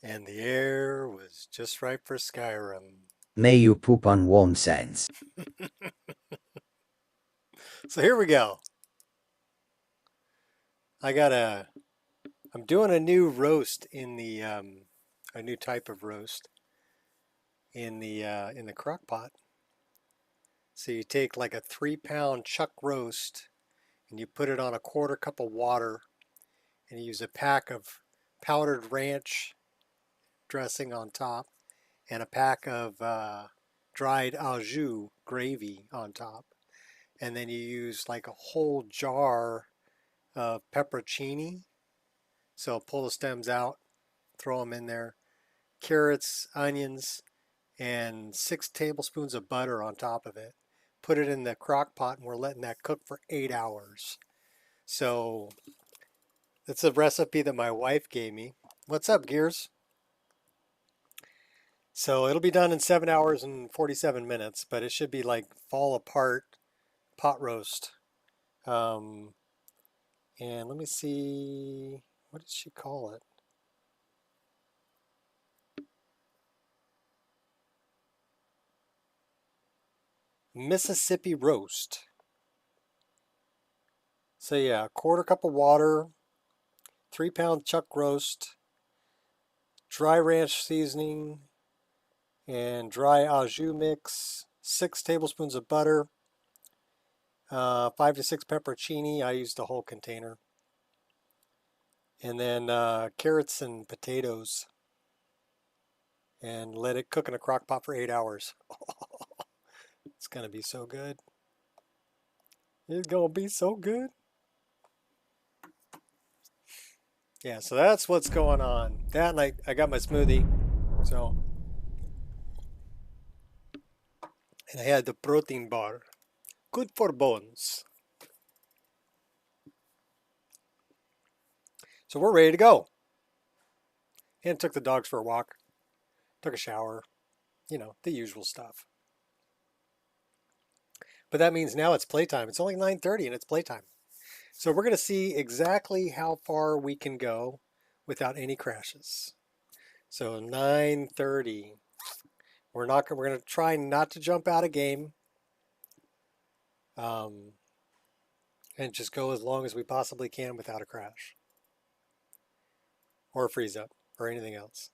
And the air was just right for Skyrim. May you poop on warm sands. So here we go. I'm doing a new roast in the, a new type of roast in the crock pot. So you take like a 3 pound chuck roast and you put it on a quarter cup of water and you use a pack of powdered ranch dressing on top and a pack of dried au jus gravy on top. And then you use like a whole jar of pepperoncini. So pull the stems out, throw them in there, carrots, onions, and 6 tablespoons of butter on top of it. Put it in the crock pot and we're letting that cook for 8 hours. So that's a recipe that my wife gave me. What's up, Gears? So it'll be done in 7 hours and 47 minutes, but it should be like fall apart pot roast. And let me see, what did she call it? Mississippi roast. So yeah, quarter cup of water, 3 pound chuck roast, dry ranch seasoning, and dry au jus mix, 6 tablespoons of butter, 5 to 6 pepperoncini. I used the whole container. And then carrots and potatoes. And let it cook in a crock pot for 8 hours. It's going to be so good. It's going to be so good. Yeah, so that's what's going on. That and I got my smoothie. So, and I had the protein bar. Good for bones. So we're ready to go. And took the dogs for a walk. Took a shower. You know, the usual stuff. But that means now it's playtime. It's only 9:30 and it's playtime. So we're going to see exactly how far we can go without any crashes. So 9:30. We're going to try not to jump out of game. And just go as long as we possibly can without a crash. Or a freeze up or anything else.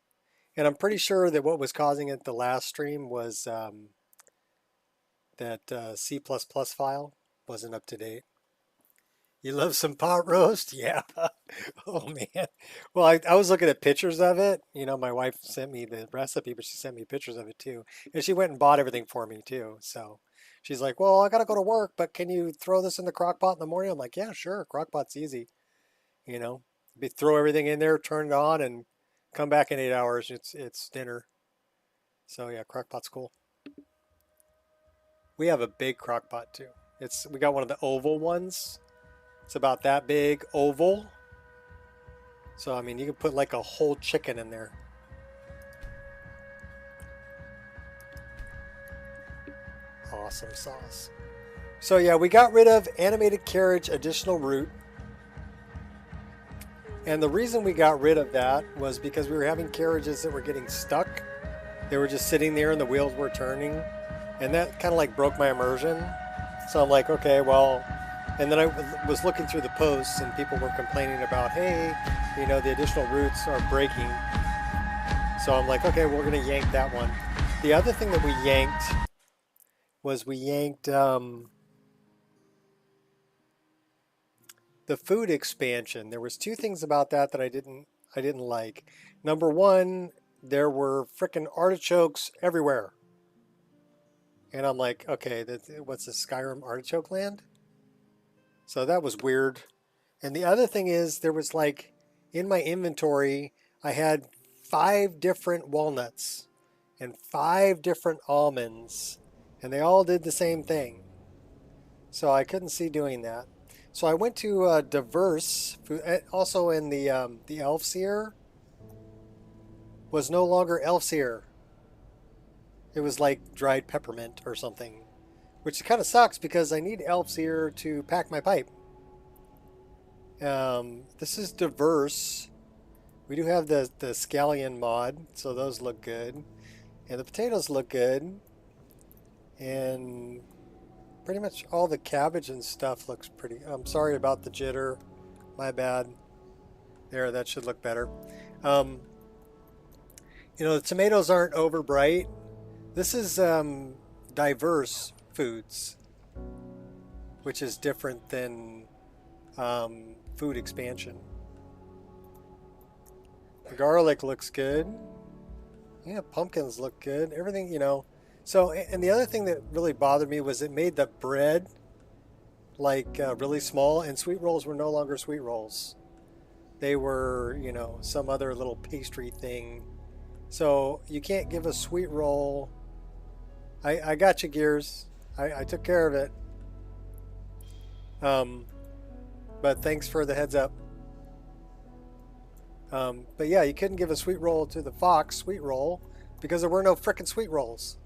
And I'm pretty sure that what was causing it the last stream was that C++ file wasn't up to date. You love some pot roast? Yeah. Oh man. Well, I was looking at pictures of it. You know, my wife sent me the recipe, but she sent me pictures of it too. And she went and bought everything for me too. So she's like, well, I got to go to work, but can you throw this in the crock pot in the morning? I'm like, yeah, sure. Crock pot's easy. You know, throw everything in there, turn it on, and come back in 8 hours. It's dinner. So yeah, crock pot's cool. We have a big crock pot too. We got one of the oval ones. It's about that big, oval. So, I mean, you can put like a whole chicken in there. Awesome sauce. So yeah, we got rid of animated carriage additional route. And the reason we got rid of that was because we were having carriages that were getting stuck. They were just sitting there and the wheels were turning. And that kind of like broke my immersion. So I'm like, okay, well, and then I was looking through the posts and people were complaining about, hey, you know, the additional routes are breaking. So I'm like, okay, we're going to yank that one. The other thing that we yanked was the food expansion. There was two things about that I didn't like. Number one, there were frickin' artichokes everywhere. And I'm like, okay, what's the Skyrim artichoke land? So that was weird. And the other thing is there was like, in my inventory, I had 5 different walnuts and 5 different almonds, and they all did the same thing. So I couldn't see doing that. So I went to diverse food. Also in the Elfseer was no longer Elfseer. It was like dried peppermint or something, which kind of sucks because I need Elfseer to pack my pipe. This is diverse, We do have the scallion mod, so those look good. And the potatoes look good. And pretty much all the cabbage and stuff looks pretty. I'm sorry about the jitter. My bad. There, that should look better. You know, the tomatoes aren't over bright. This is diverse foods, which is different than food expansion. The garlic looks good. Yeah, pumpkins look good. Everything, you know. So, and the other thing that really bothered me was it made the bread like really small, and sweet rolls were no longer sweet rolls. They were, you know, some other little pastry thing. So you can't give a sweet roll. I got you, Gears. I took care of it. But thanks for the heads up. But yeah, you couldn't give a sweet roll to the Fox sweet roll because there were no frickin' sweet rolls.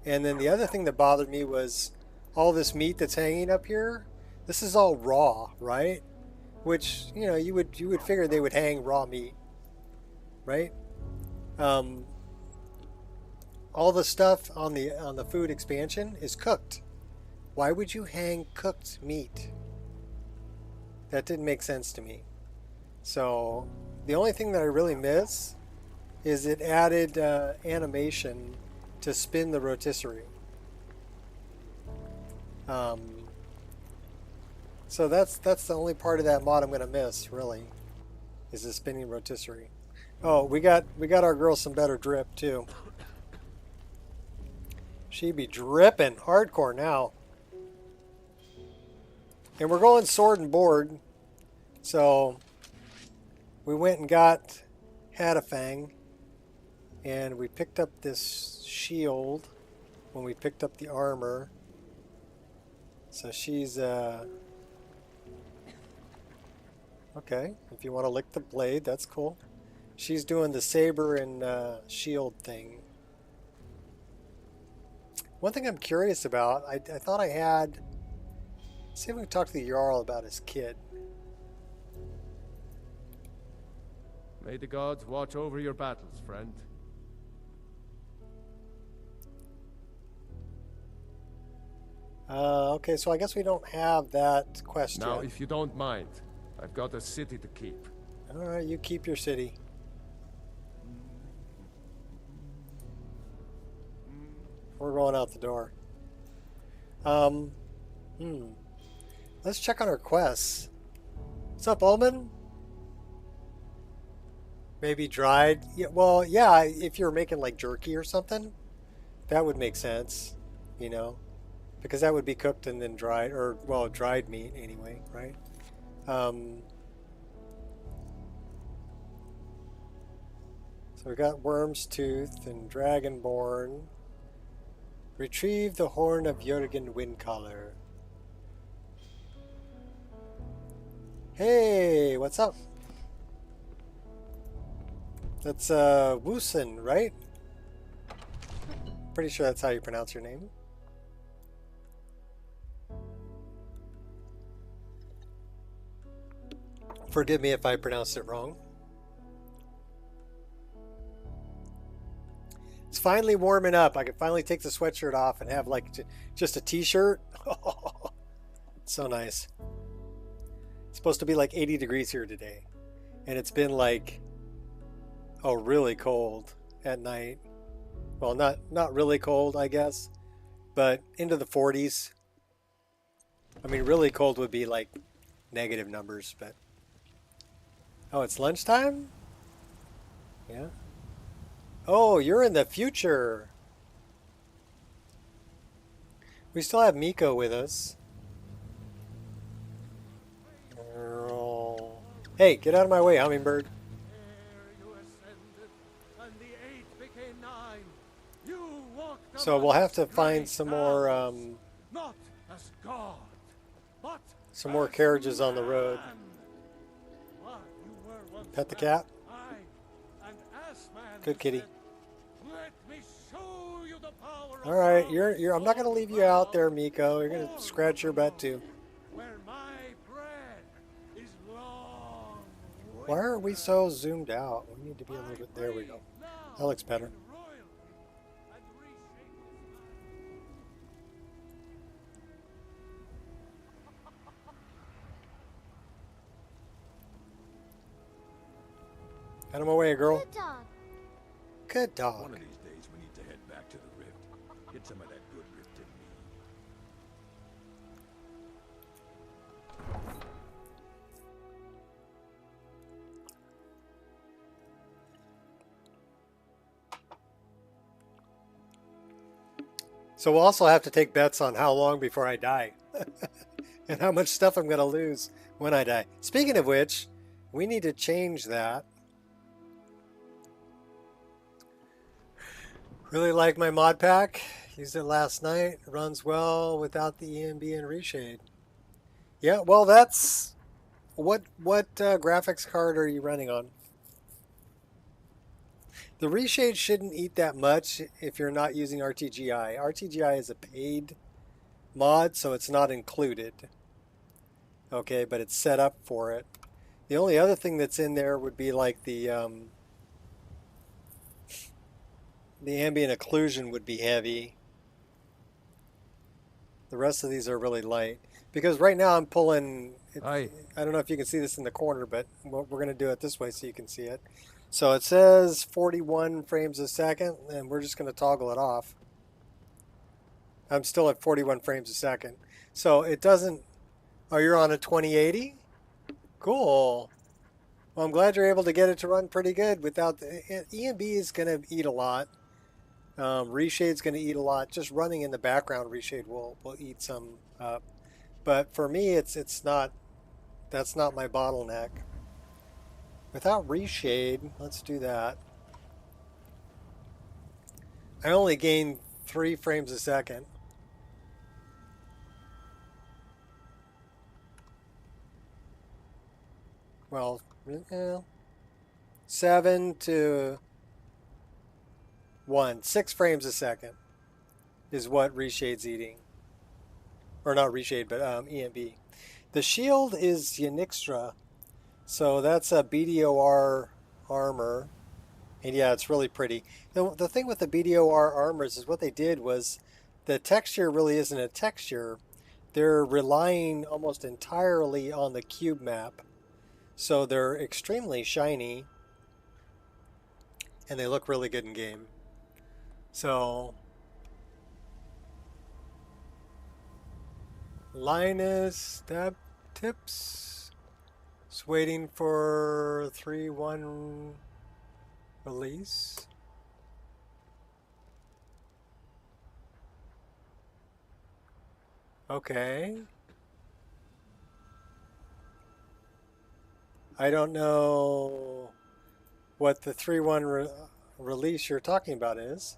And then the other thing that bothered me was all this meat that's hanging up here. This is all raw, right? Which, you know, you would figure they would hang raw meat, right? All the stuff on the food expansion is cooked. Why would you hang cooked meat? That didn't make sense to me. So the only thing that I really miss is it added animation to spin the rotisserie. So that's the only part of that mod I'm gonna miss, really, is the spinning rotisserie. Oh, we got our girl some better drip too. She be dripping hardcore now. And we're going sword and board. So we went and got Hadafang, and we picked up this shield when we picked up the armor. So she's okay, if you want to lick the blade, that's cool. She's doing the saber and shield thing. One thing I'm curious about, I thought I had... Let's see if we can talk to the Jarl about his kid. May the gods watch over your battles, friend. Okay, so I guess we don't have that quest Now, yet. if you don't mind, I've got a city to keep. Alright, you keep your city. We're going out the door. Let's check on our quests. What's up, Ullman? Maybe dried? Yeah, well, yeah, if you're making like jerky or something, that would make sense, you know? Because that would be cooked and then dried, or, well, dried meat anyway, right? So we got Worm's Tooth and Dragonborn. Retrieve the horn of Jurgen Windcaller. Hey, what's up? That's Woosen, right? Pretty sure that's how you pronounce your name. Forgive me if I pronounced it wrong. It's finally warming up. I can finally take the sweatshirt off and have like just a t-shirt. So nice. It's supposed to be like 80 degrees here today. And it's been like, oh, really cold at night. Well, not really cold, I guess, but into the 40s. I mean, really cold would be like negative numbers, but... Oh, it's lunchtime? Yeah. Oh, you're in the future. We still have Miko with us. Hey, get out of my way, hummingbird. So we'll have to find some more carriages on the road. Pet the cat. Good kitty. All right, I'm not gonna leave you out there, Miko. You're gonna scratch your butt too. Why are we so zoomed out? We need to be a little bit, there we go. That looks better. Out of my way, girl. Good dog. Good dog. One of these days we need to head back to the rift. Get some of that good rift in me. So we'll also have to take bets on how long before I die. And how much stuff I'm going to lose when I die. Speaking of which, we need to change that. Really like my mod pack. Used it last night. Runs well without the EMB and reshade. Yeah, well that's... What graphics card are you running on? The reshade shouldn't eat that much if you're not using RTGI. RTGI is a paid mod, so it's not included. Okay, but it's set up for it. The only other thing that's in there would be like the ambient occlusion would be heavy. The rest of these are really light. Because right now I'm pulling... I don't know if you can see this in the corner, but we're going to do it this way so you can see it. So it says 41 frames a second, and we're just going to toggle it off. I'm still at 41 frames a second. So it doesn't... Oh, you're on a 2080? Cool. Well, I'm glad you're able to get it to run pretty good without... EMB is going to eat a lot. Reshade's going to eat a lot. Just running in the background, reshade will eat some up. But for me, it's not... That's not my bottleneck. Without reshade, let's do that. I only gain 3 frames a second. Well, 7 to 1. 6 frames a second is what reshade's eating. Or not reshade, but EMB. The shield is Yanixtra. So that's a BDOR armor. And yeah, it's really pretty. The thing with the BDOR armors is what they did was the texture really isn't a texture. They're relying almost entirely on the cube map. So they're extremely shiny. And they look really good in game. So Linus stab tips. Just waiting for 3.1 release. Okay. I don't know what the 3.1 release you're talking about is.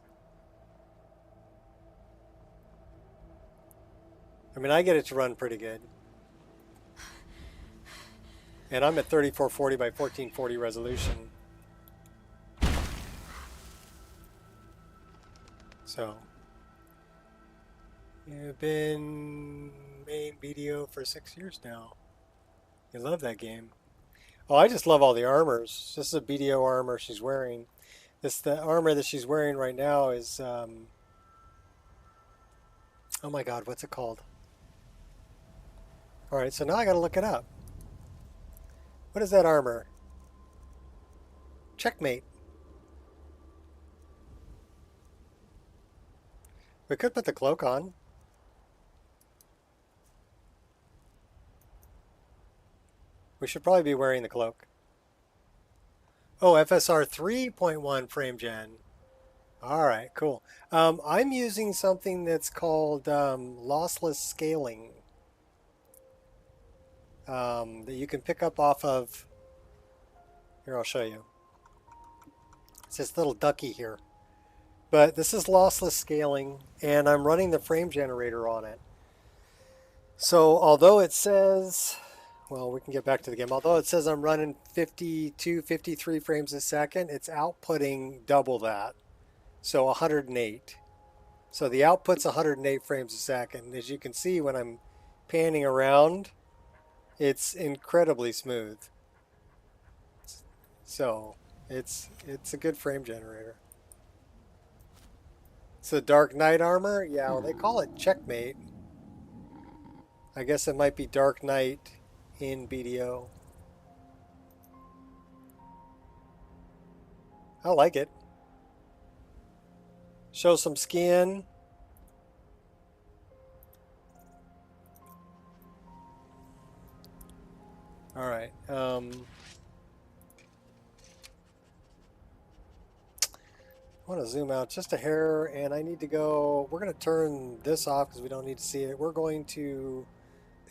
I mean, I get it to run pretty good. And I'm at 3440 by 1440 resolution. So, you've been main BDO for 6 years now. You love that game. Oh, I just love all the armors. This is a BDO armor she's wearing. The armor that she's wearing right now is, oh my God, what's it called? All right, so now I got to look it up. What is that armor? Checkmate. We could put the cloak on. We should probably be wearing the cloak. Oh, FSR 3.1 frame gen. All right, cool. I'm using something that's called lossless scaling. That you can pick up off of... Here, I'll show you. It's this little ducky here. But this is lossless scaling, and I'm running the frame generator on it. So although it says... Well, we can get back to the game. Although it says I'm running 52, 53 frames a second, it's outputting double that. So 108. So the output's 108 frames a second. As you can see, when I'm panning around, it's incredibly smooth. So it's a good frame generator. It's the Dark Knight armor? Yeah, well, they call it Checkmate. I guess it might be Dark Knight in BDO. I like it. Show some skin. All right. I want to zoom out just a hair, and I need to go. We're going to turn this off because we don't need to see it. We're going to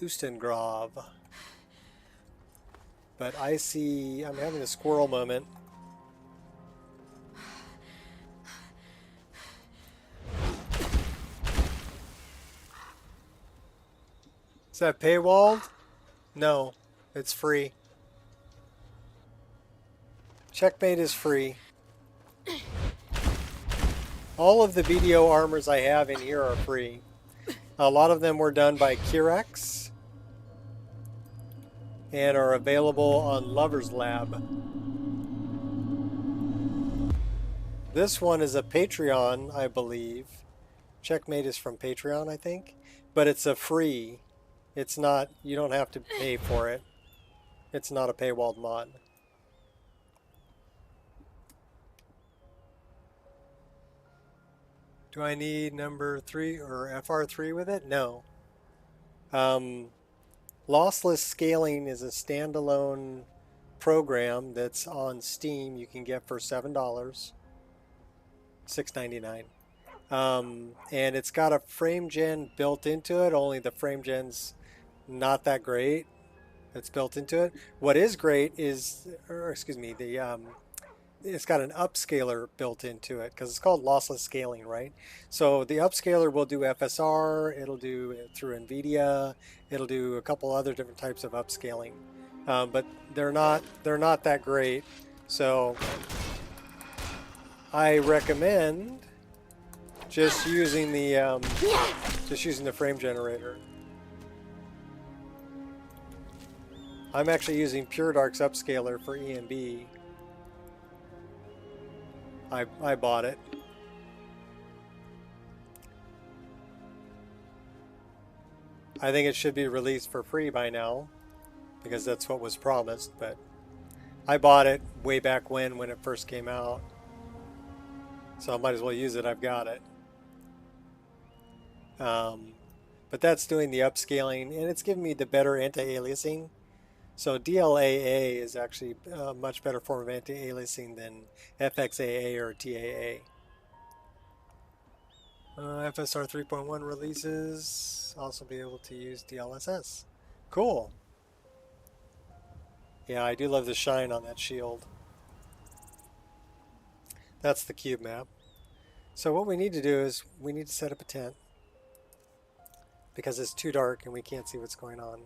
Ustengrav. But I'm having a squirrel moment. Is that paywalled? No, it's free. Checkmate is free. All of the BDO armors I have in here are free. A lot of them were done by Kirex and are available on Lover's Lab. This one is a Patreon, I believe. Checkmate is from Patreon, I think. But it's a free. It's not, you don't have to pay for it. It's not a paywalled mod. Do I need number 3 or FR3 with it? No. Lossless scaling is a standalone program that's on Steam. You can get for $7, $6.99. And it's got a frame gen built into it, only the frame gen's not that great. It's built into it. What is great is, or excuse me, it's got an upscaler built into it because it's called lossless scaling, right? So the upscaler will do FSR, it'll do it through NVIDIA, it'll do a couple other different types of upscaling, but they're not that great. So I recommend just using the frame generator. I'm actually using Pure Dark's upscaler for EMB. I bought it. I think it should be released for free by now because that's what was promised, but I bought it way back when it first came out. So I might as well use it. I've got it. But that's doing the upscaling and it's giving me the better anti-aliasing. So DLAA is actually a much better form of anti-aliasing than FXAA or TAA. FSR 3.1 releases also be able to use DLSS. Cool. Yeah, I do love the shine on that shield. That's the cube map. So what we need to do is we need to set up a tent because it's too dark and we can't see what's going on.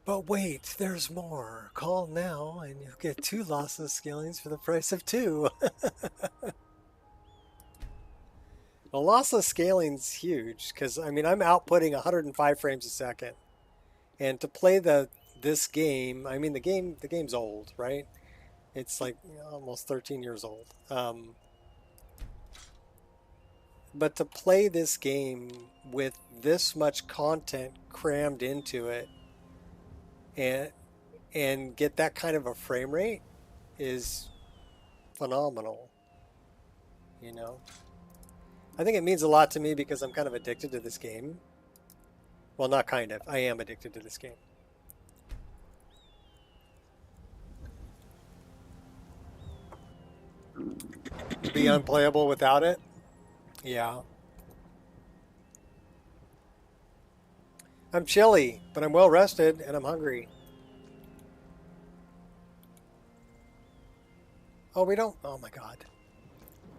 But wait, there's more. Call now and you'll get 2 lossless scalings for the price of 2. Well, lossless scaling's huge because I mean I'm outputting 105 frames a second. And to play this game, I mean the game's old, right? It's like almost 13 years old. But to play this game with this much content crammed into it and get that kind of a frame rate is phenomenal. You know? I think it means a lot to me because I'm kind of addicted to this game. Well, not kind of. I am addicted to this game. Be unplayable without it? Yeah. I'm chilly, but I'm well rested and I'm hungry. Oh, we don't. Oh my God.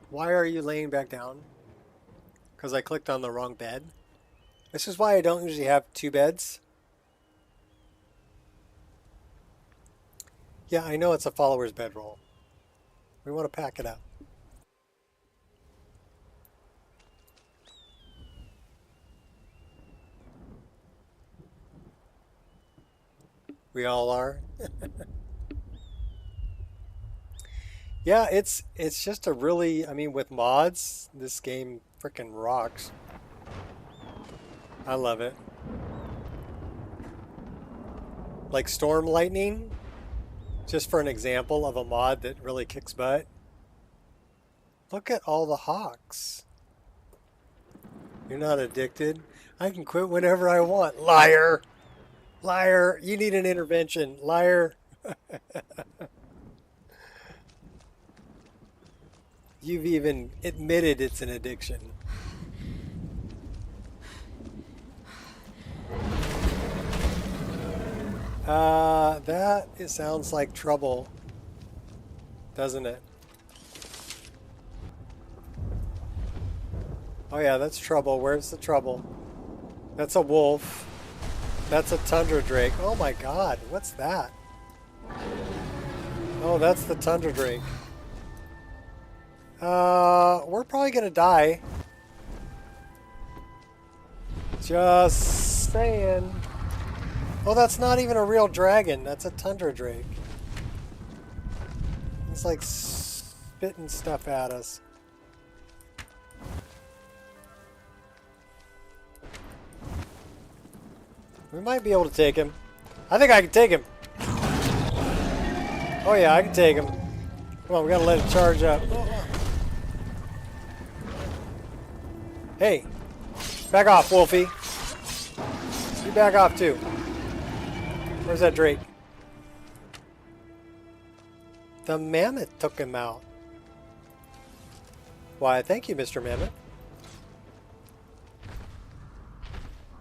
Why are you laying back down? Because I clicked on the wrong bed. This is why I don't usually have 2 beds. Yeah, I know it's a follower's bedroll. We want to pack it up. We all are. Yeah, it's just a really, I mean, with mods, this game frickin' rocks. I love it. Like Storm Lightning, just for an example of a mod that really kicks butt. Look at all the hawks. You're not addicted? I can quit whenever I want. Liar! Liar! You need an intervention. Liar! You've even admitted it's an addiction. It sounds like trouble, doesn't it? Oh yeah, that's trouble. Where's the trouble? That's a wolf. That's a tundra drake. Oh my god, what's that? Oh, that's the tundra drake. We're probably gonna die. Just saying. Oh, that's not even a real dragon. That's a tundra drake. It's like spitting stuff at us. We might be able to take him. I think I can take him. Oh yeah, I can take him. Come on, we gotta let it charge up. Hey, back off, Wolfie. You back off too. Where's that drake? The mammoth took him out. Why, thank you, Mr. Mammoth.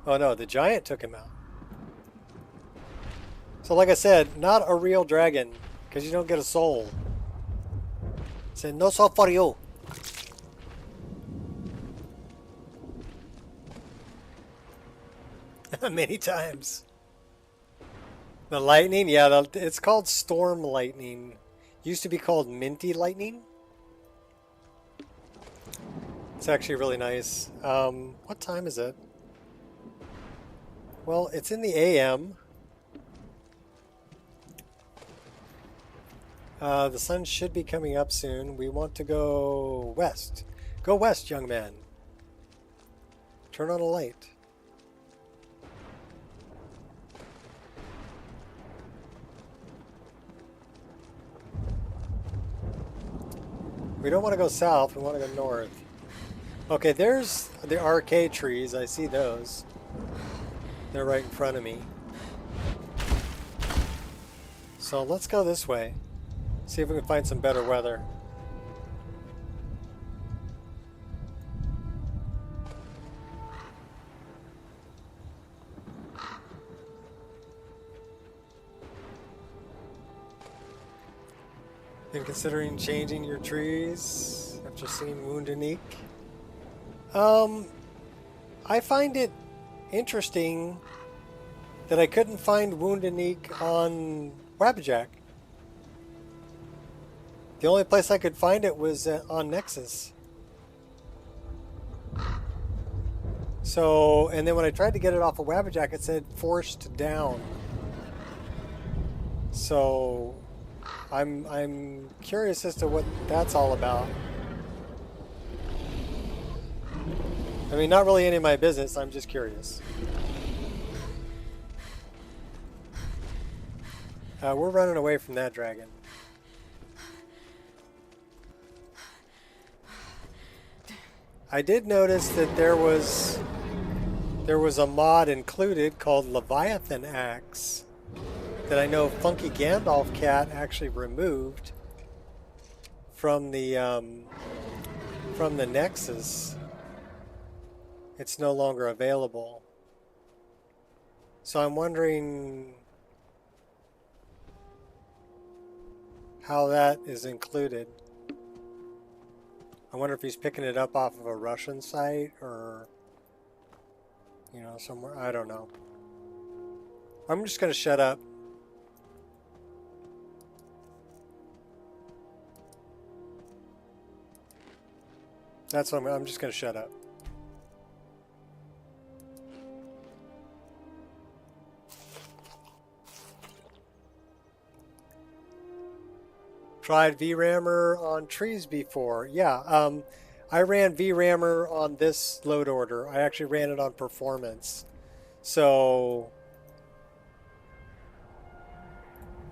Oh no, the giant took him out. So like I said, not a real dragon, because you don't get a soul. Say no soul for you. Many times. The lightning? Yeah, it's called Storm Lightning. Used to be called Minty Lightning. It's actually really nice. What time is it? Well, it's in the AM. The sun should be coming up soon. We want to go west. Go west, young man. Turn on a light. We don't want to go south, we want to go north. Okay, there's the arcade trees. I see those. They're right in front of me. So let's go this way. See if we can find some better weather. Been considering changing your trees after seeing Woundanique? I find it interesting that I couldn't find Woundanique on Wabbajack. The only place I could find it was on Nexus. So, and then when I tried to get it off of Wabbajack, it said forced down. So, I'm curious as to what that's all about. I mean, not really any of my business. I'm just curious. We're running away from that dragon. I did notice that there was a mod included called Leviathan Axe that I know Funky Gandalf Cat actually removed from the Nexus. It's no longer available. So I'm wondering how that is included. I wonder if he's picking it up off of a Russian site or, you know, somewhere. I don't know. I'm just going to shut up. That's what I'm just going to shut up. Tried VRAMer on trees before. Yeah, I ran VRAMer on this load order. I actually ran it on performance. So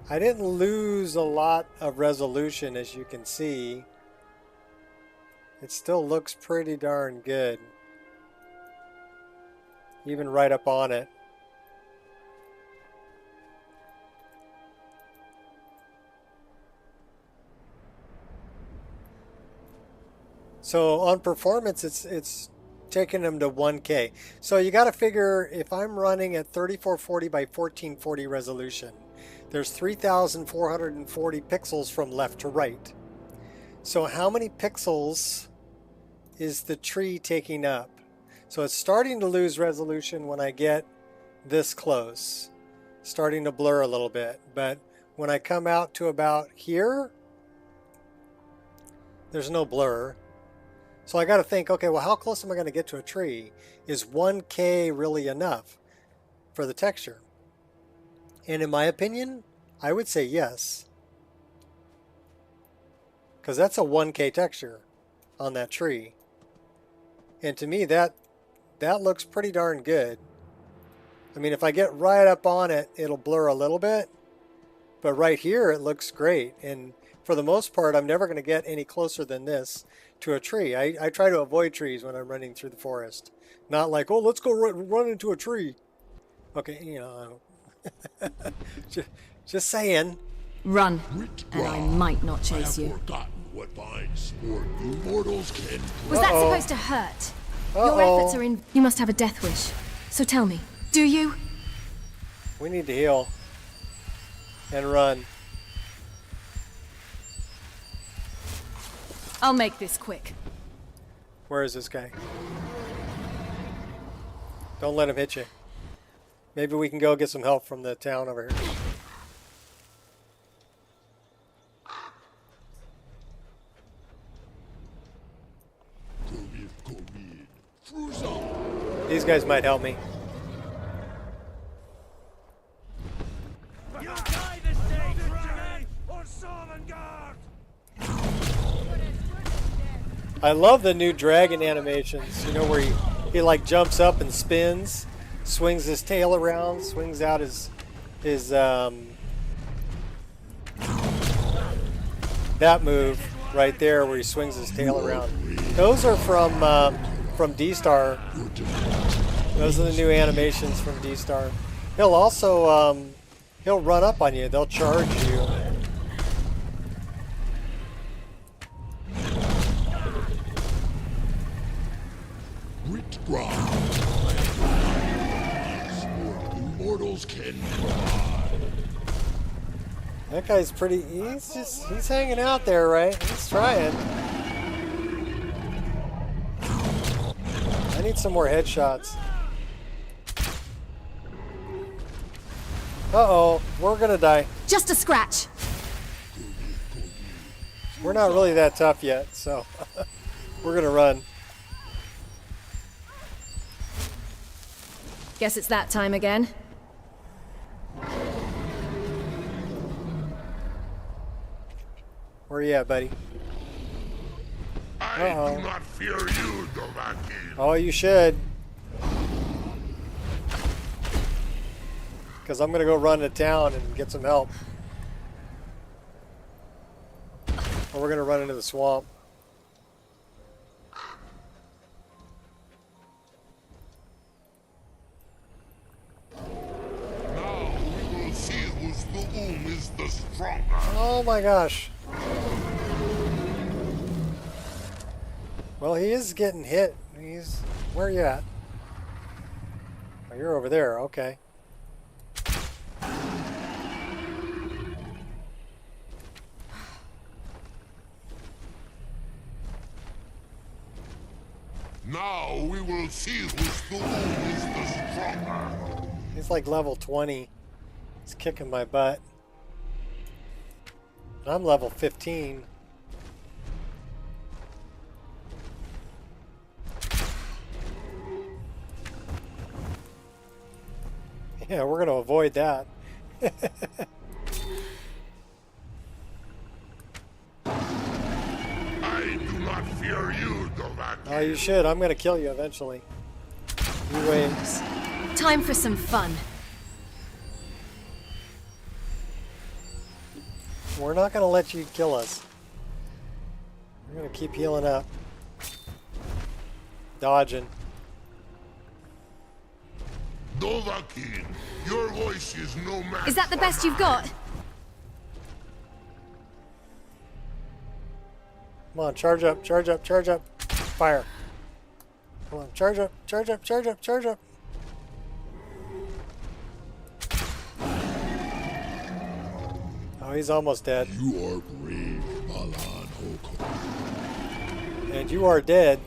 I didn't lose a lot of resolution, as you can see. It still looks pretty darn good. Even right up on it. So on performance, it's taking them to 1K. So you got to figure if I'm running at 3440 by 1440 resolution, there's 3,440 pixels from left to right. So how many pixels is the tree taking up? So it's starting to lose resolution when I get this close, starting to blur a little bit. But when I come out to about here, there's no blur. So I got to think, okay, well, how close am I going to get to a tree? Is 1K really enough for the texture? And in my opinion, I would say yes. Because that's a 1K texture on that tree. And to me, that looks pretty darn good. I mean, if I get right up on it, it'll blur a little bit. But right here, it looks great. And for the most part, I'm never going to get any closer than this to a tree. I try to avoid trees when I'm running through the forest. Not like, oh, let's go run into a tree. Okay, you know, just saying. Run, and I might not chase you. Forgotten what fine sport you mortals can. Was that supposed to hurt? Your efforts are in... You must have a death wish. So tell me, do you? We need to heal. And run. I'll make this quick. Where is this guy? Don't let him hit you. Maybe we can go get some help from the town over here. These guys might help me. I love the new dragon animations, you know, where he like jumps up and spins, swings his tail around, swings out his that move right there where he swings his tail around. Those are from D-Star. Those are the new animations from D-Star. He'll also he'll run up on you. They'll charge you. Mortals can provide. That guy's pretty. He's hanging out there, right? He's trying. I need some more headshots. Uh-oh, we're gonna die. Just a scratch. We're not really that tough yet, so we're gonna run. Guess it's that time again. Where you at, buddy? I do not fear you, Dovaki. Oh, you should. Because I'm going to go run to town and get some help. Or we're going to run into the swamp. Now we will see whose Luum is the stronger. Oh my gosh. Well, he is getting hit. Where are you at? Oh, you're over there. Okay. Now we will see whose Luum is the stronger. He's like level 20. He's kicking my butt. I'm level 15. Yeah, we're going to avoid that. Oh, you should. I'm gonna kill you eventually. You wait. Time for some fun. We're not gonna let you kill us. We're gonna keep healing up. Dodging. Dovahkiin, your voice is no match. Is that the best you've got? Come on, charge up, charge up, charge up. Fire. Come on, charge up, charge up, charge up, charge up. Oh, he's almost dead. You are brave, Malan Hoko. And you are dead.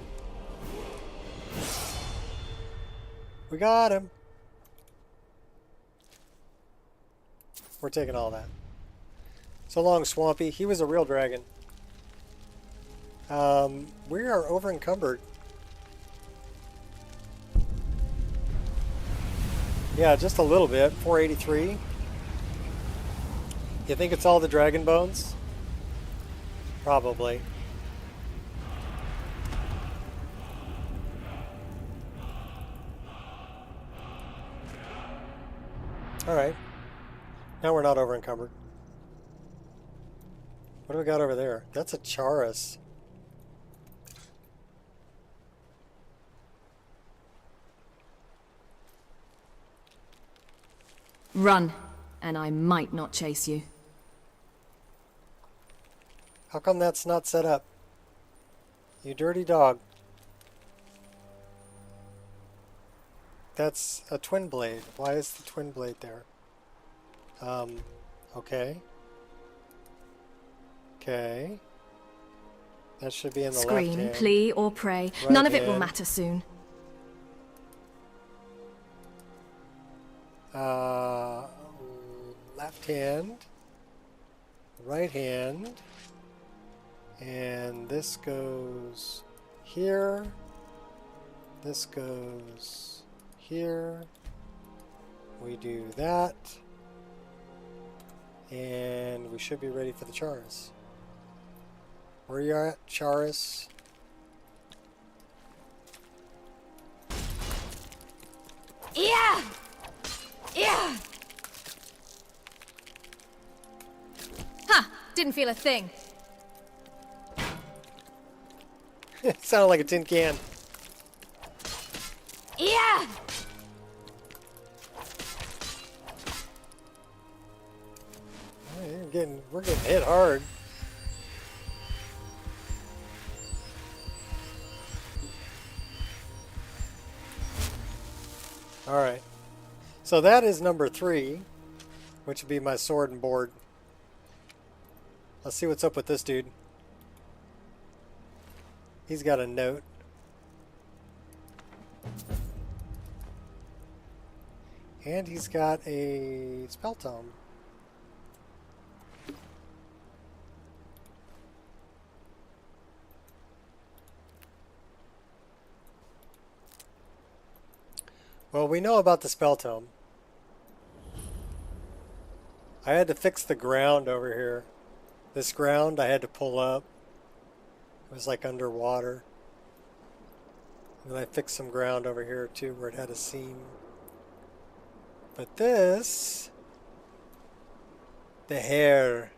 We got him. We're taking all that. So long, Swampy. He was a real dragon. We are over encumbered. Yeah, just a little bit. 483. You think it's all the dragon bones? Probably. Alright. Now we're not over encumbered. What do we got over there? That's a Charis. Run, and I might not chase you. How come that's not set up? You dirty dog. That's a twin blade. Why is the twin blade there? Okay. Okay. That should be in the left Scream, hand. plea, or pray. Right None of it will hand. matter soon. Left hand. Right hand. And this goes here. This goes here. We do that. And we should be ready for the Charis. Where you at, Charis? Yeah! Yeah! Huh, didn't feel a thing. It sounded like a tin can. Yeah! We're getting hit hard. Alright. So that is number 3, which would be my sword and board. Let's see what's up with this dude. He's got a note. And he's got a spell tome. Well, we know about the spell tome. I had to fix the ground over here. This ground I had to pull up. It was like underwater. And then I fixed some ground over here too where it had a seam. But this, the hair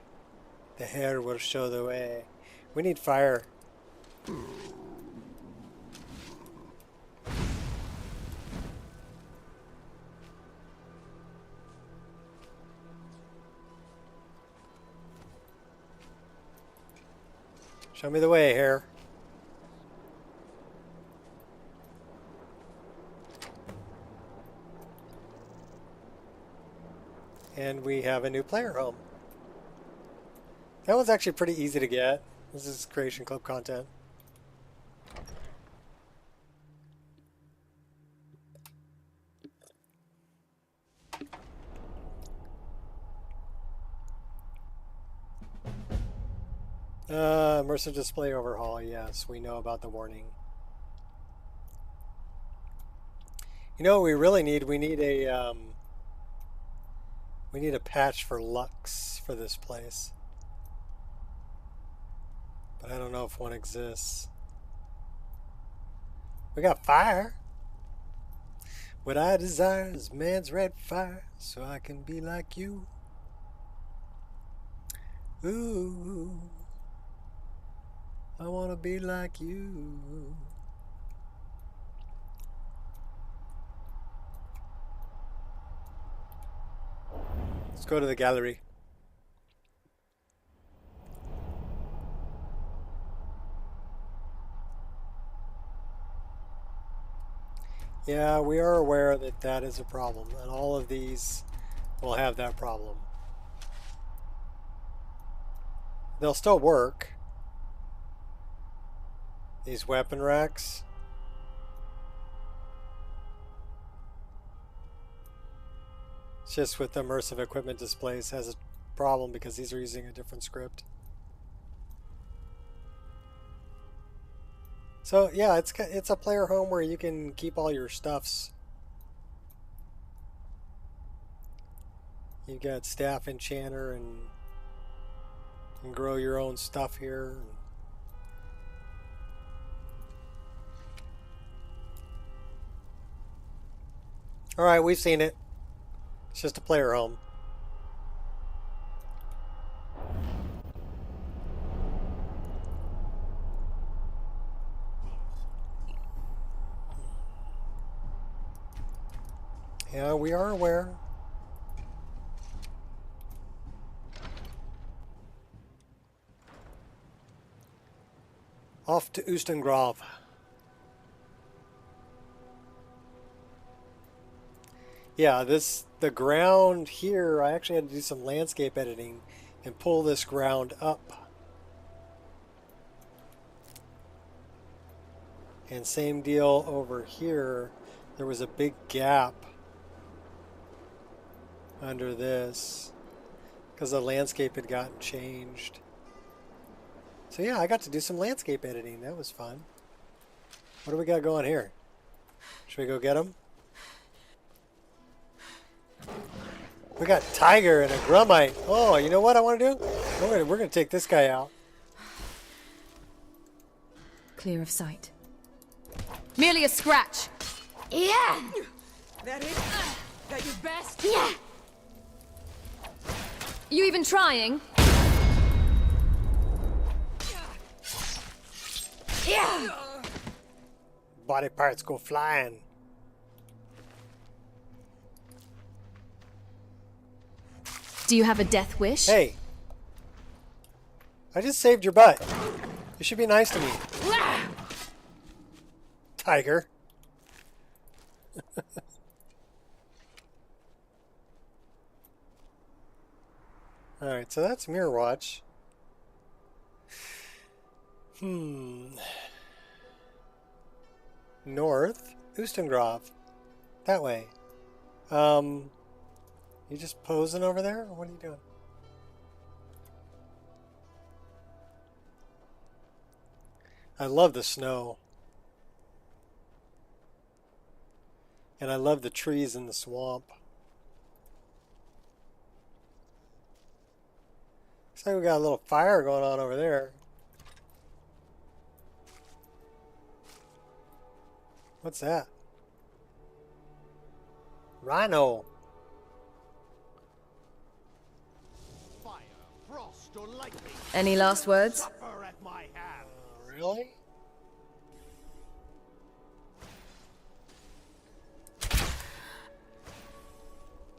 will show the way. We need fire. Show me the way, hair. And we have a new player home. That was actually pretty easy to get. This is Creation Club content. Immersive display overhaul. Yes, we know about the warning. You know what we really need? We need a patch for Lux for this place. But I don't know if one exists. We got fire. What I desire is man's red fire, so I can be like you. Ooh, I wanna be like you. Let's go to the gallery. Yeah, we are aware that that is a problem, and all of these will have that problem. They'll still work. These weapon racks. It's just with immersive equipment displays has a problem because these are using a different script. So yeah, it's a player home where you can keep all your stuffs. You've got staff enchanter and grow your own stuff here. All right, we've seen it. It's just a player home. Yeah, we are aware. Off to Oostengrove. Yeah, the ground here, I actually had to do some landscape editing and pull this ground up. And same deal over here. There was a big gap under this because the landscape had gotten changed. So yeah, I got to do some landscape editing. That was fun. What do we got going here? Should we go get him? We got Tiger and a Grummite. Oh, you know what I want to do? We're going to take this guy out. Clear of sight. Merely a scratch. Yeah! That it? That your best? Yeah! You even trying? Yeah! Body parts go flying. Do you have a death wish? Hey. I just saved your butt. You should be nice to me. Tiger. Alright, so that's Mirror Watch. North. Oostengrove. That way. You just posing over there? Or what are you doing? I love the snow. And I love the trees in the swamp. Looks like we got a little fire going on over there. What's that? Rhino. Fire, frost, or lightning. Any last words? Suffer at my hand. Really?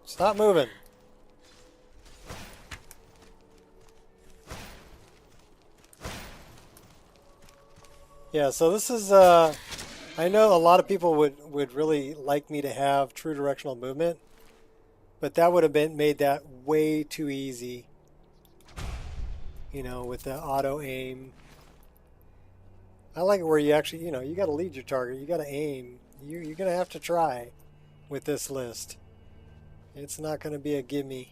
Stop moving. Yeah, so this is, I know a lot of people would really like me to have true directional movement, but that would have made that way too easy, you know, with the auto aim. I like it where you actually, you know, you got to lead your target, you got to aim. You're going to have to try with this list. It's not going to be a gimme.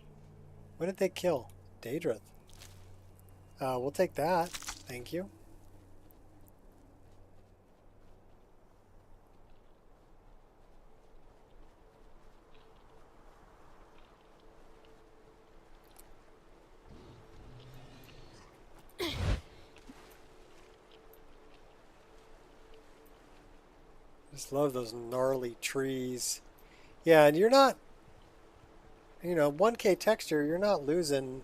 What did they kill? Daedrith. We'll take that. Thank you. Just love those gnarly trees. Yeah, and you're not, 1K texture, you're not losing.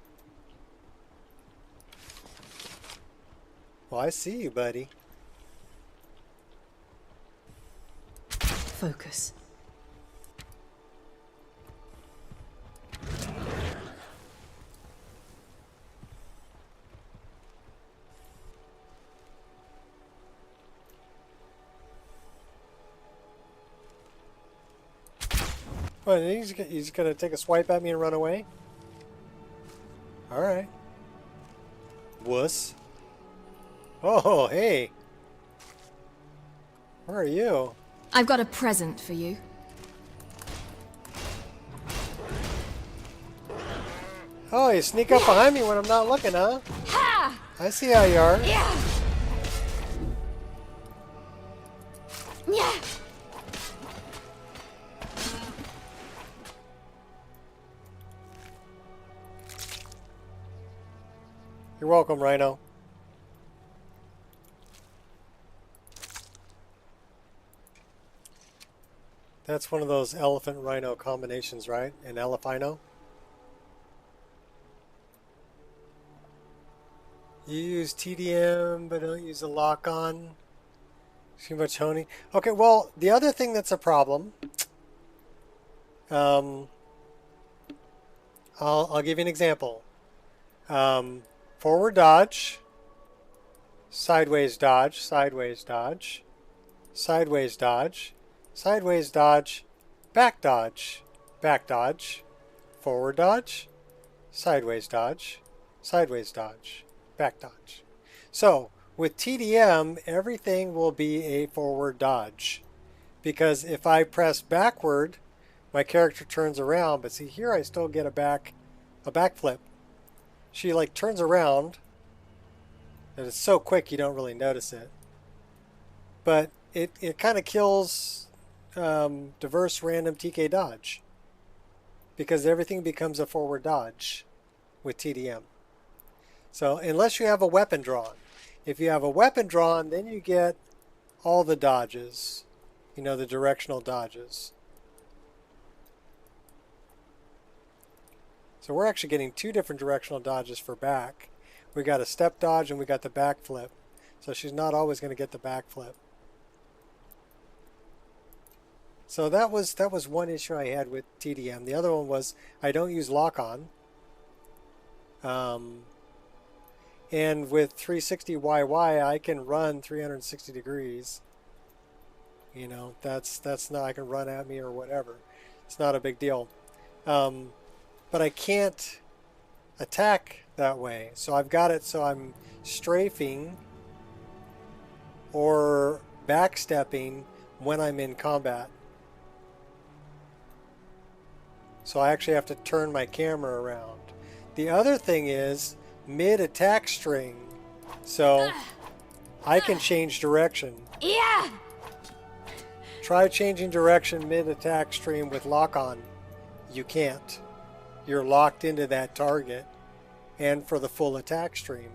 Well, I see you, buddy. Focus. What, he's gonna take a swipe at me and run away? Alright. Wuss. Oh, hey. Where are you? I've got a present for you. Oh, you sneak up behind me when I'm not looking, huh? Ha! I see how you are. Yeah! Yeah! You're welcome, Rhino. That's one of those elephant-rhino combinations, right? An elephino? You use TDM, but don't use a lock-on. Too much honing. Okay, well, the other thing that's a problem, I'll give you an example. Forward dodge, sideways dodge, sideways dodge, sideways dodge, sideways dodge, back dodge, forward dodge, sideways dodge, back dodge. So with TDM, everything will be a forward dodge, because if I press backward, my character turns around. But see here, I still get a backflip. She like turns around, and it's so quick you don't really notice it. But it kind of kills diverse random TK dodge, because everything becomes a forward dodge with TDM. So unless you have a weapon drawn. If you have a weapon drawn, then you get all the dodges, the directional dodges. So we're actually getting two different directional dodges for back. We got a step dodge and we got the back flip. So she's not always going to get the back flip. So that was one issue I had with TDM. The other one was I don't use lock-on. And with 360YY, I can run 360 degrees. That's not, I can run at me or whatever. It's not a big deal. But I can't attack that way. So I've got it so I'm strafing or backstepping when I'm in combat. So I actually have to turn my camera around. The other thing is mid-attack string. So I can change direction. Yeah! Try changing direction mid-attack stream with lock-on. You can't. You're locked into that target and for the full attack stream.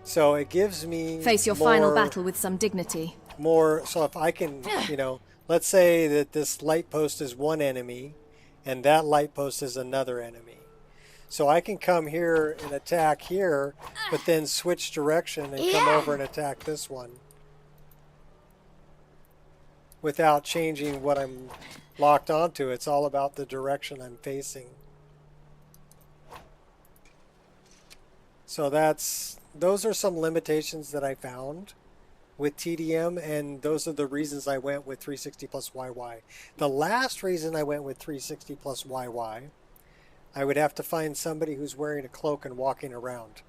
So it gives me Face your final battle with some dignity. So if I can, let's say that this light post is one enemy and that light post is another enemy. So I can come here and attack here, but then switch direction and come over and attack this one without changing what I'm locked onto. It's all about the direction I'm facing. So those are some limitations that I found with TDM, and those are the reasons I went with 360 plus YY. The last reason I went with 360 plus YY, I would have to find somebody who's wearing a cloak and walking around.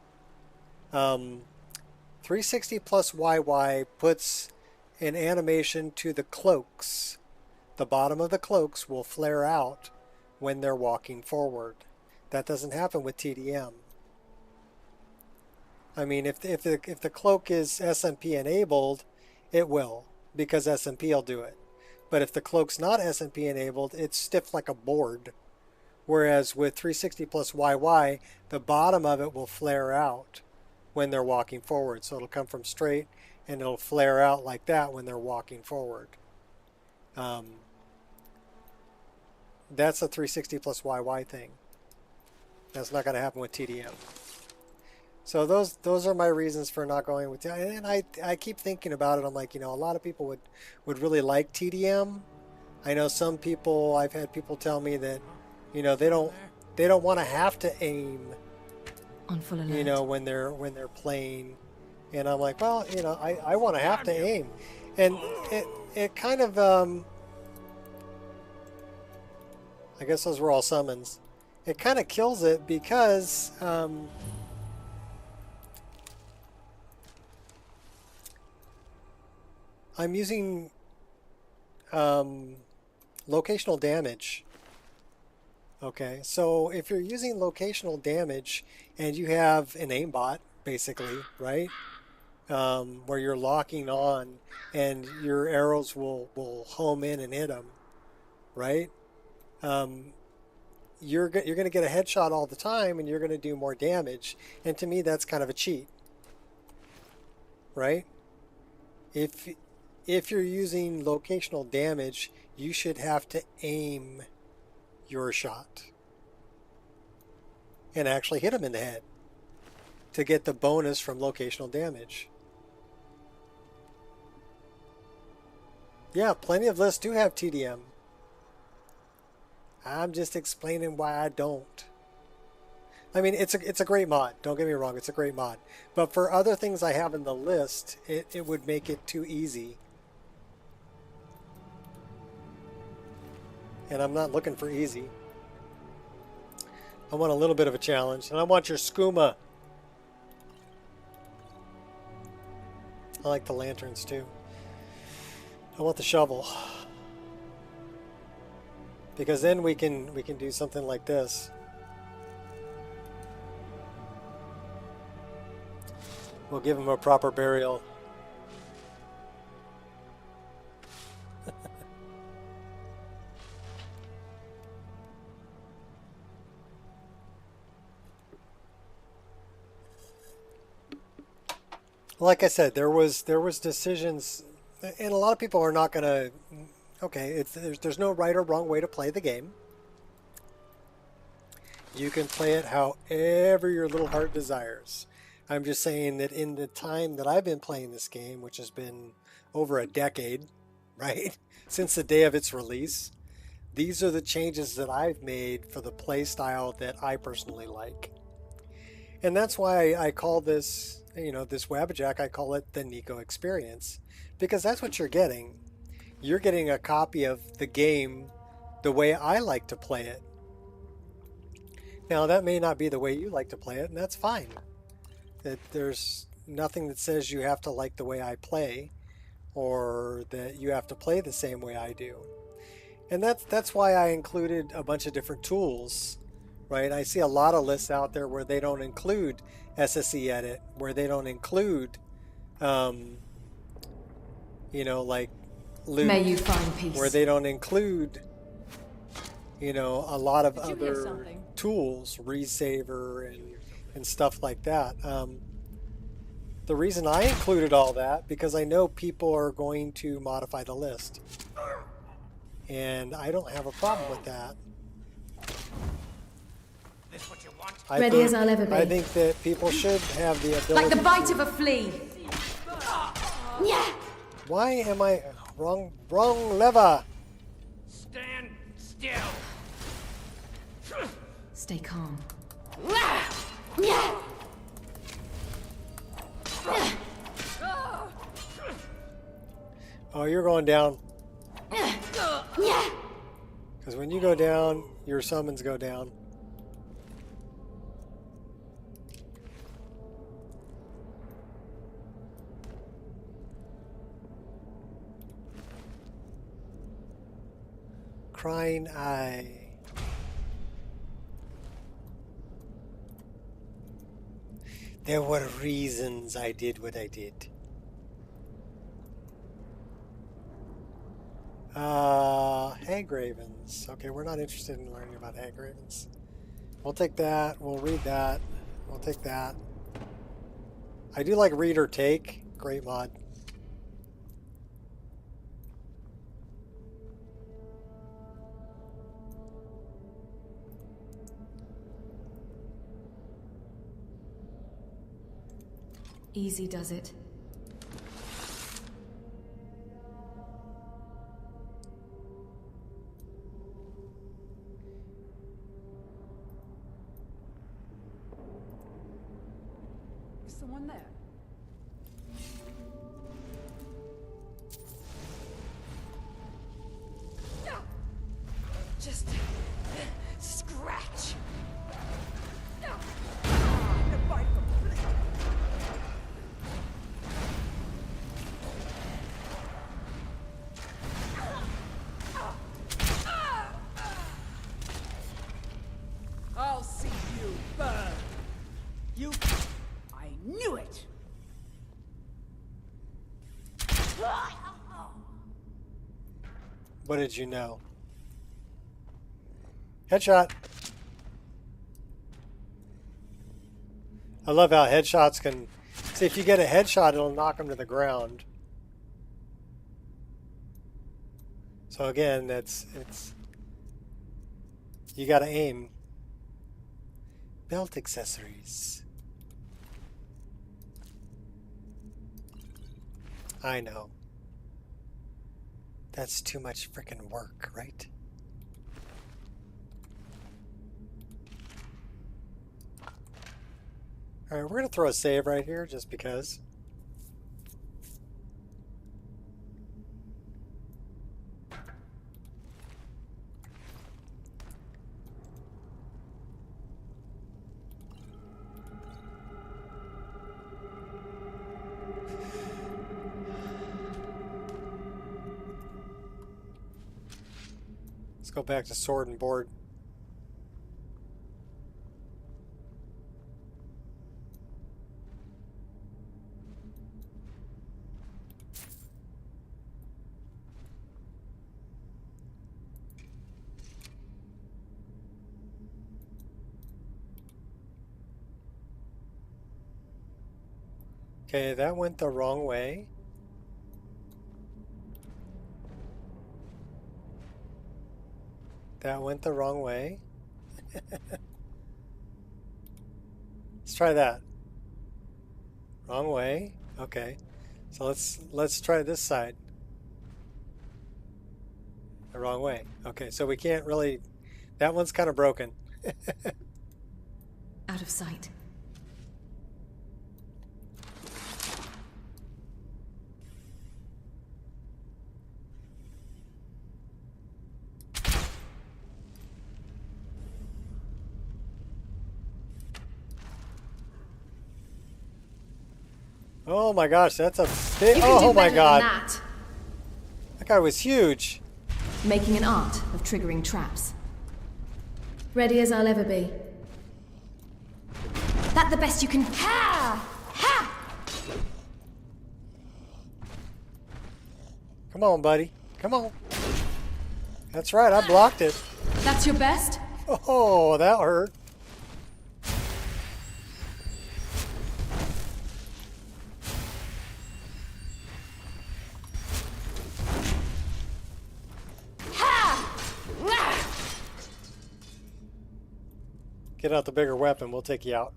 360 plus YY puts an animation to the cloaks. The bottom of the cloaks will flare out when they're walking forward. That doesn't happen with TDM. I mean, if the cloak is SMP enabled, it will, because SMP will do it. But if the cloak's not SMP enabled, it's stiff like a board. Whereas with 360 plus YY, the bottom of it will flare out when they're walking forward. So it'll come from straight and it'll flare out like that when they're walking forward. That's a 360 plus YY thing. That's not going to happen with TDM. So those are my reasons for not going with TDM. And I keep thinking about it. I'm like, you know, a lot of people would really like TDM. I know some people, I've had people tell me that, you know, they don't want to have to aim, On full alert. you know, when they're playing. And I'm like, well, you know, I want to have to aim. And it kind of, I guess those were all summons. It kind of kills it because I'm using locational damage. Okay, so if you're using locational damage and you have an aimbot, basically, right? Where you're locking on and your arrows will home in and hit them, right? You're going to get a headshot all the time and you're going to do more damage. And to me, that's kind of a cheat, right? If you're using locational damage, you should have to aim your shot and actually hit him in the head to get the bonus from locational damage. Yeah, plenty of lists do have TDM. I'm just explaining why I don't. I mean, it's a great mod. Don't get me wrong, it's a great mod. But for other things I have in the list, it would make it too easy. And I'm not looking for easy. I want a little bit of a challenge. And I want your skooma. I like the lanterns too. I want the shovel. Because then we can do something like this. We'll give him a proper burial. Like I said, there was decisions, and a lot of people are not going to. Okay, there's no right or wrong way to play the game. You can play it however your little heart desires. I'm just saying that in the time that I've been playing this game, which has been over a decade, right, since the day of its release, these are the changes that I've made for the play style that I personally like. And that's why I call this, you know, this Wabbajack, I call it the Nico Experience, because that's what you're getting. You're getting a copy of the game the way I like to play it. Now, that may not be the way you like to play it, and that's fine. There's nothing that says you have to like the way I play or that you have to play the same way I do. And that's why I included a bunch of different tools, right? I see a lot of lists out there where they don't include SSE edit, where they don't include, you know, like loot, May you find peace. where they don't include, you know, a lot of other tools, resaver and stuff like that. The reason I included all that, because I know people are going to modify the list. And I don't have a problem with that. Ready as I'll ever be. I think that people should have the ability. Like the bite of a flea. Why am I wrong lever? Stand still. Stay calm. Oh, you're going down. Because when you go down, your summons go down. Crying eye. There were reasons I did what I did. Hag Ravens. Okay, we're not interested in learning about Hag Ravens. We'll take that. We'll read that. We'll take that. I do like read or take. Great mod. Easy does it. Is someone there? Just scratch. The bite complete. I'll see you burn. You. I knew it. What did you know? Headshot. I love how headshots can... See, if you get a headshot, it'll knock them to the ground. So again, it's... You gotta aim. Belt accessories. I know. That's too much frickin' work, right? Alright, we're going to throw a save right here, just because. Let's go back to sword and board. Okay, that went the wrong way. That went the wrong way. Let's try that. Wrong way. Okay. So let's try this side. The wrong way. Okay, so we can't really... That one's kind of broken. Out of sight. Oh my gosh, that's a big... You can do Oh my better god. than that. That guy was huge. Making an art of triggering traps. Ready as I'll ever be. That the best you can... Ha! Ha! Come on, buddy. Come on. That's right, I blocked it. That's your best? Oh, that hurt. Get out the bigger weapon, we'll take you out.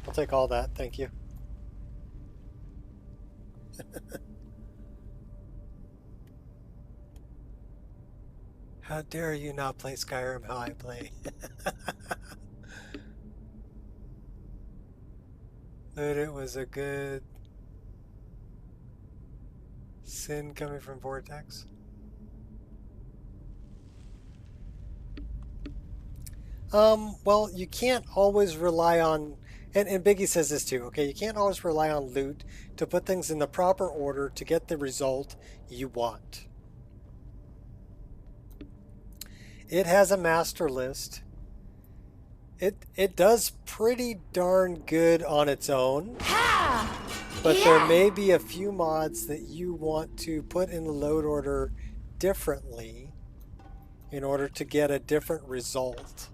I'll take all that, thank you. How dare you not play Skyrim how I play? But it was a good sin coming from Vortex. Well, you can't always rely on, and Biggie says this too, okay? You can't always rely on loot to put things in the proper order to get the result you want. It has a master list. It does pretty darn good on its own. But there may be a few mods that you want to put in the load order differently in order to get a different result.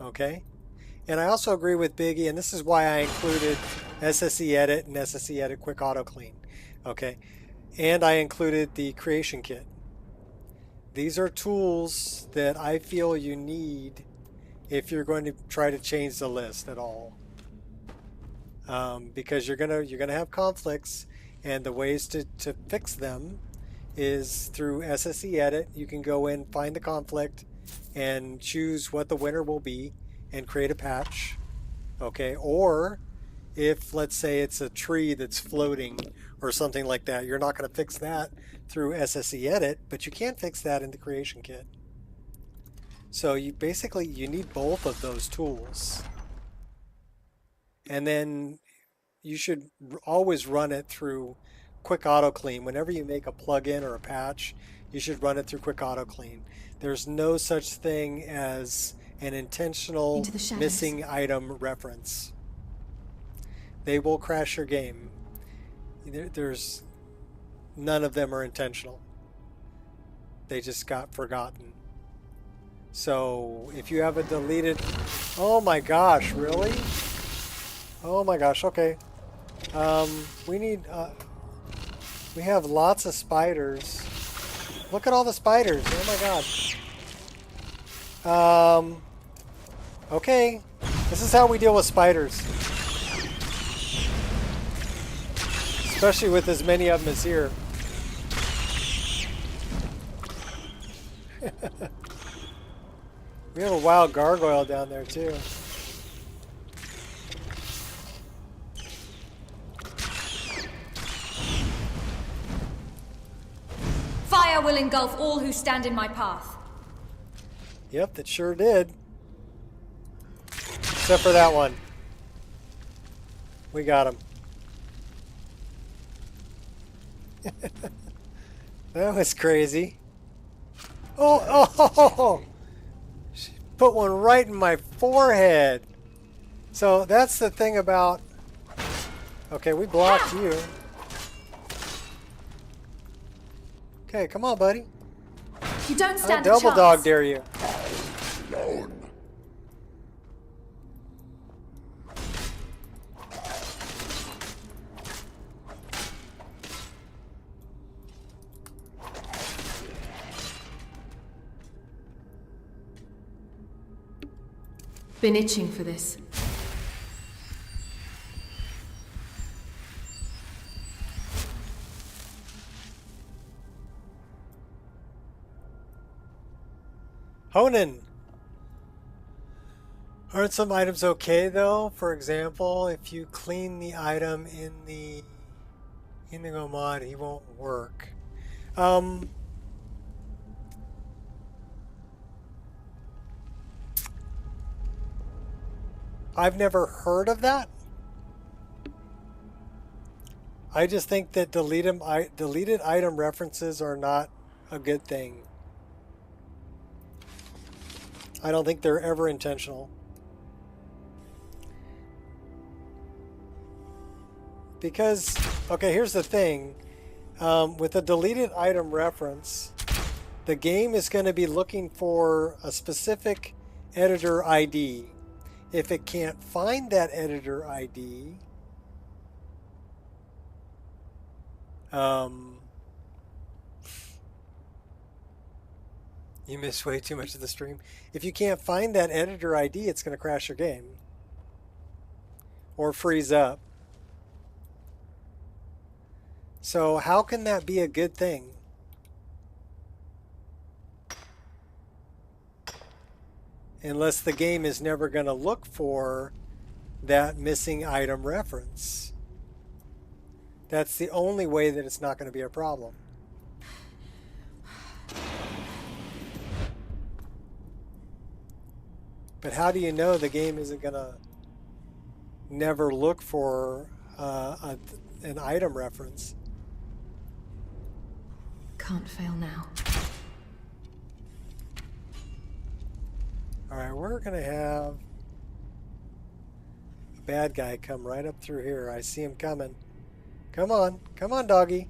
Okay? And I also agree with Biggie, and this is why I included SSE Edit and SSE Edit Quick Auto Clean. Okay? And I included the Creation Kit. These are tools that I feel you need if you're going to try to change the list at all. because you're gonna have conflicts, and the ways to fix them is through SSD edit. You can go in, find the conflict, and choose what the winner will be, and create a patch. Okay, or if let's say it's a tree that's floating or something like that, you're not going to fix that through SSD edit, but you can fix that in the creation kit. So you basically need both of those tools. And then you should always run it through Quick Auto Clean. Whenever you make a plugin or a patch, you should run it through Quick Auto Clean. There's no such thing as an intentional missing item reference. They will crash your game. There's none of them are intentional. They just got forgotten. So if you have a deleted, oh my gosh, really? Oh my gosh, okay. We have lots of spiders. Look at all the spiders, oh my god. Okay, this is how we deal with spiders. Especially with as many of them as here. We have a wild gargoyle down there too. Fire will engulf all who stand in my path. Yep, that sure did. Except for that one. We got him. That was crazy. Oh! She put one right in my forehead. So that's the thing about... Okay, we blocked you. Okay, come on, buddy. You don't stand a I'll double chance. dog dare you. Alone. Been itching for this. Honan! Aren't some items okay though? For example, if you clean the item in the Indigo mod, he won't work. I've never heard of that. I just think that deleted item references are not a good thing. I don't think they're ever intentional. Because, okay, here's the thing. With a deleted item reference, the game is going to be looking for a specific editor ID. If it can't find that editor ID, you missed way too much of the stream. If you can't find that editor ID, it's going to crash your game. Or freeze up. So how can that be a good thing? Unless the game is never going to look for that missing item reference. That's the only way that it's not going to be a problem. But how do you know the game isn't going to never look for an item reference? Can't fail now. Alright, we're going to have a bad guy come right up through here. I see him coming. Come on, doggy.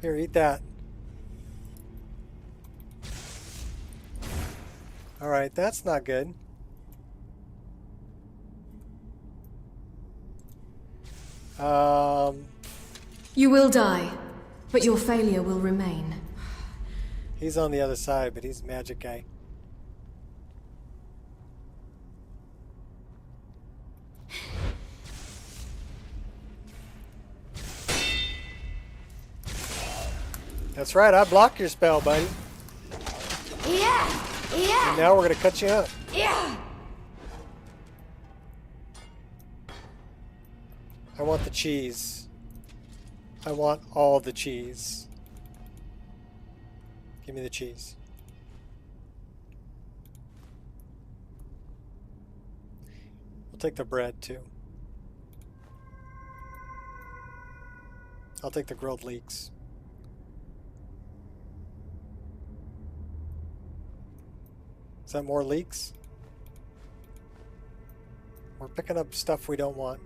Here, eat that. Alright, that's not good. You will die, but your failure will remain. He's on the other side, but he's a magic guy. That's right, I blocked your spell, buddy. Yeah! And now we're gonna cut you up. Yeah! I want the cheese. I want all the cheese. Give me the cheese. We'll take the bread too. I'll take the grilled leeks. Is that more leeks? We're picking up stuff we don't want.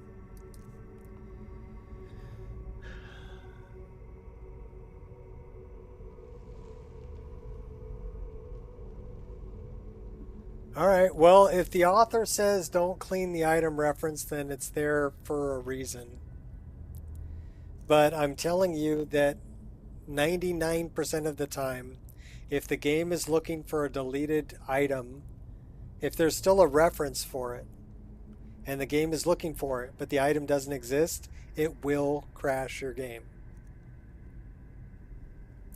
Alright, well, if the author says don't clean the item reference, then it's there for a reason. But I'm telling you that 99% of the time, if the game is looking for a deleted item, if there's still a reference for it, and the game is looking for it, but the item doesn't exist, it will crash your game.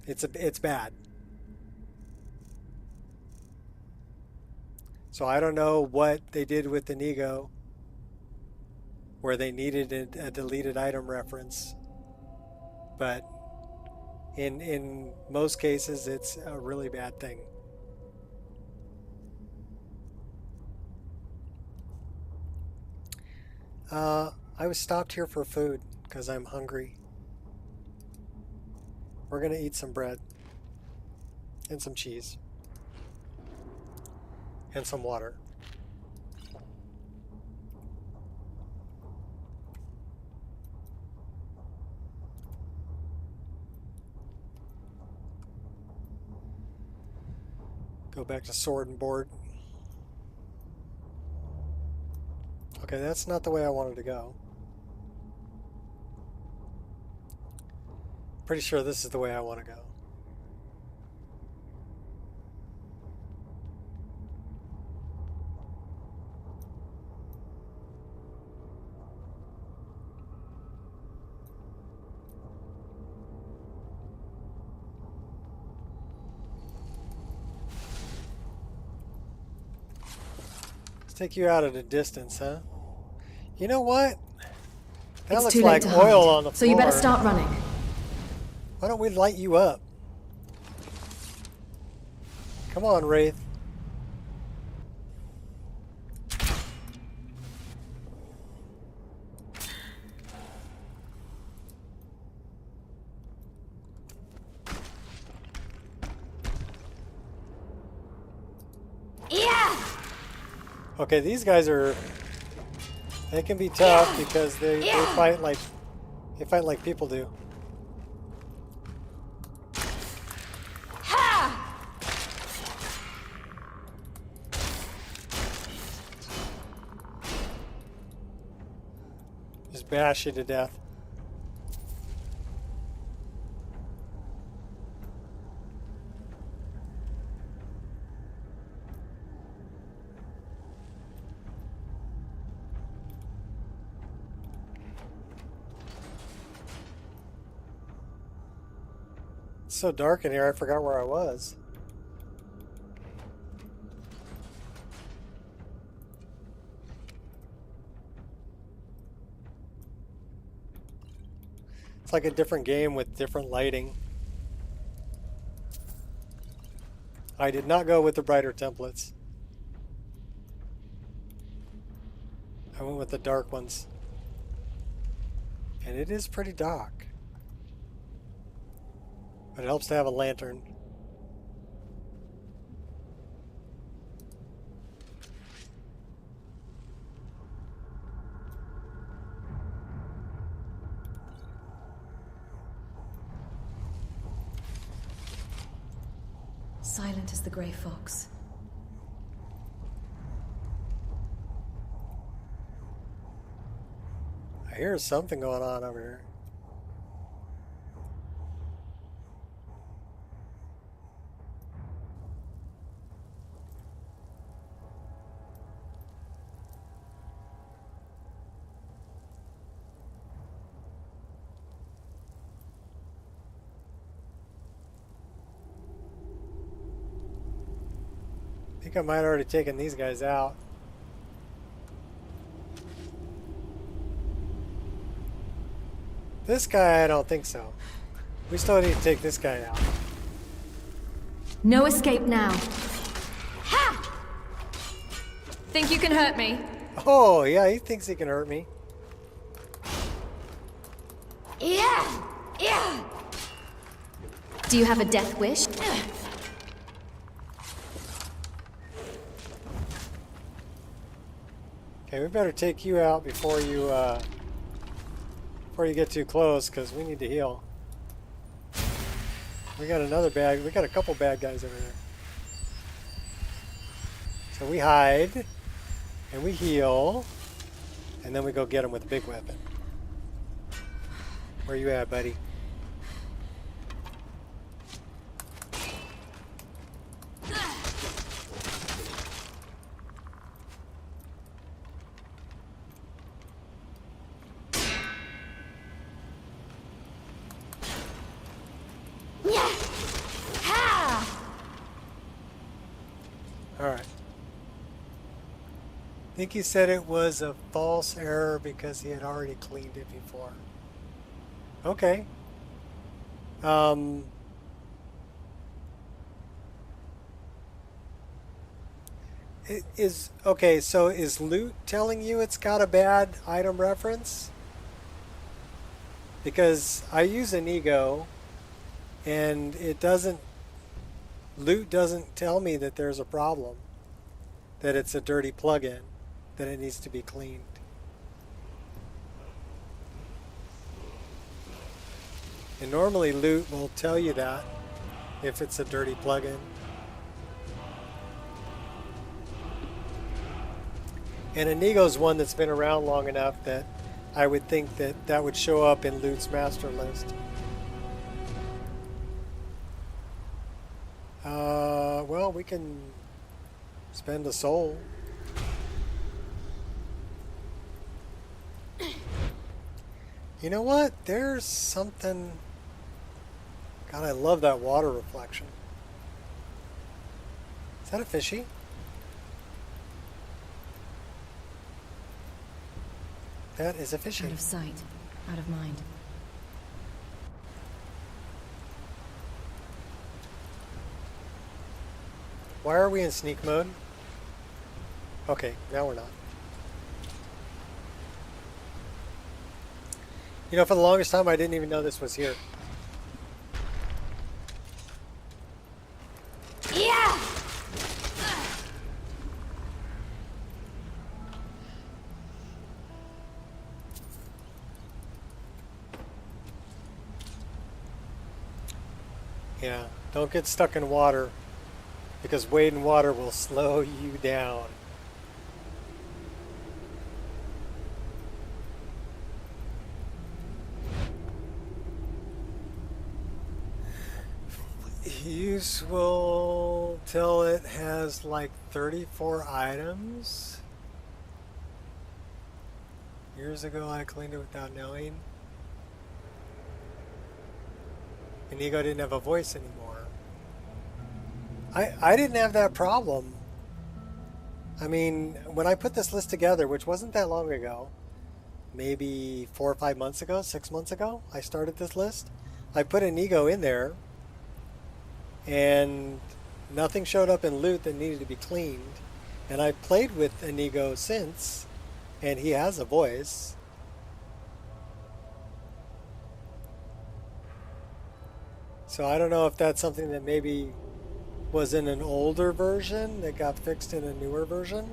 It's bad. So I don't know what they did with the Nego, where they needed a deleted item reference, but in most cases it's a really bad thing. I was stopped here for food because I'm hungry. We're gonna eat some bread and some cheese and some water. Go back to sword and board. Okay, that's not the way I wanted to go. Pretty sure this is the way I want to go. Let's take you out at a distance, huh? You know what? That It's looks too like late to oil hide, on the floor. so you better start running. Why don't we light you up? Come on, Wraith. Yeah! Okay, these guys are... They can be tough because they fight like people do. Ha! Just bash you to death. It's so dark in here, I forgot where I was. It's like a different game with different lighting. I did not go with the brighter templates. I went with the dark ones. And it is pretty dark. But it helps to have a lantern. Silent as the grey fox. I hear something going on over here. think I might have already taken these guys out. This guy, I don't think so. We still need to take this guy out. No escape now. Ha! Think you can hurt me? Oh, yeah, he thinks he can hurt me. Yeah! Yeah! Do you have a death wish? Okay, we better take you out before you get too close, because we need to heal. We got a couple bad guys over there. So we hide, and we heal, and then we go get them with a big weapon. Where you at, buddy? Alright. I think he said it was a false error because he had already cleaned it before. Okay. So is loot telling you it's got a bad item reference? Because I use an ego and loot doesn't tell me that there's a problem, that it's a dirty plugin, that it needs to be cleaned. And normally loot will tell you that if it's a dirty plugin. And Inigo's one that's been around long enough that I would think that that would show up in loot's master list. Well, we can spend a soul. You know what? There's something... God, I love that water reflection. Is that a fishy? That is a fishy. Out of sight, out of mind. Why are we in sneak mode? Okay, now we're not. You know, for the longest time I didn't even know this was here. Yeah! Yeah, don't get stuck in water, because wading water will slow you down. Useful till it has like 34 items. Years ago I cleaned it without knowing. Inigo didn't have a voice anymore. I didn't have that problem. I mean, when I put this list together, which wasn't that long ago, maybe 4 or 5 months ago, 6 months ago, I started this list. I put Inigo in there, and nothing showed up in loot that needed to be cleaned. And I played with Inigo since, and he has a voice. So I don't know if that's something that maybe was in an older version that got fixed in a newer version.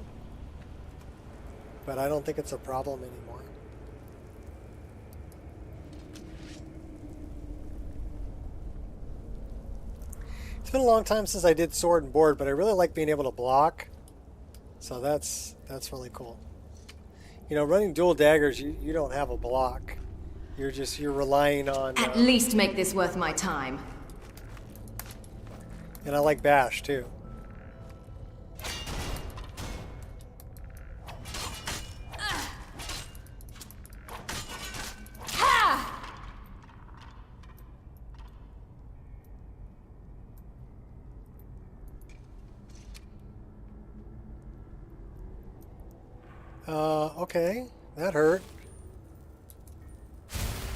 But I don't think it's a problem anymore. It's been a long time since I did sword and board, but I really like being able to block. So that's really cool. You know, running dual daggers, you don't have a block. You're relying on... At least make this worth my time. And I like bash, too. Okay. That hurt.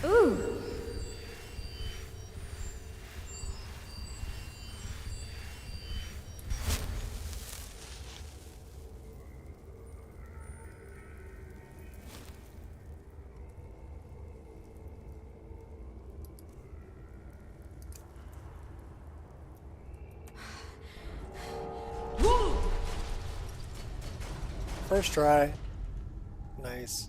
Ooh. First try. Nice.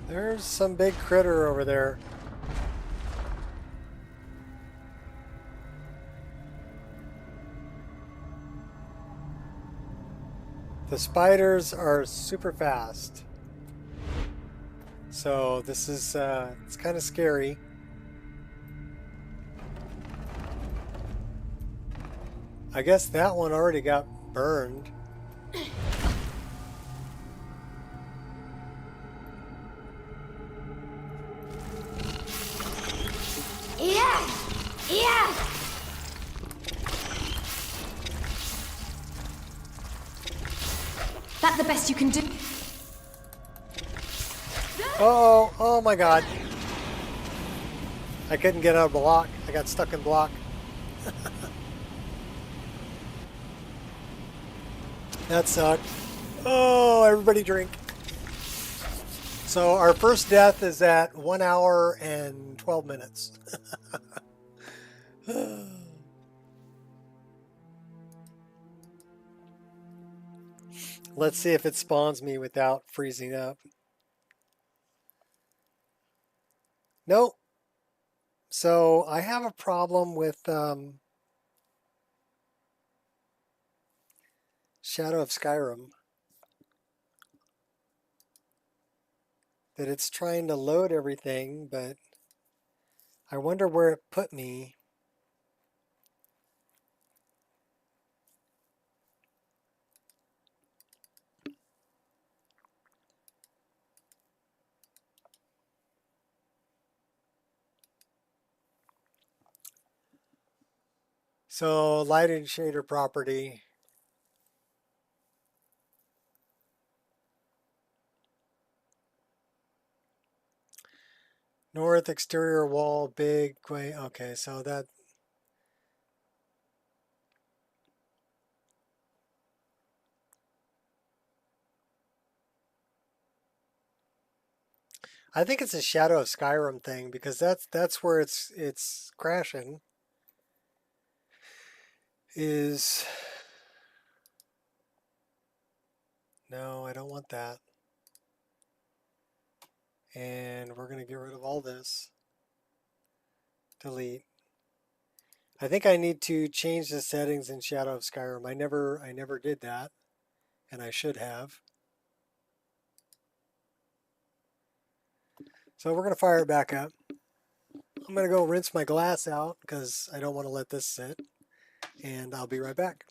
There's some big critter over there. The spiders are super fast. So this is, it's kind of scary. I guess that one already got burned. Yeah! Yeah! That the best you can do? Oh, oh my god. I couldn't get out of block. I got stuck in block. That sucked. Oh, everybody drink. So our first death is at 1 hour and 12 minutes. Let's see if it spawns me without freezing up. Nope. So I have a problem with Shadow of Skyrim. That it's trying to load everything, but I wonder where it put me. So light and shader property. North exterior wall, big, okay, so that. I think it's a Shadow of Skyrim thing because that's where it's crashing. Is no, I don't want that. And we're gonna get rid of all this. Delete. I think I need to change the settings in Shadow of Skyrim. I never did that, and I should have. So we're gonna fire it back up. I'm gonna go rinse my glass out because I don't want to let this sit, and I'll be right back.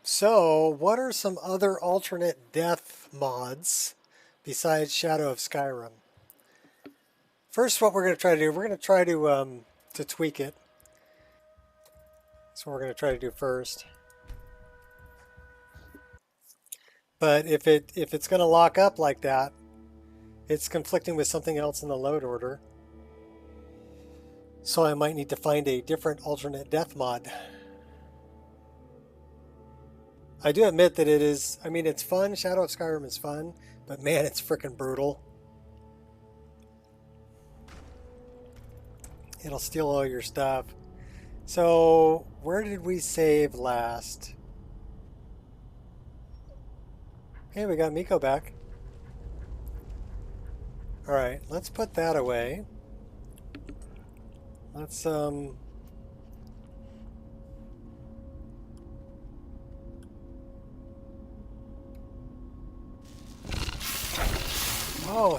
So, what are some other alternate death mods besides Shadow of Skyrim? First, what we're going to try to do, we're going to try to tweak it. That's what we're going to try to do first. But if it's going to lock up like that, it's conflicting with something else in the load order. So I might need to find a different alternate death mod. I do admit that it is, I mean, it's fun. Shadow of Skyrim is fun, but man, it's freaking brutal. It'll steal all your stuff. So, where did we save last? Hey, we got Miko back. Alright, let's put that away. Let's, oh,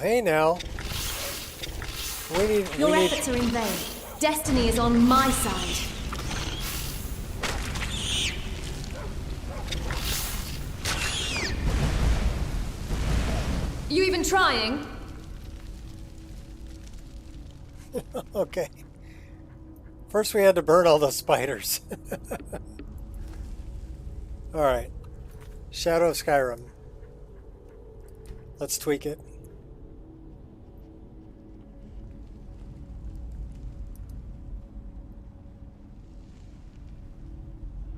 hey now. Your efforts are in vain. Destiny is on my side. You even trying? Okay. First we had to burn all those spiders. Alright. Shadow of Skyrim. Let's tweak it.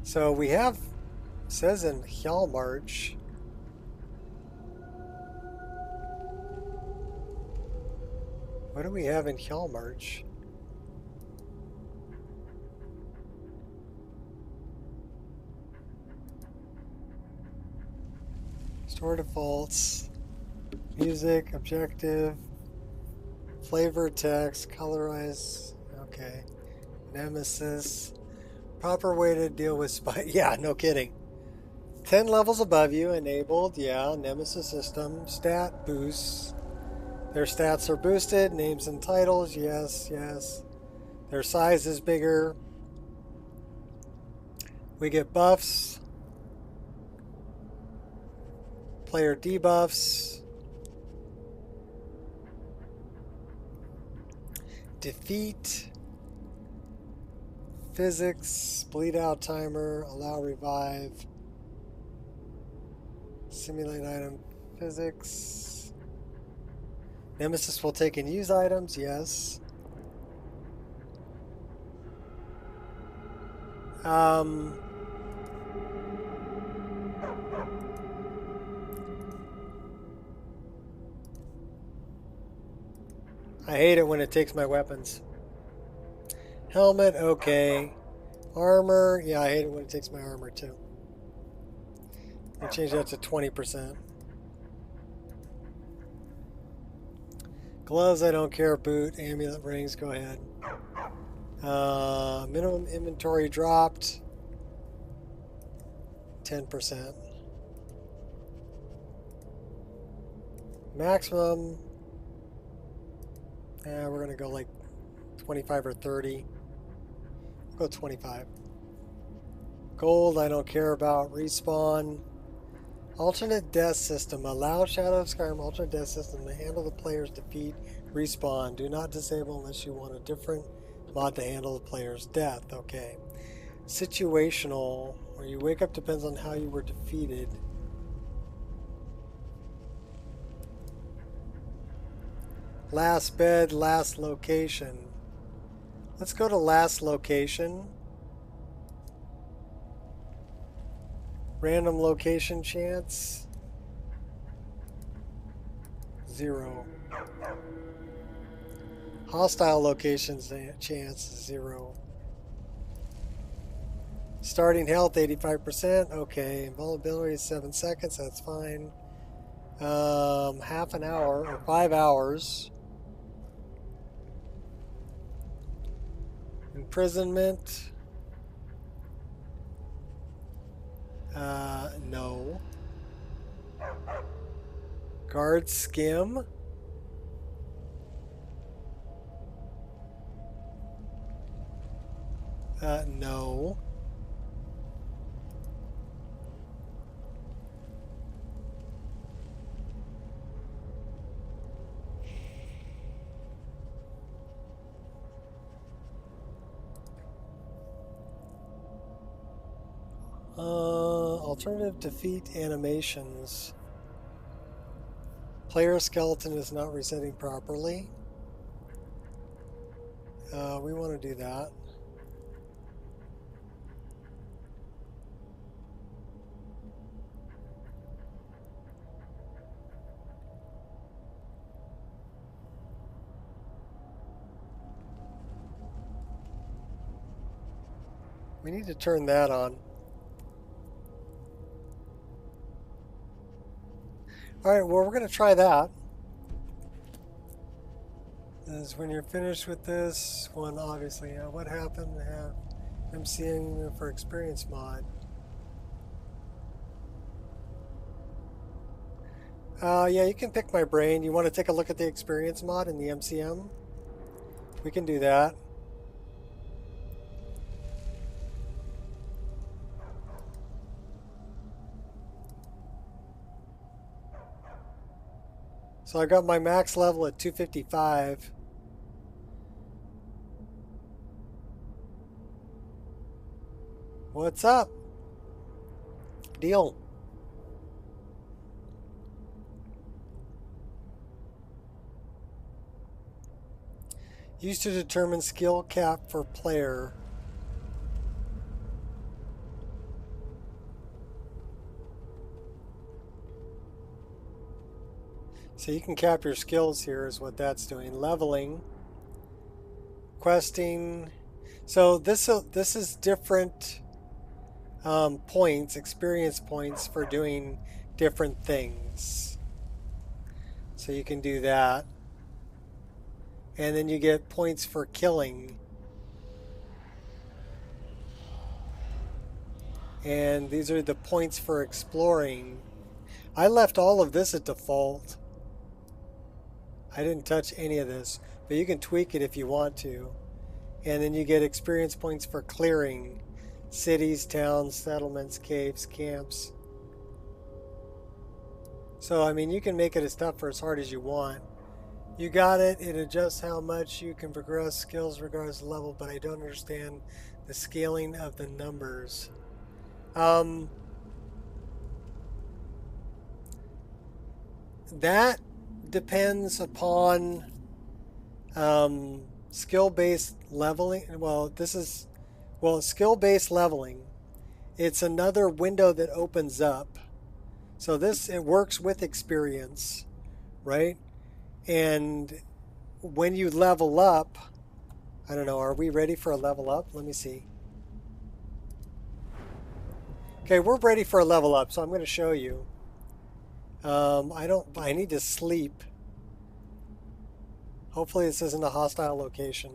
So we have, says in Hjalmarch, what do we have in Hjalmarch? Store defaults, music, objective, flavor, text, colorize, okay, nemesis. Proper way to deal with yeah, no kidding. 10 levels above you, enabled, yeah, Nemesis system, stat boosts. Their stats are boosted, names and titles, yes, yes. Their size is bigger. We get buffs. Player debuffs. Defeat. Physics, bleed out timer, allow revive, simulate item, physics. Nemesis will take and use items, yes. I hate it when it takes my weapons. Helmet, okay. Armor, yeah, I hate it when it takes my armor too. I'll change that to 20%. Gloves, I don't care. Boot, amulet, rings, go ahead. Minimum inventory dropped. 10%. Maximum, we're going to go like 25 or 30. Go 25. Gold, I don't care about. Respawn. Alternate death system. Allow Shadow of Skyrim alternate death system to handle the player's defeat. Respawn. Do not disable unless you want a different mod to handle the player's death. Okay. Situational. Where you wake up depends on how you were defeated. Last bed, last location. Let's go to last location. Random location chance. 0. Hostile locations chance 0. Starting health 85%. Okay. Vulnerability 7 seconds. That's fine. Half an hour or 5 hours. Imprisonment. No. Guard skim. No. Alternative defeat animations. Player skeleton is not resetting properly. We want to do that. We need to turn that on. Alright, well, we're going to try that. Is when you're finished with this one, obviously. What happened to have MCM for experience mod? Yeah, you can pick my brain. You want to take a look at the experience mod in the MCM? We can do that. So I got my max level at 255. What's up? Deal. Used to determine skill cap for player. So you can cap your skills here is what that's doing. Leveling. Questing. So this is different points, experience points for doing different things. So you can do that. And then you get points for killing. And these are the points for exploring. I left all of this at default. I didn't touch any of this, but you can tweak it if you want to. And then you get experience points for clearing cities, towns, settlements, caves, camps. So, I mean, you can make it as tough or as hard as you want. You got it. It adjusts how much you can progress skills regardless of level, but I don't understand the scaling of the numbers. That depends upon skill-based leveling. Skill-based leveling. It's another window that opens up. So it works with experience, right? And when you level up, I don't know, are we ready for a level up? Let me see. Okay, we're ready for a level up, so I'm going to show you. I need to sleep. Hopefully this isn't a hostile location.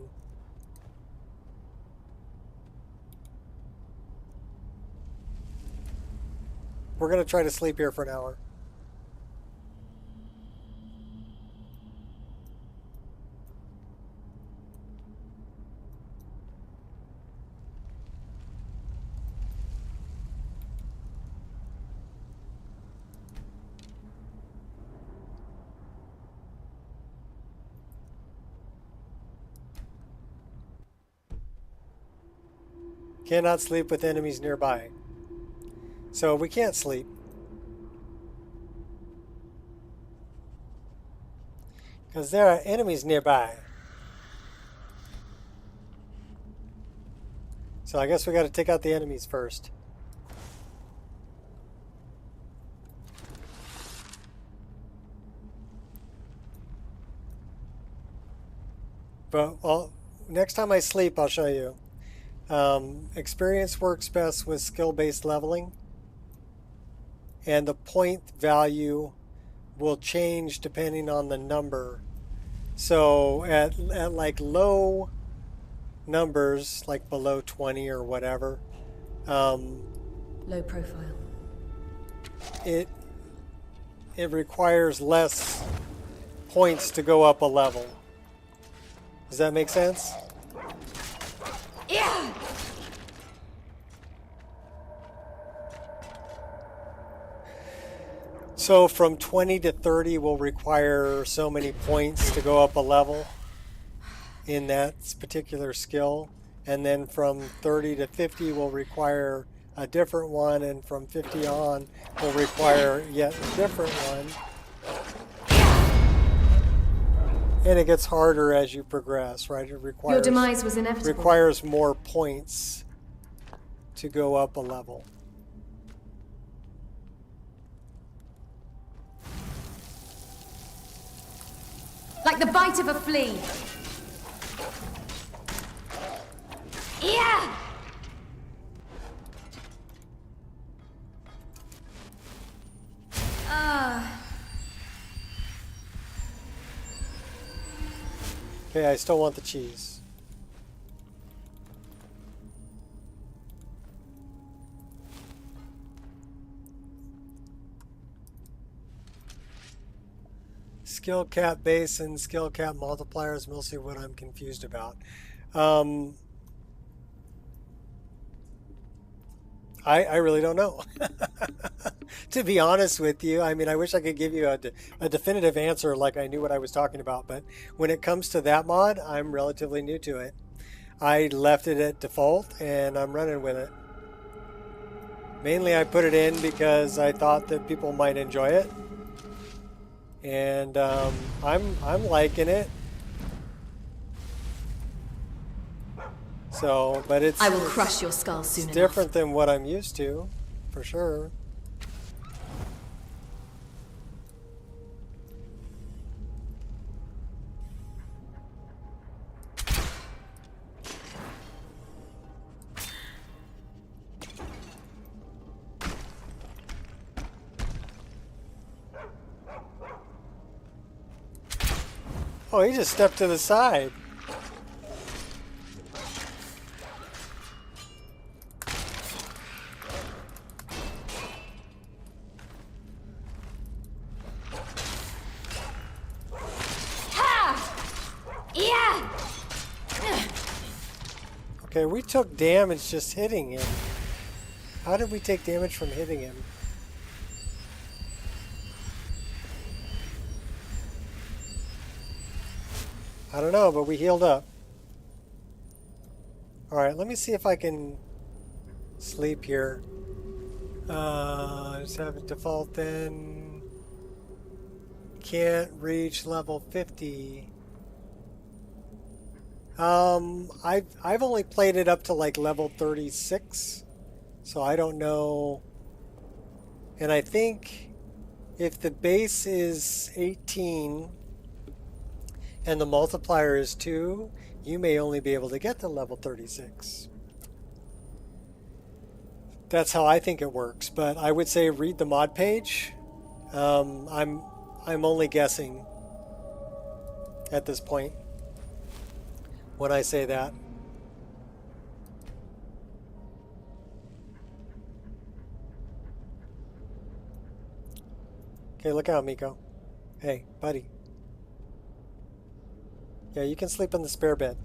We're going to try to sleep here for an hour. Cannot sleep with enemies nearby. So we can't sleep. Because there are enemies nearby. So I guess we got to take out the enemies first. But next time I sleep, I'll show you. Experience works best with skill-based leveling, and the point value will change depending on the number. So at like low numbers, like below 20 or whatever, Low profile. it requires less points to go up a level. Does that make sense? Yeah! So from 20 to 30 will require so many points to go up a level in that particular skill. And then from 30 to 50 will require a different one, and from 50 on will require yet a different one. And it gets harder as you progress, right? It requires, Your demise was inevitable. requires more points to go up a level. Like the bite of a flea. Yeah! Okay, I still want the cheese. Skill cap base and skill cap multiplier is mostly what I'm confused about. I really don't know. To be honest with you, I mean, I wish I could give you a definitive answer like I knew what I was talking about, but when it comes to that mod, I'm relatively new to it. I left it at default and I'm running with it. Mainly I put it in because I thought that people might enjoy it. And I'm liking it. So, but I will crush your skull soon enough. different than what I'm used to, for sure. Oh, he just stepped to the side. Yeah! Okay, we took damage just hitting him. How did we take damage from hitting him? I don't know, but we healed up. Alright, let me see if I can sleep here. Just have it default then. Can't reach level 50. I've only played it up to like level 36, so I don't know. And I think if the base is 18 and the multiplier is 2, you may only be able to get to level 36. That's how I think it works, but I would say read the mod page. I'm only guessing at this point when I say that. Okay, look out, Miko. Hey, buddy. Yeah, you can sleep in the spare bed.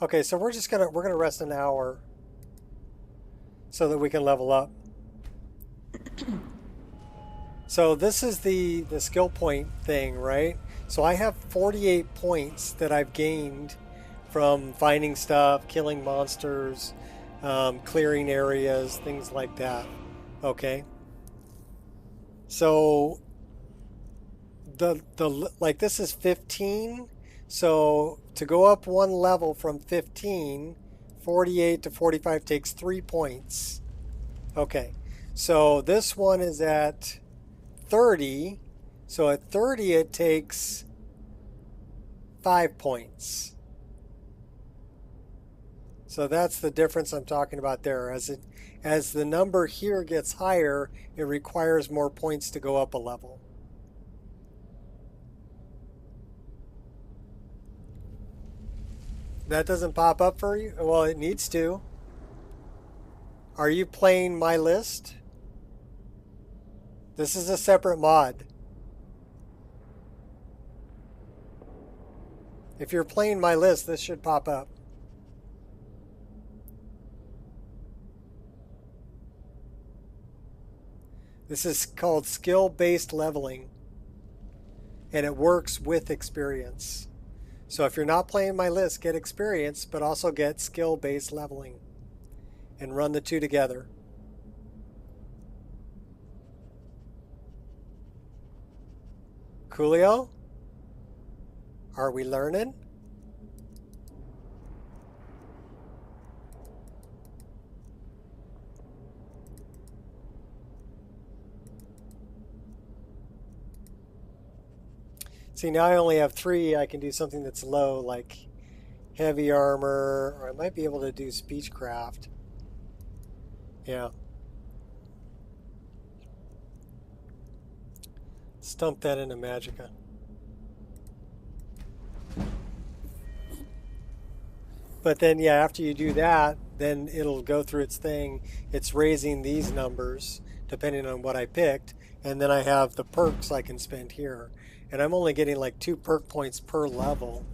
Okay, so we're gonna rest an hour so that we can level up. So this is the skill point thing, right? So I have 48 points that I've gained from finding stuff, killing monsters, clearing areas, things like that. Okay. So like this is 15. So to go up one level from 15, 48 to 45 takes 3 points. Okay. So this one is at 30. So at 30 it takes 5 points. So that's the difference I'm talking about there. As the number here gets higher, it requires more points to go up a level. That doesn't pop up for you? Well, it needs to. Are you playing my list? This is a separate mod. If you're playing my list, this should pop up. This is called skill-based leveling, and it works with experience. So if you're not playing my list, get experience, but also get skill-based leveling, and run the two together. Coolio? Are we learning? See, now I only have 3. I can do something that's low, like heavy armor, or I might be able to do speechcraft. Yeah. Stump that into Magicka. But then, yeah, after you do that, then it'll go through its thing. It's raising these numbers, depending on what I picked. And then I have the perks I can spend here. And I'm only getting like 2 perk points per level.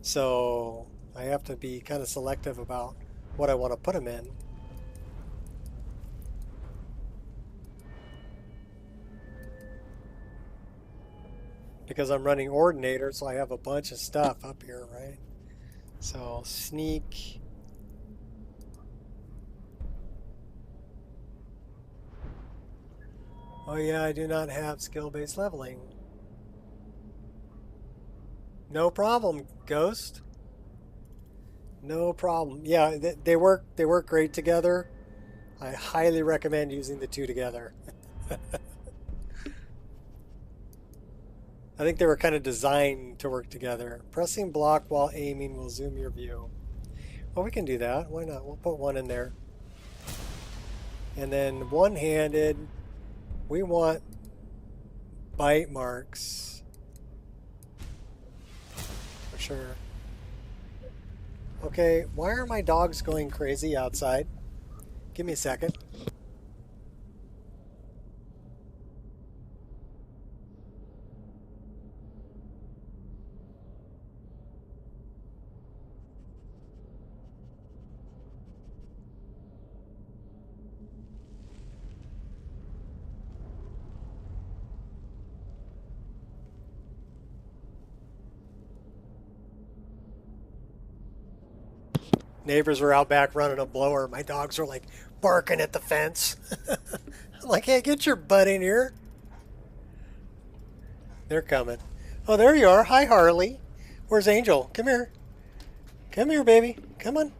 So I have to be kind of selective about what I want to put them in. Because I'm running Ordinator, so I have a bunch of stuff up here, right? So sneak. Oh yeah, I do not have skill-based leveling. No problem, Ghost. No problem. Yeah, they work great together. I highly recommend using the two together. I think they were kind of designed to work together. Pressing block while aiming will zoom your view. Well, we can do that. Why not? We'll put one in there. And then one-handed, we want bite marks. For sure. Okay, why are my dogs going crazy outside? Give me a second. Neighbors were out back running a blower. My dogs are like barking at the fence. I'm like, hey, get your butt in here. They're coming. Oh, there you are. Hi, Harley. Where's Angel? Come here. Come here, baby. Come on.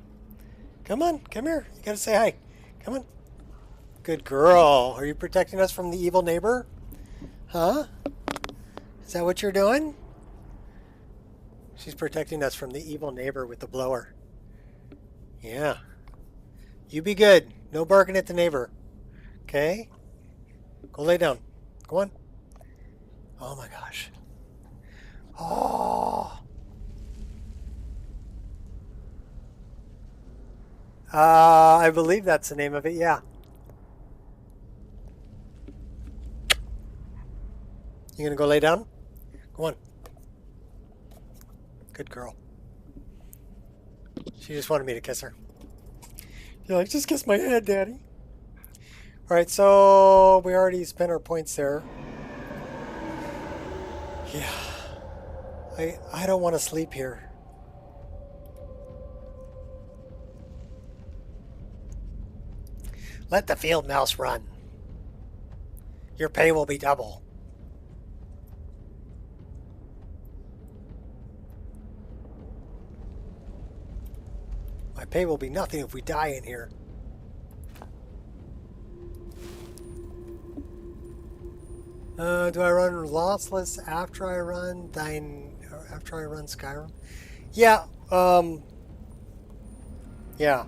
Come on. Come here. You gotta say hi. Come on. Good girl. Are you protecting us from the evil neighbor? Huh? Is that what you're doing? She's protecting us from the evil neighbor with the blower. Yeah. You be good. No barking at the neighbor. Okay? Go lay down. Go on. Oh my gosh. Oh. I believe that's the name of it, yeah. You gonna go lay down? Go on. Good girl. She just wanted me to kiss her. You're like, just kiss my head, Daddy. Alright, so we already spent our points there. Yeah. I don't want to sleep here. Let the field mouse run. Your pay will be double. My pay will be nothing if we die in here. Do I run lossless after I run Skyrim? Yeah. Yeah.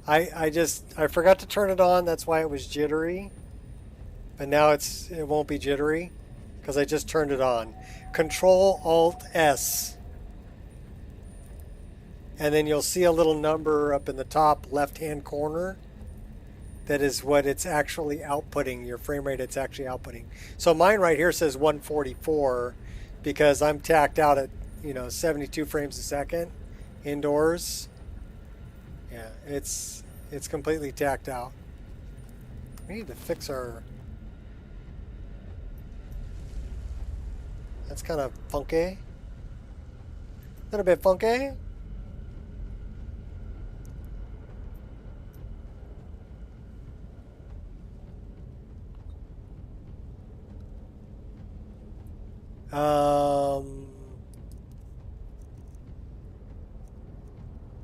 I forgot to turn it on. That's why it was jittery. But now it won't be jittery because I just turned it on. Control Alt S. And then you'll see a little number up in the top left-hand corner. That is what it's actually outputting, your frame rate it's actually outputting. So mine right here says 144 because I'm tacked out at 72 frames a second indoors. Yeah, it's completely tacked out. We need to fix our That's kind of funky. A little bit funky.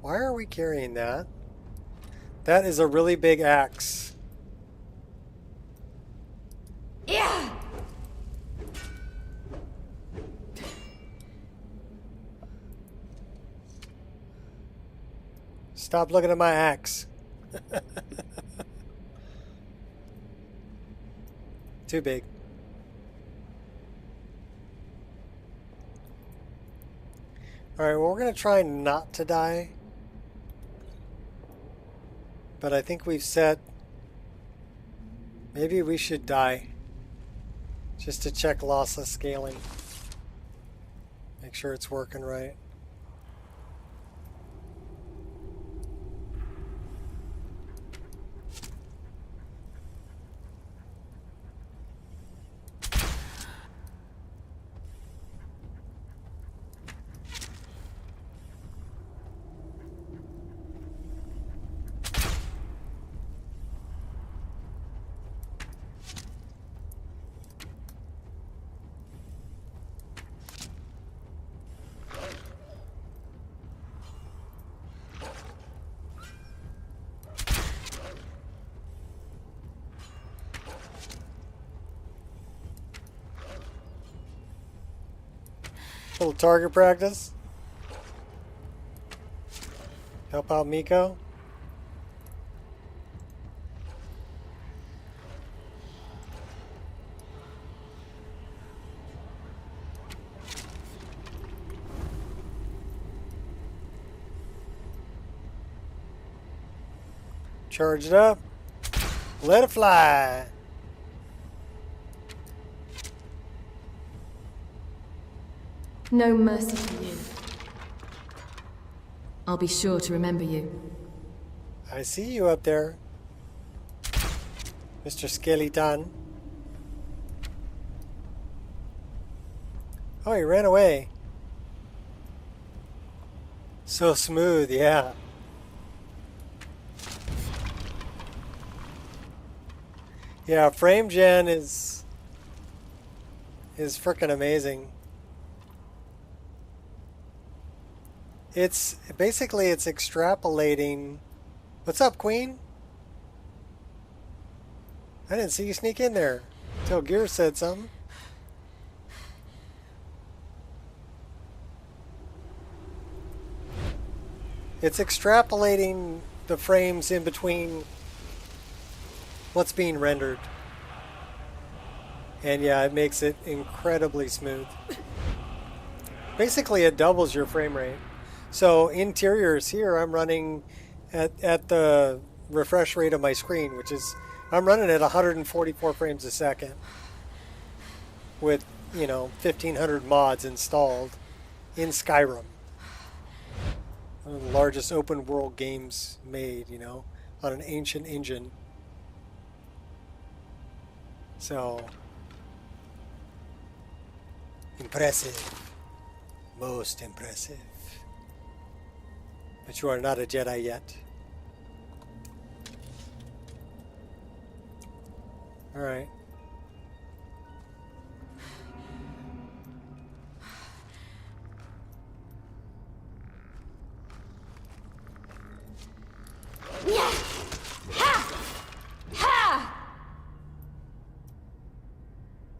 Why are we carrying that? That is a really big axe. Yeah. Stop looking at my axe. Too big. Alright, well, we're going to try not to die. But I think we've set... Maybe we should die. Just to check lossless scaling. Make sure it's working right. Little target practice. Help out Miko. Charge it up. Let it fly. No mercy for you. I'll be sure to remember you. I see you up there, Mr. Skeleton. Oh, he ran away. So smooth, yeah. Yeah, frame gen is frickin' amazing. It's basically it's extrapolating. What's up, Queen? I didn't see you sneak in there until Gear said something. It's extrapolating the frames in between what's being rendered. And yeah, it makes it incredibly smooth. Basically, it doubles your frame rate. So interiors here, I'm running at the refresh rate of my screen, which is, I'm running at 144 frames a second with, you know, 1,500 mods installed in Skyrim. One of the largest open world games made, you know, on an ancient engine. So, impressive. Most impressive. But you are not a Jedi yet. Alright.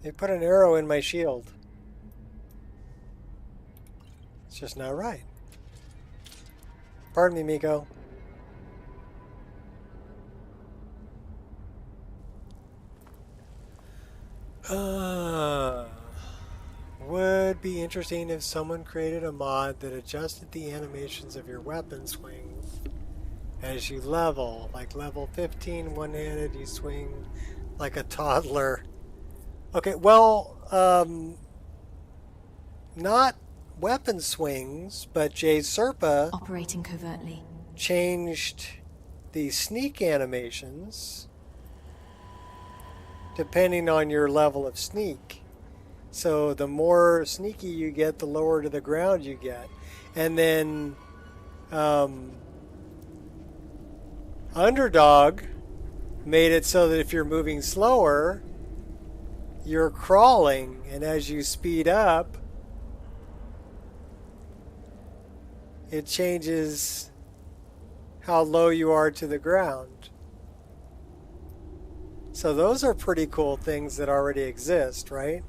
They put an arrow in my shield. It's just not right. Pardon me, Miko. Would be interesting if someone created a mod that adjusted the animations of your weapon swings as you level. Like level 15, one-handed, you swing like a toddler. Okay, well, not weapon swings, but Jay's Serpa Operating covertly. changed the sneak animations depending on your level of sneak. So the more sneaky you get, the lower to the ground you get. And then Underdog made it so that if you're moving slower, you're crawling, and as you speed up, it changes how low you are to the ground. So those are pretty cool things that already exist, right?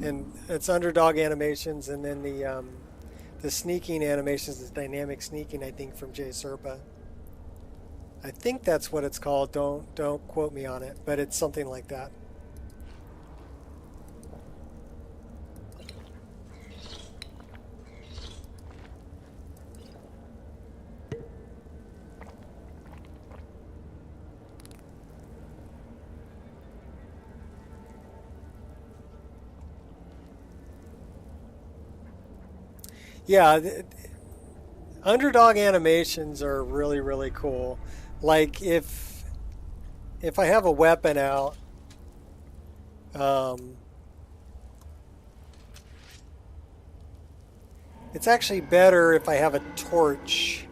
And it's Underdog animations, and then the sneaking animations is dynamic sneaking, I think, from Jay Serpa. I think that's what it's called. Don't quote me on it, but it's something like that. Yeah, Underdog animations are really, really cool. Like if I have a weapon out, it's actually better if I have a torch.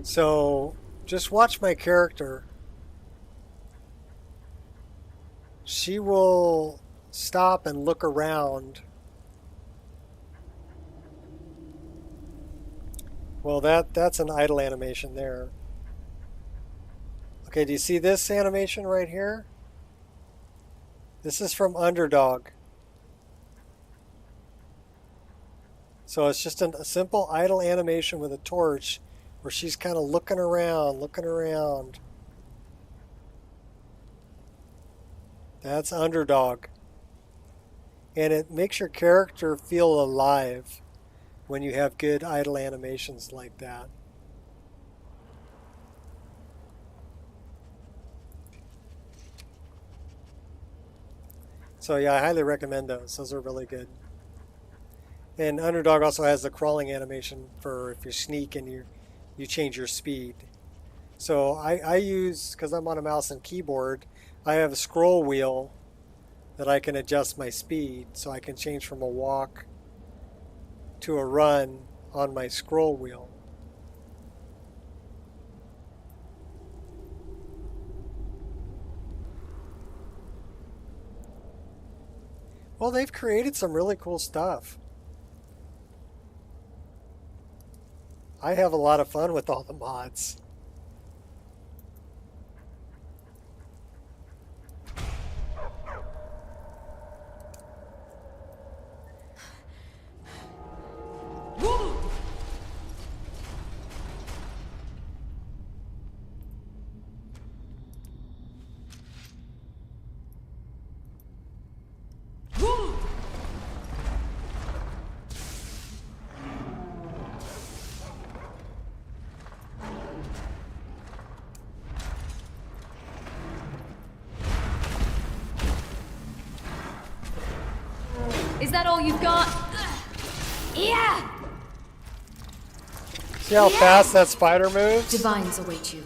So just watch my character. She will stop and look around. Well, that's an idle animation there. Okay, do you see this animation right here? This is from Underdog. So it's just a simple idle animation with a torch where she's kind of looking around, looking around. That's Underdog. And it makes your character feel alive when you have good idle animations like that. So yeah, I highly recommend those. Those are really good. And Underdog also has the crawling animation for if you sneak and you change your speed. So I use, because I'm on a mouse and keyboard, I have a scroll wheel that I can adjust my speed, so I can change from a walk to a run on my scroll wheel. Well, they've created some really cool stuff. I have a lot of fun with all the mods. Is that all you've got? Yeah! See how fast that spider moves? Divines await you.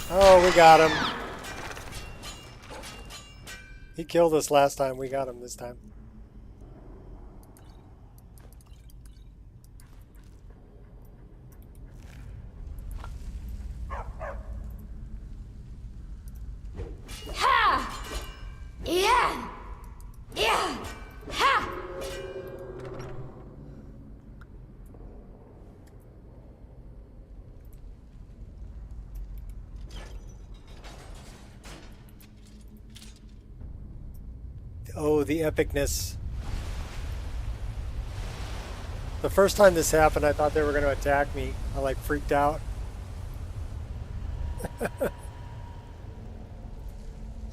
Oh, we got him. He killed us last time. We got him this time. Ha! Yeah! Yeah! Ha! Oh, the epicness. The first time this happened, I thought they were going to attack me. I like freaked out.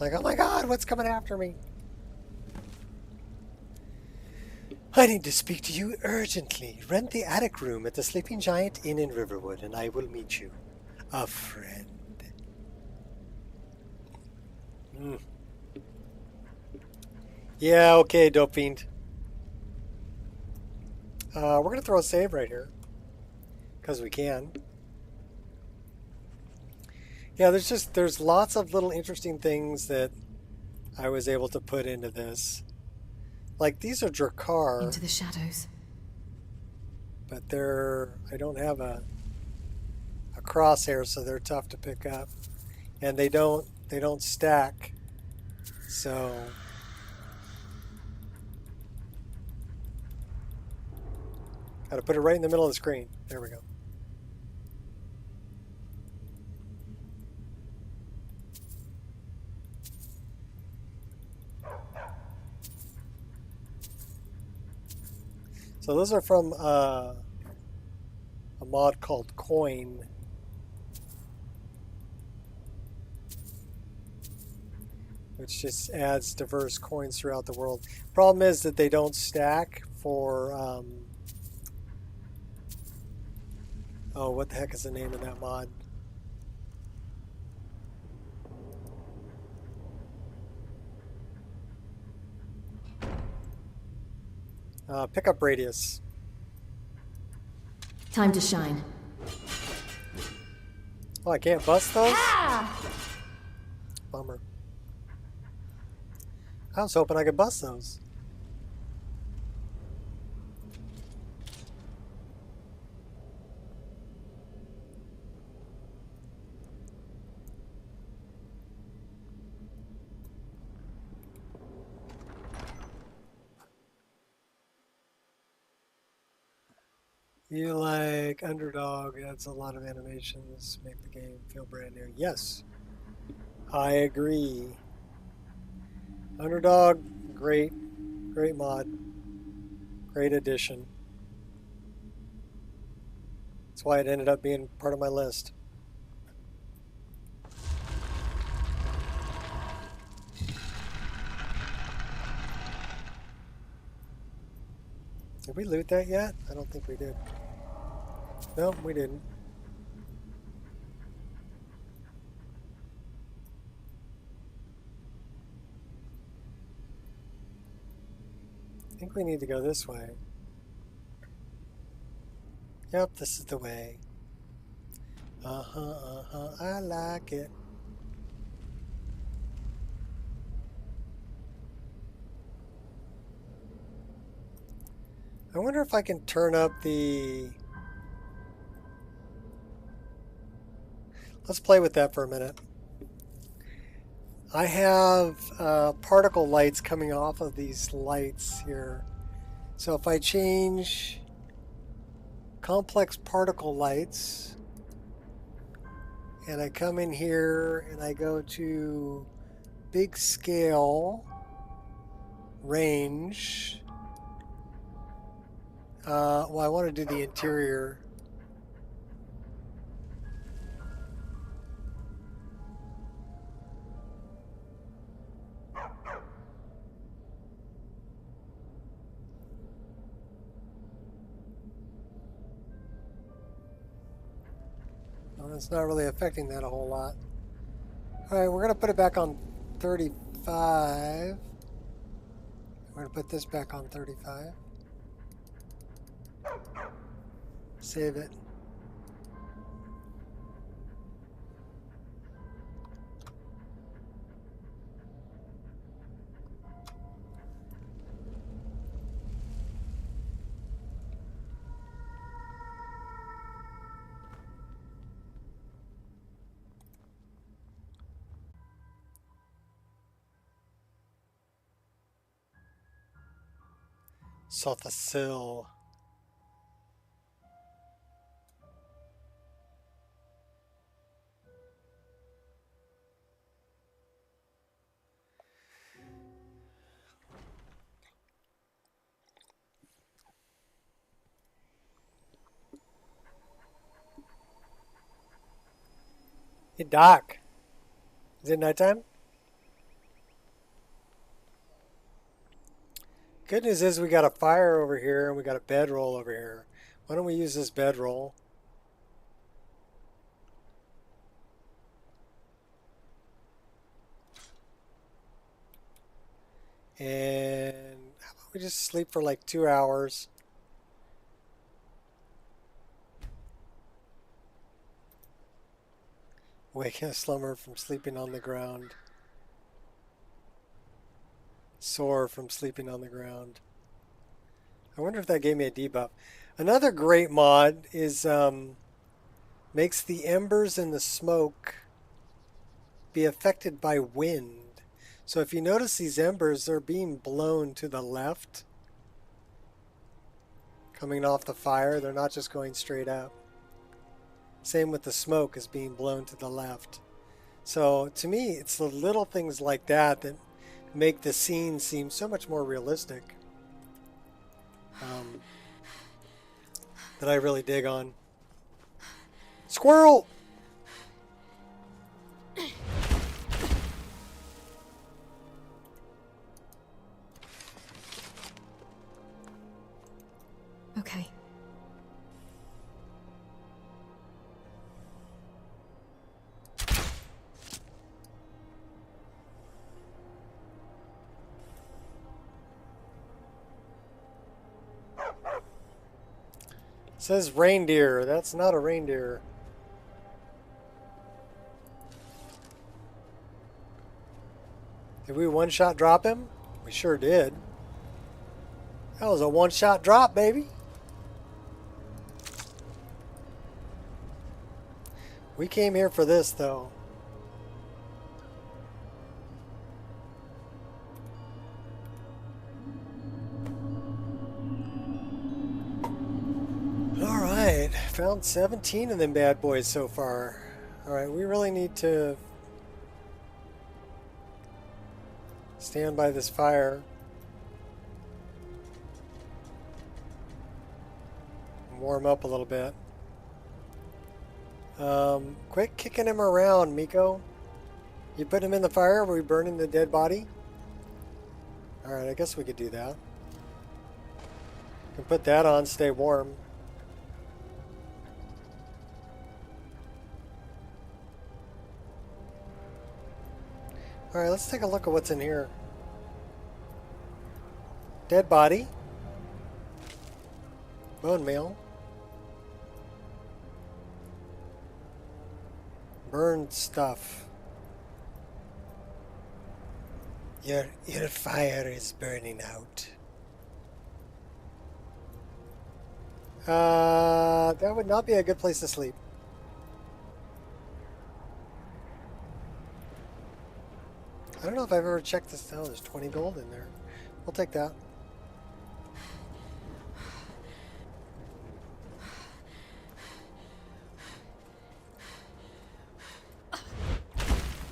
Like, oh my god, what's coming after me? I need to speak to you urgently. Rent the attic room at the Sleeping Giant Inn in Riverwood, and I will meet you. A friend. Yeah, okay, Dope Fiend. We're going to throw a save right here. Because we can. Yeah, there's lots of little interesting things that I was able to put into this. Like these are Drakkar, Into the shadows. but I don't have a crosshair, so they're tough to pick up. And they don't stack. So got to put it right in the middle of the screen. There we go. So those are from a mod called Coin. Which just adds diverse coins throughout the world. Problem is that they don't stack for, oh, what the heck is the name of that mod? Pickup radius. Time to shine. Oh, I can't bust those? Ah! Bummer. I was hoping I could bust those. You like Underdog, adds a lot of animations, make the game feel brand new. Yes, I agree. Underdog, great mod, great addition. That's why it ended up being part of my list. Did we loot that yet? I don't think we did. No, we didn't. I think we need to go this way. Yep, this is the way. I like it. I wonder if I can turn up the... Let's play with that for a minute. I have particle lights coming off of these lights here. So if I change complex particle lights and I come in here and I go to big scale range, well, I want to do the interior. Well, it's not really affecting that a whole lot. All right, we're going to put it back on 35. We're going to put this back on 35. Save it. Sothacil. Hey, Doc. Is it nighttime? Good news is we got a fire over here and we got a bedroll over here. Why don't we use this bedroll? And how about we just sleep for like 2 hours? Waking a slumber from sleeping on the ground. Sore from sleeping on the ground. I wonder if that gave me a debuff. Another great mod is makes the embers and the smoke be affected by wind. So if you notice these embers, they're being blown to the left. Coming off the fire, they're not just going straight up. Same with the smoke is being blown to the left. So to me, it's the little things like that that make the scene seem so much more realistic. That I really dig on. Squirrel! Okay. It says reindeer. That's not a reindeer. Did we one-shot drop him? We sure did. That was a one-shot drop, baby. We came here for this, though. Alright, found 17 of them bad boys so far. Alright, we really need to stand by this fire. Warm up a little bit. Quit kicking him around, Miko. You put him in the fire, are we burning the dead body? Alright, I guess we could do that. We can put that on, stay warm. Alright, let's take a look at what's in here. Dead body. Bone meal. Burned stuff. Your fire is burning out. That would not be a good place to sleep. I don't know if I've ever checked this. Oh, there's 20 gold in there. We'll take that.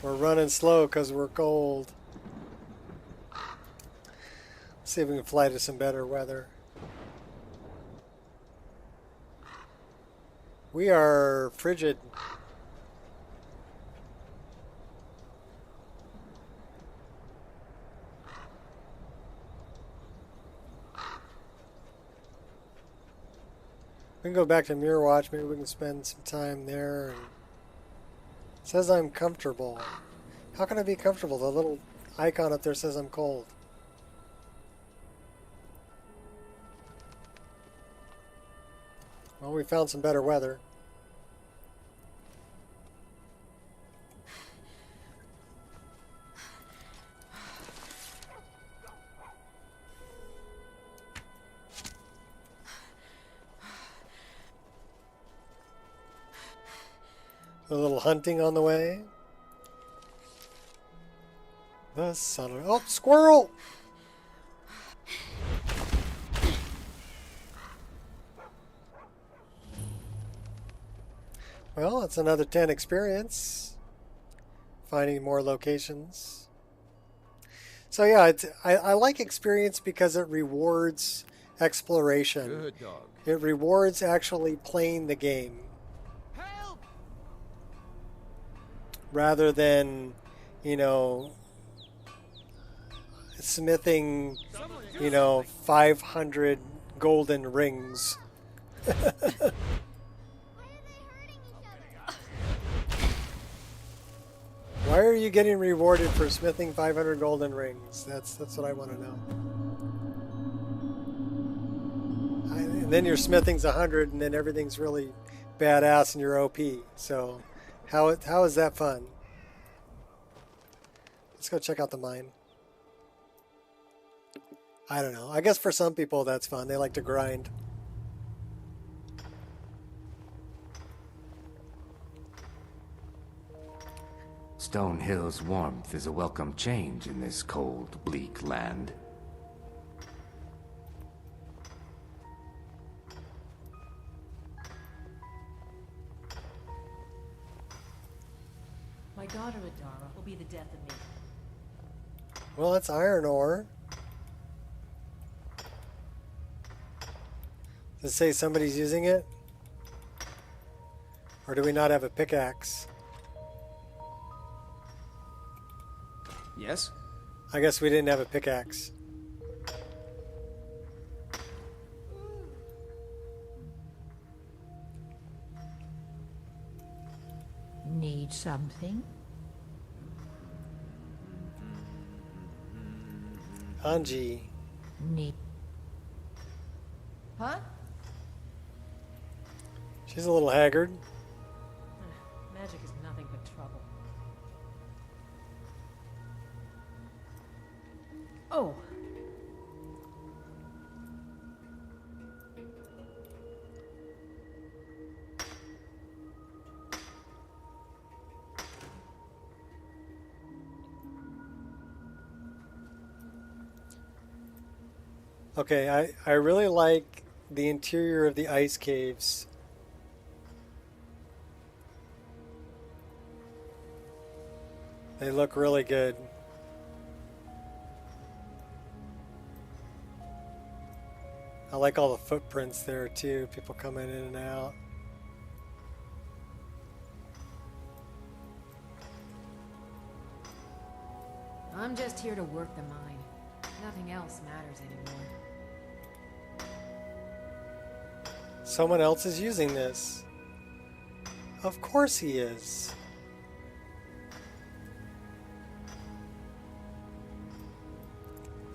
We're running slow because we're cold. Let's see if we can fly to some better weather. We are frigid. We can go back to Mirror Watch. Maybe we can spend some time there. And it says I'm comfortable. How can I be comfortable? The little icon up there says I'm cold. Well, we found some better weather. A little hunting on the way. The son of... Oh, squirrel! Well, that's another 10 experience. Finding more locations. So yeah, I like experience because it rewards exploration. Good dog. It rewards actually playing the game. Rather than, you know, smithing, you know, 500 golden rings. Why are you getting rewarded for smithing 500 golden rings? That's what I want to know. And then your smithing's 100 and then everything's really badass and you're OP. So How is that fun? Let's go check out the mine. I don't know. I guess for some people that's fun. They like to grind. Stonehill's warmth is a welcome change in this cold, bleak land. My daughter Adara will be the death of me. Well, that's iron ore. Does it say somebody's using it? Or do we not have a pickaxe? Yes? I guess we didn't have a pickaxe. Need something? Anji. Need. Huh? She's a little haggard. Magic is nothing but trouble. Oh. Okay, I really like the interior of the ice caves. They look really good. I like all the footprints there too, people coming in and out. I'm just here to work the mine. Nothing else matters anymore. Someone else is using this. Of course he is.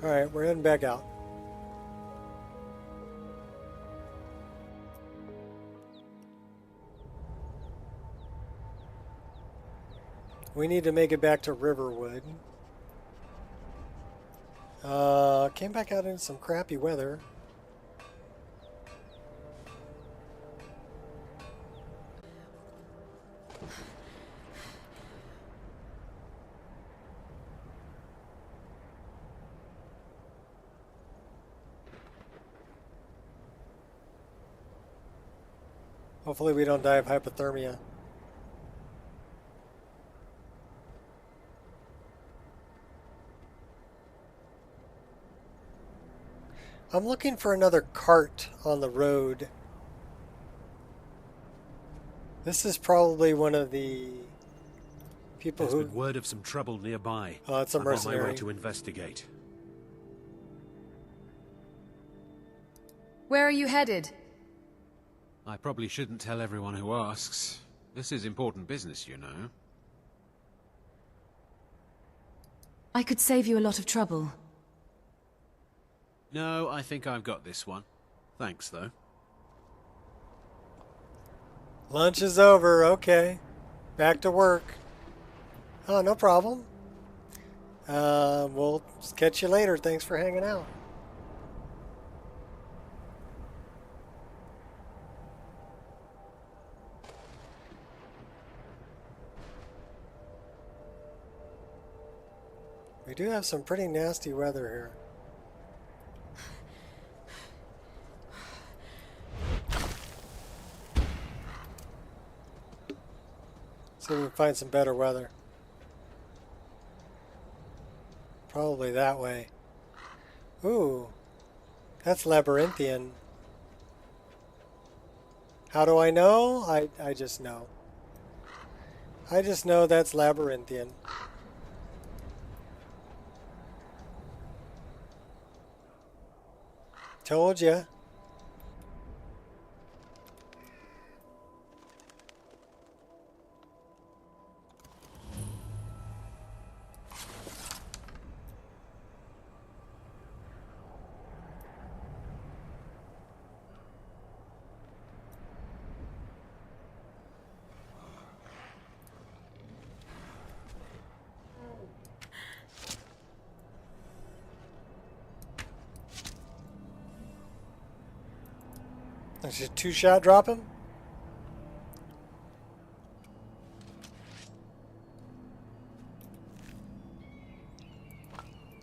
Alright, we're heading back out. We need to make it back to Riverwood. Came back out in some crappy weather. Hopefully we don't die of hypothermia. I'm looking for another cart on the road. This is probably one of the people There's who... been word of some trouble nearby. Oh, it's a mercenary. I'm on my way to investigate. Where are you headed? I probably shouldn't tell everyone who asks. This is important business, you know. I could save you a lot of trouble. No, I think I've got this one. Thanks, though. Lunch is over, okay. Back to work. Oh, no problem. We'll catch you later. Thanks for hanging out. We do have some pretty nasty weather here. See if we can find some better weather. Probably that way. Ooh, that's labyrinthian. How do I know? I just know. I just know that's labyrinthian. Told ya. Let's just two-shot drop him.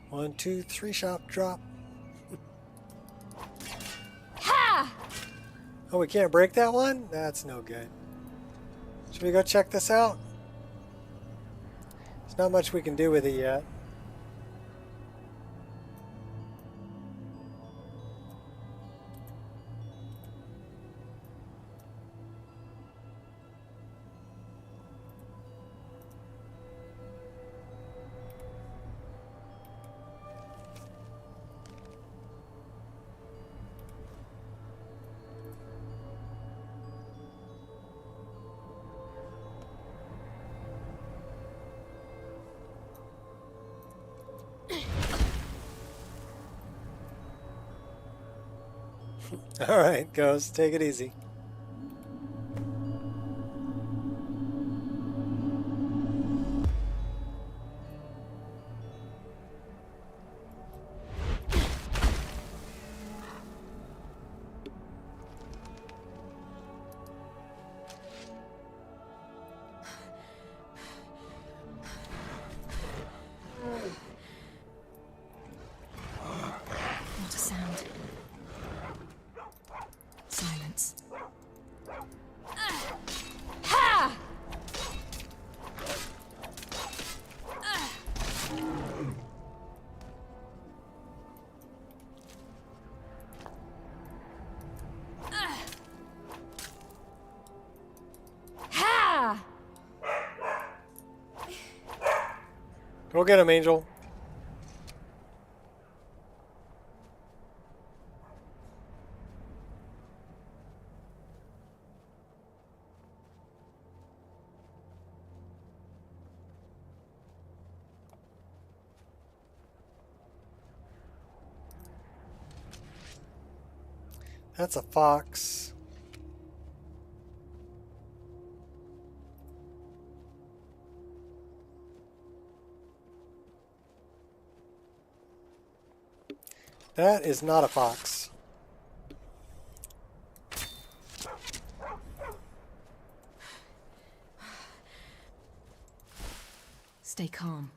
One, two, three-shot drop. Ha! Oh, we can't break that one? That's no good. Should we go check this out? There's not much we can do with it yet. All right, Ghost, take it easy. Not a sound. Silence. Ha! Ha! Go get him, Angel. That's a fox. That is not a fox. Stay calm.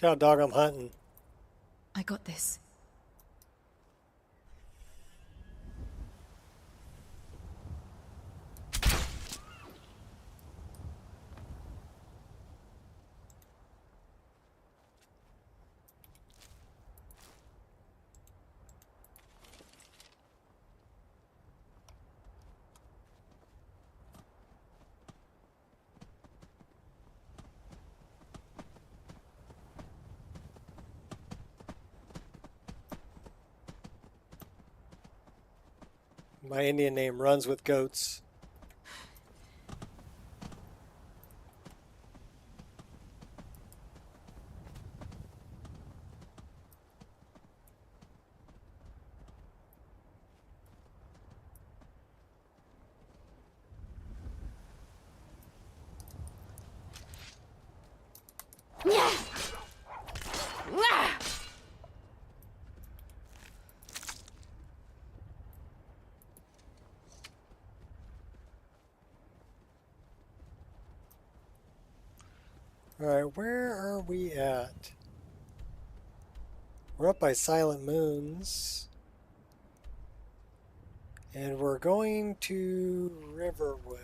Watch out, dog, I'm hunting. I got this. My Indian name runs with goats. Alright, where are we at? We're up by Silent Moons. And we're going to Riverwood.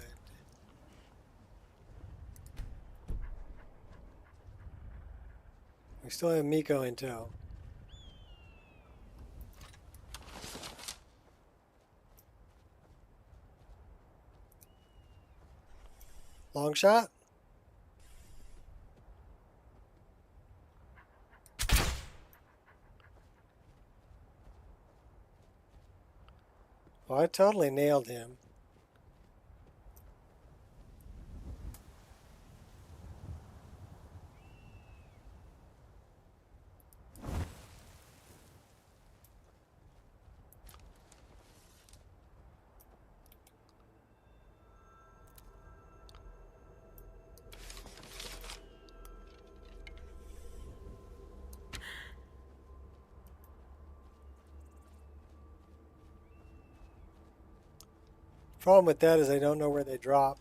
We still have Miko in tow. Long shot? Oh, I totally nailed him. Problem with that is I don't know where they drop.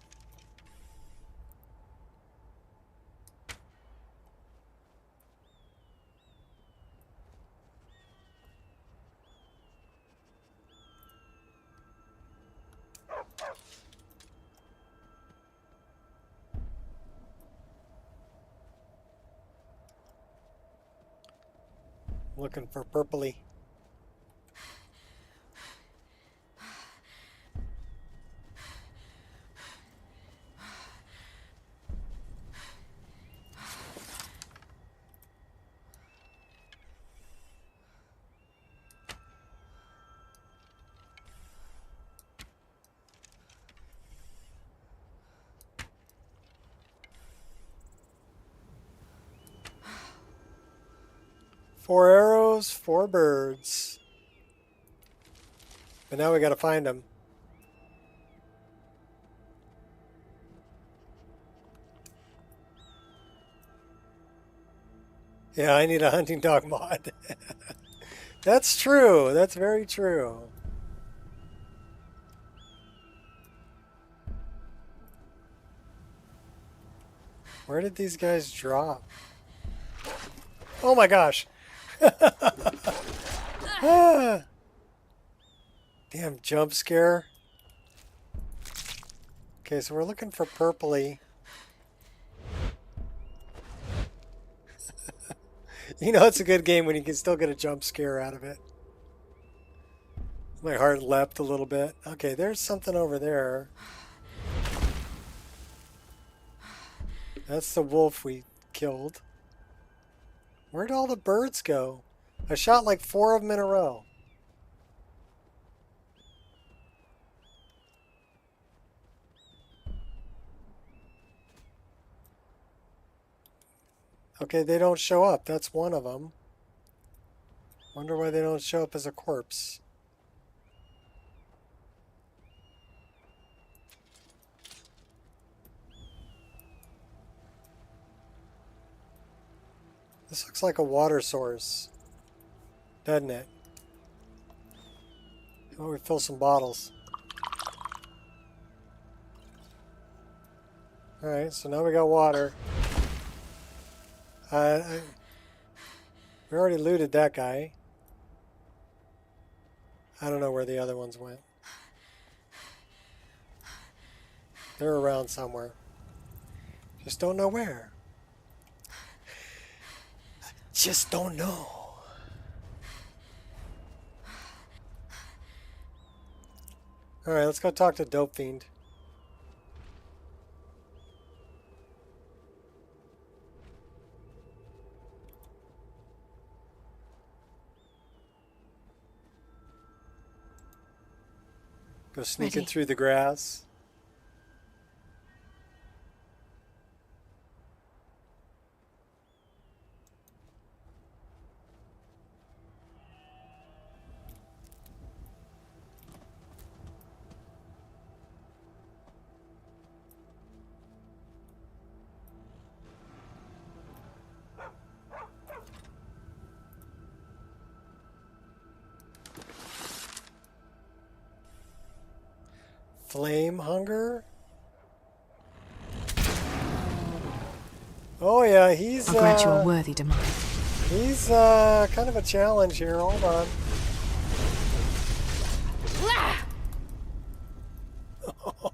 Looking for purpley. Four arrows, four birds. But now we got to find them. Yeah, I need a hunting dog mod. That's true. That's very true. Where did these guys drop? Oh my gosh. Ah. Damn jump scare. Okay, so we're looking for purpley. You know it's a good game when you can still get a jump scare out of it. My heart leapt a little bit. Okay, there's something over there. That's the wolf we killed. Where'd all the birds go? I shot like 4 of them in a row. Okay, they don't show up. That's one of them. Wonder why they don't show up as a corpse. This looks like a water source, doesn't it? How about we fill some bottles? Alright, so now we got water. We already looted that guy. I don't know where the other ones went. They're around somewhere. Just don't know where. Just don't know. Alright, let's go talk to Dope Fiend. Go sneaking through the grass. Flame hunger? Oh yeah, he's I'll grant you a worthy demise. He's kind of a challenge here. Hold on.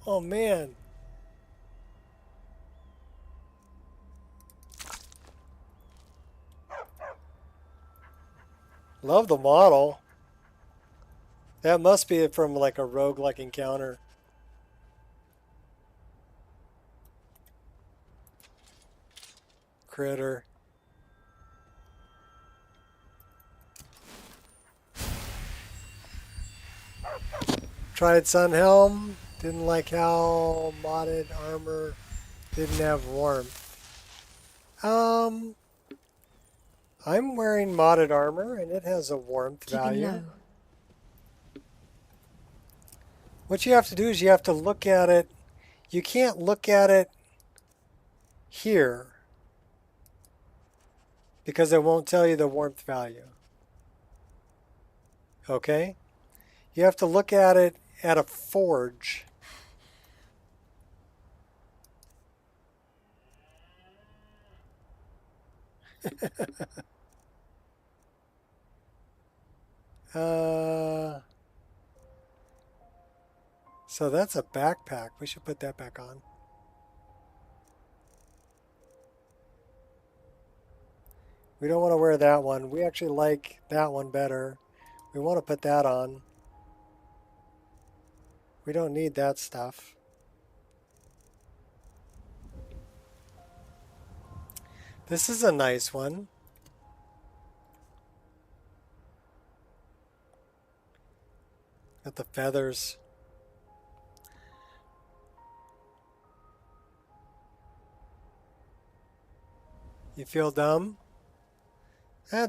Oh man. Love the model. That must be from like a roguelike encounter. Critter. Tried Sunhelm. Didn't like how modded armor didn't have warmth. I'm wearing modded armor and it has a warmth value. Low. What you have to do is you have to look at it. You can't look at it here because it won't tell you the warmth value. Okay? You have to look at it at a forge So that's a backpack. We should put that back on. We don't want to wear that one. We actually like that one better. We want to put that on. We don't need that stuff. This is a nice one. Got the feathers. You feel dumb?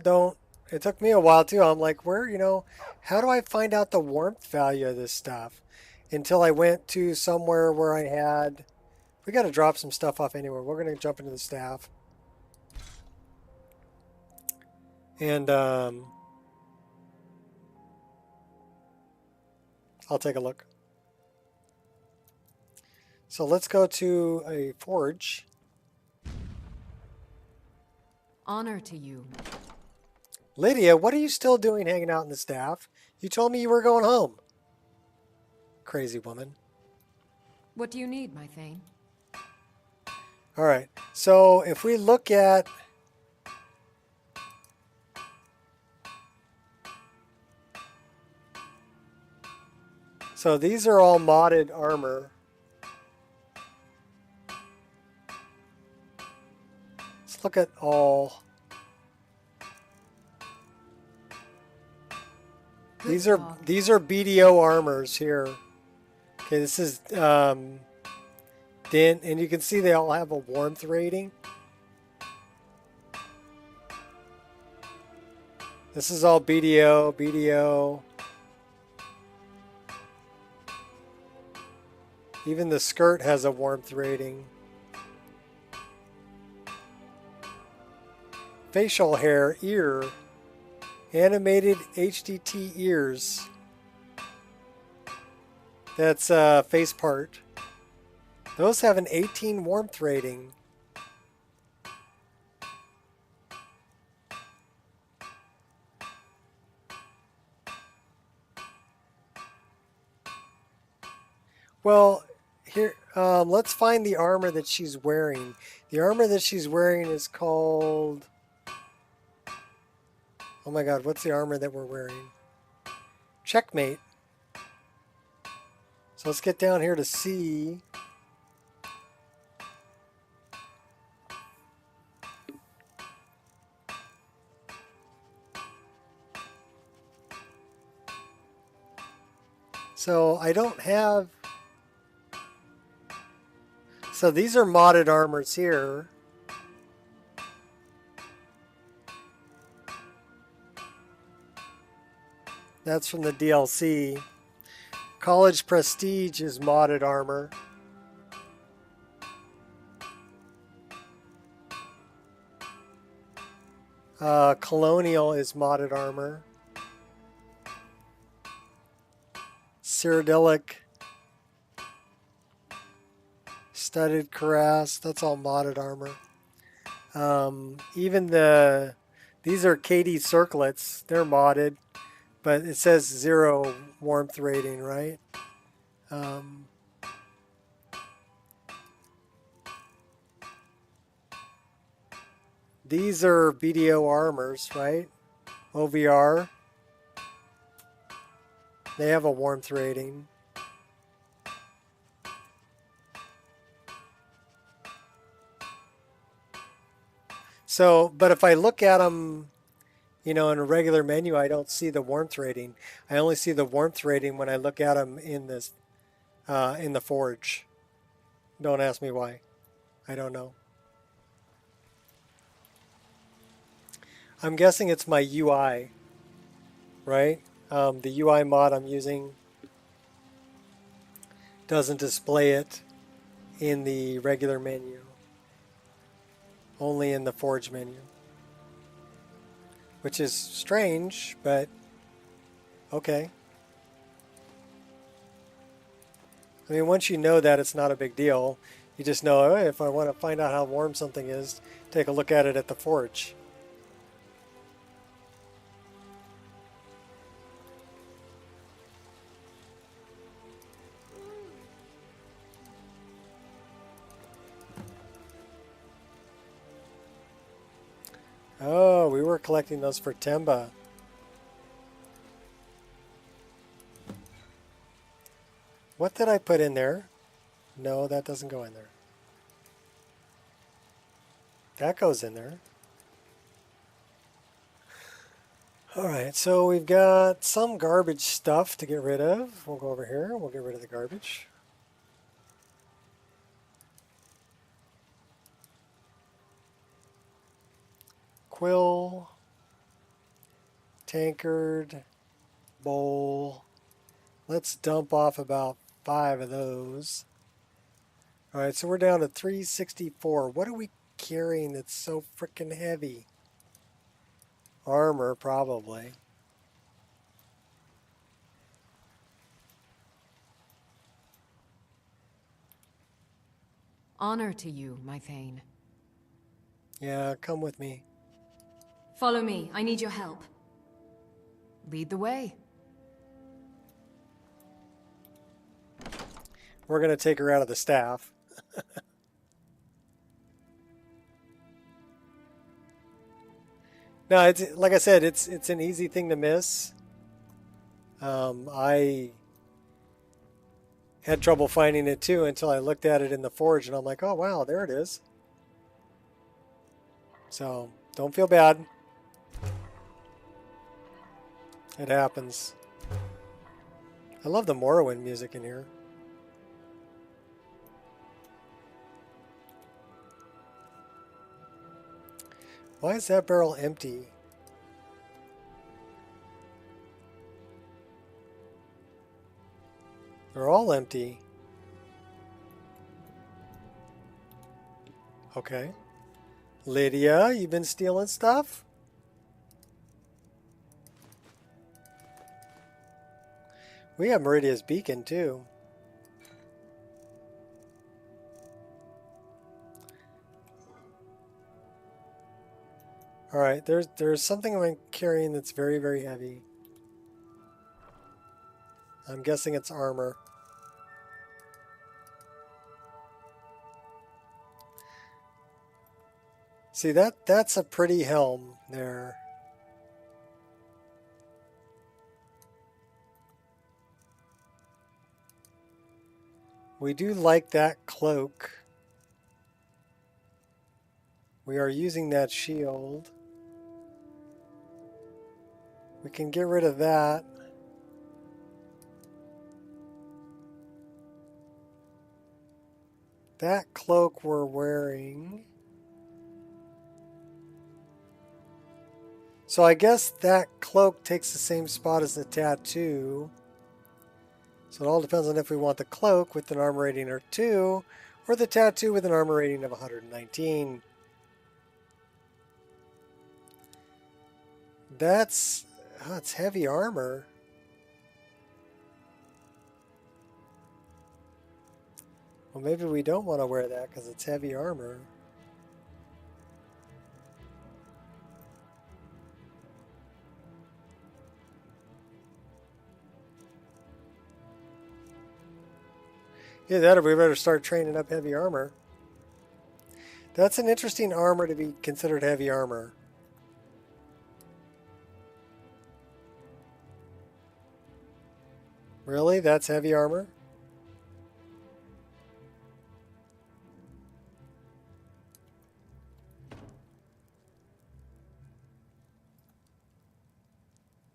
Don't. It took me a while too. I'm like, how do I find out the warmth value of this stuff? Until I went to somewhere where I had... We got to drop some stuff off anywhere. We're going to jump into the staff. And I'll take a look. So let's go to a forge. Honor to you. Lydia, what are you still doing hanging out in the staff? You told me you were going home. Crazy woman. What do you need, my Thane? All right. So if we look at... So these are all modded armor. Let's look at all. These are BDO armors here. Okay, this is Din, and you can see they all have a warmth rating. This is all BDO. Even the skirt has a warmth rating. Facial hair, ear, animated HDT ears. That's face part. Those have an 18 warmth rating. Well, here, let's find the armor that she's wearing. The armor that she's wearing is called... Oh my god, what's the armor that we're wearing? Checkmate. So let's get down here to C. So I don't have... So these are modded armors here. That's from the DLC. College Prestige is modded armor. Colonial is modded armor. Cyrodiilic. Studded Cuirass, that's all modded armor. Even these are KD circlets, they're modded. But it says 0 warmth rating, right? These are BDO armors, right? OVR. They have a warmth rating. So, but if I look at them... in a regular menu, I don't see the warmth rating. I only see the warmth rating when I look at them in this, in the forge. Don't ask me why. I don't know. I'm guessing it's my UI, right? The UI mod I'm using doesn't display it in the regular menu. Only in the forge menu. Which is strange, but okay. I mean, once you know that, it's not a big deal. You just know, oh, if I want to find out how warm something is, take a look at it at the forge. Oh, we were collecting those for Temba. What did I put in there? No, that doesn't go in there. That goes in there. Alright, so we've got some garbage stuff to get rid of. We'll go over here and we'll get rid of the garbage. Quill, tankard, bowl. Let's dump off about 5 of those. Alright, so we're down to 364. What are we carrying that's so freaking heavy? Armor, probably. Honor to you, my Thane. Yeah, come with me. Follow me. I need your help. Lead the way. We're going to take her out of the staff. No, it's like I said, it's an easy thing to miss. I had trouble finding it too until I looked at it in the forge and I'm like, oh wow, there it is. So don't feel bad. It happens. I love the Morrowind music in here. Why is that barrel empty? They're all empty. Okay. Lydia, you been stealing stuff? We have Meridia's beacon too. Alright, there's something I'm carrying that's very, very heavy. I'm guessing it's armor. See, that's a pretty helm there. We do like that cloak. We are using that shield. We can get rid of that. That cloak we're wearing. So I guess that cloak takes the same spot as the tattoo. So it all depends on if we want the cloak with an armor rating of 2 or the tattoo with an armor rating of 119. That's it's heavy armor. Well, maybe we don't want to wear that because it's heavy armor. Yeah, that or we better start training up heavy armor. That's an interesting armor to be considered heavy armor. Really? That's heavy armor?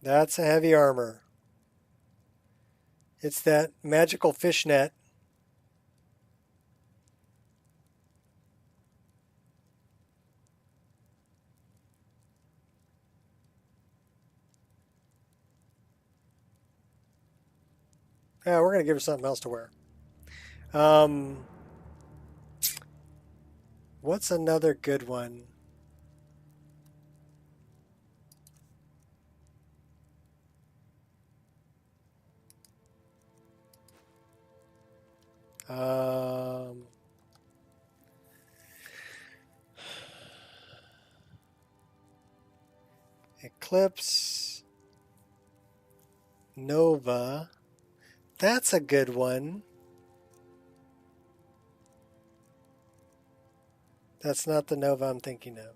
That's a heavy armor. It's that magical fishnet. Yeah, we're going to give her something else to wear. What's another good one? Eclipse. Nova. That's a good one. That's not the Nova I'm thinking of.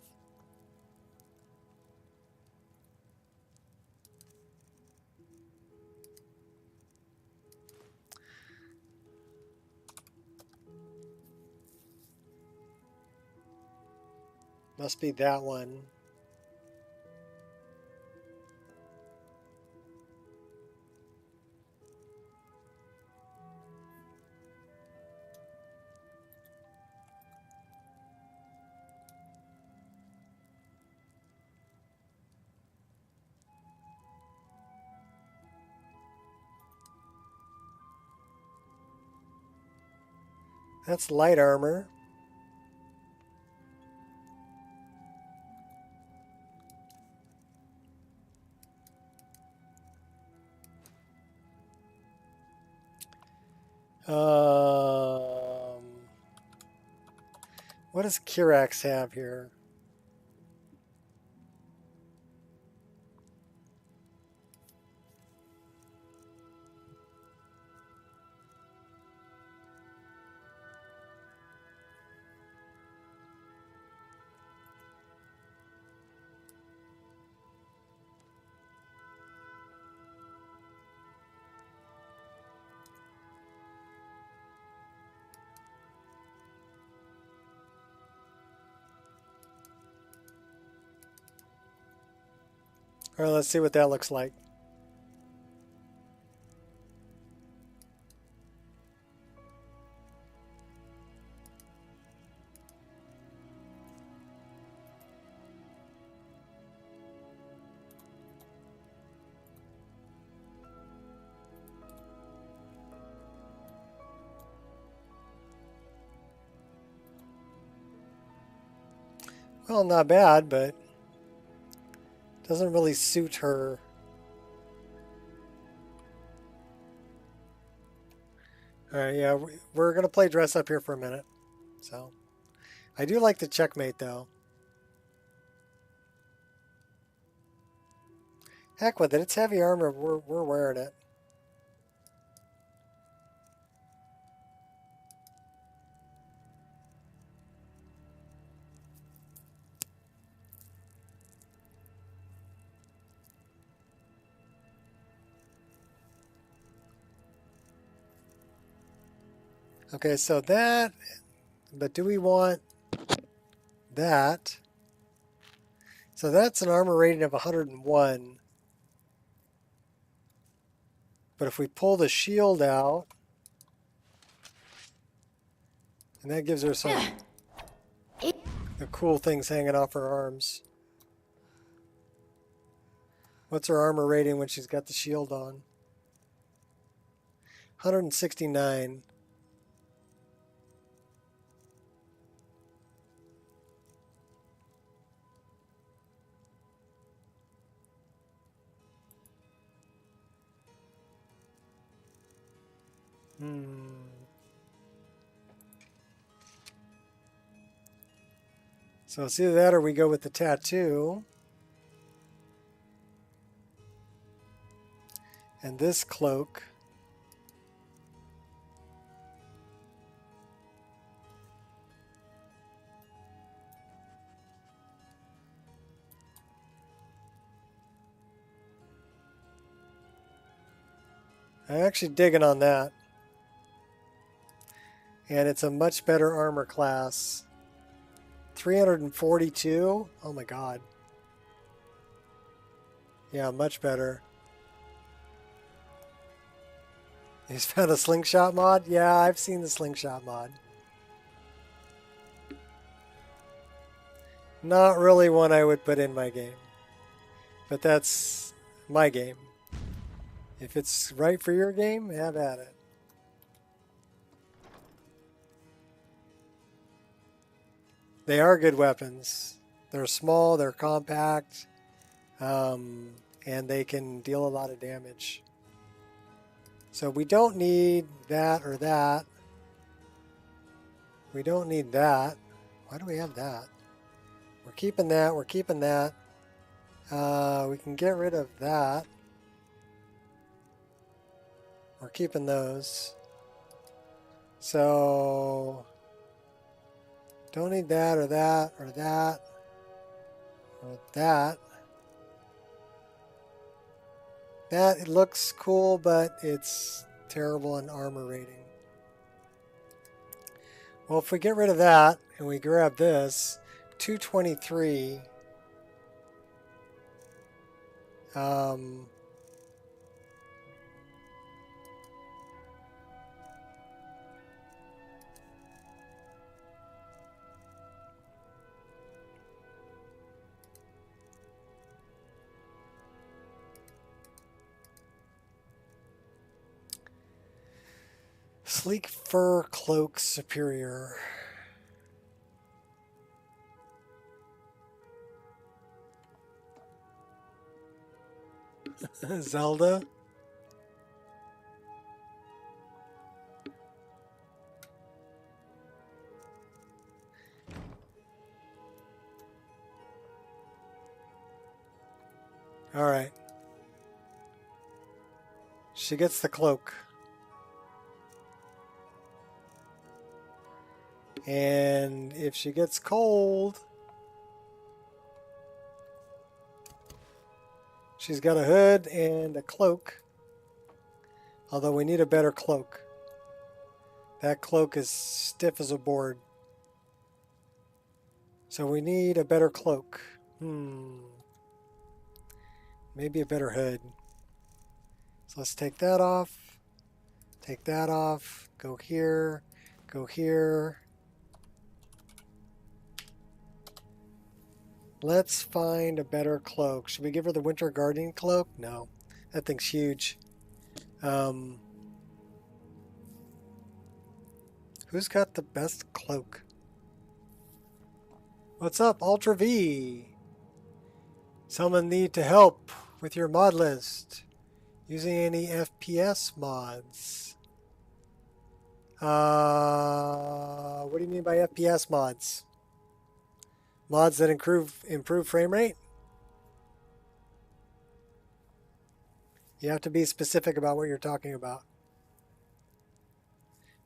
Must be that one. That's light armor. What does Kirax have here? All right, let's see what that looks like. Well, not bad, but doesn't really suit her. All right, yeah, we're going to play dress up here for a minute. So, I do like the checkmate, though. Heck with it. It's heavy armor. We're wearing it. Okay, so that, but do we want that? So that's an armor rating of 101. But if we pull the shield out, and that gives her some the cool things hanging off her arms. What's her armor rating when she's got the shield on? 169. So it's either that or we go with the tattoo. And this cloak. I'm actually digging on that. And it's a much better armor class. 342? Oh my god. Yeah, much better. He's found a slingshot mod? Yeah, I've seen the slingshot mod. Not really one I would put in my game. But that's my game. If it's right for your game, have at it. They are good weapons. They're small, they're compact, and they can deal a lot of damage. So we don't need that or that. We don't need that. Why do we have that? We're keeping that, we're keeping that. We can get rid of that. We're keeping those. So don't need that or that or that or that. That, it looks cool, but it's terrible in armor rating. Well, if we get rid of that and we grab this, 223. Sleek fur cloak superior. Zelda. All right. She gets the cloak. And if she gets cold, she's got a hood and a cloak. Although we need a better cloak. That cloak is stiff as a board. So we need a better cloak. Maybe a better hood. So let's take that off. Take that off. Go here. Go here. Let's find a better cloak. Should we give her the Winter Guardian cloak? No. That thing's huge. Who's got the best cloak? What's up, Ultra V? Someone need to help with your mod list. Using any FPS mods? What do you mean by FPS mods? Mods that improve frame rate? You have to be specific about what you're talking about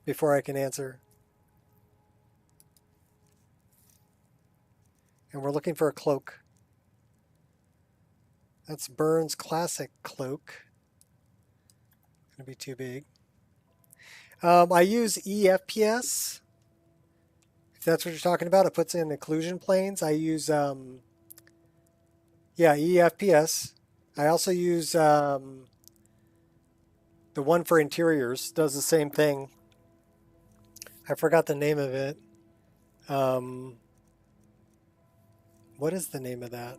before I can answer. And we're looking for a cloak. That's Burns Classic Cloak. Gonna be too big. I use eFPS. If that's what you're talking about, it puts in occlusion planes. I use, eFPS. I also use the one for interiors. Does the same thing. I forgot the name of it. What is the name of that?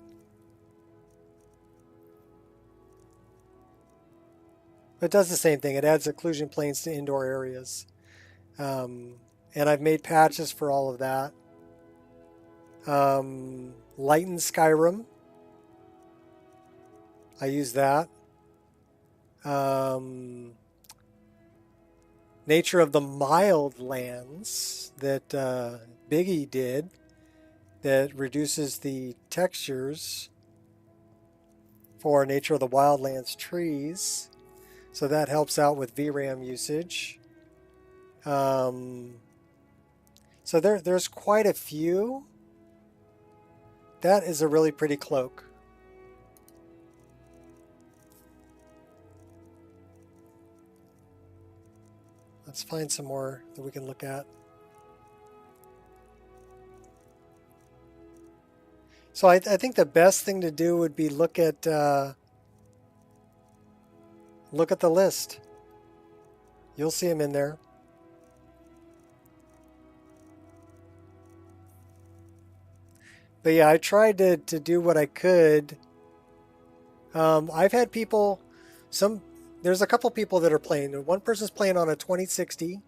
It does the same thing. It adds occlusion planes to indoor areas. And I've made patches for all of that. Lighten Skyrim. I use that. Nature of the Mild Lands that Biggie did that reduces the textures for Nature of the Wildlands trees. So that helps out with VRAM usage. So there's quite a few. That is a really pretty cloak. Let's find some more that we can look at. So I think the best thing to do would be look at the list. You'll see them in there. But yeah, I tried to do what I could. I've had people, there's a couple people that are playing. One person's playing on a 2060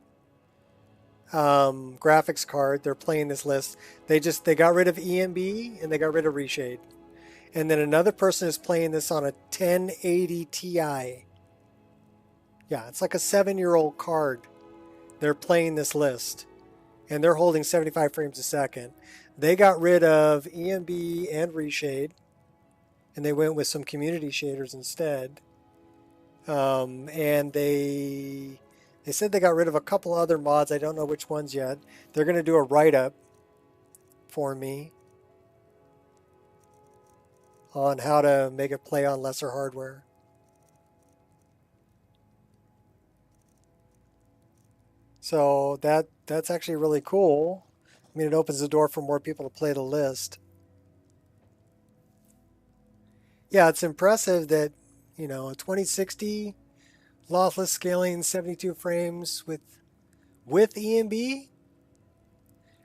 graphics card. They're playing this list. They got rid of EMB and they got rid of reshade. And then another person is playing this on a 1080 Ti. Yeah, it's like a 7-year-old card. They're playing this list. And they're holding 75 frames a second. They got rid of EMB and reshade. And they went with some community shaders instead. And they said they got rid of a couple other mods. I don't know which ones yet. They're going to do a write-up for me on how to make it play on lesser hardware. So that's actually really cool. I mean, it opens the door for more people to play the list. Yeah, it's impressive that, you know, a 2060 lossless scaling 72 frames with EMB.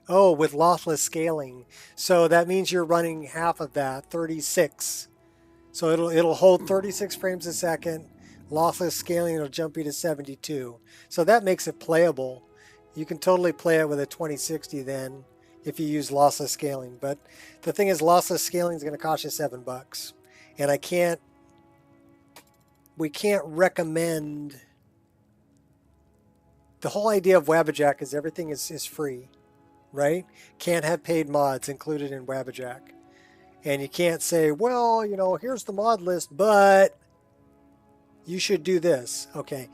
Oh, with lossless scaling. So that means you're running half of that, 36. So it'll hold 36 frames a second. Lossless scaling will jump you to 72. So that makes it playable. You can totally play it with a 2060 then if you use lossless scaling. But the thing is, lossless scaling is going to cost you $7. And we can't recommend. The whole idea of Wabbajack is everything is free, right? Can't have paid mods included in Wabbajack. And you can't say, well, you know, here's the mod list, but you should do this. Okay.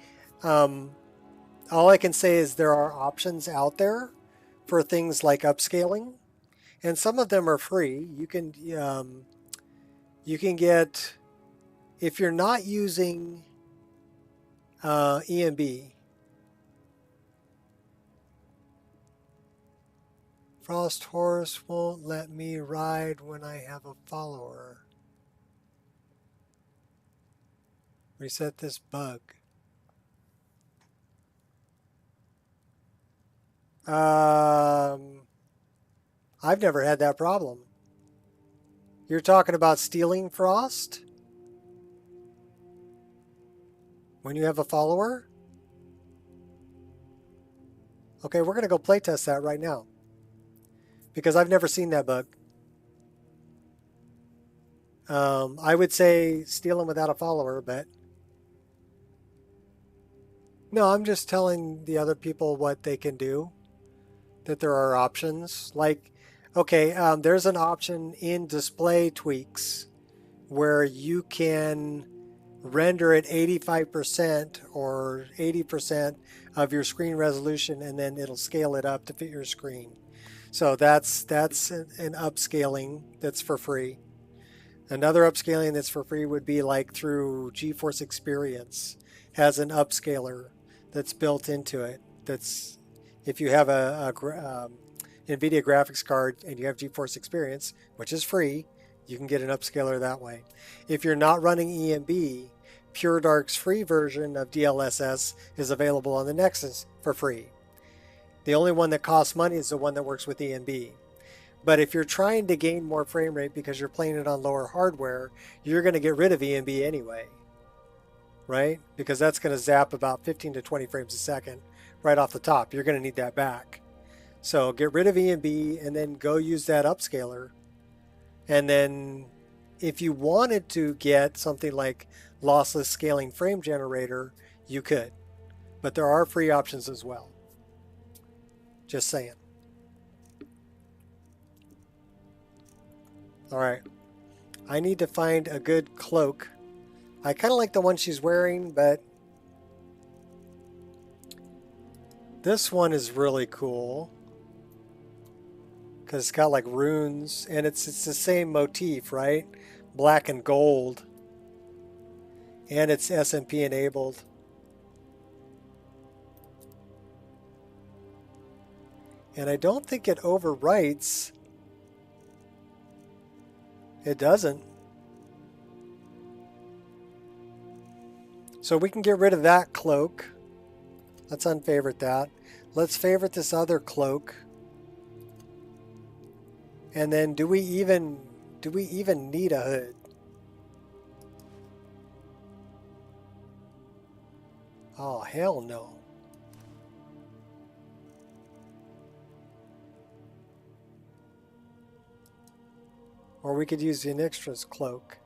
All I can say is there are options out there for things like upscaling, and some of them are free. You can get, if you're not using EMB, Frost Horse won't let me ride when I have a follower. Reset this bug. I've never had that problem. You're talking about stealing Frost? When you have a follower? Okay, we're going to go playtest that right now. Because I've never seen that bug. I would say steal them without a follower, but... No, I'm just telling the other people what they can do. That there are options. Like, okay, there's an option in display tweaks where you can render at 85% or 80% of your screen resolution, and then it'll scale it up to fit your screen. So that's an upscaling that's for free. Another upscaling that's for free would be like through GeForce Experience. Has an upscaler that's built into it. That's if you have a NVIDIA graphics card and you have GeForce Experience, which is free, you can get an upscaler that way. If you're not running EMB, PureDark's free version of DLSS is available on the Nexus for free. The only one that costs money is the one that works with EMB. But if you're trying to gain more frame rate because you're playing it on lower hardware, you're going to get rid of EMB anyway, right? Because that's going to zap about 15 to 20 frames a second right off the top. You're going to need that back. So get rid of EMB and then go use that upscaler. And then if you wanted to get something like lossless scaling frame generator, you could. But there are free options as well. Just saying. All right. I need to find a good cloak. I kind of like the one she's wearing, but this one is really cool because it's got like runes, and it's the same motif, right? Black and gold, and it's SMP enabled. And I don't think it overwrites. It doesn't. So we can get rid of that cloak. Let's unfavorite that. Let's favorite this other cloak. And then do we even need a hood? Oh, hell no. Or we could use the Nyxtra's cloak.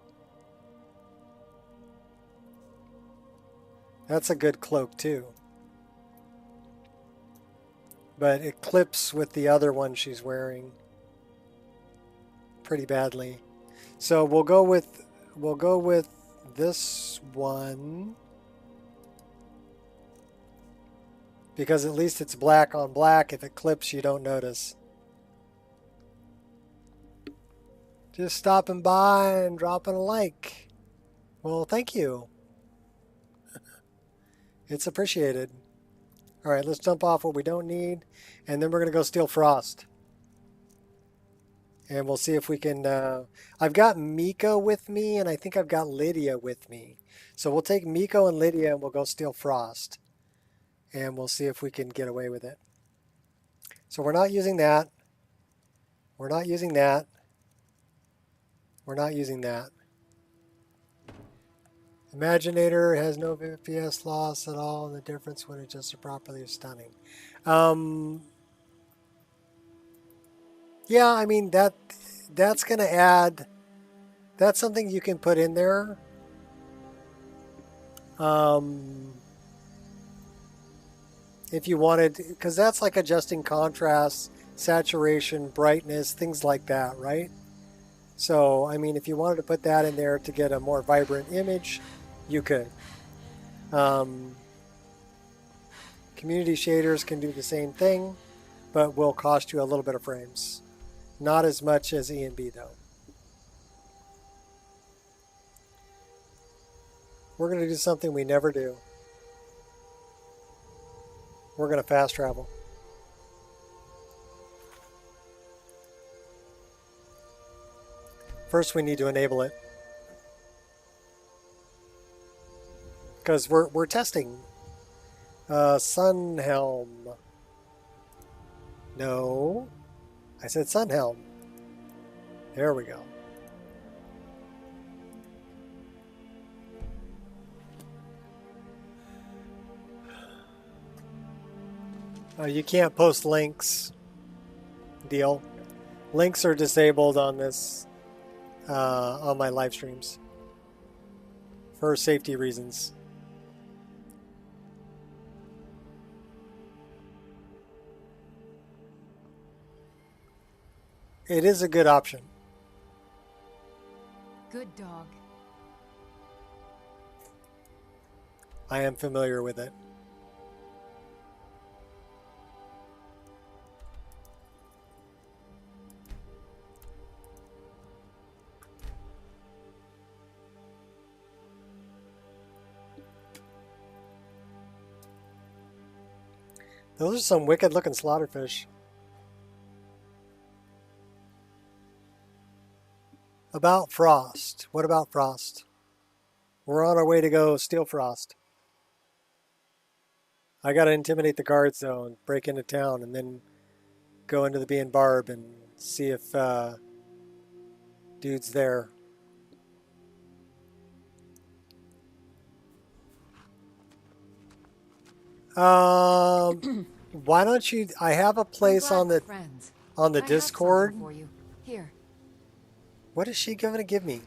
That's a good cloak too. But it clips with the other one she's wearing pretty badly. So we'll go with this one. Because at least it's black on black. If it clips, you don't notice. Just stopping by and dropping a like. Well, thank you. It's appreciated. All right, let's dump off what we don't need, and then we're going to go steal Frost. And we'll see if we can... I've got Miko with me, and I think I've got Lydia with me. So we'll take Miko and Lydia, and we'll go steal Frost. And we'll see if we can get away with it. So we're not using that. We're not using that. We're not using that. Imaginator has no FPS loss at all, and the difference when adjusted properly is stunning. Yeah, I mean, that's going to add... That's something you can put in there. If you wanted... Because that's like adjusting contrast, saturation, brightness, things like that, right? So, I mean, if you wanted to put that in there to get a more vibrant image, you could. Community shaders can do the same thing, but will cost you a little bit of frames. Not as much as E and B, though. We're going to do something we never do. We're going to fast travel. First, we need to enable it. Because we're testing. Sunhelm. No. I said Sunhelm. There we go. You can't post links. Deal. Links are disabled on this, on my live streams for safety reasons. It is a good option. Good dog. I am familiar with it. Those are some wicked looking slaughterfish. About Frost. What about Frost? We're on our way to go steal Frost. I gotta intimidate the guards though and break into town and then go into the Bee and Barb and see if dude's there. Why don't you? I have a place on the Discord. Here. What is she going to give me?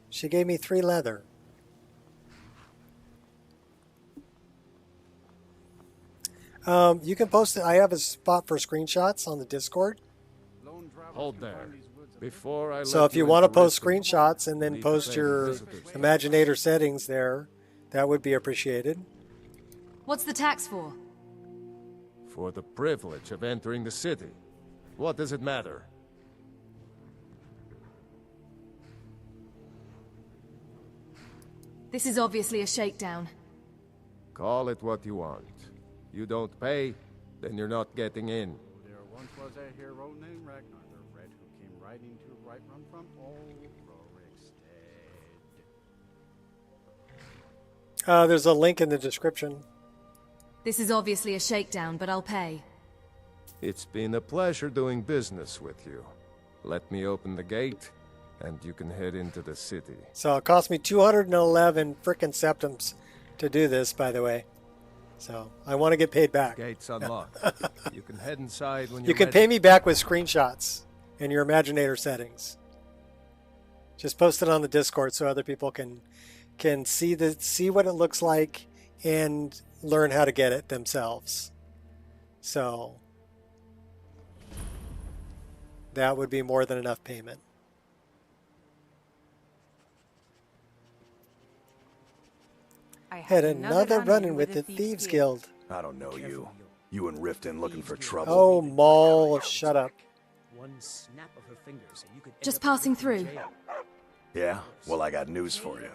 She gave me 3 leather. You can post it. I have a spot for screenshots on the Discord. Hold there. Before I So if you want to post screenshots and then post your Imaginator settings there, that would be appreciated. What's the tax for? For the privilege of entering the city. What does it matter? This is obviously a shakedown. Call it what you want. You don't pay, then you're not getting in. There once was a hero named Ragnar the Red who came riding to right run from old Rorikstead. There's a link in the description. This is obviously a shakedown, but I'll pay. It's been a pleasure doing business with you. Let me open the gate, and you can head into the city. So it cost me 211 frickin' septums to do this, by the way. So I want to get paid back. Gates unlocked. You can head inside when you're You can pay me back with screenshots and your Imaginator settings. Just post it on the Discord so other people can see what it looks like and learn how to get it themselves. So that would be more than enough payment. Had another run-in with the Thieves Guild. I don't know you. You and Riften looking for trouble. Oh, Maul, shut up. One snap of her fingers and you could Just passing through. Yeah? Well, I got news for you.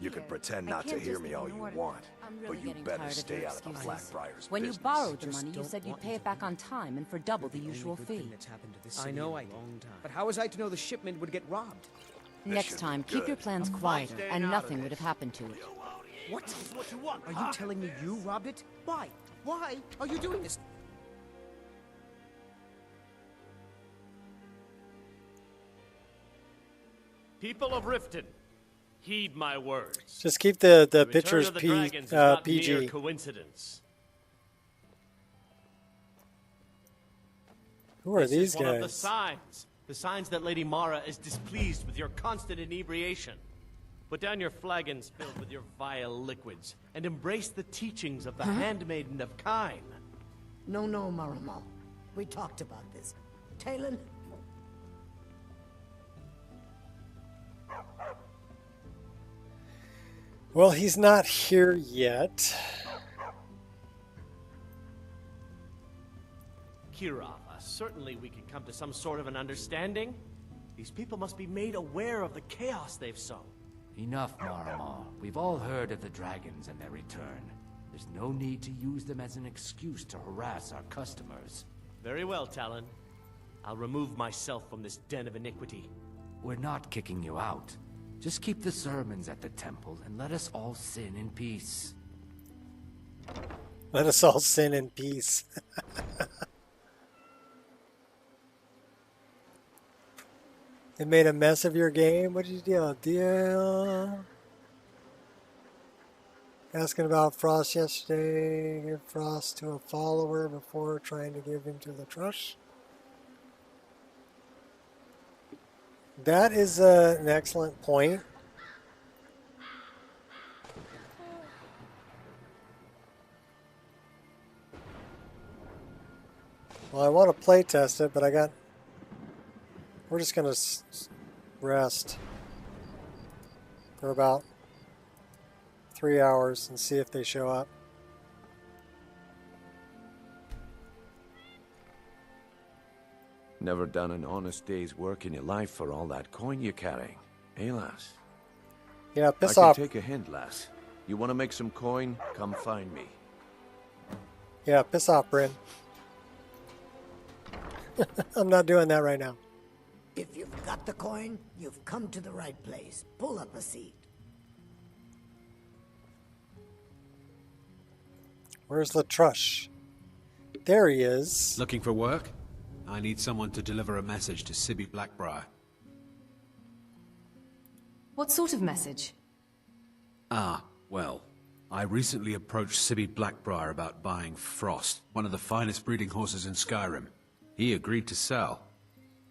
You can pretend not to hear me all you want, but you better stay out of the Blackbriar's When you business. borrowed the money, you said you'd pay it back on time and for double the usual fee. I know I did. But how was I to know the shipment would get robbed? Next time, keep your plans quieter, and nothing would have happened to it. What? Are you telling me you robbed it? Why? Why are you doing this? People of Riften, heed my words. Just keep the return pictures of the dragons is not mere PG. coincidence. Who are This these is one of the guys? signs that Lady Mara is displeased with your constant inebriation. Put down your flagons filled with your vile liquids, and embrace the teachings of the handmaiden of Kine. No, Marama. We talked about this. Talon? Well, he's not here yet. Kira, certainly we can come to some sort of an understanding. These people must be made aware of the chaos they've sown. Enough, Marama. We've all heard of the dragons and their return. There's no need to use them as an excuse to harass our customers. Very well, Talon. I'll remove myself from this den of iniquity. We're not kicking you out. Just keep the sermons at the temple and let us all sin in peace. Let us all sin in peace. It made a mess of your game? What did you do? Asking about Frost yesterday. Give Frost to a follower before trying to give him to the Trush. That is an excellent point. Well, I want to play test it, but we're just going to rest for about 3 hours and see if they show up. Never done an honest day's work in your life for all that coin you're carrying, eh, lass? Yeah, piss off. off. I can take a hint, lass. You want to make some coin? Come find me. Yeah, piss off, Bryn. I'm not doing that right now. If you've got the coin, you've come to the right place. Pull up a seat. Where's Latrush? There he is. Looking for work? I need someone to deliver a message to Sibby Blackbriar. What sort of message? Ah, well, I recently approached Sibby Blackbriar about buying Frost, one of the finest breeding horses in Skyrim. He agreed to sell.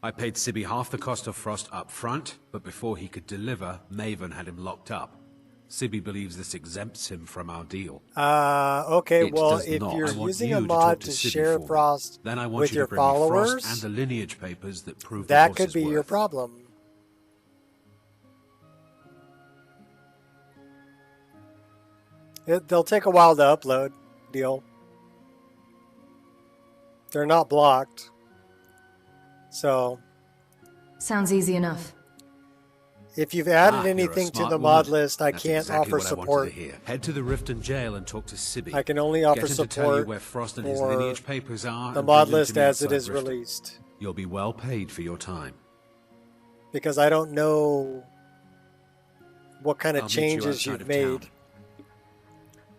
I paid Sibby half the cost of Frost up front, but before he could deliver, Maven had him locked up. Sibby believes this exempts him from our deal. Okay, It well, does if not. you're I want using you a to mod talk to Sibby share for me. Frost Then I want with you your to bring me followers, Frost and the lineage papers that prove that the could horse's be your worth. problem. They'll take a while to upload, deal. They're not blocked. So, Sounds easy enough. if you've added You're a anything to smart the mod woman. list, I That's can't exactly offer what I wanted support. to hear. Head to the Riften jail and talk to Sibby. I can only offer Get him to tell you support where Frost and his for lineage papers are the and mod bring them list to me as it outside is Riften. released. You'll be well paid for your time. Because I don't know what kind of I'll meet you changes outside you've of made town.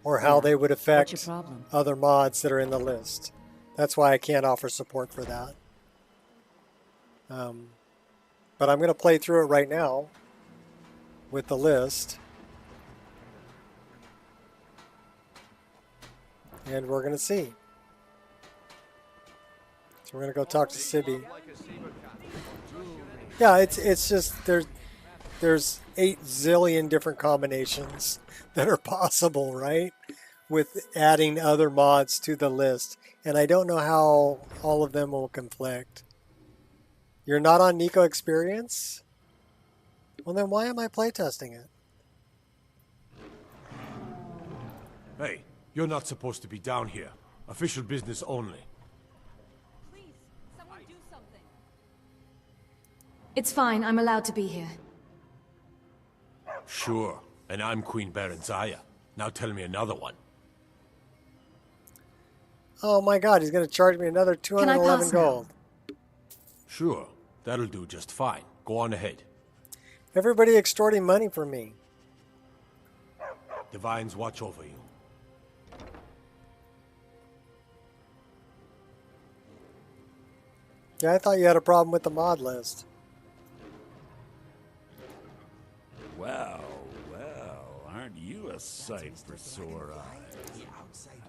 or how they would affect What's your problem? other mods that are in the list. That's why I can't offer support for that. But I'm going to play through it right now with the list. And we're going to see. So we're going to go talk to Sibby. Yeah, it's just there's 8 zillion different combinations that are possible, right? With adding other mods to the list. And I don't know how all of them will conflict. You're not on Nico Experience? Well, then why am I playtesting it? Hey, you're not supposed to be down here. Official business only. It's fine, I'm allowed to be here. Sure, and I'm Queen Berenzaya. Now tell me another one. Oh my god, he's going to charge me another 211 gold. Sure, that'll do just fine. Go on ahead. Everybody extorting money from me. Divines watch over you. Yeah, I thought you had a problem with the mod list. Well, aren't you a sight for sore eyes?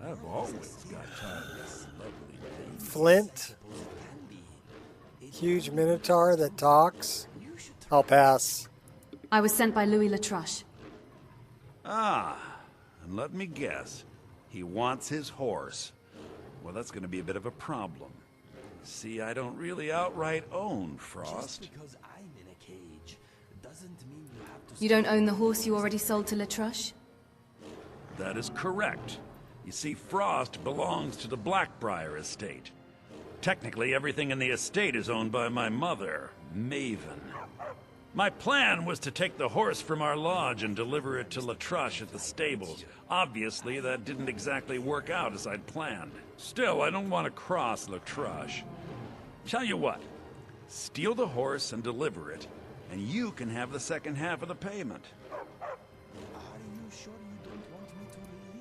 I've always got time for this lovely lady. Flint. Huge minotaur that talks. I'll pass. I was sent by Louis Latruche. Ah, and let me guess. He wants his horse. Well, that's going to be a bit of a problem. See, I don't really outright own Frost. Just because I'm in a cage doesn't mean you have to... You don't own the horse you already sold to Latruche? That is correct. You see, Frost belongs to the Blackbriar estate. Technically, everything in the estate is owned by my mother, Maven. My plan was to take the horse from our lodge and deliver it to Latruche at the stables. Obviously, that didn't exactly work out as I'd planned. Still, I don't want to cross Latruche. Tell you what, steal the horse and deliver it, and you can have the second half of the payment.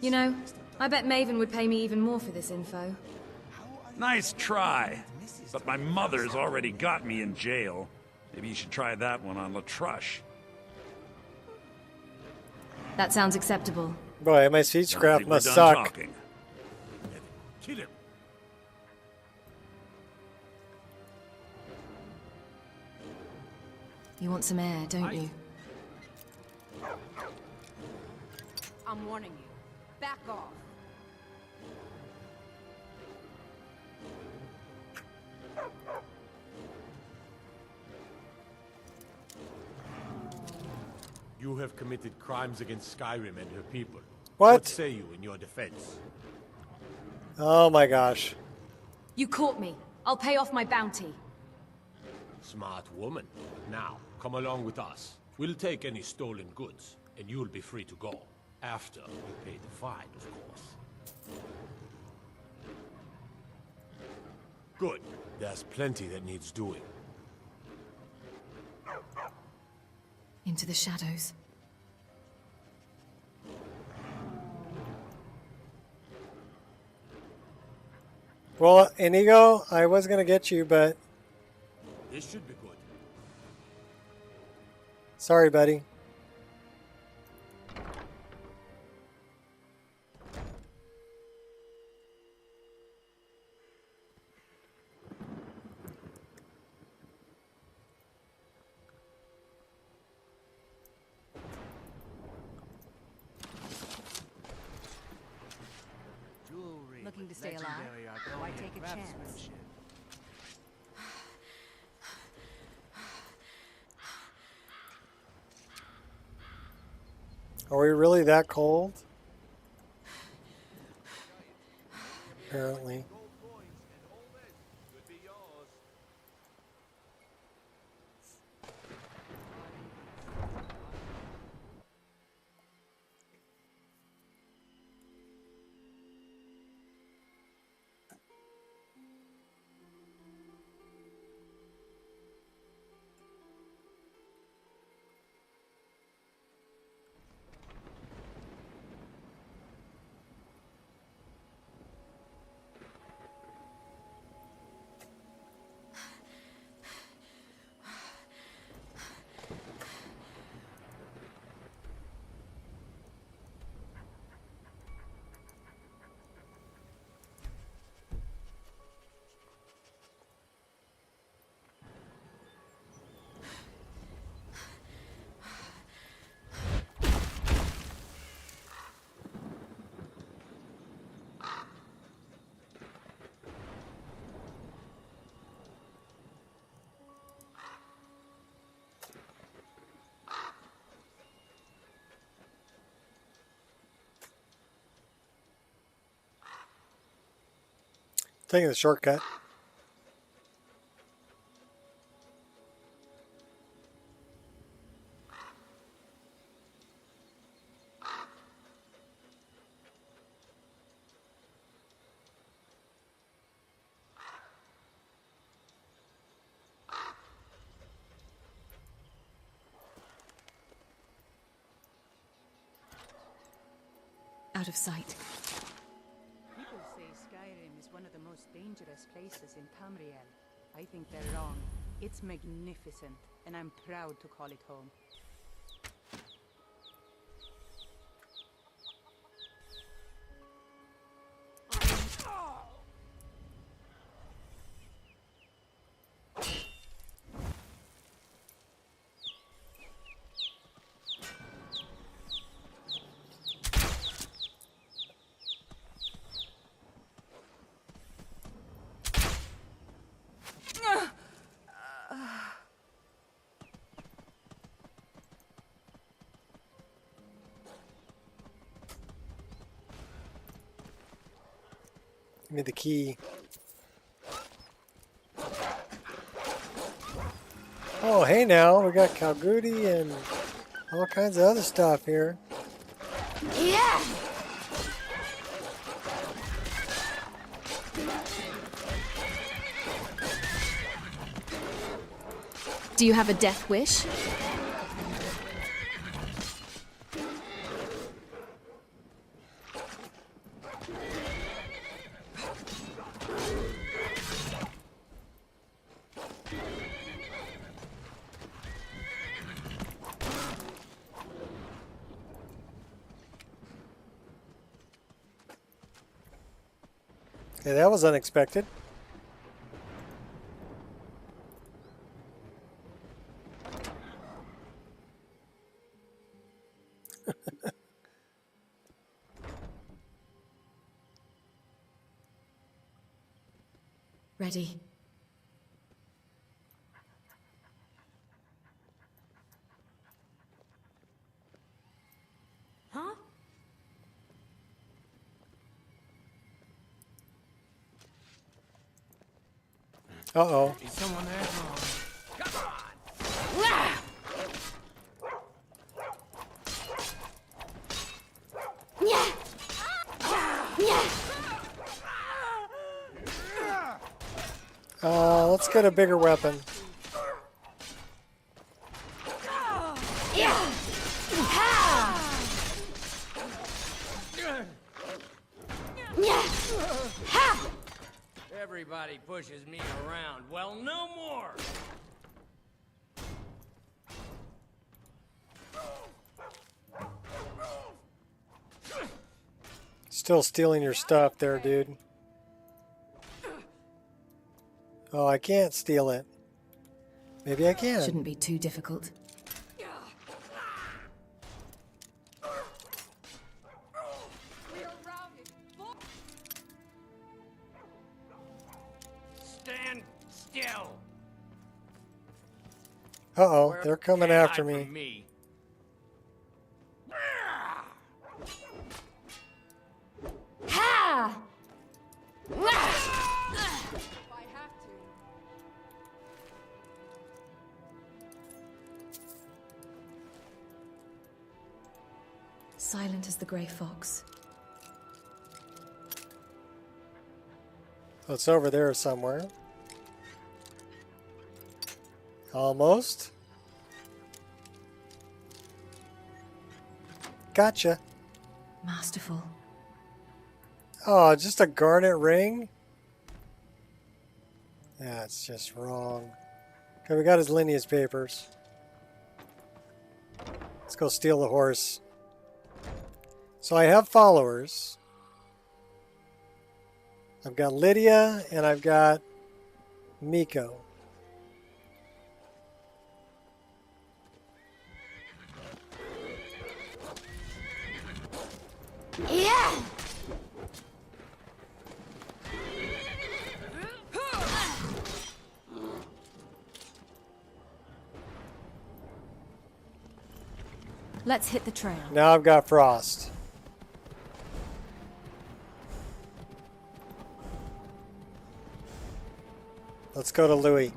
You know, I bet Maven would pay me even more for this info. Nice try, but my mother's already got me in jail. Maybe you should try that one on Latruche. That sounds acceptable. Boy, my speechcraft must suck. Talking. Kill him. You want some air, don't you? I'm warning you. Back off. You have committed crimes against Skyrim and her people. What say you in your defense? Oh my gosh. You caught me. I'll pay off my bounty. Smart woman. Now, come along with us. We'll take any stolen goods, and you'll be free to go. After you pay the fine, of course. Good. There's plenty that needs doing. Into the shadows. Well, Inigo, I was going to get you, but... This should be good. Sorry, buddy. Looking to stay alive? Why take a chance? Are we really that cold? Apparently. Taking the shortcut. out of sight. People say Skyrim is one of the most dangerous places in Tamriel. I think they're wrong. It's magnificent, and I'm proud to call it home. Give me the key. Oh, hey now, we got Kalgoody and all kinds of other stuff here. Yeah! Do you have a death wish? Okay, that was unexpected. Ready. Huh? Uh-oh. Is someone there? Come on! Let's get a bigger weapon. Everybody pushes me around. Well, no more! Still stealing your stuff there, dude. Oh, I can't steal it. Maybe I can. Shouldn't be too difficult. Stand still! Uh-oh, they're coming after me. me. Ha! Silent as the grey fox. Oh, it's over there somewhere. Almost. Gotcha. Masterful. Oh, just a garnet ring? That's just wrong. Okay, we got his lineage papers. Let's go steal the horse. So I have followers. I've got Lydia and I've got Miko. Yeah! Let's hit the trail. Now I've got Frost. Let's go to Louis.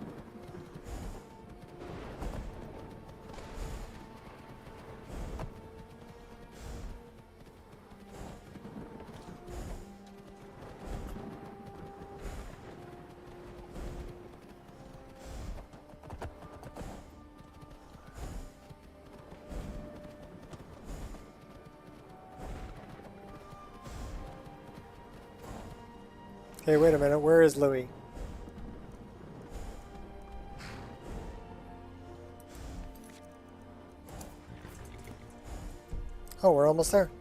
Okay, wait a minute. Where is Louis? Oh, we're almost there.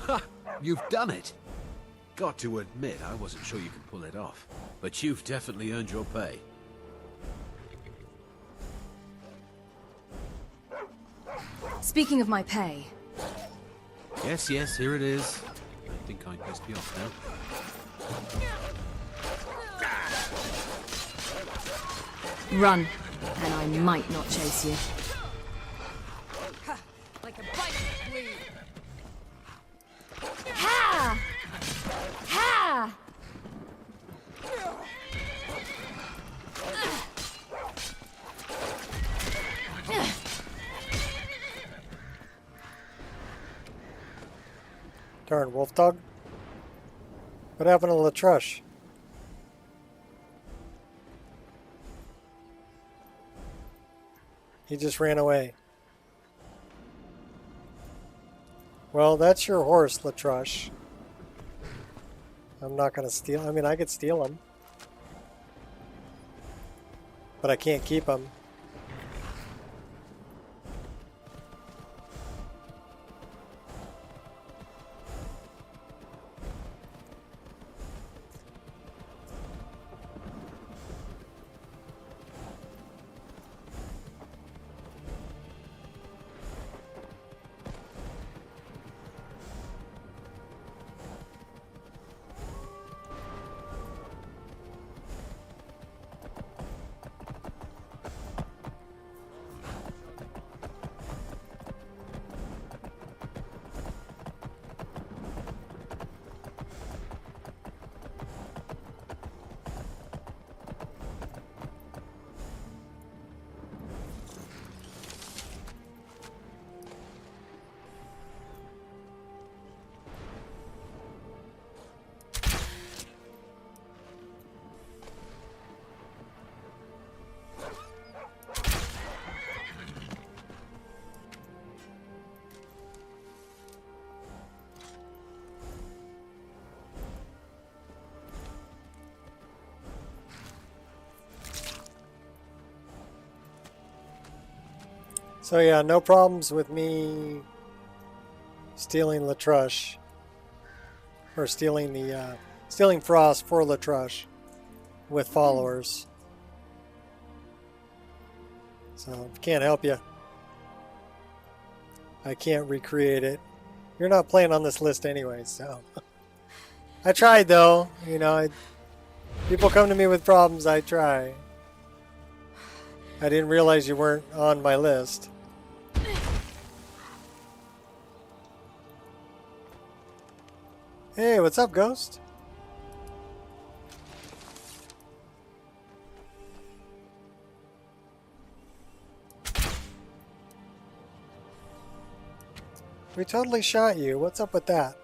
Ha! You've done it! Got to admit, I wasn't sure you could pull it off. But you've definitely earned your pay. Speaking of my pay. Yes, yes, here it is. I think I pissed you off now. Run, and I might not chase you. Like a bite of bleed. Ha! Ha! Darn wolf dog. What happened to Latrush? He just ran away. Well, that's your horse, Latrush. I'm not going to steal. I mean, I could steal him. But I can't keep him. So yeah, no problems with me stealing Latrush, or stealing Frost for Latrush with followers. So can't help you. I can't recreate it. You're not playing on this list anyway, so I tried though. You know, people come to me with problems. I try. I didn't realize you weren't on my list. Hey, what's up, Ghost? We totally shot you. What's up with that?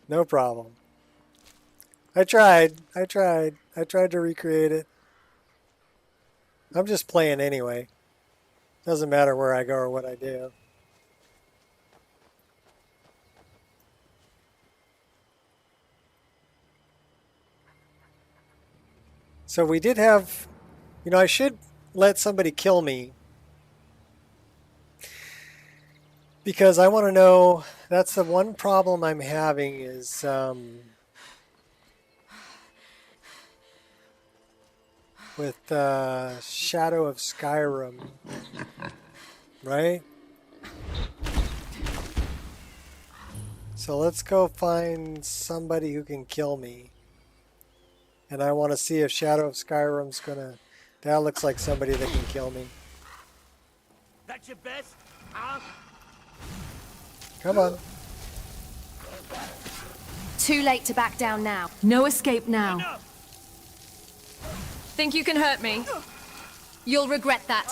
No problem. I tried to recreate it. I'm just playing anyway. Doesn't matter where I go or what I do. So we did have, you know, I should let somebody kill me. Because I want to know, that's the one problem I'm having is with Shadow of Skyrim, right? So let's go find somebody who can kill me. And I want to see if Shadow of Skyrim's going to That looks like somebody that can kill me. That's your best, huh? Come on. Too late to back down now. No escape now. Think you can hurt me? You'll regret that.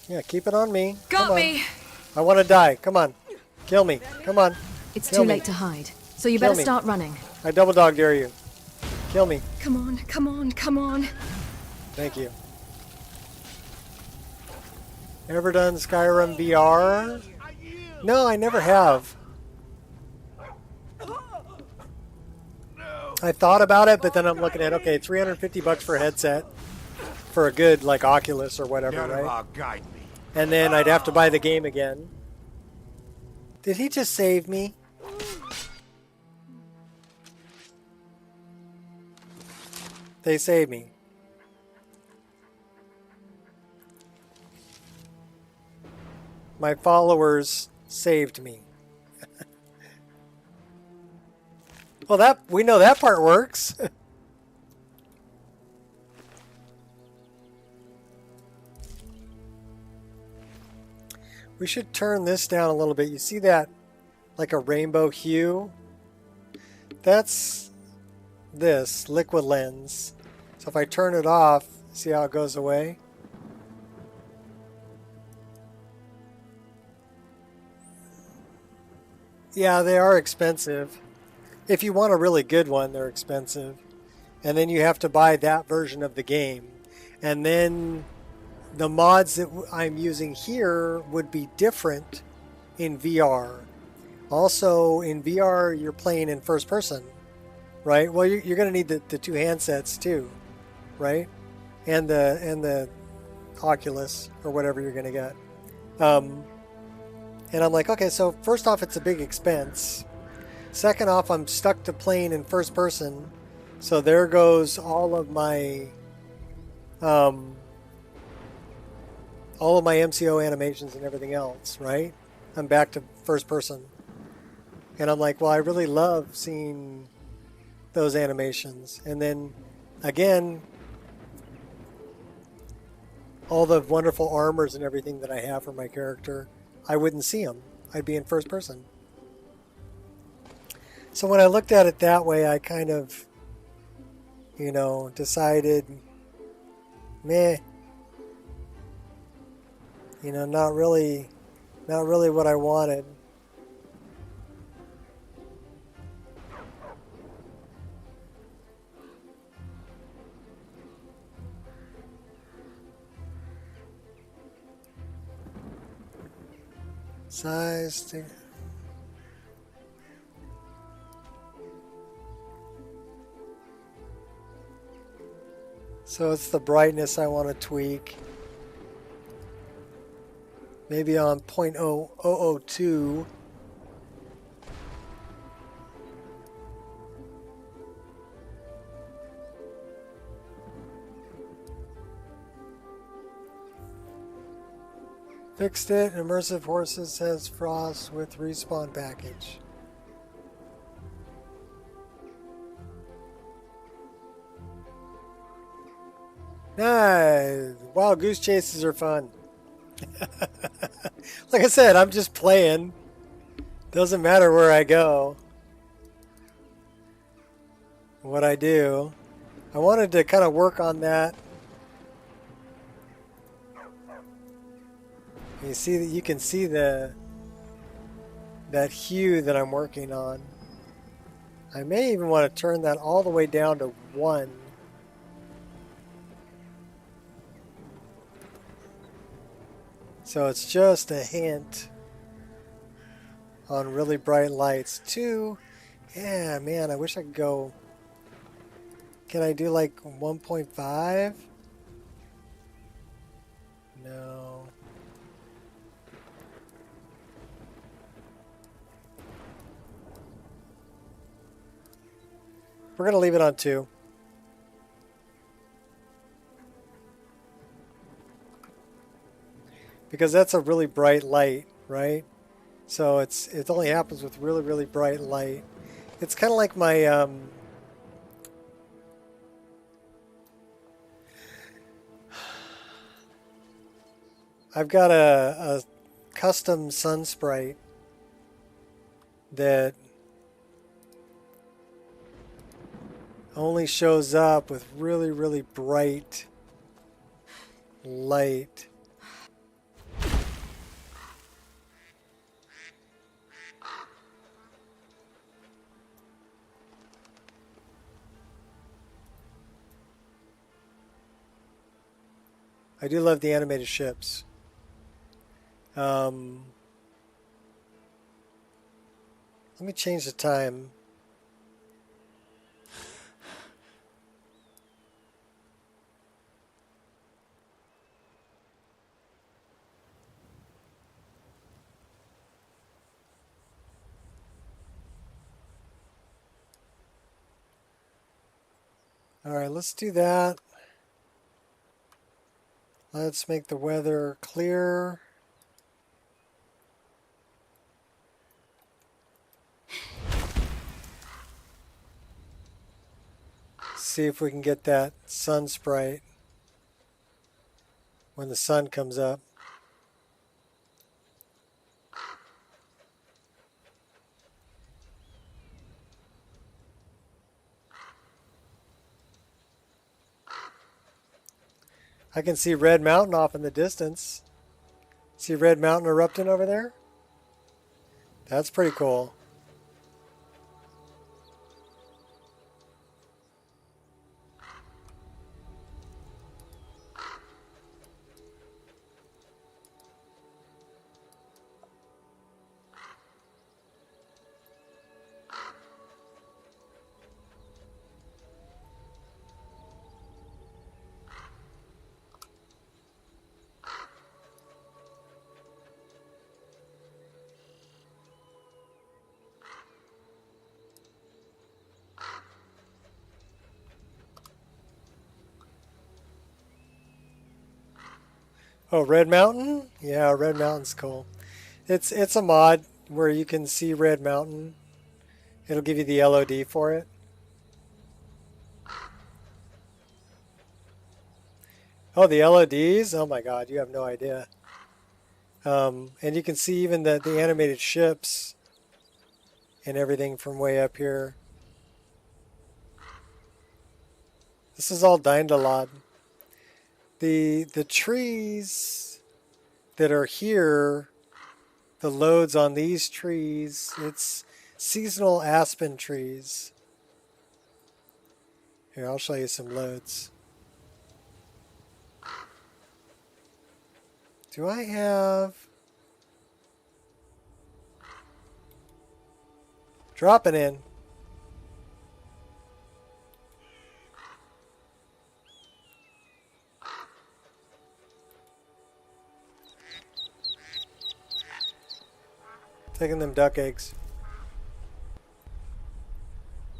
Yeah, keep it on me. Got me. I want to die. Come on. Kill me. Come on. It's Kill too me. late to hide. So you Kill better me. start running. I double dog dare you. Kill me. Come on, come on, come on. Thank you. Ever done Skyrim VR? No, I never have. I thought about it, but then I'm looking at, okay, $350 for a headset for a good, like, Oculus or whatever, right? And then I'd have to buy the game again. Did he just save me? They saved me. My followers saved me. Well, we know that part works. We should turn this down a little bit. You see that, like a rainbow hue? That's this liquid lens. So if I turn it off, see how it goes away? Yeah, they are expensive. If you want a really good one, they're expensive. And then you have to buy that version of the game. And then the mods that I'm using here would be different in VR. Also, in VR, you're playing in first person, right? Well, you're going to need the two handsets too, right? And the Oculus or whatever you're going to get. And I'm like, okay, so first off, it's a big expense. Second off, I'm stuck to playing in first person. So there goes all of my MCO animations and everything else, right? I'm back to first person. And I'm like, well, I really love seeing those animations. And then again, all the wonderful armors and everything that I have for my character, I wouldn't see them. I'd be in first person. So when I looked at it that way, I kind of, you know, decided, meh, you know, not really what I wanted. Size. So it's the brightness I want to tweak. Maybe on 0.0002. Fixed it. Immersive Horses has Frost with respawn package. Nice. Wild goose chases are fun. Like I said, I'm just playing. Doesn't matter where I go. What I do. I wanted to kind of work on that. You see that you can see that hue that I'm working on. I may even want to turn that all the way down to 1. So it's just a hint on really bright lights. 2, yeah, man, I wish I could go. Can I do like 1.5? No. We're going to leave it on 2. Because that's a really bright light, right? So it only happens with really, really bright light. It's kind of like my I've got a custom sun sprite that only shows up with really, really bright light. I do love the animated ships. Let me change the time. All right, let's do that. Let's make the weather clear. See if we can get that sun sprite when the sun comes up. I can see Red Mountain off in the distance. See Red Mountain erupting over there? That's pretty cool. Oh, Red Mountain? Yeah, Red Mountain's cool. It's a mod where you can see Red Mountain. It'll give you the LOD for it. Oh, the LODs? Oh my god, you have no idea. And you can see even the animated ships and everything from way up here. This is all Daindalad. The trees that are here, the loads on these trees, it's seasonal aspen trees. Here, I'll show you some loads. Do I have... Dropping in. Taking them duck eggs.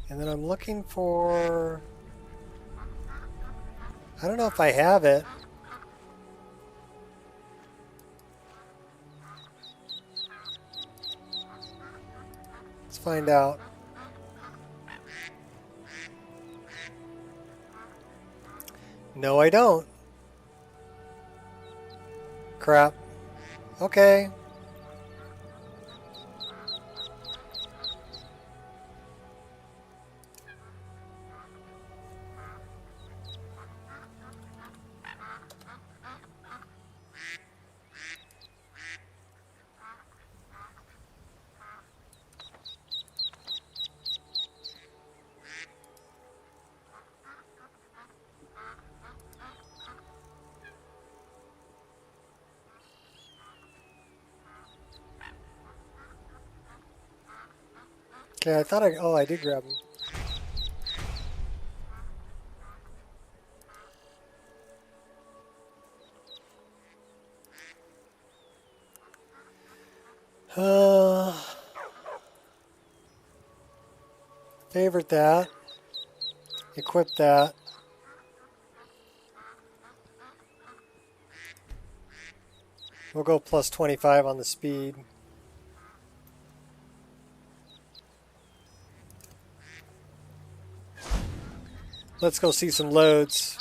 And then I'm looking for... I don't know if I have it. Let's find out. No, I don't. Crap. Okay. Okay, I thought I did grab them. Favorite that. Equip that. We'll go plus 25 on the speed. Let's go see some loads.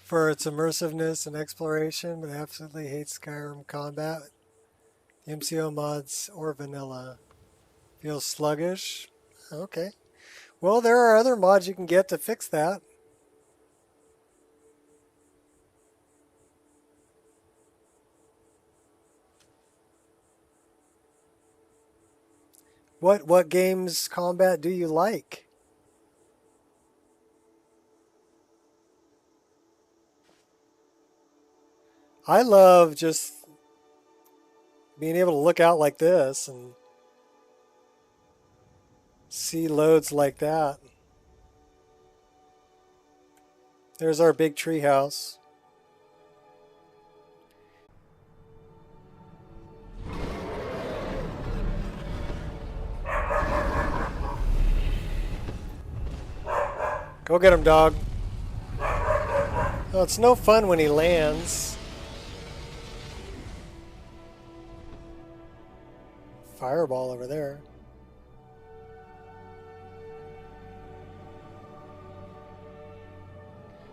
for its immersiveness and exploration, but absolutely hates Skyrim combat. The MCO mods or vanilla. Feels sluggish. Okay. Well, there are other mods you can get to fix that. What games combat do you like? I love just being able to look out like this and see loads like that. There's our big tree house. Go get him, dog. Oh, it's no fun when he lands. Fireball over there.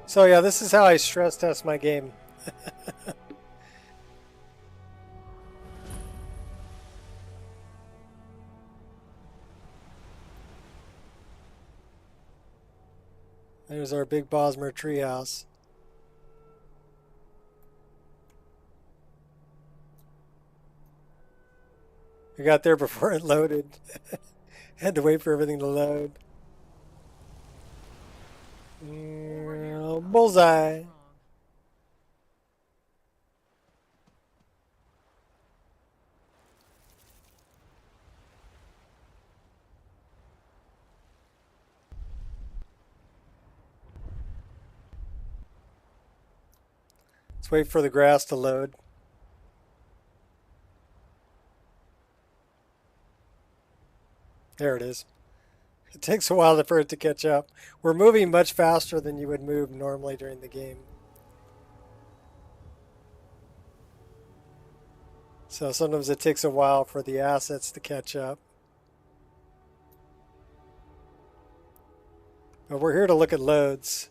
So yeah, this is how I stress test my game. There's our big Bosmer treehouse. We got there before it loaded. Had to wait for everything to load. Bullseye. Let's wait for the grass to load. There it is. It takes a while for it to catch up. We're moving much faster than you would move normally during the game. So sometimes it takes a while for the assets to catch up. But we're here to look at loads.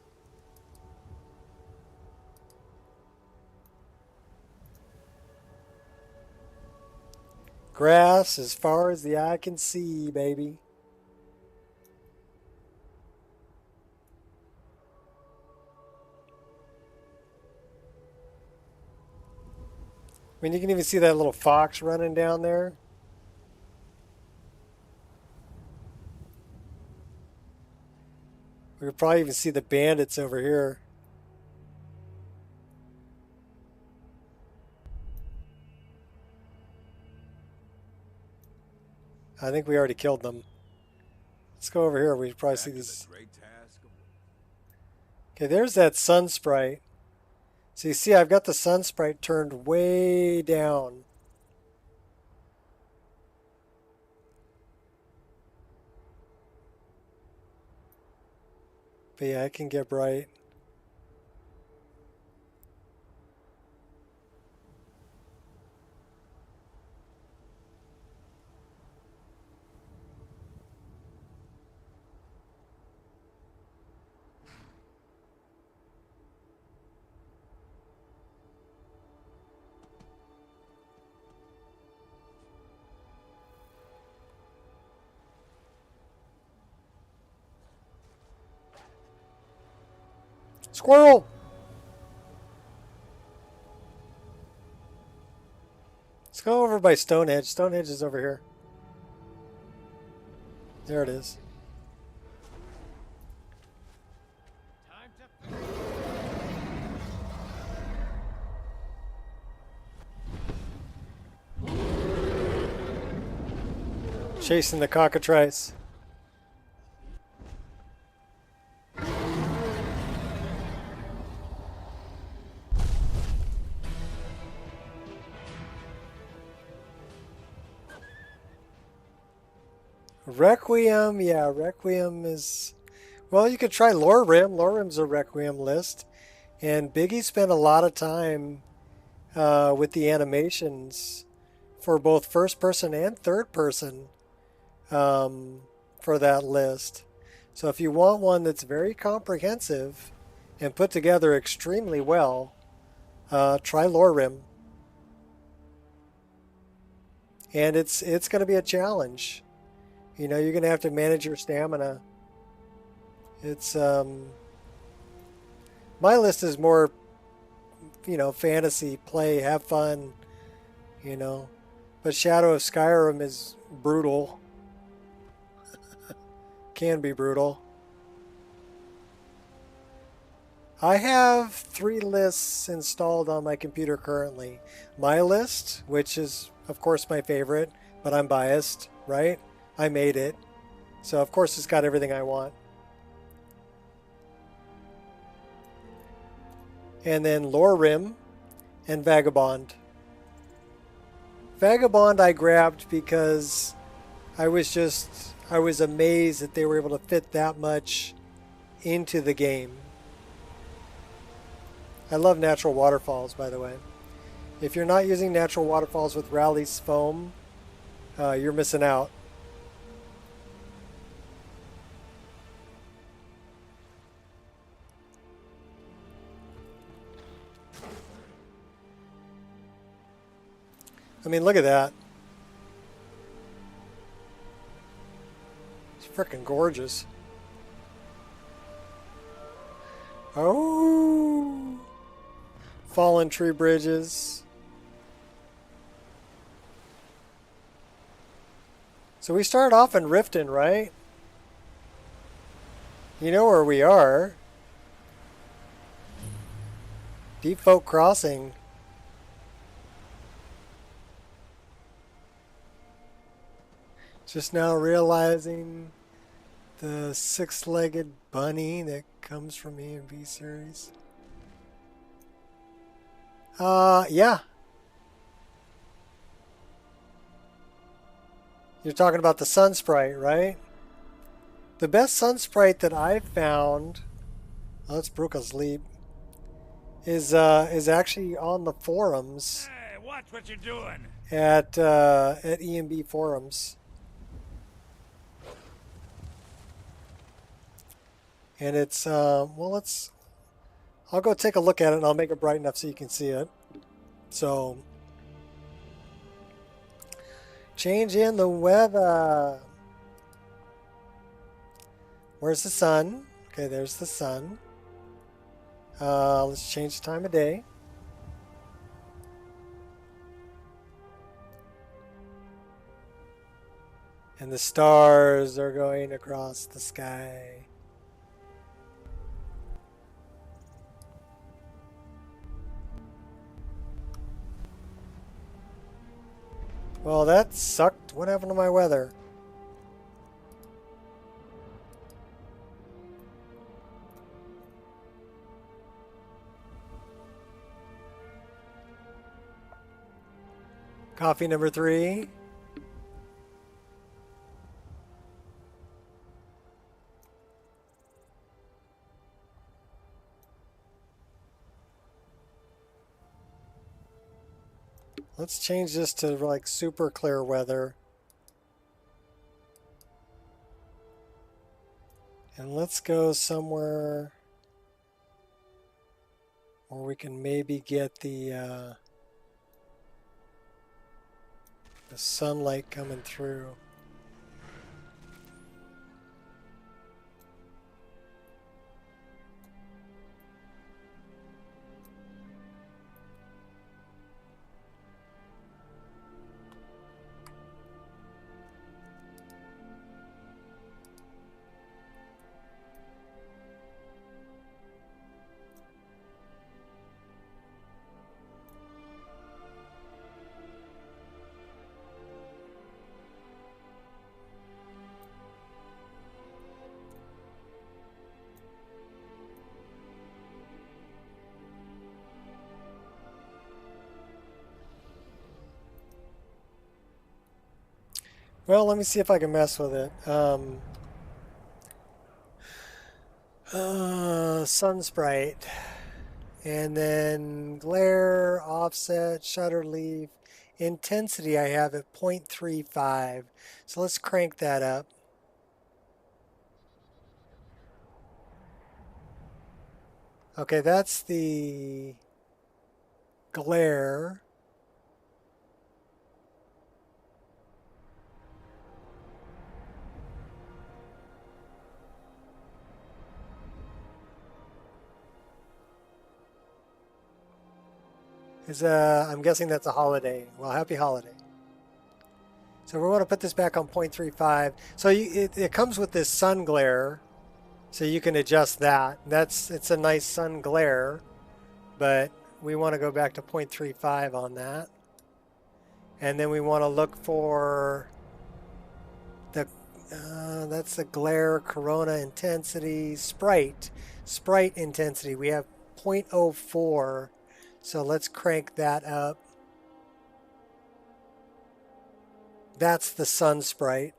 Grass as far as the eye can see, baby. I mean, you can even see that little fox running down there. We could probably even see the bandits over here. I think we already killed them. Let's go over here. We should probably see these. Okay, there's that sun sprite. So you see I've got the sun sprite turned way down. But yeah, it can get bright. Squirrel! Let's go over by Stonehenge. Stonehenge is over here. There it is. Chasing the cockatrice. Requiem, yeah, Requiem is... Well, you could try Lore Rim. Lore Rim's a Requiem list. And Biggie spent a lot of time with the animations for both first person and third person for that list. So if you want one that's very comprehensive and put together extremely well. Try Lorim. And it's going to be a challenge. You know, you're going to have to manage your stamina. It's my list is more, you know, fantasy, play, have fun, you know. But Shadow of Skyrim is brutal. Can be brutal. I have 3 lists installed on my computer currently. My list, which is of course my favorite, but I'm biased, right? I made it. So of course it's got everything I want. And then Lorim and Vagabond. Vagabond I grabbed because I was amazed that they were able to fit that much into the game. I love natural waterfalls, by the way. If you're not using natural waterfalls with Rally's foam, you're missing out. I mean, look at that. It's freaking gorgeous. Oh, fallen tree bridges. So we start off in Riften, right? You know where we are. Deep Folk Crossing. Just now realizing the 6-legged bunny that comes from E&B series. Yeah. You're talking about the sun sprite, right? The best sun sprite that I've found, oh, that's Brooka's Leap, is actually on the forums. Hey, watch what you're doing. At EMB forums. And it's, well, I'll go take a look at it and I'll make it bright enough so you can see it. So, change in the weather. Where's the sun? Okay, there's the sun. Let's change the time of day. And the stars are going across the sky. Well, that sucked. What happened to my weather? Coffee number 3. Let's change this to like super clear weather. And let's go somewhere where we can maybe get the sunlight coming through. Well, let me see if I can mess with it. Sun sprite. And then glare, offset, shutter leaf. Intensity I have at 0.35. So let's crank that up. Okay, that's the glare. I'm guessing that's a holiday. Well, happy holiday. So we want to put this back on 0.35. So it comes with this sun glare, so you can adjust that. It's a nice sun glare, but we want to go back to 0.35 on that. And then we want to look for the that's the glare, corona intensity, sprite intensity. We have 0.04. So let's crank that up. That's the sun sprite.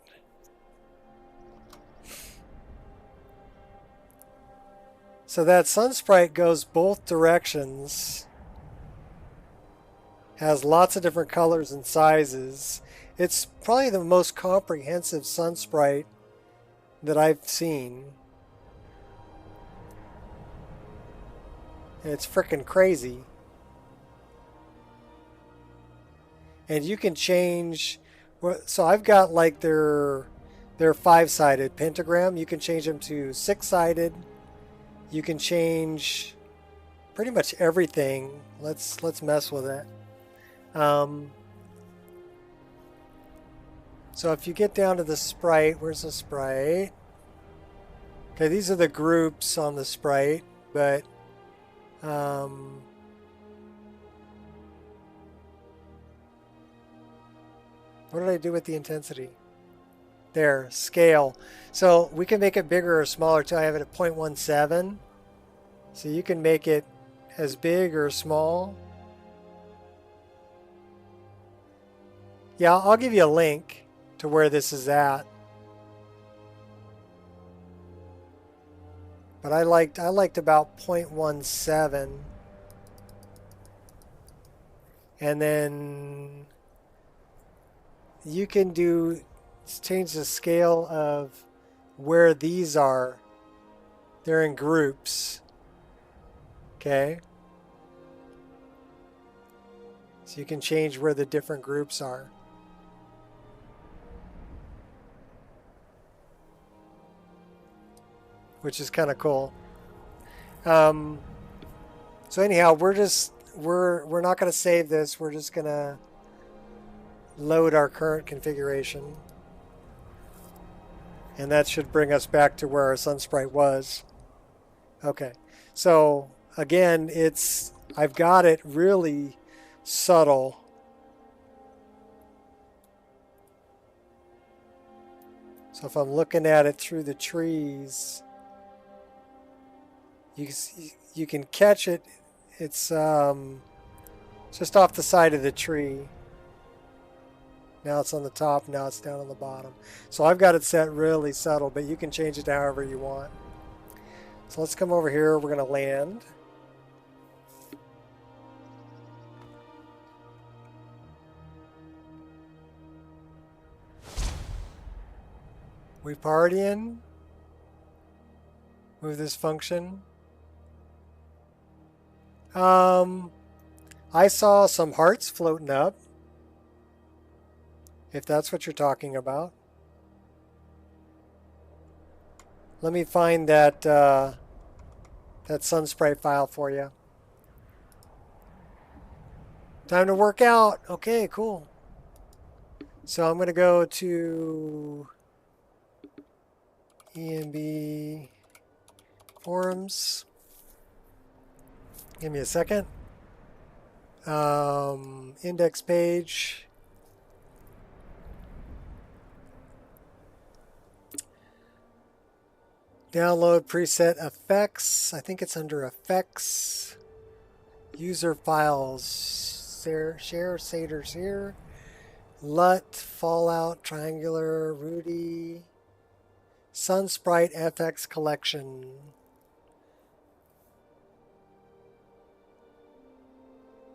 So that sun sprite goes both directions. Has lots of different colors and sizes. It's probably the most comprehensive sun sprite that I've seen. It's freaking crazy. And you can change, so I've got like their 5-sided pentagram. You can change them to 6-sided. You can change pretty much everything. Let's mess with it. So if you get down to the sprite, where's the sprite? Okay, these are the groups on the sprite, but what did I do with the intensity? There, scale. So we can make it bigger or smaller too. I have it at 0.17. So you can make it as big or small. Yeah, I'll give you a link to where this is at. But I liked about 0.17. And then you can change the scale of where these are. They're in groups. Okay. So you can change where the different groups are. Which is kind of cool. So anyhow, we're not going to save this. We're just going to load our current configuration. And that should bring us back to where our sun sprite was. Okay. So again, I've got it really subtle. So if I'm looking at it through the trees, you can catch it. It's just off the side of the tree. Now it's on the top, now it's down on the bottom. So I've got it set really subtle, but you can change it to however you want. So let's come over here. We're going to land. We partying. Move this function. I saw some hearts floating up. If that's what you're talking about. Let me find that that sun sprite file for you. Time to work out. Okay, cool. So I'm going to go to EMB forums. Give me a second. Index page. Download preset effects. I think it's under effects. User files. Share shaders here. LUT, Fallout, Triangular, Rudy. Sunsprite FX collection.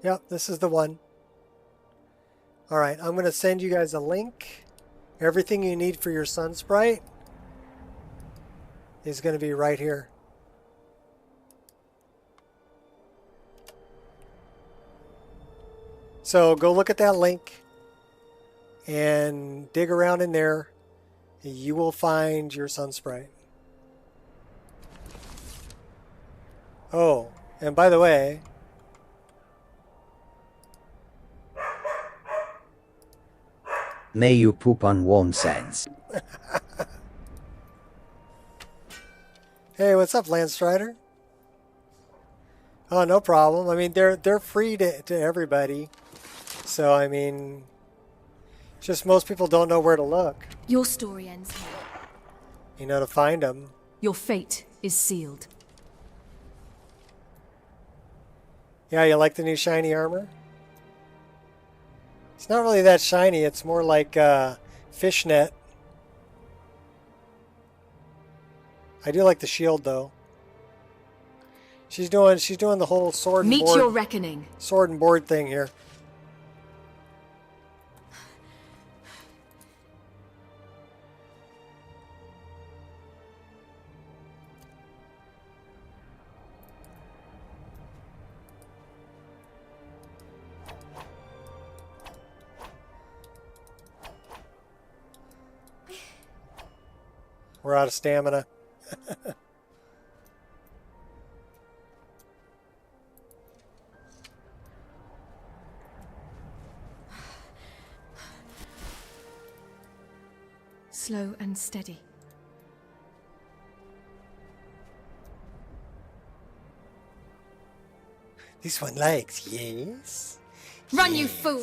Yep, this is the one. Alright, I'm going to send you guys a link. Everything you need for your Sunsprite is going to be right here. So go look at that link and dig around in there. You will find your sun sprite. Oh, and by the way, may you poop on warm sands. Hey, what's up, Landstrider? Oh, no problem. I mean, they're free to everybody. So, I mean, just most people don't know where to look. Your story ends here. You know, to find them. Your fate is sealed. Yeah, you like the new shiny armor? It's not really that shiny. It's more like fishnet. I do like the shield, though. She's doing the whole sword and board. Meet your reckoning. Sword and board thing here. We're out of stamina. Slow and steady. This one likes, yes. Run, you fool!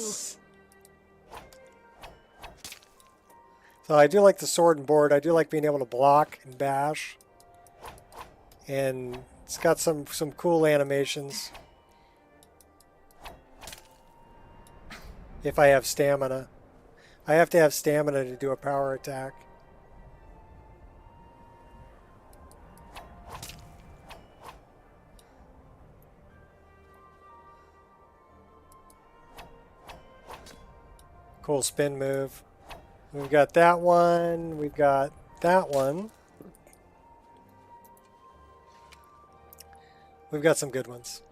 So I do like the sword and board. I do like being able to block and bash. And it's got some cool animations. If I have stamina. I have to have stamina to do a power attack. Cool spin move. We've got that one. We've got that one. We've got some good ones.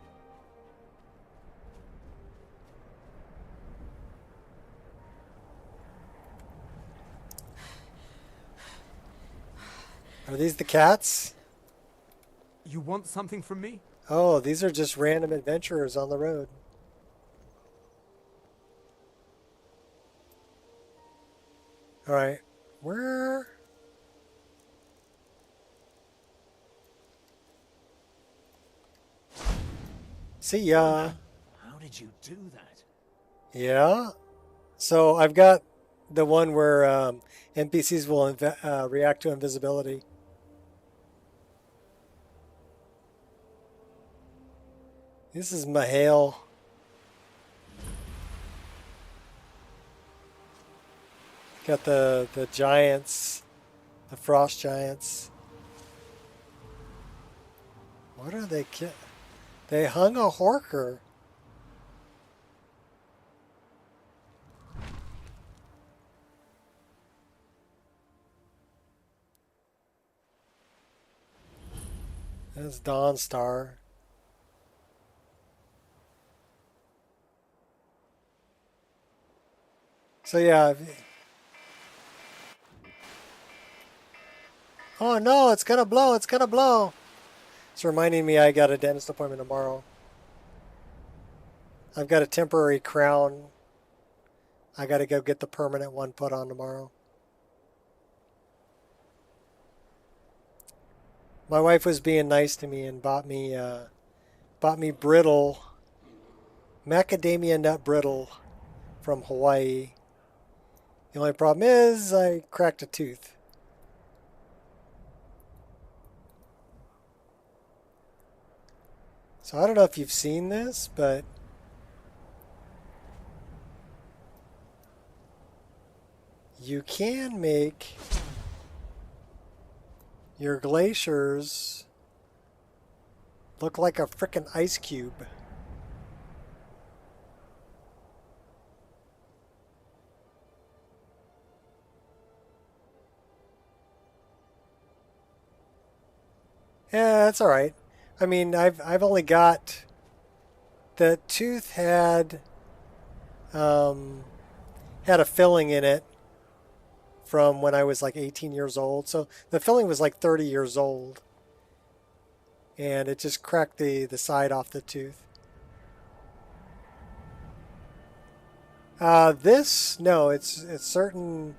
Are these the cats? You want something from me? Oh, these are just random adventurers on the road. All right, where? See ya. How did you do that? Yeah. So I've got the one where NPCs will react to invisibility. This is Mahale. Got the giants, the frost giants. What are they? They hung a horker. That's Dawnstar. So yeah. Oh no, it's gonna blow, it's gonna blow. It's reminding me I got a dentist appointment tomorrow. I've got a temporary crown. I gotta go get the permanent one put on tomorrow. My wife was being nice to me and bought me brittle, macadamia nut brittle from Hawaii. The only problem is I cracked a tooth. So I don't know if you've seen this, but you can make your glaciers look like a frickin' ice cube. Yeah, that's all right. I mean, I've only got, the tooth had had a filling in it from when I was like 18 years old. So the filling was like 30 years old. And it just cracked the side off the tooth. No, it's certain.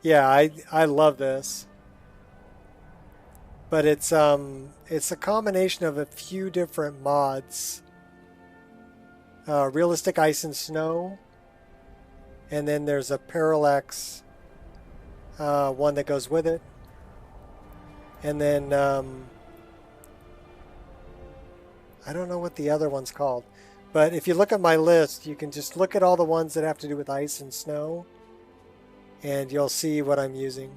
Yeah, I love this. But it's a combination of a few different mods. Realistic ice and snow. And then there's a parallax one that goes with it. And then I don't know what the other one's called. But if you look at my list, you can just look at all the ones that have to do with ice and snow. And you'll see what I'm using.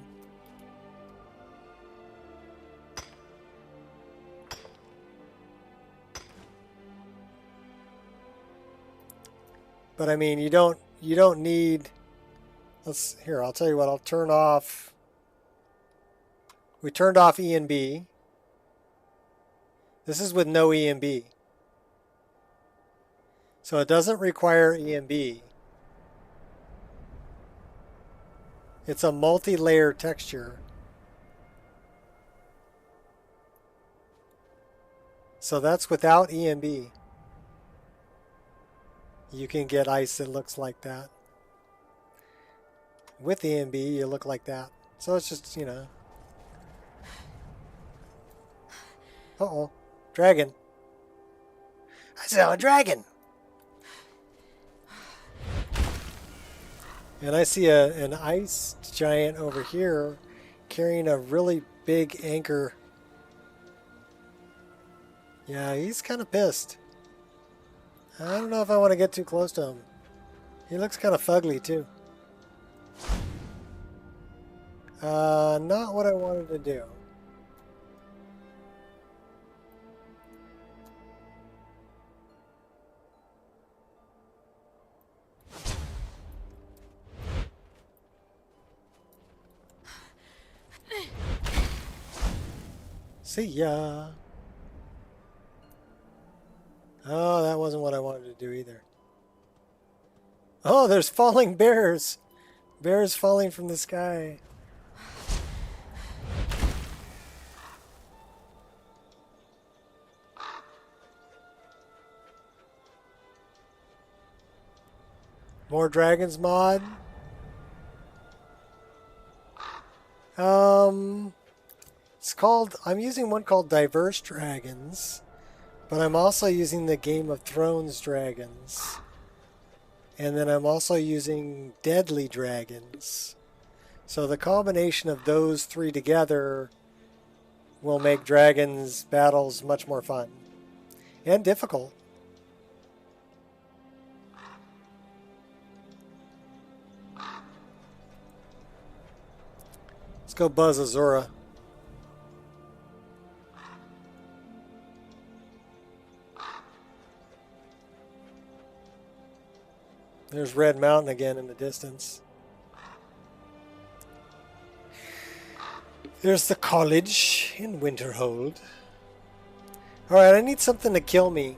But I mean, you don't need. I'll tell you what. I'll turn off. We turned off E and B. This is with no E and B. So it doesn't require E and B. It's a multi-layer texture. So that's without E and B. You can get ice that looks like that. With E and B, you look like that. So it's just, you know. Uh-oh. Dragon. I saw a dragon. And I see an ice giant over here carrying a really big anchor. Yeah, he's kind of pissed. I don't know if I want to get too close to him. He looks kind of fugly too. Not what I wanted to do. See ya. Oh, that wasn't what I wanted to do either. Oh, there's falling bears. Bears falling from the sky. More dragons mod. I'm using one called Diverse Dragons, but I'm also using the Game of Thrones dragons. And then I'm also using Deadly Dragons. So the combination of those three together will make dragons battles much more fun. And difficult. Let's go buzz Azura. There's Red Mountain again in the distance. There's the college in Winterhold. Alright, I need something to kill me.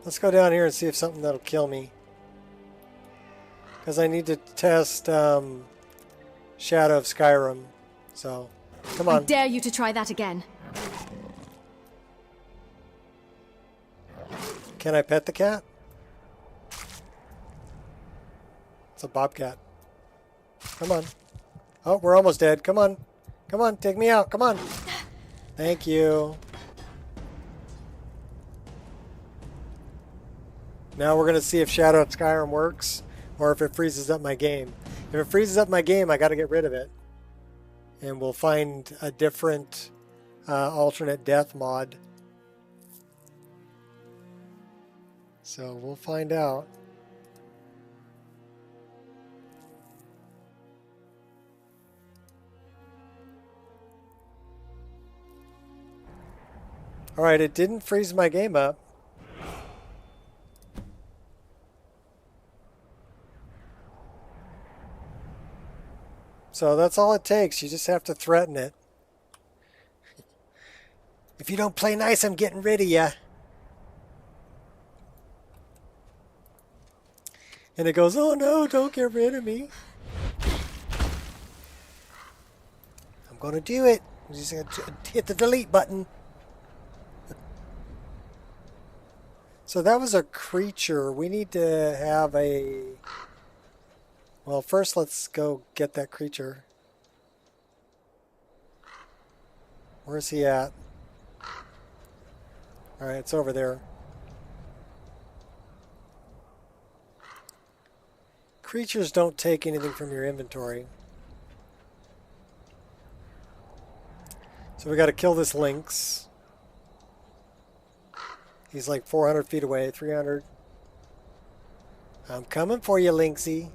Let's go down here and see if something that'll kill me. Because I need to test Shadow of Skyrim. So, come on. I dare you to try that again. Can I pet the cat? It's a bobcat. Come on. Oh, we're almost dead. Come on. Come on, take me out. Come on. Thank you. Now we're going to see if Shadow of Skyrim works or if it freezes up my game. If it freezes up my game, I got to get rid of it. And we'll find a different alternate death mod. So we'll find out. Alright, it didn't freeze my game up. So that's all it takes. You just have to threaten it. If you don't play nice, I'm getting rid of you. And it goes, oh no, don't get rid of me. I'm going to do it. I'm just going to hit the delete button. So that was a creature. We need to have a... Well, first let's go get that creature. Where's he at? Alright, it's over there. Creatures don't take anything from your inventory. So we got to kill this lynx. He's like 400 feet away, 300. I'm coming for you, Lynxy.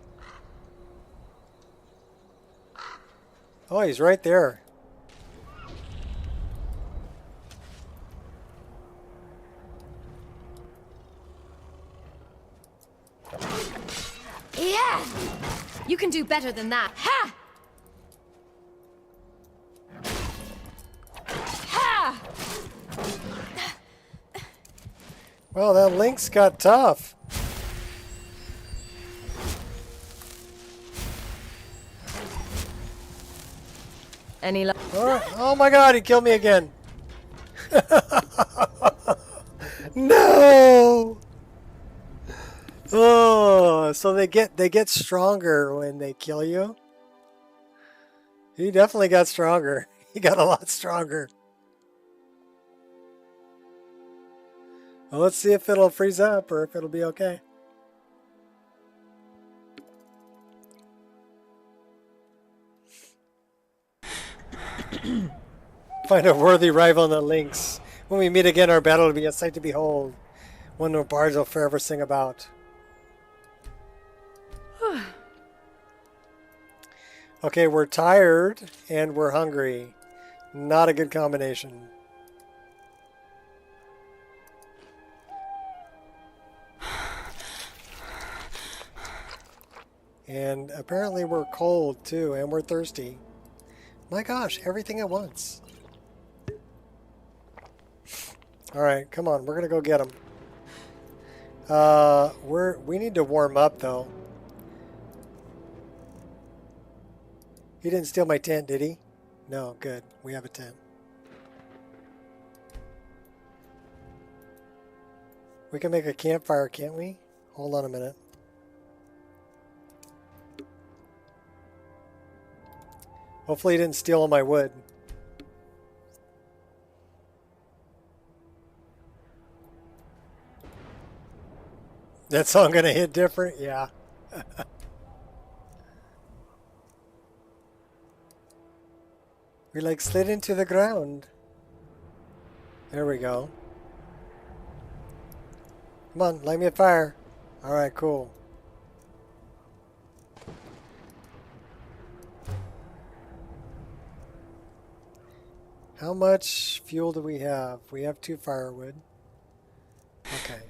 Oh, he's right there. Yeah! You can do better than that. Ha! Ha! Well, that lynx got tough. Any luck? Oh my god, he killed me again. No! Oh, so they get stronger when they kill you? He definitely got stronger. He got a lot stronger. Well, let's see if it'll freeze up or if it'll be okay. Find a worthy rival in the lynx. When we meet again, our battle will be a sight to behold. One no bards will forever sing about. Okay, we're tired and we're hungry. Not a good combination. And apparently we're cold too, and we're thirsty. My gosh, everything at once. Alright, come on, we're gonna go get them. We need to warm up though. He didn't steal my tent, did he? No, good. We have a tent. We can make a campfire, can't we? Hold on a minute. Hopefully he didn't steal all my wood. That song gonna hit different? Yeah. We like slid into the ground. There we go. Come on, light me a fire. Alright, cool. How much fuel do we have? We have 2 firewood. Okay.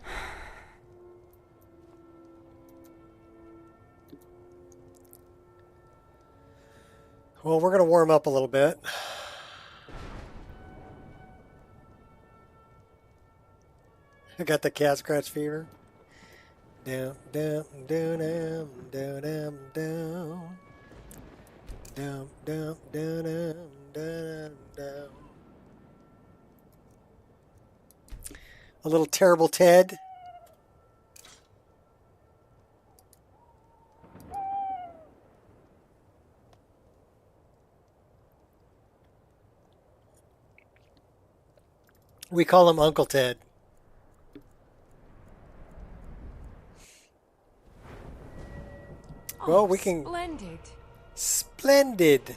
Well, we're going to warm up a little bit. I got the cat scratch fever. Down, down, down, down, down, down, down. Down, down, down, down, down, down. A little terrible Ted. We call him Uncle Ted. Well, we can... Splendid. Splendid.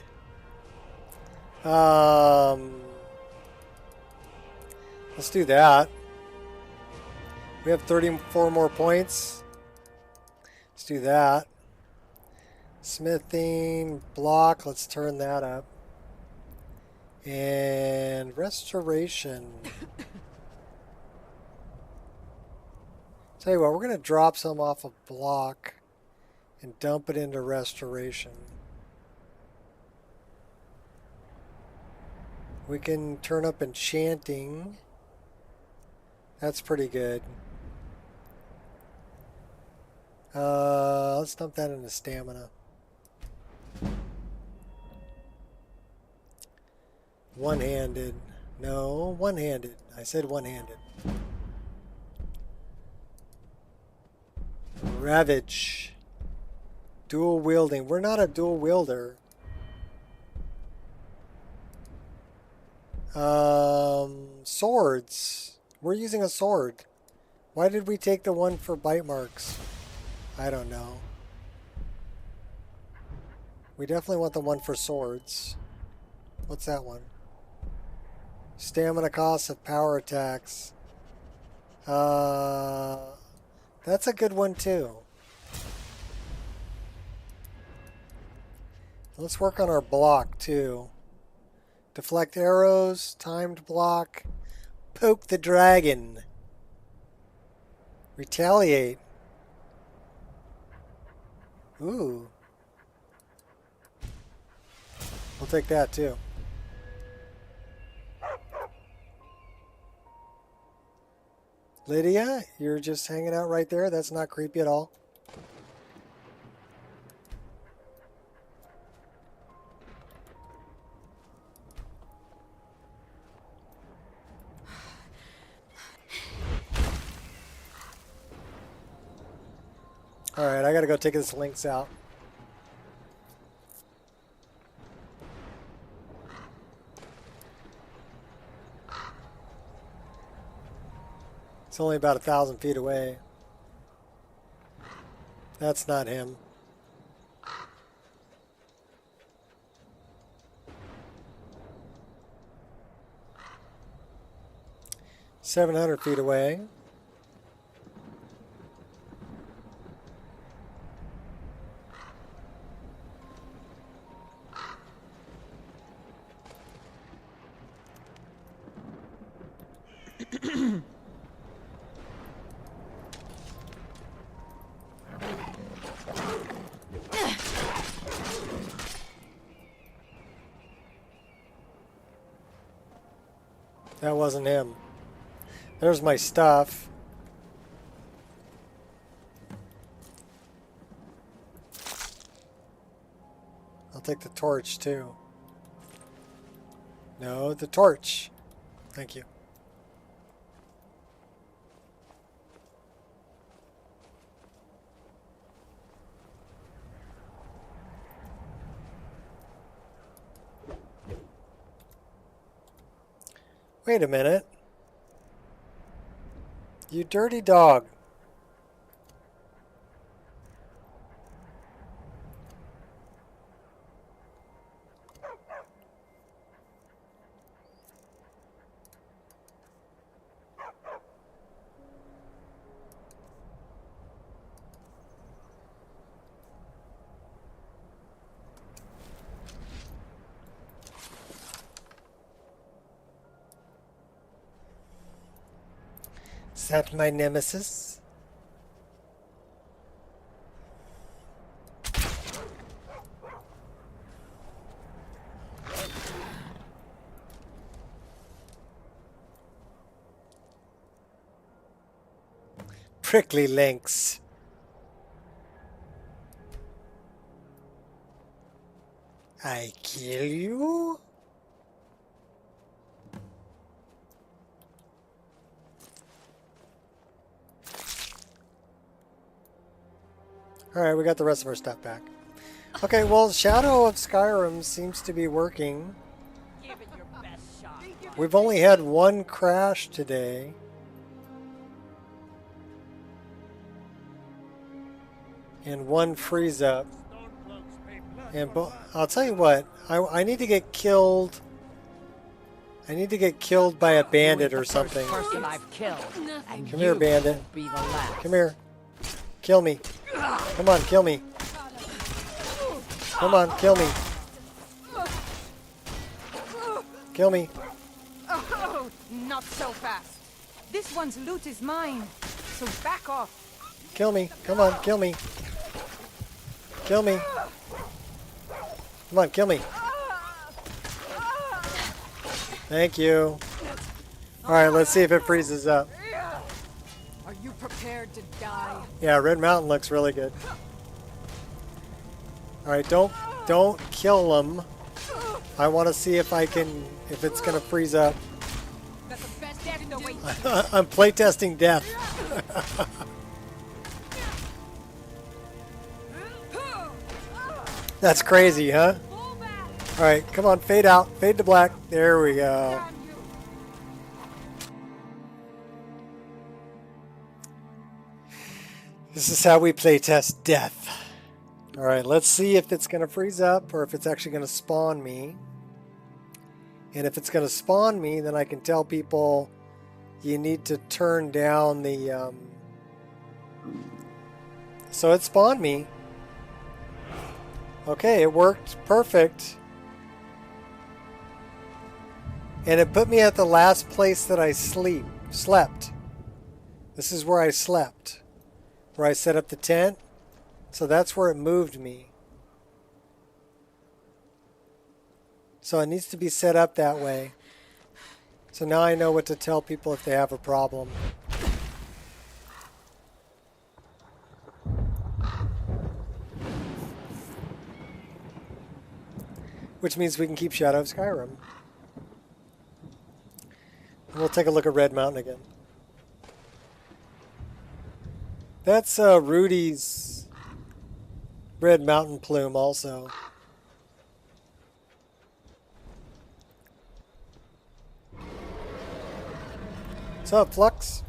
Let's do that. We have 34 more points. Let's do that. Smithing, block, let's turn that up. And restoration. Tell you what, we're going to drop some off of block and dump it into restoration. We can turn up enchanting. That's pretty good. Let's dump that into stamina. One-handed. No, one-handed. I said one-handed. Ravage. Dual wielding. We're not a dual wielder. Swords. We're using a sword. Why did we take the one for bite marks? I don't know. We definitely want the one for swords. What's that one? Stamina cost of power attacks. That's a good one too. Let's work on our block too. Deflect arrows, timed block, poke the dragon, retaliate. Ooh. We'll take that too. Lydia, you're just hanging out right there. That's not creepy at all. Alright, I gotta go take this lynx out. It's only about 1,000 feet away. That's not him. "700 feet away. That wasn't him. There's my stuff. I'll take the torch too. No, the torch. Thank you. Wait a minute. You dirty dog. Is that my nemesis? Prickly lynx. I kill you? Alright, we got the rest of our stuff back. Okay, well, Shadow of Skyrim seems to be working. We've only had one crash today. And one freeze up. And I'll tell you what, I need to get killed. I need to get killed by a bandit or something. Come here, bandit. Come here. Kill me. Come on, kill me. Come on, kill me. Kill me. Oh, not so fast. This one's loot is mine, so back off. Kill me. Come on, kill me. Kill me. Come on, kill me. Thank you. Alright, let's see if it freezes up. Are you prepared to die? Yeah, Red Mountain looks really good. Alright, don't kill them. I want to see if it's gonna freeze up. I'm playtesting death. That's crazy, huh? Alright, come on, fade out. Fade to black. There we go. This is how we playtest death. Alright, let's see if it's going to freeze up or if it's actually going to spawn me. And if it's going to spawn me, then I can tell people you need to turn down the... So it spawned me. Okay, it worked perfect. And it put me at the last place that I slept. This is where I slept. Where I set up the tent. So that's where it moved me. So it needs to be set up that way. So now I know what to tell people if they have a problem. Which means we can keep Shadow of Skyrim. And we'll take a look at Red Mountain again. That's Rudy's Red Mountain plume also. What's up, Flux?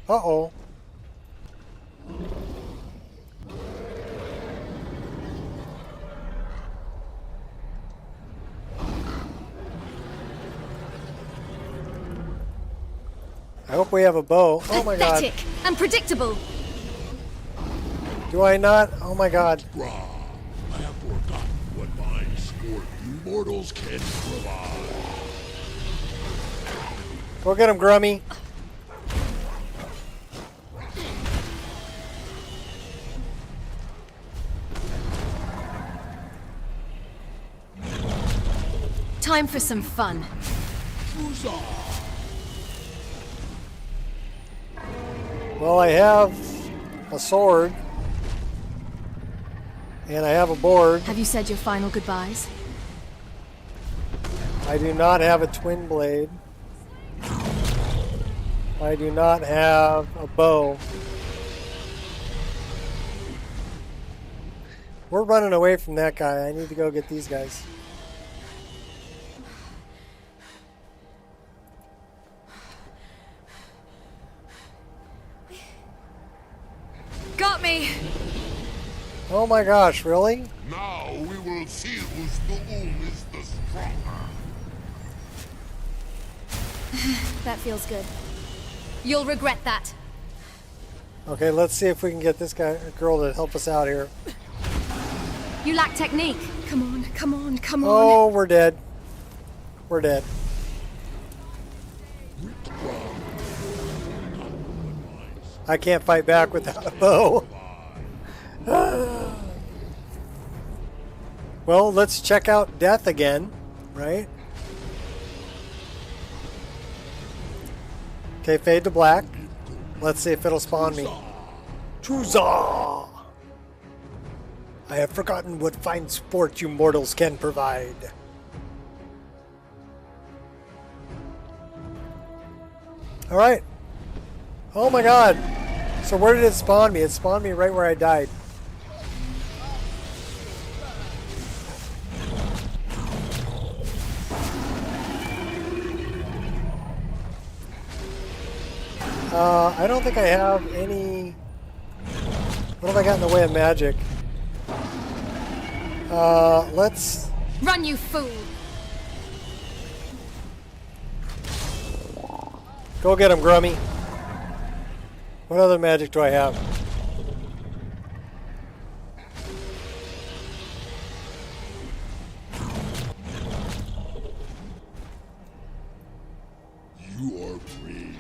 Uh-oh. I hope we have a bow. Oh my god. Pathetic and predictable. Do I not? Oh my god. I have forgotten what my sport you mortals can provide. Go get him, Grummy. Time for some fun. Well, I have a sword. And I have a board. Have you said your final goodbyes? I do not have a twin blade. I do not have a bow. We're running away from that guy. I need to go get these guys. Got me! Oh my gosh, really? Now we will see whose boom is the stronger. That feels good. You'll regret that. Okay, let's see if we can get this girl to help us out here. You lack technique. Come on, come on, come on. Oh, we're dead. We're dead. I can't fight back without a bow. Well, let's check out death again, right? Okay, fade to black. Let's see if it'll spawn me. Chuza! I have forgotten what fine sport you mortals can provide. Alright. Oh my god. So where did it spawn me? It spawned me right where I died. I don't think I have any... What have I got in the way of magic? Let's... Run, you fool! Go get him, Grummy. What other magic do I have? You are brave,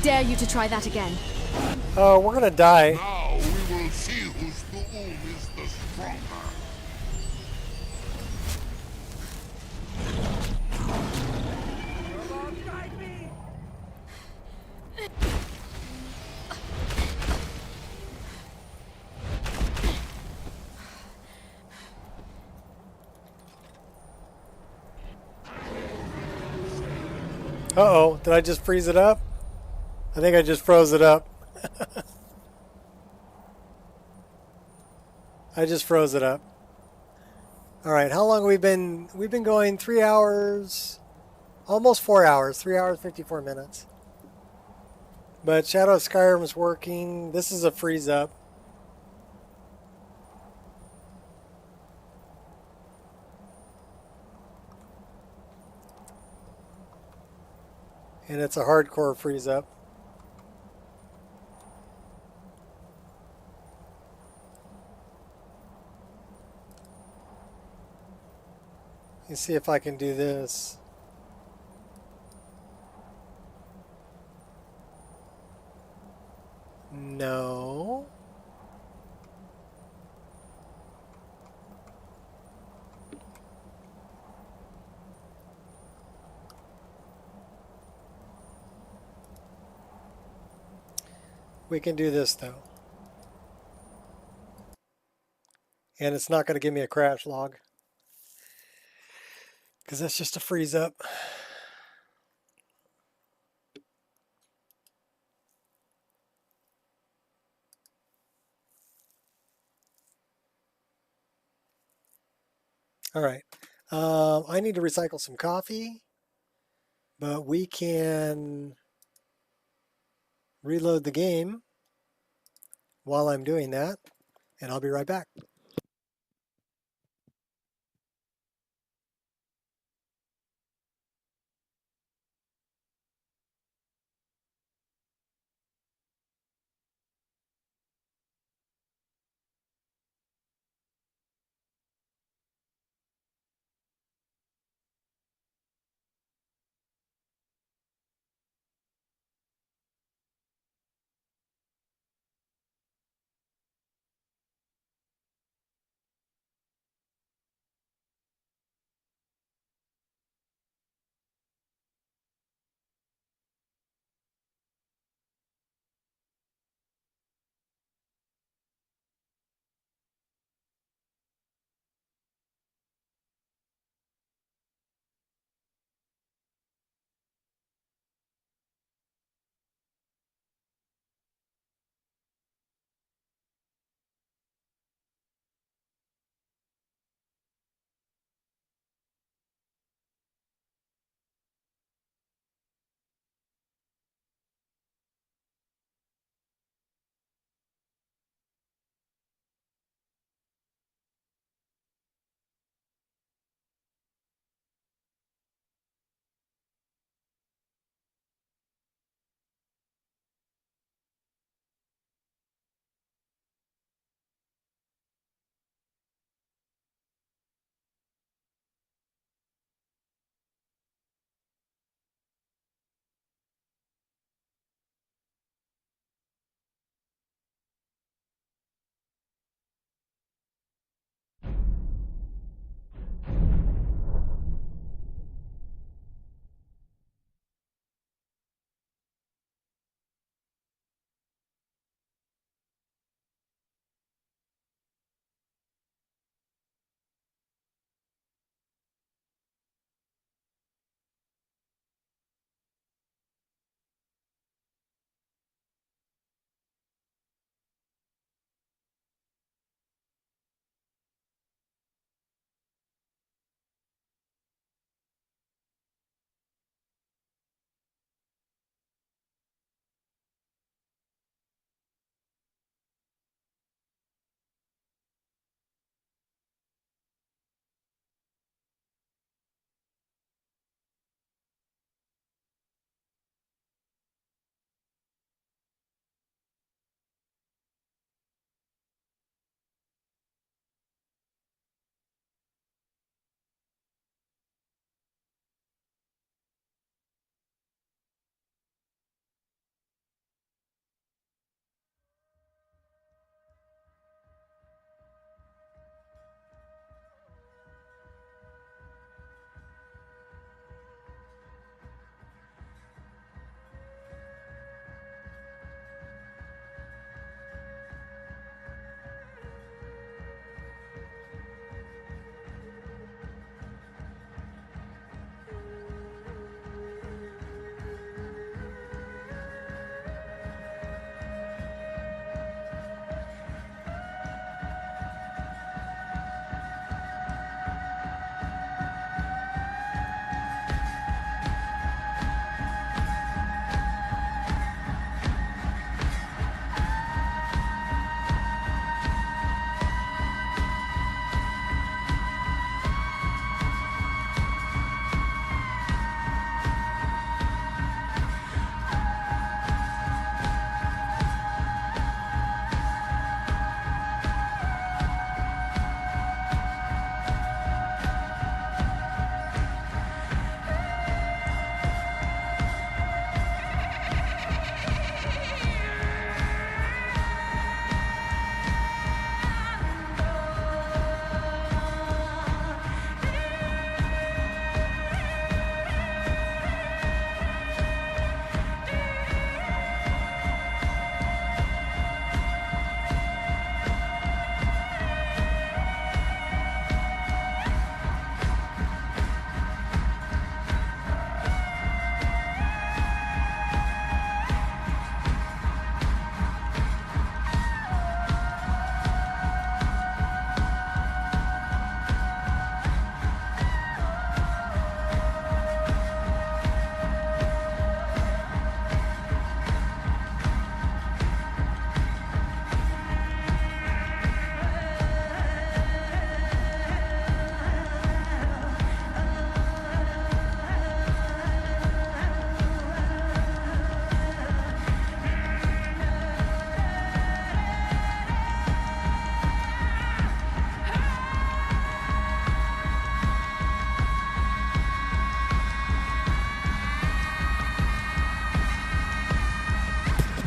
dare you to try that again. Oh, we're gonna die. Now we will see whose boom is the stronger. Uh-oh, did I just freeze it up? I think I just froze it up. I just froze it up. All right, how long have we been? We've been going 3 hours, almost 4 hours, 3 hours, 54 minutes. But Shadow of Skyrim is working. This is a freeze up. And it's a hardcore freeze up. Let's see if I can do this. No. We can do this though. And it's not going to give me a crash log, because that's just a freeze up. All right. I need to recycle some coffee, but we can reload the game while I'm doing that, and I'll be right back.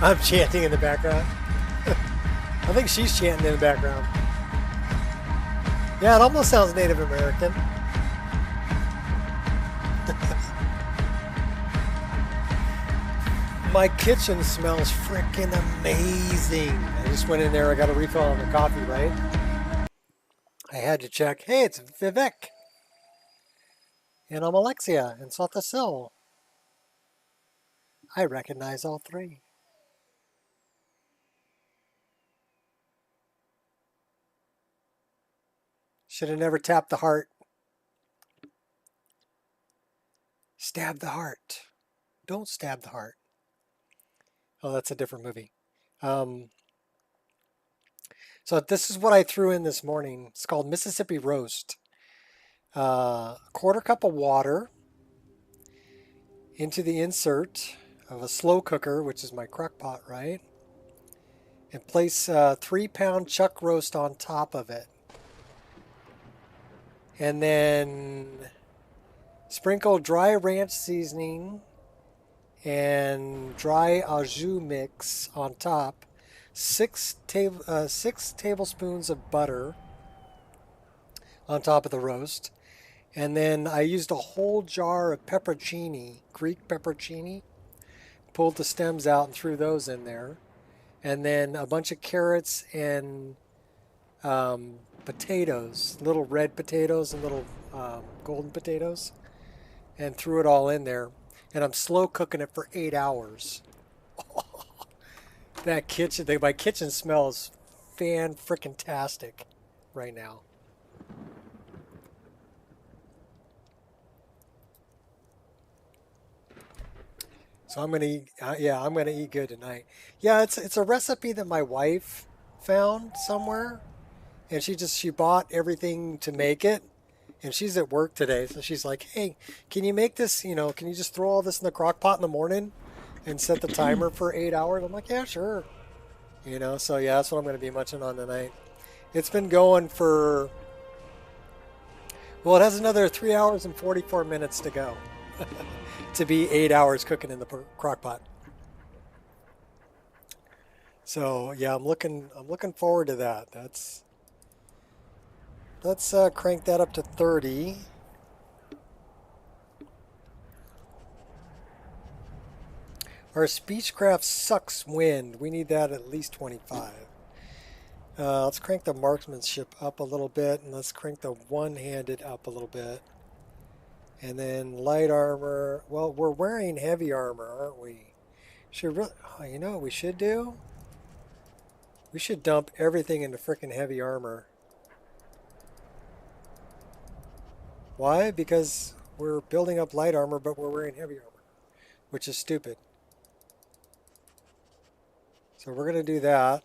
I'm chanting in the background. I think she's chanting in the background. Yeah, it almost sounds Native American. My kitchen smells freaking amazing. I just went in there. I got a refill on the coffee, right? I had to check. Hey, it's Vivek. And I'm Alexia and Satasil. I recognize all three. Should have never tapped the heart. Stab the heart. Don't stab the heart. Oh, that's a different movie. So this is what I threw in this morning. It's called Mississippi Roast. A quarter cup of water into the insert of a slow cooker, which is my crock pot, right? And place 3-pound chuck roast on top of it. And then sprinkle dry ranch seasoning and dry au jus mix on top. 6 tablespoons of butter on top of the roast. And then I used a whole jar of pepperoncini, Greek pepperoncini. Pulled the stems out and threw those in there. And then a bunch of carrots and potatoes, little red potatoes and little golden potatoes. And threw it all in there. And I'm slow cooking it for 8 hours. That kitchen, my kitchen smells fan-frickin-tastic right now. So I'm gonna eat, I'm gonna eat good tonight. Yeah, it's a recipe that my wife found somewhere, and she bought everything to make it, and she's at work today, so she's like, hey, can you make this? Can you just throw all this in the crock pot in the morning, and set the timer for 8 hours? I'm like, yeah, sure. So yeah, that's what I'm gonna be munching on tonight. It's been going for, well, it has another 3 hours and 44 minutes to go. To be 8 hours cooking in the crock pot. So yeah, I'm looking forward to that. Let's crank that up to 30. Our Speechcraft sucks wind. We need that at least 25. Let's crank the marksmanship up a little bit, and let's crank the one-handed up a little bit. And then light armor. Well, we're wearing heavy armor, aren't we? You know what we should do? We should dump everything into frickin' heavy armor. Why? Because we're building up light armor, but we're wearing heavy armor, which is stupid. So we're going to do that.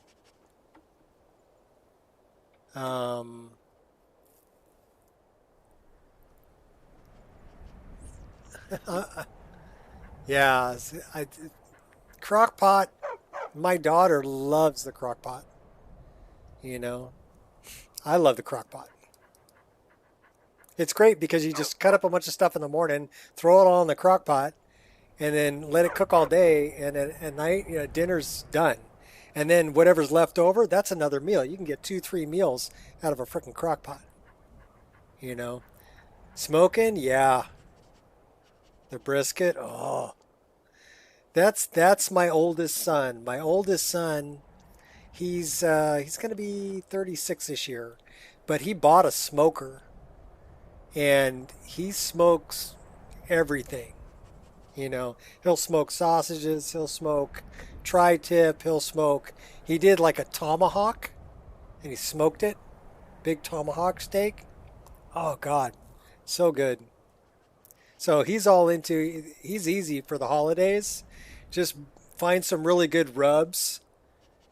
Yeah, crock pot. My daughter loves the crock pot. I love the crock pot. It's great because you just cut up a bunch of stuff in the morning, throw it all in the crock pot, and then let it cook all day. And at night, dinner's done. And then whatever's left over, that's another meal. You can get 2-3 meals out of a freaking crock pot. Smoking, yeah. The brisket, oh. That's my oldest son. My oldest son, he's going to be 36 this year, but he bought a smoker, and he smokes everything. He'll smoke sausages, he'll smoke tri-tip, he'll smoke. He did like a tomahawk, and he smoked it, big tomahawk steak. Oh God, so good. So he's easy for the holidays. Just find some really good rubs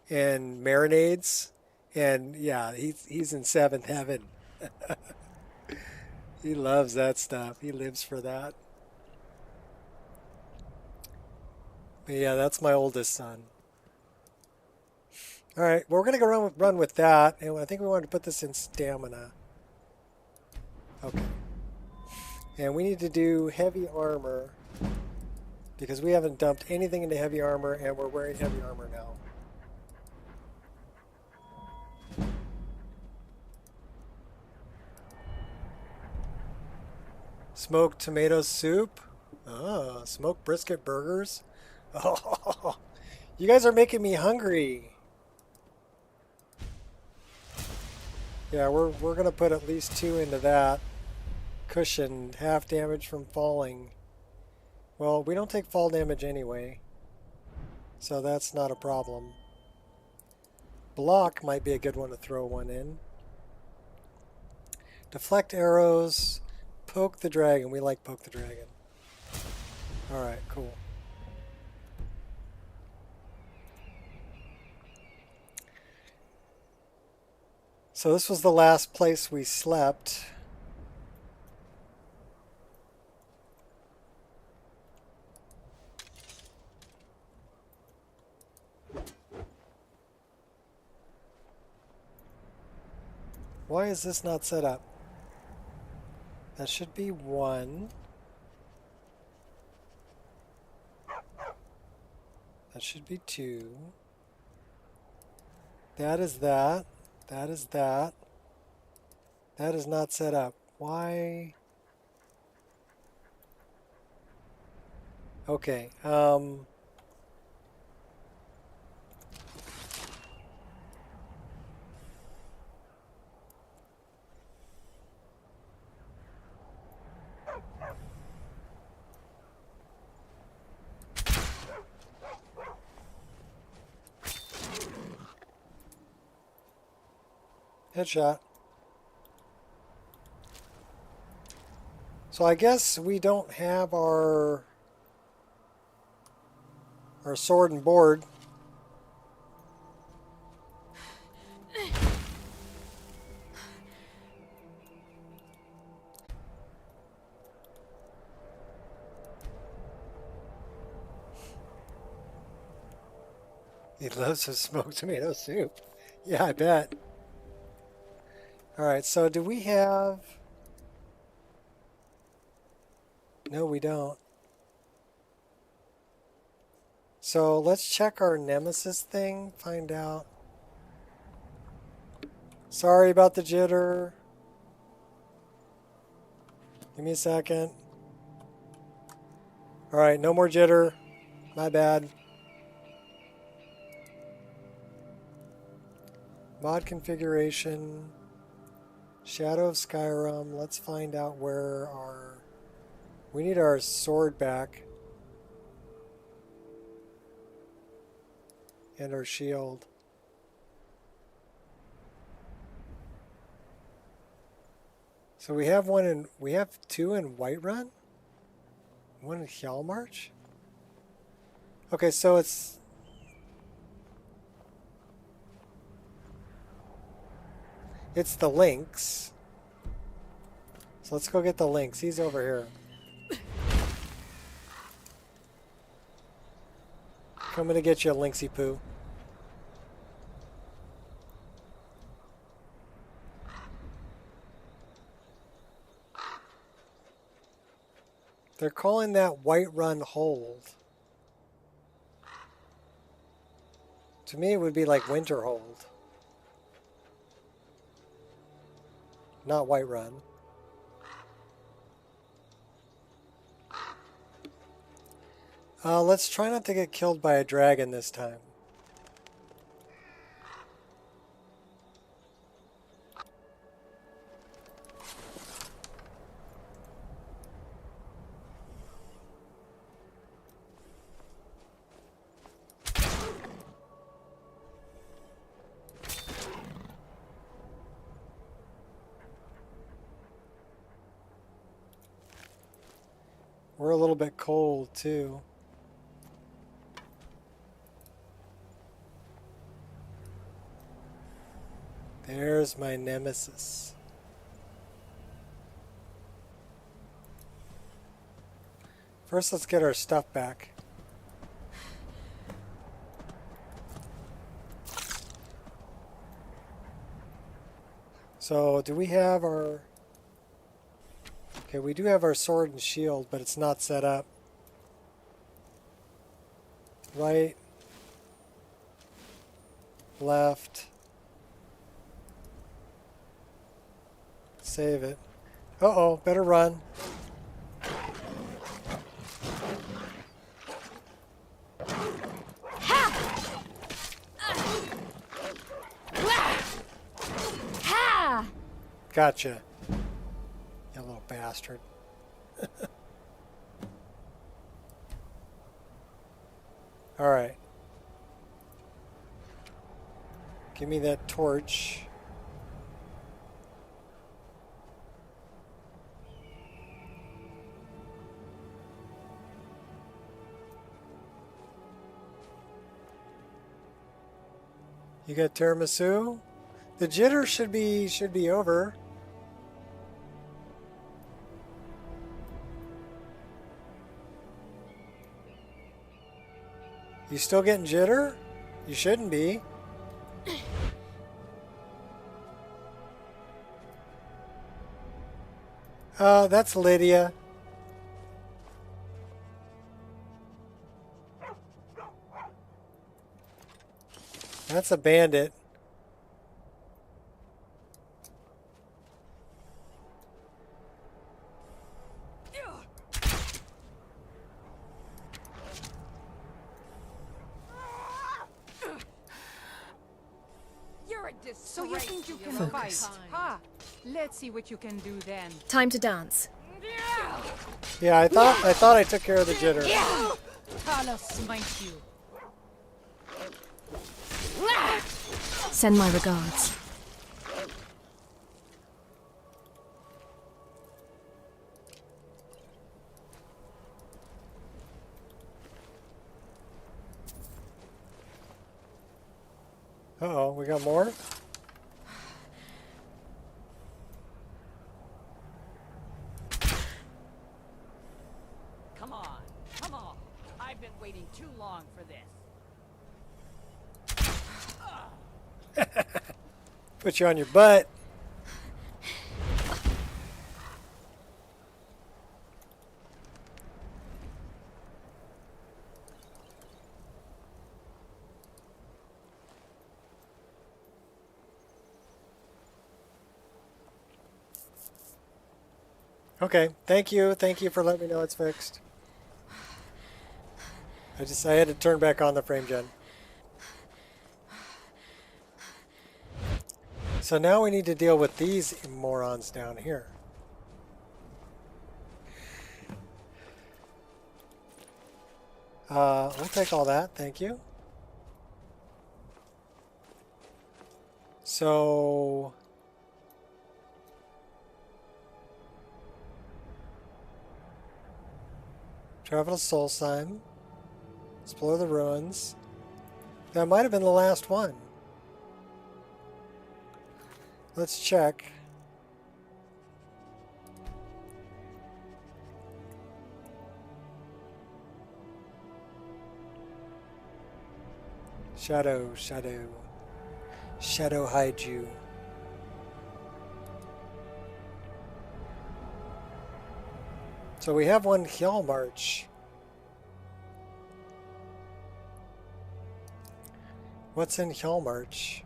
and marinades. And yeah, he's in seventh heaven. He loves that stuff. He lives for that. But yeah, that's my oldest son. All right, well, we're going to run with that. And I think we wanted to put this in stamina. Okay. And we need to do heavy armor Because we haven't dumped anything into heavy armor, and we're wearing heavy armor now. Smoked tomato soup. Oh, smoked brisket burgers. Oh, you guys are making me hungry. Yeah, we're gonna put at least 2 into that. Cushion, half damage from falling. Well, we don't take fall damage anyway, so that's not a problem. Block might be a good one to throw one in. Deflect arrows. Poke the dragon. We like poke the dragon. Alright, cool. So this was the last place we slept. Why is this not set up? That should be 1. That should be 2. That is that. That is that. That is not set up. Why? Okay. Headshot. So I guess we don't have our sword and board. He loves his smoked tomato soup. Yeah, I bet. Alright, so do we have... No, we don't. So let's check our Nemesis thing, find out. Sorry about the jitter. Give me a second. Alright, no more jitter. My bad. Mod configuration. Shadow of Skyrim. Let's find out where our... We need our sword back. And our shield. So we have one in... We have 2 in Whiterun? 1 in Hjalmarch? Okay, so it's... It's the Lynx. So let's go get the Lynx. He's over here. Coming to get you, Lynxy Poo. They're calling that Whiterun Hold. To me, it would be like Winter Hold. Not Whiterun. Let's try not to get killed by a dragon this time. We're a little bit cold too. There's my Nemesis. First, let's get our stuff back. So, do we have our... Okay, we do have our sword and shield, but it's not set up. right, left, save it. Uh-oh, better run. Gotcha, you little bastard. All right. Give me that torch. You got tiramisu? The jitter should be over. You still getting jitter? You shouldn't be. That's Lydia. That's a bandit. You're a disgrace. So you think you can fight? Ha! Let's see what you can do then. Time to dance. Yeah, I thought I took care of the jitter. Haalu smite you. Send my regards. Uh-oh, we got more? Come on, come on. I've been waiting too long for this. Put you on your butt. Okay, thank you. Thank you for letting me know it's fixed. I had to turn back on the frame gen. So now we need to deal with these morons down here. We'll take all that, thank you. So travel to Solstheim, explore the ruins. That might have been the last one. Let's check. Shadow hide you. So we have one Hjal March. What's in Hjal March?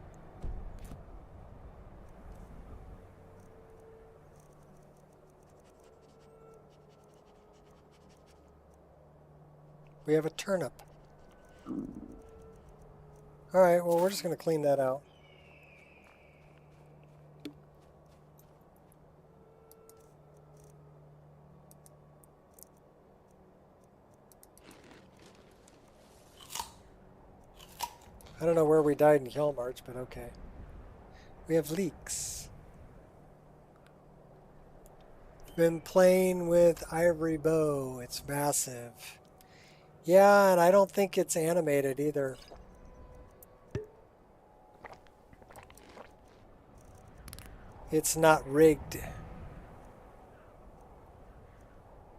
We have a turnip. Alright, well, we're just going to clean that out. I don't know where we died in Hjal March, but okay. We have leaks. Been playing with Ivory Bow. It's massive. Yeah, and I don't think it's animated either. It's not rigged.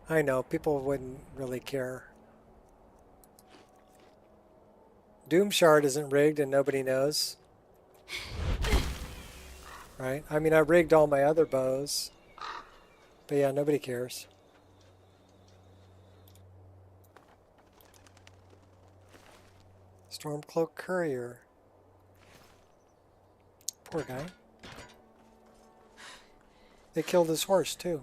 I know, people wouldn't really care. Doomshard isn't rigged and nobody knows. Right? I mean, I rigged all my other bows. But yeah, nobody cares. Stormcloak Courier. Poor guy. They killed his horse, too.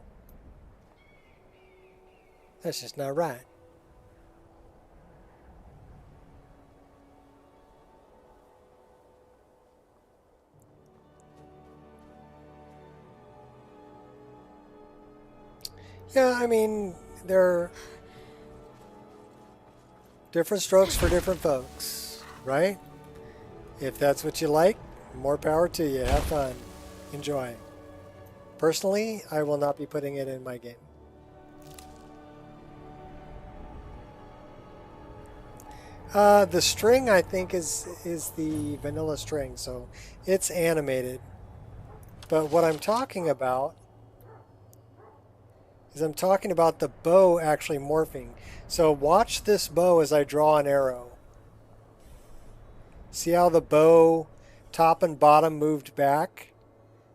That's just not right. Yeah, I mean, they're different strokes for different folks, right? If that's what you like, more power to you. Have fun. Enjoy. Personally, I will not be putting it in my game. The string, I think, is the vanilla string, so it's animated. But what I'm talking about is I'm talking about the bow actually morphing. So watch this bow as I draw an arrow. See how the bow top and bottom moved back?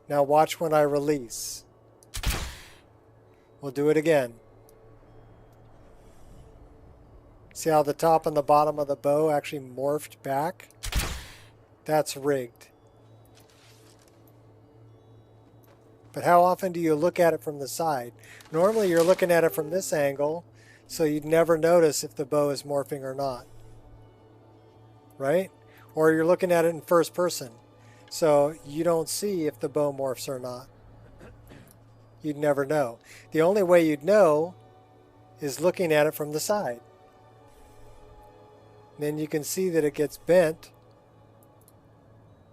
Now watch when I release. We'll do it again. See how the top and the bottom of the bow actually morphed back? That's rigged. But how often do you look at it from the side? Normally you're looking at it from this angle, so you'd never notice if the bow is morphing or not. Right? Or you're looking at it in first person, so you don't see if the bow morphs or not. You'd never know. The only way you'd know is looking at it from the side. Then you can see that it gets bent.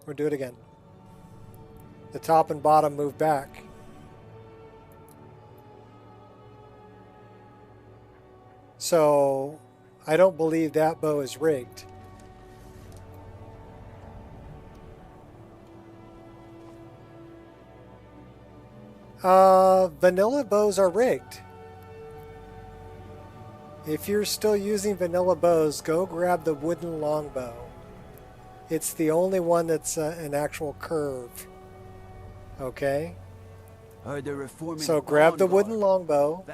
We'll do it again. The top and bottom move back. So I don't believe that bow is rigged. Vanilla bows are rigged. If you're still using vanilla bows, go grab the wooden longbow. It's the only one that's an actual curve. Okay? So grab the wooden longbow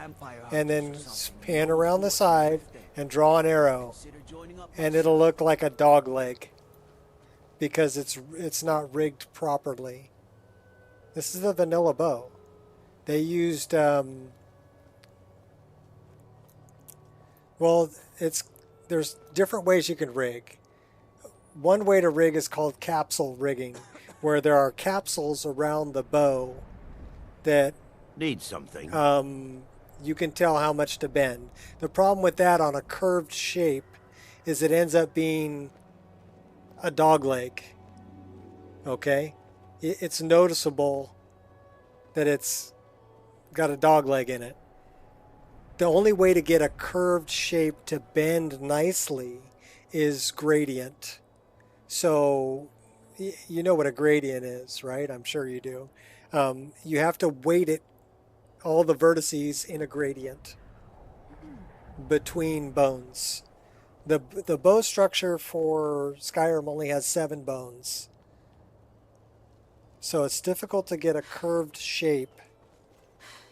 and then pan around the side and draw an arrow. And it'll look like a dog leg because it's not rigged properly. This is the vanilla bow. They used well, there's different ways you can rig. One way to rig is called capsule rigging, where there are capsules around the bow that need something. You can tell how much to bend. The problem with that on a curved shape is it ends up being a dog leg. Okay? It's noticeable that it's got a dog leg in it. The only way to get a curved shape to bend nicely is gradient. So you know what a gradient is, right? I'm sure you do. You have to weight it, all the vertices in a gradient between bones. The bow structure for Skyrim only has 7 bones. So it's difficult to get a curved shape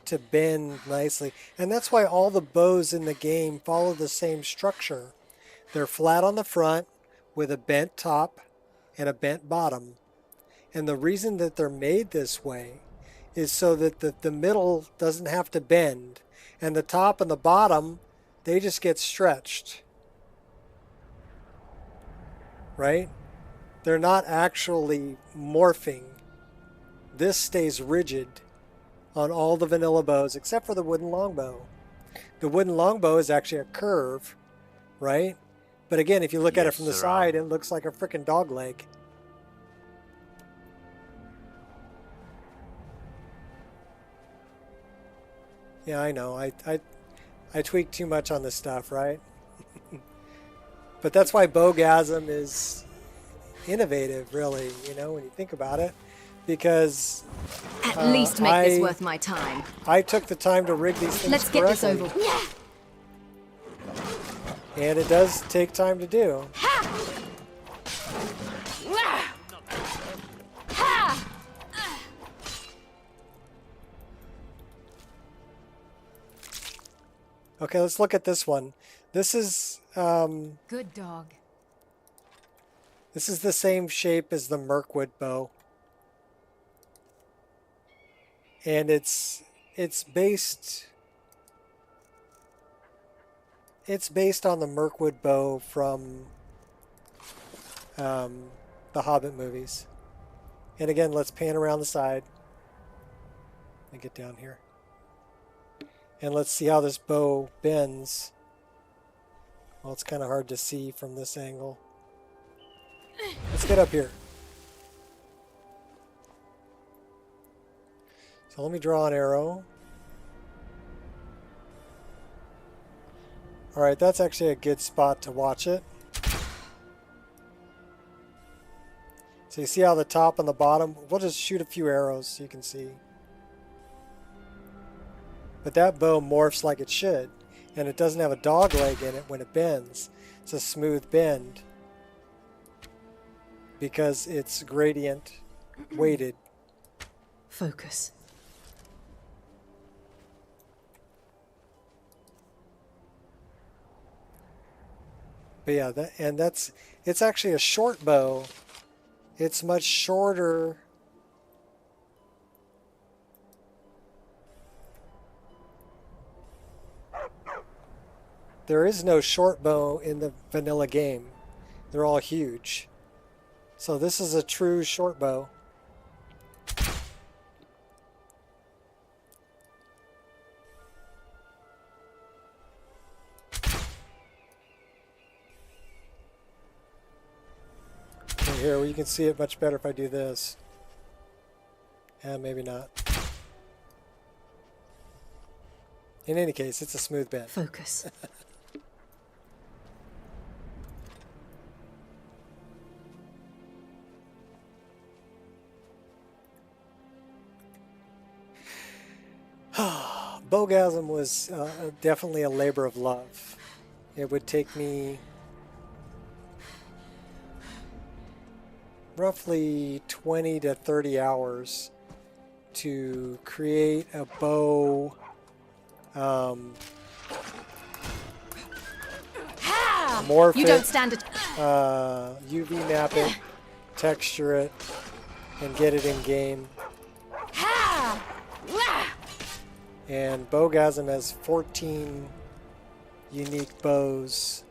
to bend nicely. And that's why all the bows in the game follow the same structure. They're flat on the front with a bent top and a bent bottom. And the reason that they're made this way is so that the middle doesn't have to bend. And the top and the bottom, they just get stretched. Right? They're not actually morphing. This stays rigid on all the vanilla bows except for the wooden longbow. The wooden longbow is actually a curve, right? But again, if you look at it from the side, it looks like a freaking dog leg. Yeah, I know. I tweak too much on this stuff, right? But that's why Bowgasm is innovative, really, you know, when you think about it. Because at least make this worth my time. I took the time to rig these things Let's correctly. get this over. And it does take time to do. Okay, let's look at this one. This is good dog. This is the same shape as the Mirkwood bow. And it's based on the Mirkwood bow from the Hobbit movies. And again, let's pan around the side and get down here. And let's see how this bow bends. Well, it's kind of hard to see from this angle. Let's get up here. So let me draw an arrow. Alright, that's actually a good spot to watch it. So you see how the top and the bottom, we'll just shoot a few arrows so you can see. But that bow morphs like it should, and it doesn't have a dog leg in it when it bends. It's a smooth bend because it's gradient weighted. Focus. But yeah, it's actually a short bow. It's much shorter. There is no short bow in the vanilla game. They're all huge. So this is a true short bow. Here, you can see it much better if I do this. And maybe not. In any case, it's a smooth bend. Focus. Bowgasm was definitely a labor of love. It would take me roughly 20 to 30 hours to create a bow. Morph you don't stand it. UV map it, texture it, and get it in game. And Bowgasm has 14 unique bows,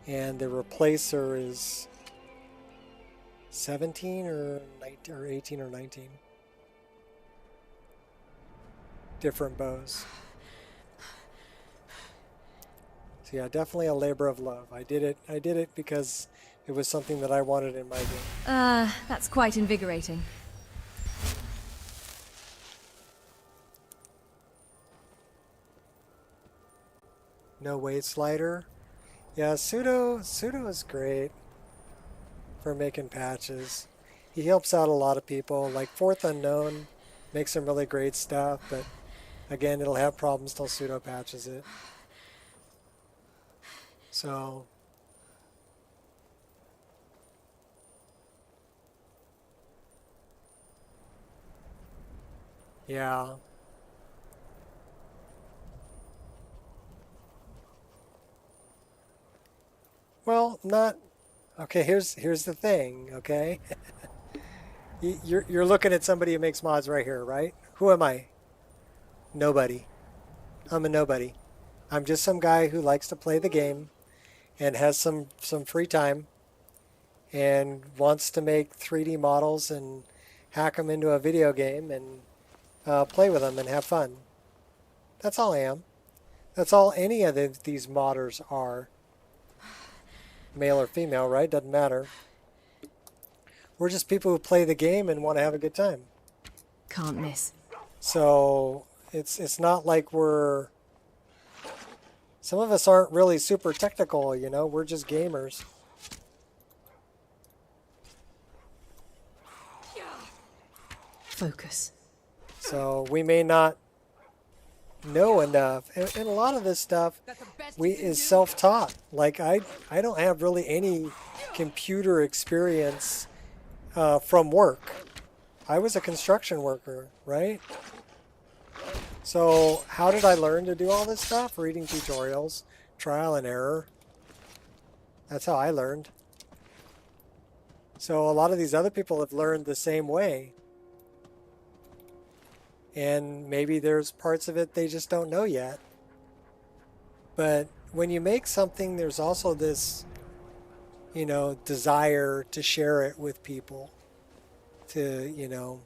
and the replacer is 17 or 19 or 18 or 19 different bows. So yeah, definitely a labor of love. I did it because it was something that I wanted in my game. That's quite invigorating. No weight slider. Yeah, Pseudo is great for making patches. He helps out a lot of people. Like Fourth Unknown makes some really great stuff, but again, it'll have problems till Pseudo patches it. So yeah. Well, not okay. Here's the thing. Okay, you're looking at somebody who makes mods right here, right? Who am I? Nobody. I'm a nobody. I'm just some guy who likes to play the game and has some free time and wants to make 3D models and hack them into a video game and play with them and have fun. That's all I am. That's all any of these modders are. Male or female, right? Doesn't matter. We're just people who play the game and want to have a good time. Can't miss. So it's not like we're... Some of us aren't really super technical, you know? We're just gamers. Focus. So we may not know enough, and a lot of this stuff is self-taught. Like I don't have really any computer experience from work. I was a construction worker, right? So how did I learn to do all this stuff? Reading tutorials, trial and error. That's how I learned. So a lot of these other people have learned the same way. And maybe there's parts of it they just don't know yet. But when you make something, there's also this, you know, desire to share it with people. To, you know,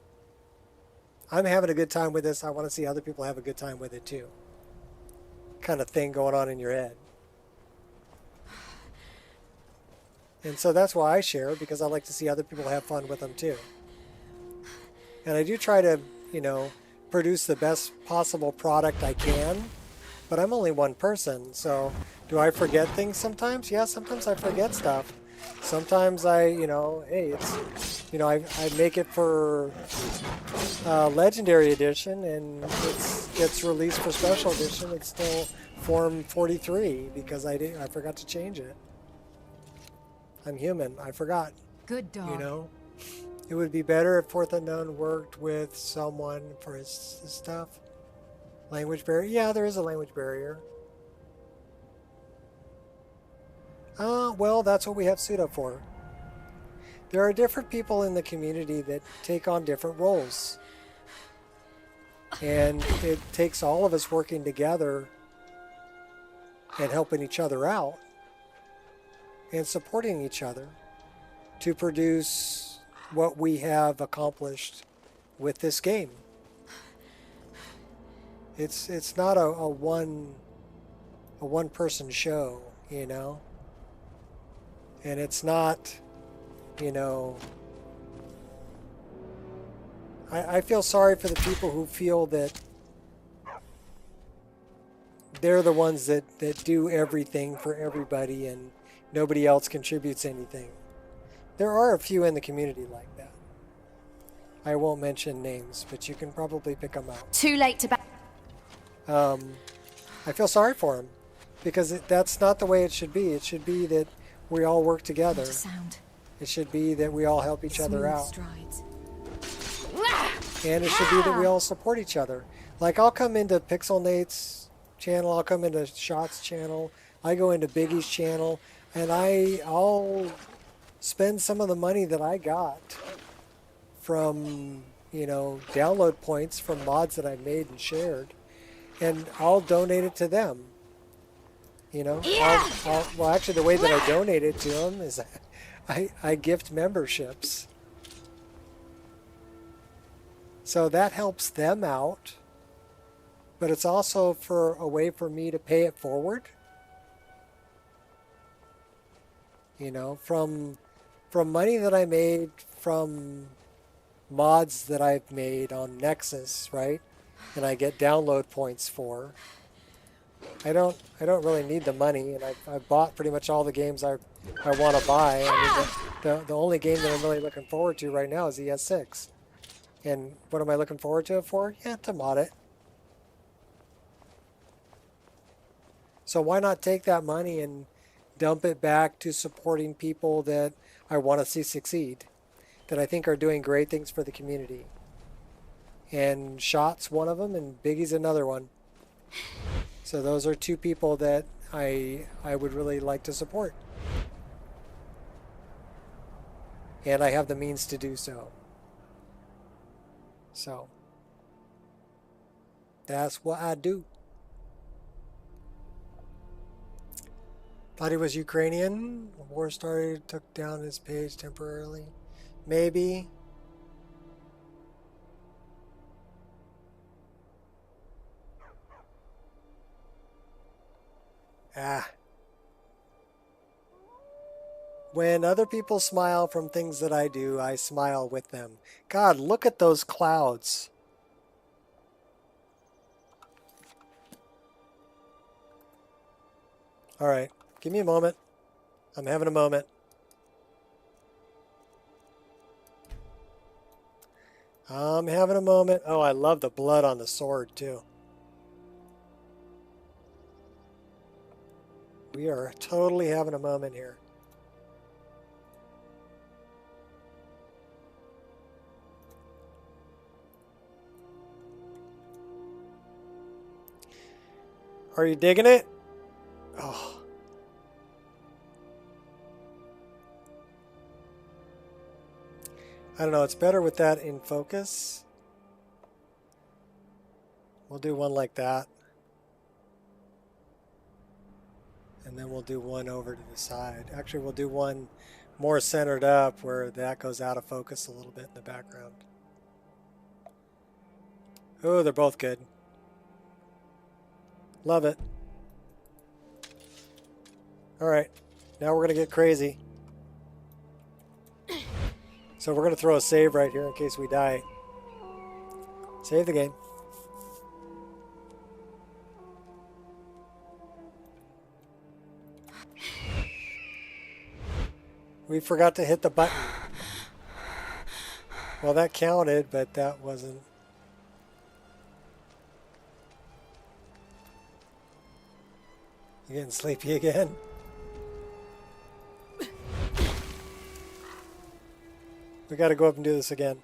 I'm having a good time with this. I want to see other people have a good time with it too. Kind of thing going on in your head. And so that's why I share, because I like to see other people have fun with them too. And I do try to, you know, produce the best possible product I can, but I'm only one person, so do I forget things sometimes? Yeah, sometimes I forget stuff. Sometimes I, you know, hey, it's, you know, I make it for Legendary Edition, and it gets released for Special Edition. It's still Form 43 because I forgot to change it. I'm human. I forgot. Good dog. You know, it would be better if Fourth Unknown worked with someone for his stuff. Language barrier. Yeah, there is a language barrier. Well, that's what we have Pseudo for. There are different people in the community that take on different roles. And it takes all of us working together and helping each other out and supporting each other to produce what we have accomplished with this game. It's not a one person show, you know, and it's not, you know, I feel sorry for the people who feel that they're the ones that do everything for everybody and nobody else contributes anything. There are a few in the community like that. I won't mention names, but you can probably pick them out. Too late to back. I feel sorry for them because that's not the way it should be. It should be that we all work together. It should be that we all help each other out. And it should be that we all support each other. Like, I'll come into Pixel Nate's channel, I'll come into Shot's channel, I go into Biggie's channel, and I'll spend some of the money that I got from, you know, download points from mods that I've made and shared, and I'll donate it to them. You know, well, actually, the way that I donate it to them is I gift memberships. So that helps them out, but it's also for a way for me to pay it forward. You know, from money that I made from mods that I've made on Nexus, right? And I get download points for. I don't really need the money, and I've bought pretty much all the games I want to buy. I mean, the only game that I'm really looking forward to right now is ES6. And what am I looking forward to it for? Yeah, to mod it. So why not take that money and dump it back to supporting people that I want to see succeed, that I think are doing great things for the community. And Shot's one of them, and Biggie's another one. So those are two people that I would really like to support. And I have the means to do so. So that's what I do. Thought he was Ukrainian. War started, took down his page temporarily. Maybe. When other people smile from things that I do, I smile with them. God, look at those clouds. All right, give me a moment. I'm having a moment. I'm having a moment. Oh, I love the blood on the sword, too. We are totally having a moment here. Are you digging it? Oh. I don't know, it's better with that in focus. We'll do one like that. And then we'll do one over to the side. Actually, we'll do one more centered up where that goes out of focus a little bit in the background. Oh, they're both good. Love it. Alright, now we're going to get crazy. So we're going to throw a save right here in case we die. Save the game. We forgot to hit the button. Well, that counted, but that wasn't. You getting sleepy again? We got to go up and do this again.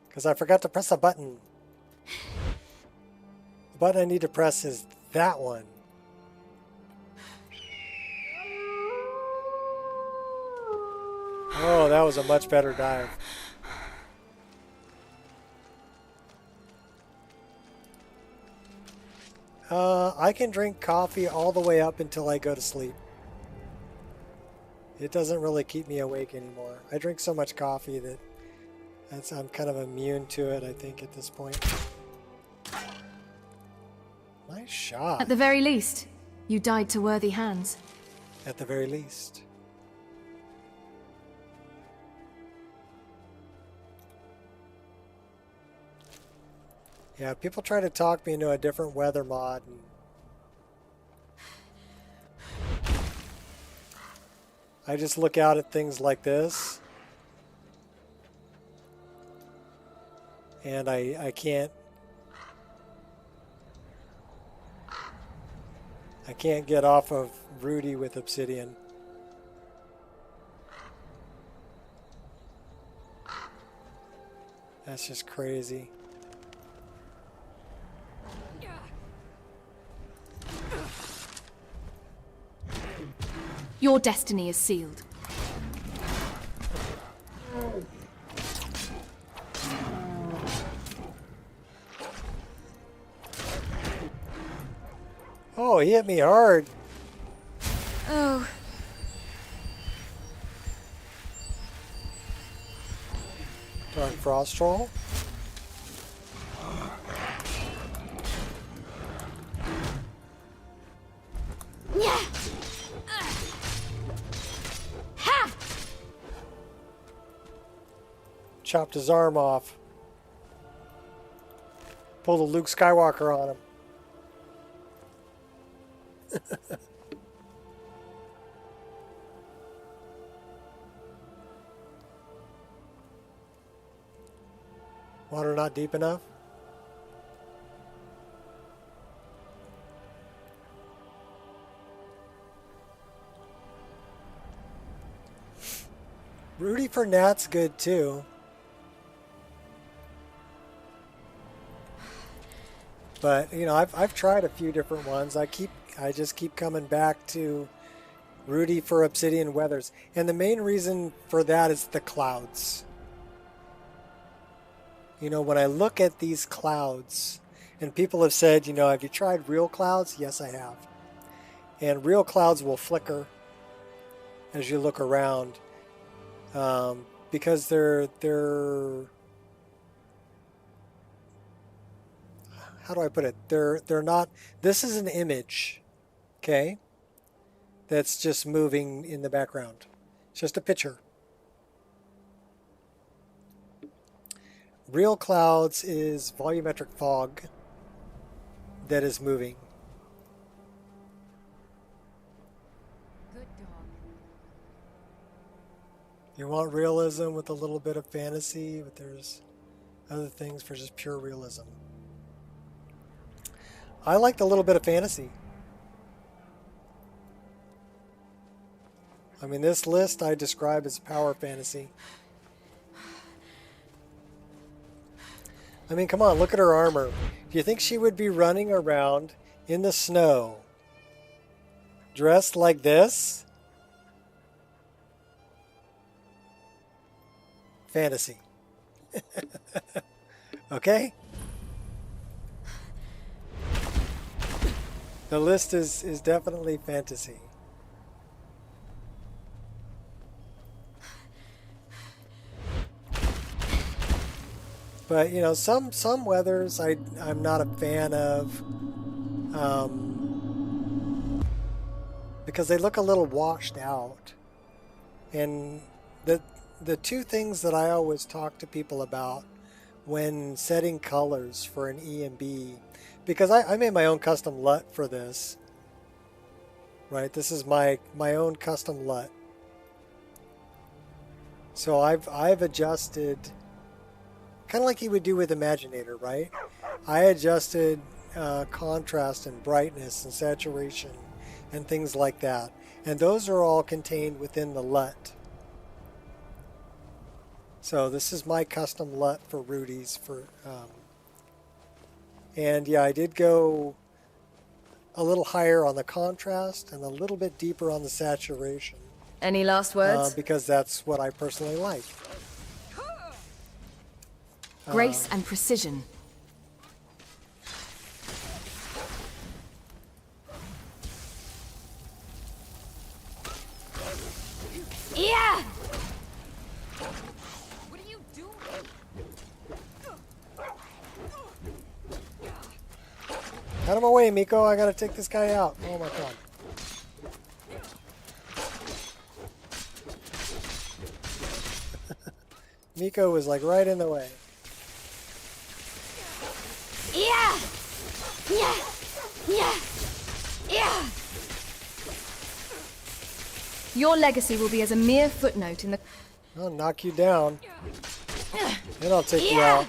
Because I forgot to press a button. The button I need to press is that one. Oh, that was a much better dive. I can drink coffee all the way up until I go to sleep. It doesn't really keep me awake anymore. I drink so much coffee that I'm kind of immune to it, I think, at this point. Nice shot. At the very least, you died to worthy hands. At the very least. Yeah, people try to talk me into a different weather mod. And I just look out at things like this. And I can't get off of Rudy with Obsidian. That's just crazy. Your destiny is sealed. Oh, he hit me hard. Oh. Darn frost troll. Chopped his arm off. Pulled a Luke Skywalker on him. Water not deep enough? Rudy for Nat's good too. But you know, I've tried a few different ones. I just keep coming back to Rudy for Obsidian Weathers. And the main reason for that is the clouds. You know, when I look at these clouds, and people have said, you know, have you tried real clouds? Yes, I have. And real clouds will flicker as you look around, because they're how do I put it? They're not. This is an image, okay? That's just moving in the background. It's just a picture. Real clouds is volumetric fog that is moving. Good dog. You want realism with a little bit of fantasy, but there's other things for just pure realism. I like the little bit of fantasy. I mean, this list I describe as power fantasy. I mean, come on, look at her armor. Do you think she would be running around in the snow dressed like this? fantasy. Okay? The list is definitely fantasy. But you know, some weathers I'm not a fan of, because they look a little washed out. And the two things that I always talk to people about when setting colors for an EMB, because I made my own custom LUT for this. Right, this is my own custom LUT. So I've adjusted, kind of like you would do with Imaginator, right? I adjusted contrast and brightness and saturation and things like that. And those are all contained within the LUT. So this is my custom LUT for Rudy's. And yeah, I did go a little higher on the contrast and a little bit deeper on the saturation. Any last words? Because that's what I personally like. Grace and precision. Yeah! What are you doing? Out of my way, Miko. I gotta take this guy out. Oh my god. Miko was like right in the way. Yeah! Yeah! Yeah! Yeah! Your legacy will be as a mere footnote in the... I'll knock you down. Then I'll take you out.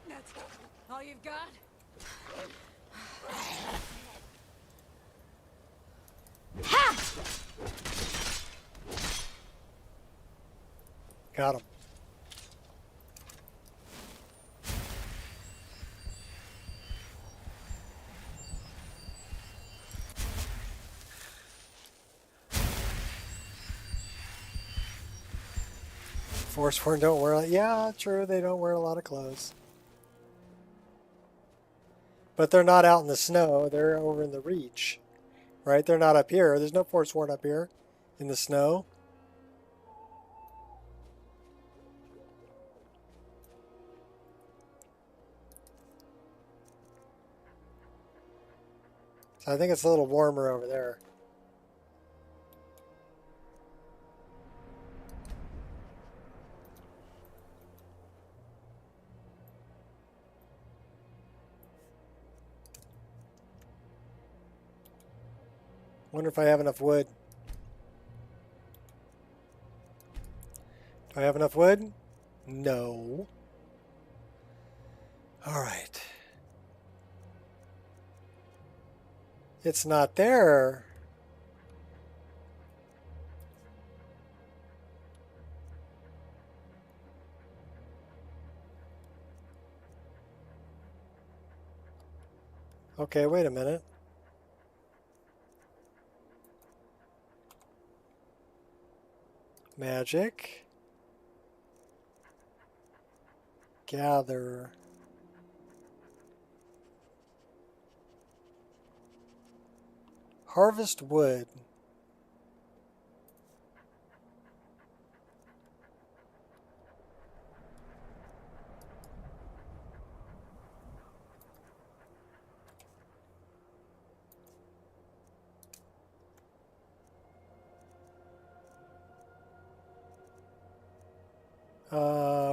That's all you've got? Ha! Got him. Forsworn don't wear... Yeah, true, they don't wear a lot of clothes. But they're not out in the snow. They're over in the Reach. Right? They're not up here. There's no Forsworn up here in the snow. So I think it's a little warmer over there. Wonder if I have enough wood. Do I have enough wood? No. All right. It's not there. Okay, wait a minute. Magic. Gather. Harvest wood.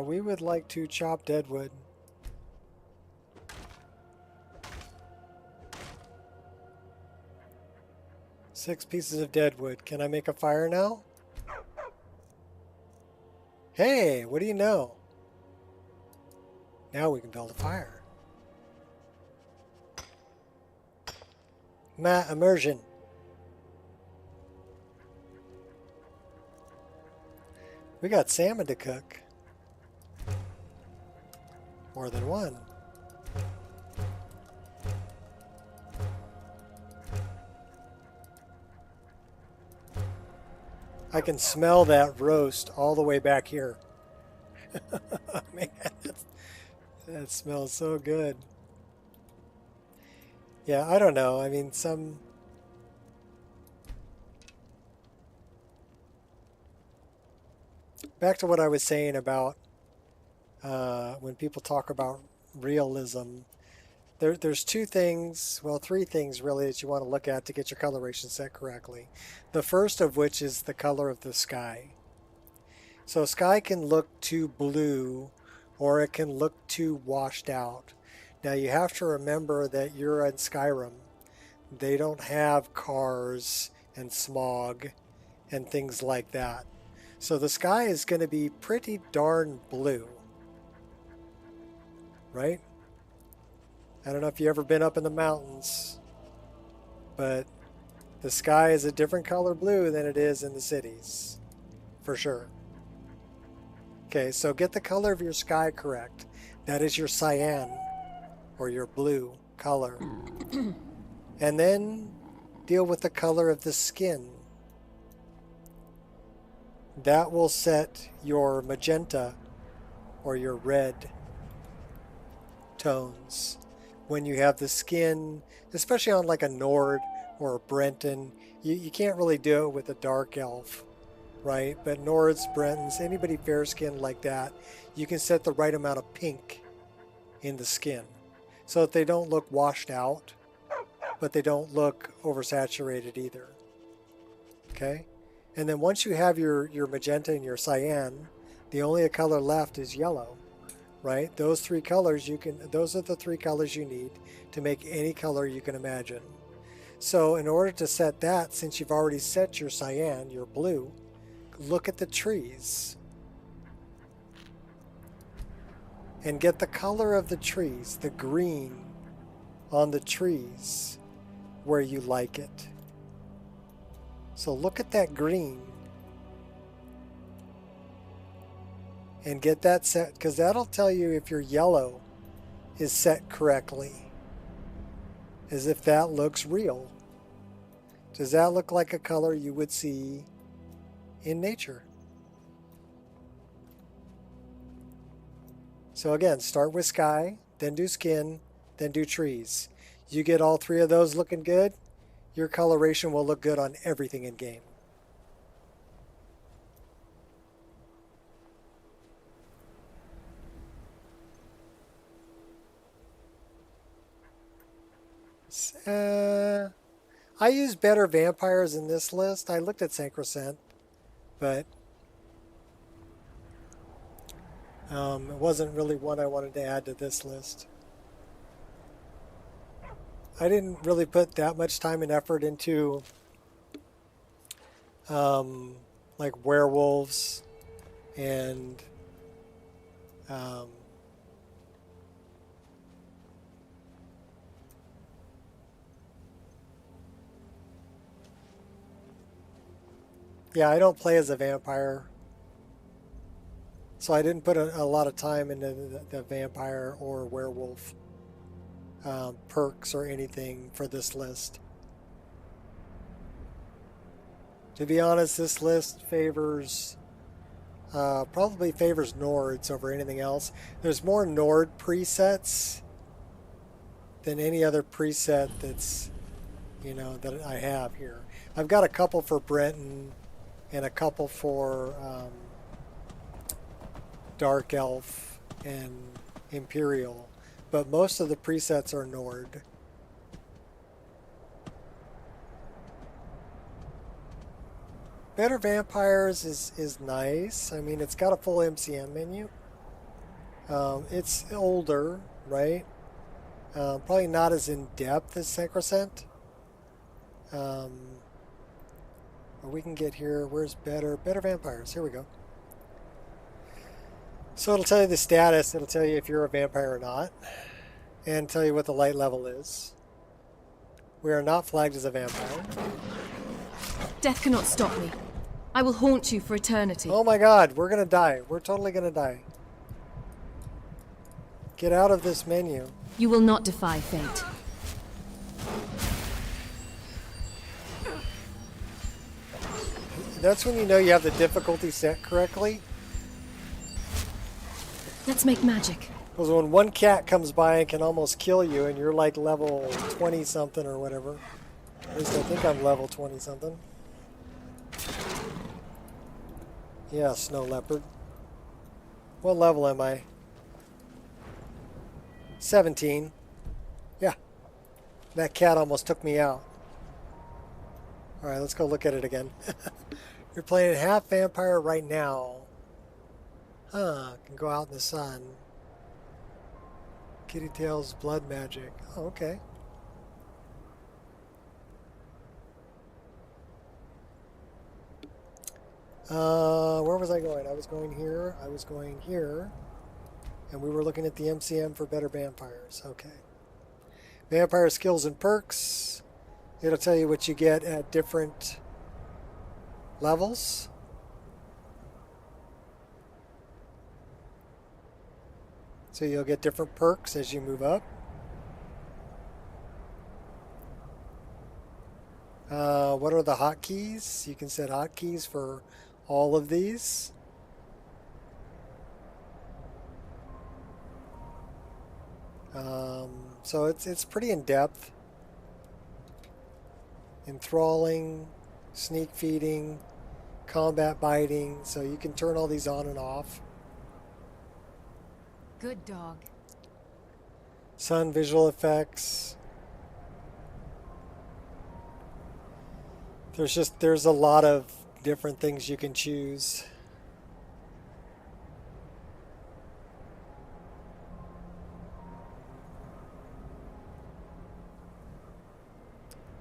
We would like to chop dead wood. Six pieces of dead wood. Can I make a fire now? Hey, what do you know? Now we can build a fire. Immersion. We got salmon to cook. More than one. I can smell that roast all the way back here. Man, that smells so good. Yeah, I don't know. I mean, back to what I was saying about when people talk about realism, there's two things, well, three things really that you want to look at to get your coloration set correctly. The first of which is the color of the sky. So sky can look too blue or it can look too washed out. Now you have to remember that you're in Skyrim. They don't have cars and smog and things like that. So the sky is going to be pretty darn blue, right? I don't know if you've ever been up in the mountains, but the sky is a different color blue than it is in the cities, for sure. Okay, so get the color of your sky correct. That is your cyan, or your blue color. And then deal with the color of the skin. That will set your magenta, or your red tones. When you have the skin, especially on like a Nord or a Brenton, you can't really do it with a dark elf, right? But Nords, Brentons, anybody fair skinned like that, you can set the right amount of pink in the skin so that they don't look washed out, but they don't look oversaturated either. Okay? And then once you have your magenta and your cyan, the only color left is yellow. Right? Those three colors those are the three colors you need to make any color you can imagine. So in order to set that, since you've already set your cyan, your blue, look at the trees. And get the color of the trees, the green on the trees where you like it. So look at that green. And get that set, because that'll tell you if your yellow is set correctly. As if that looks real. Does that look like a color you would see in nature? So again, start with sky, then do skin, then do trees. You get all three of those looking good, your coloration will look good on everything in game. I use better vampires in this list. I looked at Sacrosanct, but it wasn't really one I wanted to add to this list. I didn't really put that much time and effort into like werewolves and yeah, I don't play as a vampire, so I didn't put a lot of time into the vampire or werewolf perks or anything for this list. To be honest, this list probably favors Nords over anything else. There's more Nord presets than any other preset that's, that I have here. I've got a couple for Brenton and a couple for Dark Elf and Imperial, but most of the presets are Nord. Better Vampires is nice. I mean, it's got a full MCM menu. It's older, right? Probably not as in-depth as Sacrosanct. We can get here. Where's Better Vampires? Here we go. So it'll tell you the status. It'll tell you if you're a vampire or not. And tell you what the light level is. We are not flagged as a vampire. Death cannot stop me. I will haunt you for eternity. Oh my god, we're gonna die. We're totally gonna die. Get out of this menu. You will not defy fate. That's when you know you have the difficulty set correctly. Let's make magic. Because when one cat comes by and can almost kill you, and you're like level 20 something or whatever. At least I think I'm level 20 something. Yeah, snow leopard. What level am I? 17. Yeah. That cat almost took me out. Alright, let's go look at it again. You're playing half vampire right now. Huh, can go out in the sun. Kitty Tail's blood magic. Oh, okay. Where was I going? I was going here. I was going here. And we were looking at the MCM for better vampires. Okay. Vampire skills and perks. It'll tell you what you get at different levels. So you'll get different perks as you move up. What are the hotkeys? You can set hotkeys for all of these. So it's pretty in depth. Enthralling, sneak feeding, combat biting. So you can turn all these on and off. Good dog. Sun visual effects. There's a lot of different things you can choose.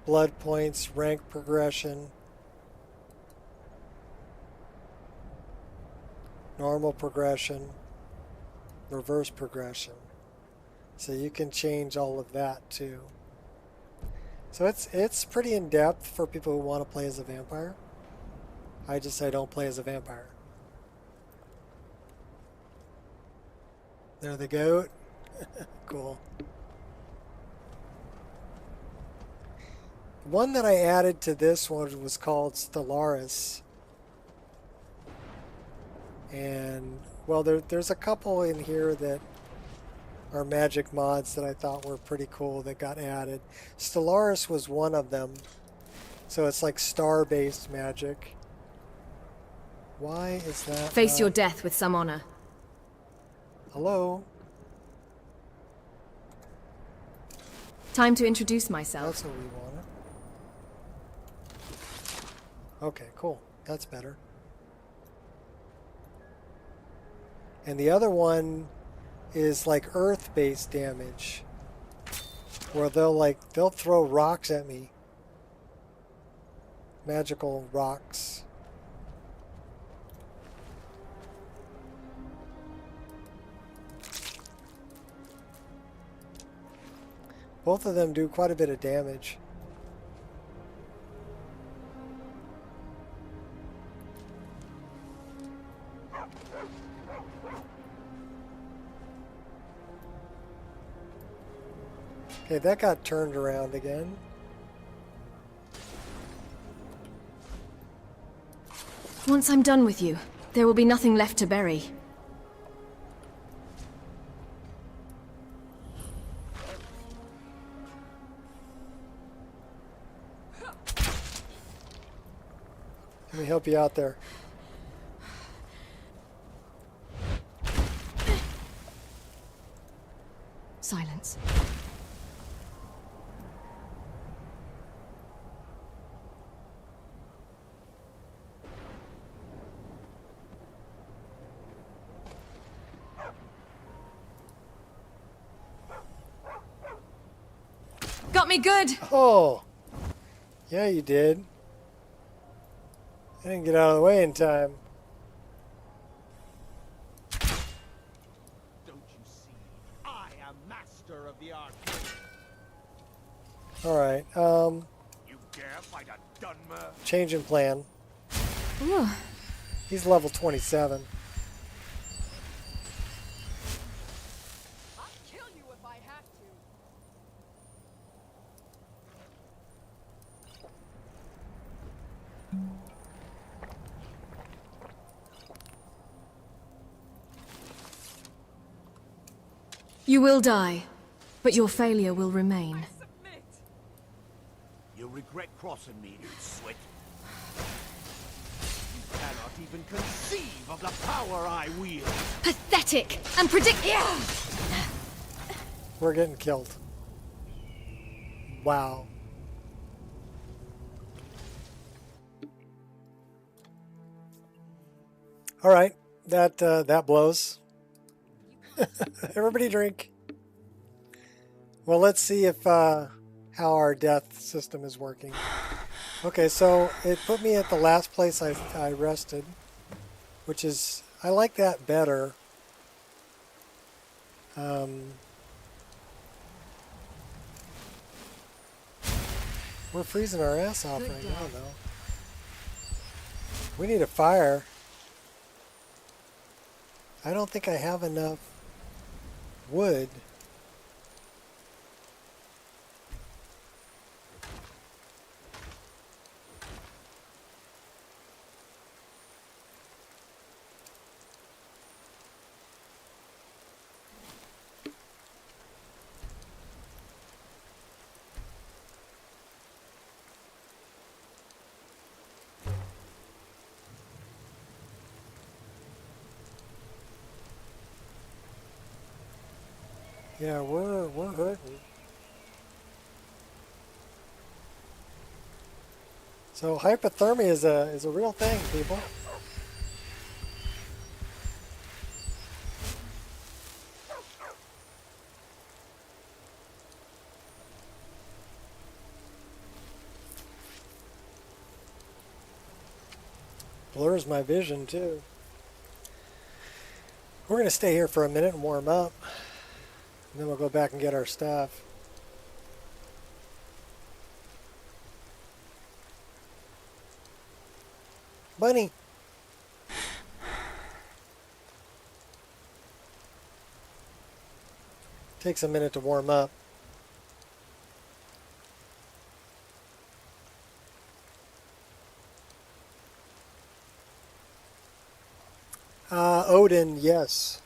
Blood points, rank progression, normal progression, reverse progression. So you can change all of that too. So it's pretty in depth for people who want to play as a vampire. I don't play as a vampire. There the goat. Cool. One that I added to this one was called Stellaris. And, well, there's a couple in here that are magic mods that I thought were pretty cool that got added. Stellaris was one of them. So it's like star-based magic. Why is that? Face your death with some honor. Hello? Time to introduce myself. That's what we wanted. Okay, cool. That's better. And the other one is like earth-based damage, where they'll throw rocks at me. Magical rocks. Both of them do quite a bit of damage. Okay, that got turned around again. Once I'm done with you, there will be nothing left to bury. Let me help you out there. Silence. Got me good. Oh, yeah, you did. I didn't get out of the way in time. Don't you see? I am master of the art. All right. You dare fight a Dunmer? Change in plan. Ooh. He's level 27. I'll kill you if I have to. You will die, but your failure will remain. You'll regret crossing me, you swit. You cannot even conceive of the power I wield. Pathetic and predict. We're getting killed. Wow. All right, that blows. Everybody drink. Well, let's see if how our death system is working. Okay, so it put me at the last place I rested, which is, I like that better. We're freezing our ass off right now, though. We need a fire. I don't think I have enough wood. Yeah, we're hurting. So hypothermia is a real thing, people. Blurs my vision too. We're gonna stay here for a minute and warm up. And then we'll go back and get our stuff. Bunny! Takes a minute to warm up. Odin, yes.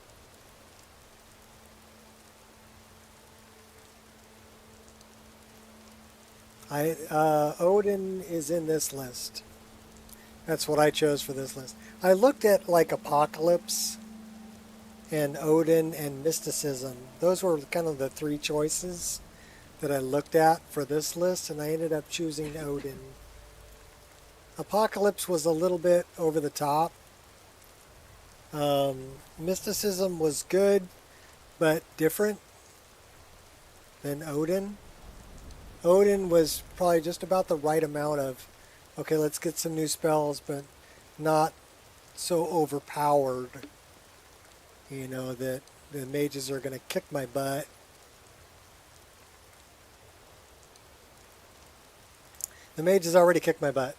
Odin is in this list. That's what I chose for this list. I looked at like Apocalypse and Odin and Mysticism. Those were kind of the three choices that I looked at for this list, and I ended up choosing Odin. Apocalypse was a little bit over the top. Mysticism was good, but different than Odin. Odin was probably just about the right amount of, okay, let's get some new spells, but not so overpowered, you know, that the mages are going to kick my butt. The mages already kicked my butt.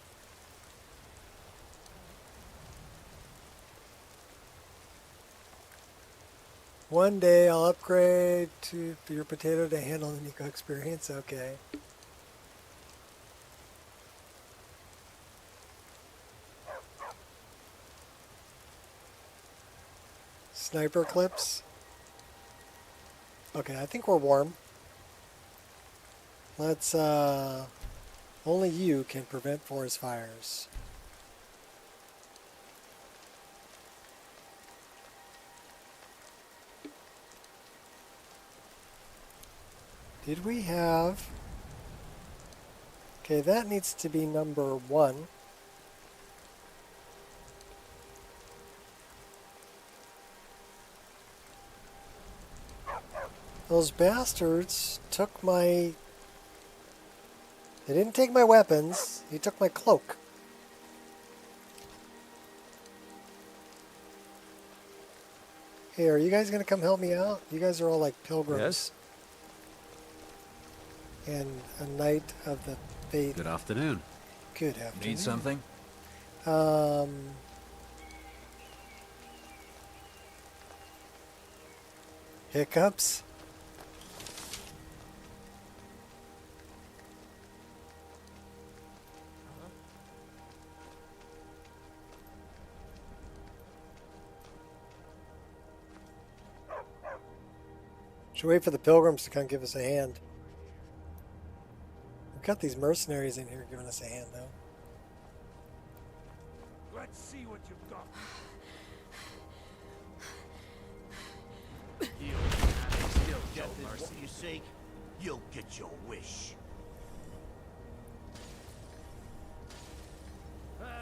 One day I'll upgrade to your potato to handle the Nico Experience. Okay. Sniper clips. Okay, I think we're warm. Let's, only you can prevent forest fires. Did we have... Okay, that needs to be number 1. Those bastards took my... They didn't take my weapons, he took my cloak. Hey, are you guys going to come help me out? You guys are all like pilgrims. Yes. And a knight of the faith. Good afternoon. Good afternoon. Need something? Hiccups. Should wait for the pilgrims to come give us a hand. We've got these mercenaries in here giving us a hand, though. Let's see what you've got. Death is what you seek. You'll get your wish.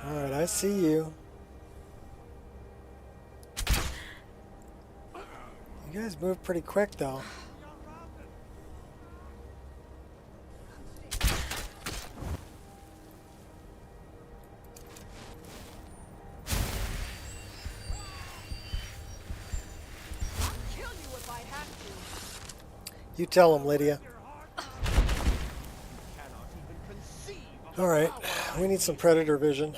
Alright, I see you. You guys move pretty quick, though. You tell him, Lydia. Alright, we need some predator vision.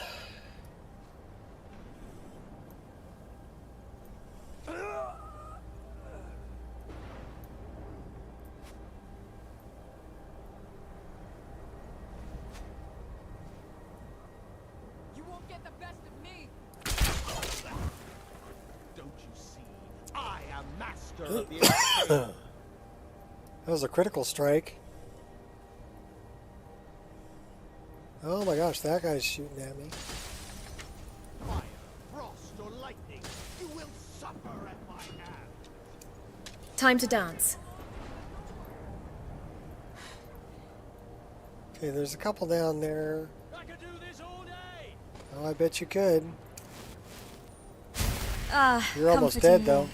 You won't get the best of me. Don't you see? I am master of the escape. That was a critical strike. Oh my gosh, that guy's shooting at me. Fire, frost, or lightning, you will suffer at my hand. Time to dance. Okay, there's a couple down there. I could do this all day. Oh, I bet you could. Ah, You're almost dead, though.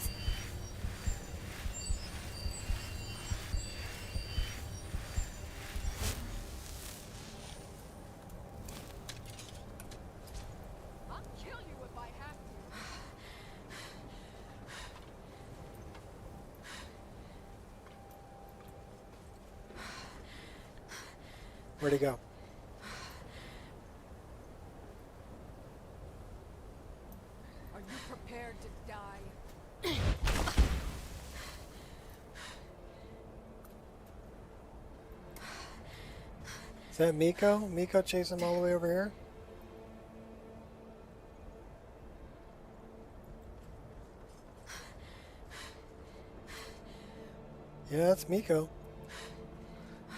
Where'd he go? Are you prepared to die? Is that Miko? Miko chasing him all the way over here? Yeah, it's Miko.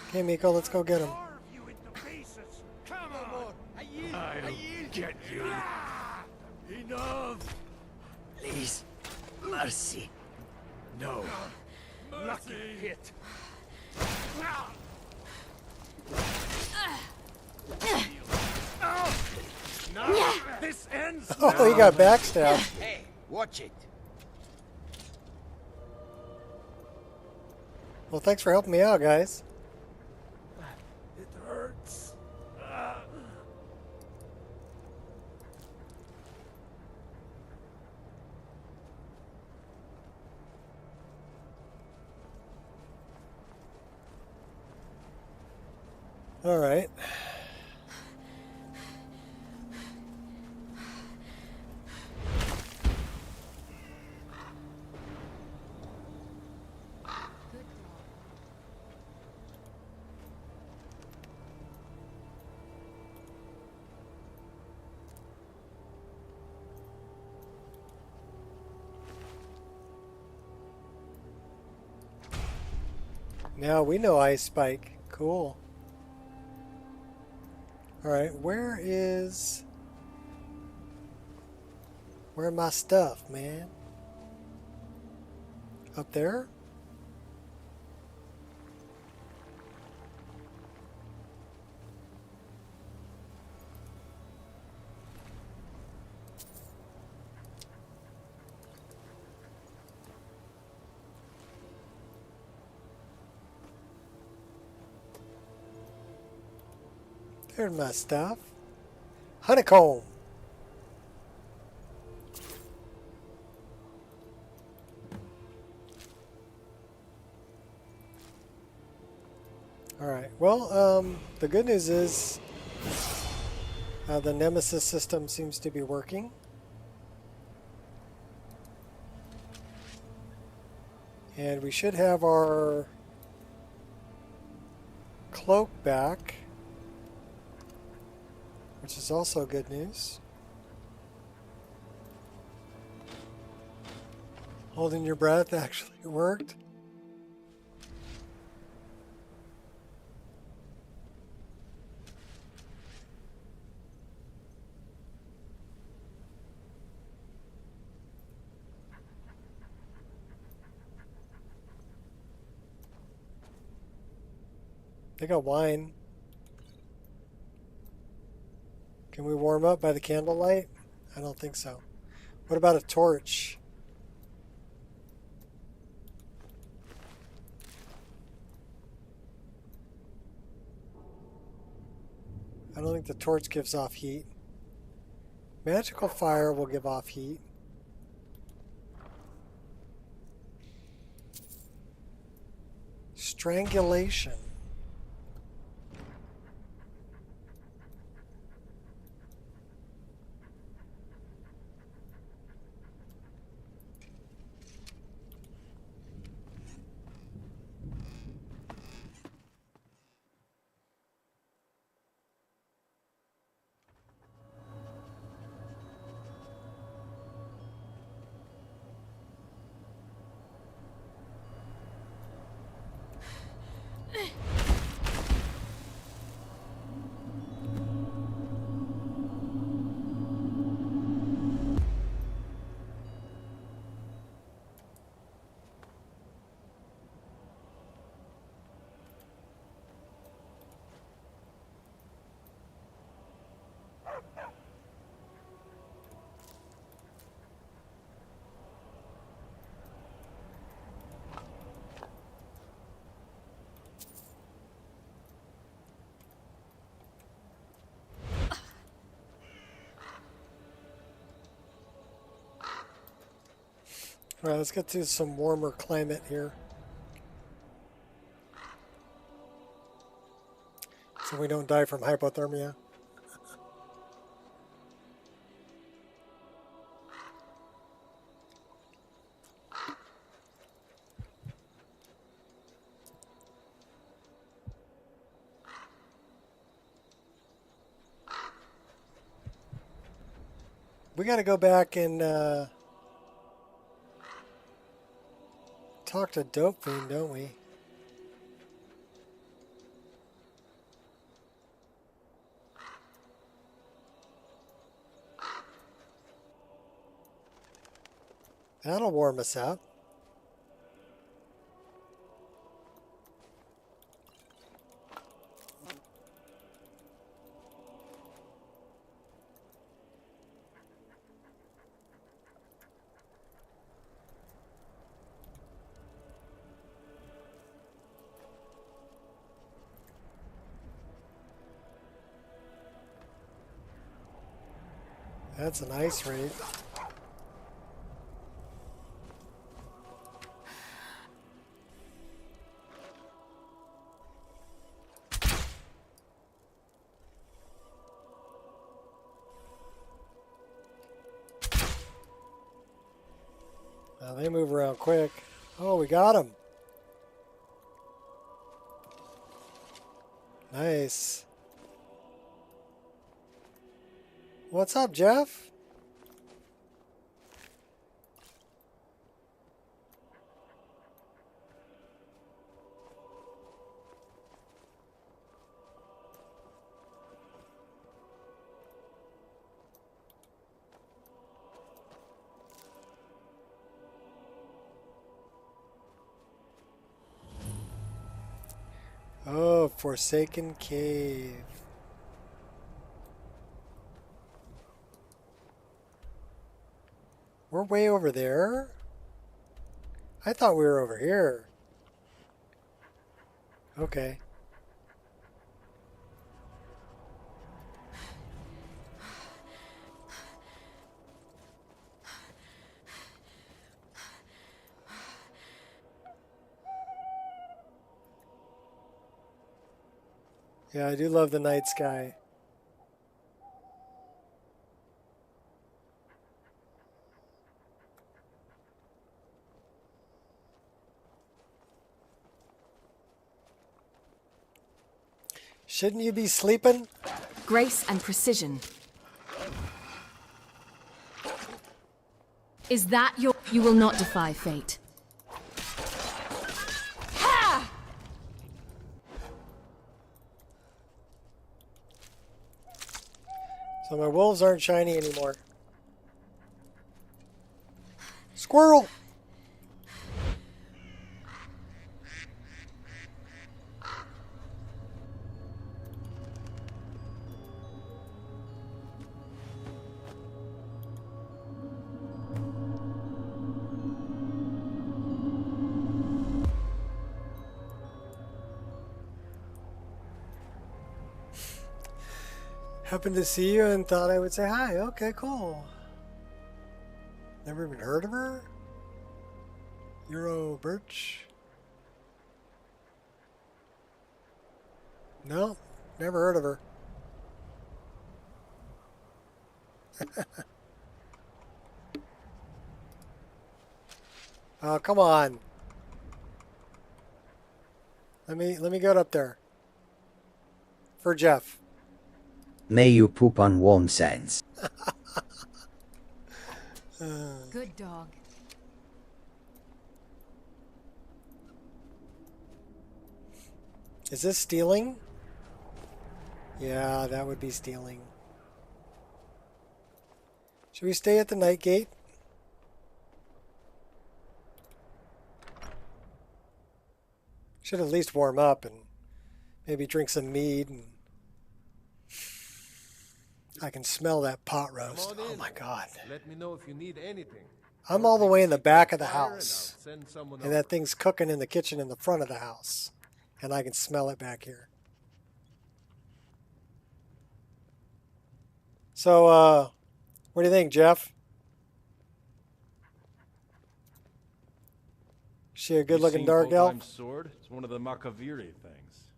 Okay, Miko, let's go get him. Come on. I'll get you. Enough. Please. Mercy. No. Lucky hit. No. This ends. Oh, he got backstabbed. Hey, watch it. Well, thanks for helping me out, guys. It hurts. All right. Now we know Ice Spike. Cool. Alright, where my stuff, man? Up there? There's my stuff. Honeycomb. Alright, well, the good news is the Nemesis system seems to be working. And we should have our cloak back, which is also good news. Holding your breath actually worked. They got wine. Can we warm up by the candlelight? I don't think so. What about a torch? I don't think the torch gives off heat. Magical fire will give off heat. Strangulation. All right, let's get to some warmer climate here. So we don't die from hypothermia. We got to go back and talk to Dope Fiend, don't we? That'll warm us up. That's an ice raid. Now they move around quick. Oh, we got him. Nice. What's up, Jeff? Oh, Forsaken Cave. We're way over there. I thought we were over here. Okay. Yeah, I do love the night sky. Shouldn't you be sleeping? Grace and precision. Is that your... You will not defy fate. Ha! So my wolves aren't shiny anymore. Squirrel! Happened to see you and thought I would say hi. Okay, cool. Never even heard of her? Euro Birch? No, never heard of her. Oh, come on. Let me get up there. For Jeff. May you poop on one sense. Good dog. Is this stealing? Yeah, that would be stealing. Should we stay at the night gate? Should at least warm up and maybe drink some mead. And I can smell that pot roast. Oh my God. Let me know if you need anything. I'm all the way in the back of the house. And that thing's cooking in the kitchen in the front of the house. And I can smell it back here. So, what do you think, Jeff? Is she a good-looking dark elf? Sword? It's one of the Makaviri things.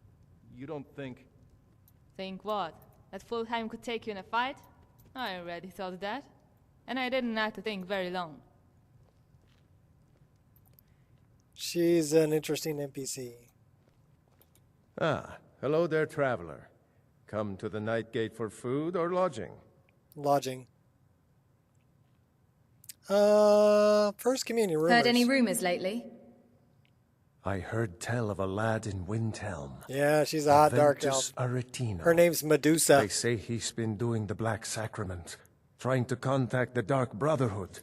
You don't think... Think what? That Fulheim could take you in a fight? I already thought that. And I didn't have to think very long. She's an interesting NPC. Ah, hello there, traveler. Come to the night gate for food or lodging? Lodging. First communion rumors. Heard any rumors lately? I heard tell of a lad in Windhelm. Yeah, she's a hot dark elf. Aretino. Her name's Medusa. They say he's been doing the Black Sacrament, trying to contact the Dark Brotherhood.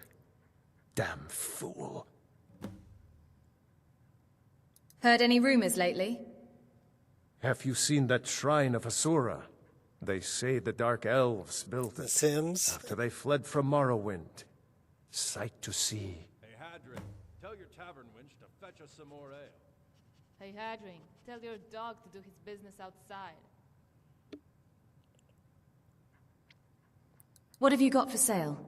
Damn fool. Heard any rumors lately? Have you seen that shrine of Asura? They say the Dark Elves built it. The Sims? After they fled from Morrowind. Sight to see. Hey, Hadrin, tell your tavern wench to fetch us some more ale. Hey, Hadrin, tell your dog to do his business outside. What have you got for sale?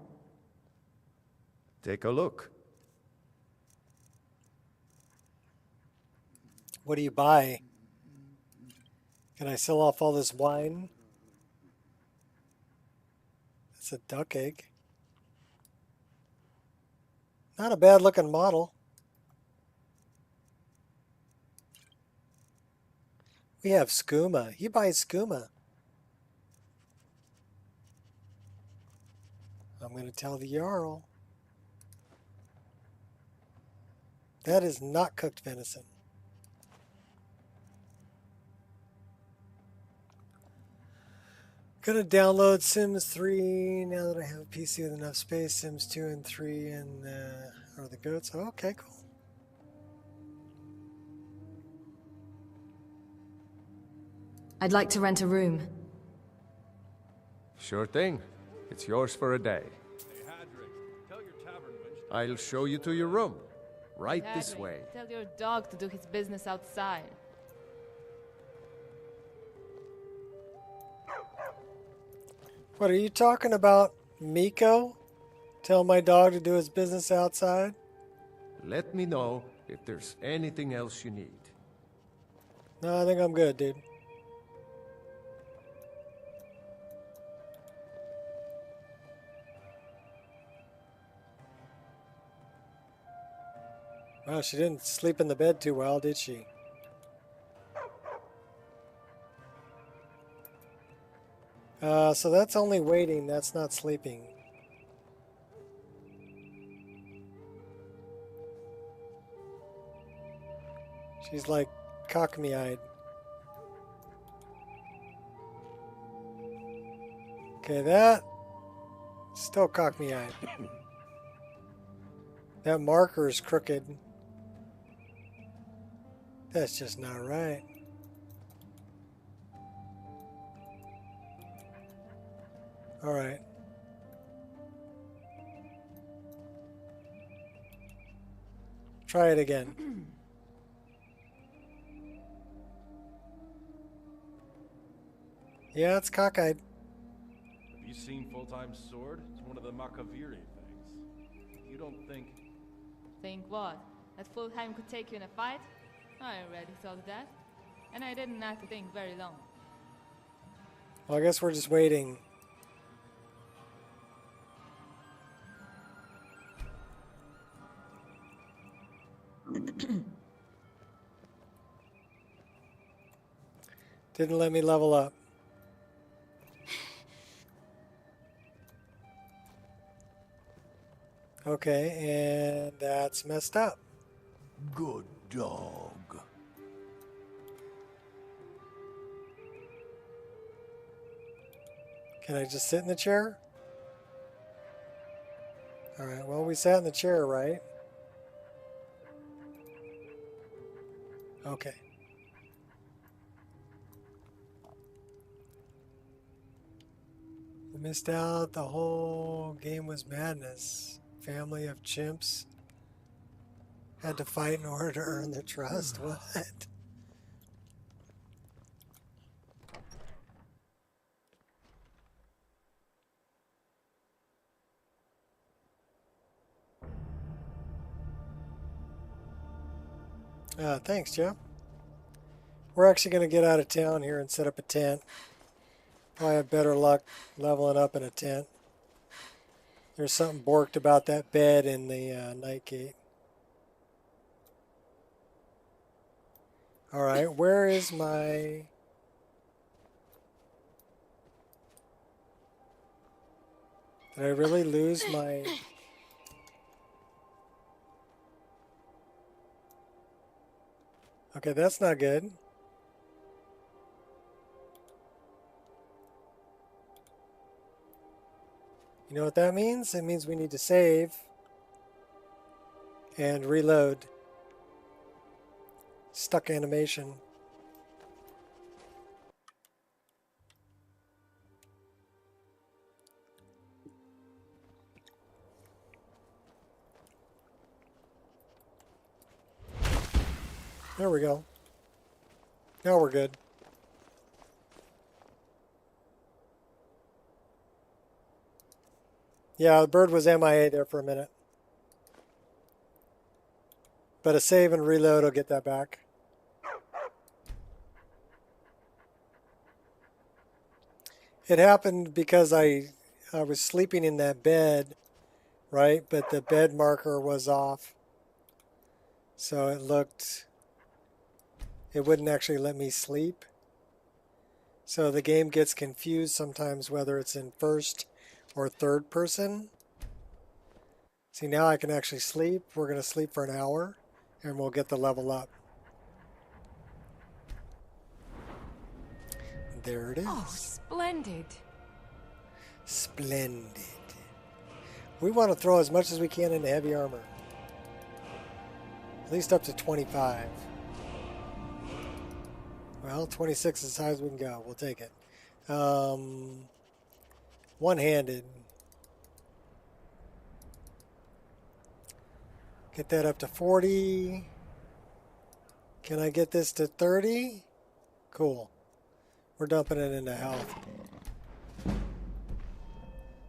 Take a look. What do you buy? Can I sell off all this wine? It's a duck egg. Not a bad looking model. We have skooma. You buy skooma. I'm going to tell the Jarl. That is not cooked venison. Gonna download Sims 3 now that I have a PC with enough space. Sims 2 and 3 and are the goats. Oh, okay, cool. I'd like to rent a room. Sure thing. It's yours for a day. Hey, Hadrin, tell your tavern wench... I'll show you to your room. Right Hadrin, this way. Tell your dog to do his business outside. What are you talking about, Miko? Tell my dog to do his business outside? Let me know if there's anything else you need. No, I think I'm good, dude. Well, she didn't sleep in the bed too well, did she? So that's only waiting, that's not sleeping. She's like cockme-eyed. Okay, that still cockme-eyed. That marker is crooked. That's just not right. All right. Try it again. Yeah, it's cockeyed. you seen Full-Time Sword? It's one of the Makaviri things. You don't think... Think what? That Full-Time could take you in a fight? I already thought that. And I didn't have to think very long. Well, I guess we're just waiting. Didn't let me level up. Okay, and that's messed up. Good dog. Can I just sit in the chair? Alright, well, we sat in the chair, right? Okay. We missed out. The whole game was madness. Family of chimps had to fight in order to earn their trust. What? Thanks, Jeff. We're actually going to get out of town here and set up a tent. Probably have better luck leveling up in a tent. There's something borked about that bed in the night gate. Alright, where is my... Did I really lose my... Okay, that's not good. You know what that means? It means we need to save and reload. Stuck animation. There we go. Now we're good. Yeah, the bird was MIA there for a minute. But a save and reload will get that back. It happened because I was sleeping in that bed, right? But the bed marker was off. So it wouldn't actually let me sleep. So the game gets confused sometimes whether it's in first or third person. See, now I can actually sleep. We're going to sleep for an hour and we'll get the level up. There it is. Oh, splendid. Splendid. We want to throw as much as we can into heavy armor. At least up to 25. Well, 26 is as high as we can go. We'll take it. One-handed. Get that up to 40. Can I get this to 30? Cool. We're dumping it into health.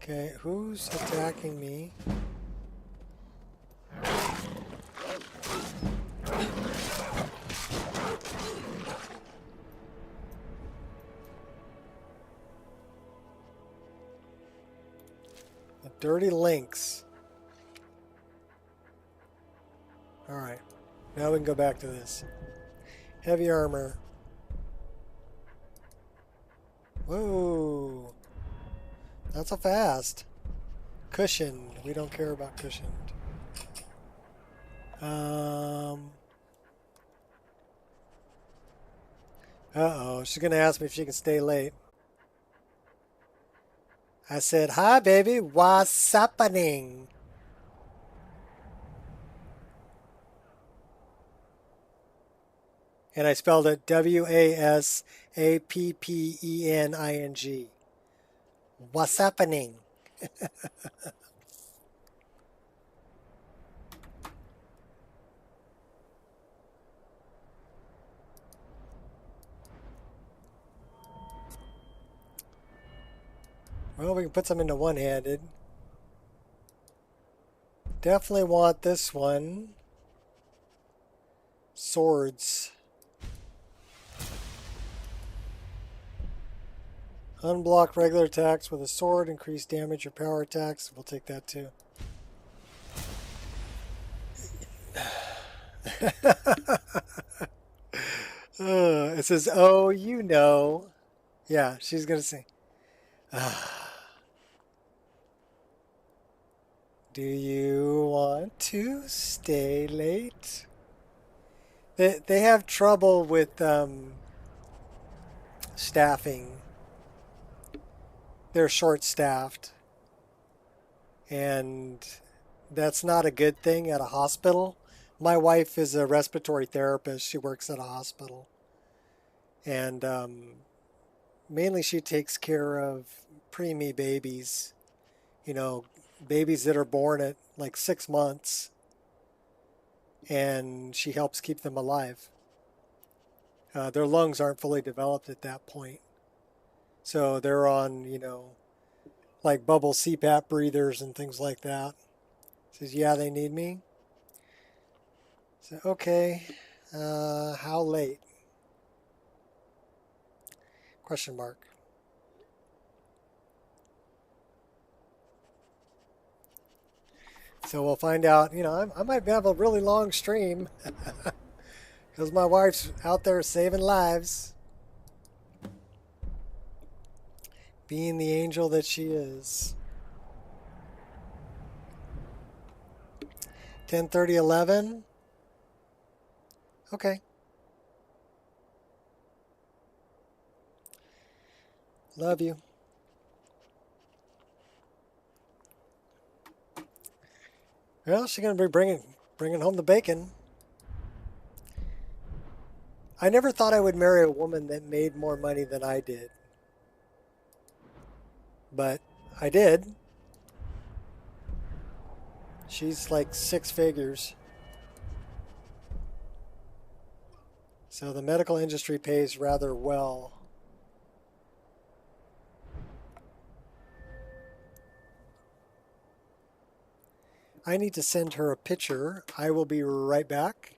Okay, who's attacking me? The dirty lynx. Alright, now we can go back to this. Heavy armor. Whoa. Not so fast. Cushioned. We don't care about cushioned. Uh-oh. She's going to ask me if she can stay late. I said, hi, baby. What's happening? And I spelled it W-A-S-A-P-P-E-N-I-N-G. What's happening? Well, we can put some into one-handed. Definitely want this one. Swords. Unblock regular attacks with a sword. Increase damage or power attacks. We'll take that too. It says, oh, you know. Yeah, she's going to say. Do you want to stay late? They have trouble with staffing. They're short-staffed. And that's not a good thing at a hospital. My wife is a respiratory therapist. She works at a hospital. And mainly she takes care of preemie babies. You know, babies that are born at like 6 months. And she helps keep them alive. Their lungs aren't fully developed at that point. So they're on, you know, like bubble CPAP breathers and things like that. Says, yeah, they need me. So, okay, how late? Question mark. So we'll find out, you know, I might have a really long stream because my wife's out there saving lives. Being the angel that she is. 10:30, 11. Okay. Love you. Well, she's gonna be bringing home the bacon. I never thought I would marry a woman that made more money than I did, but I did. She's like 6 figures. So the medical industry pays rather well. I need to send her a picture. I will be right back.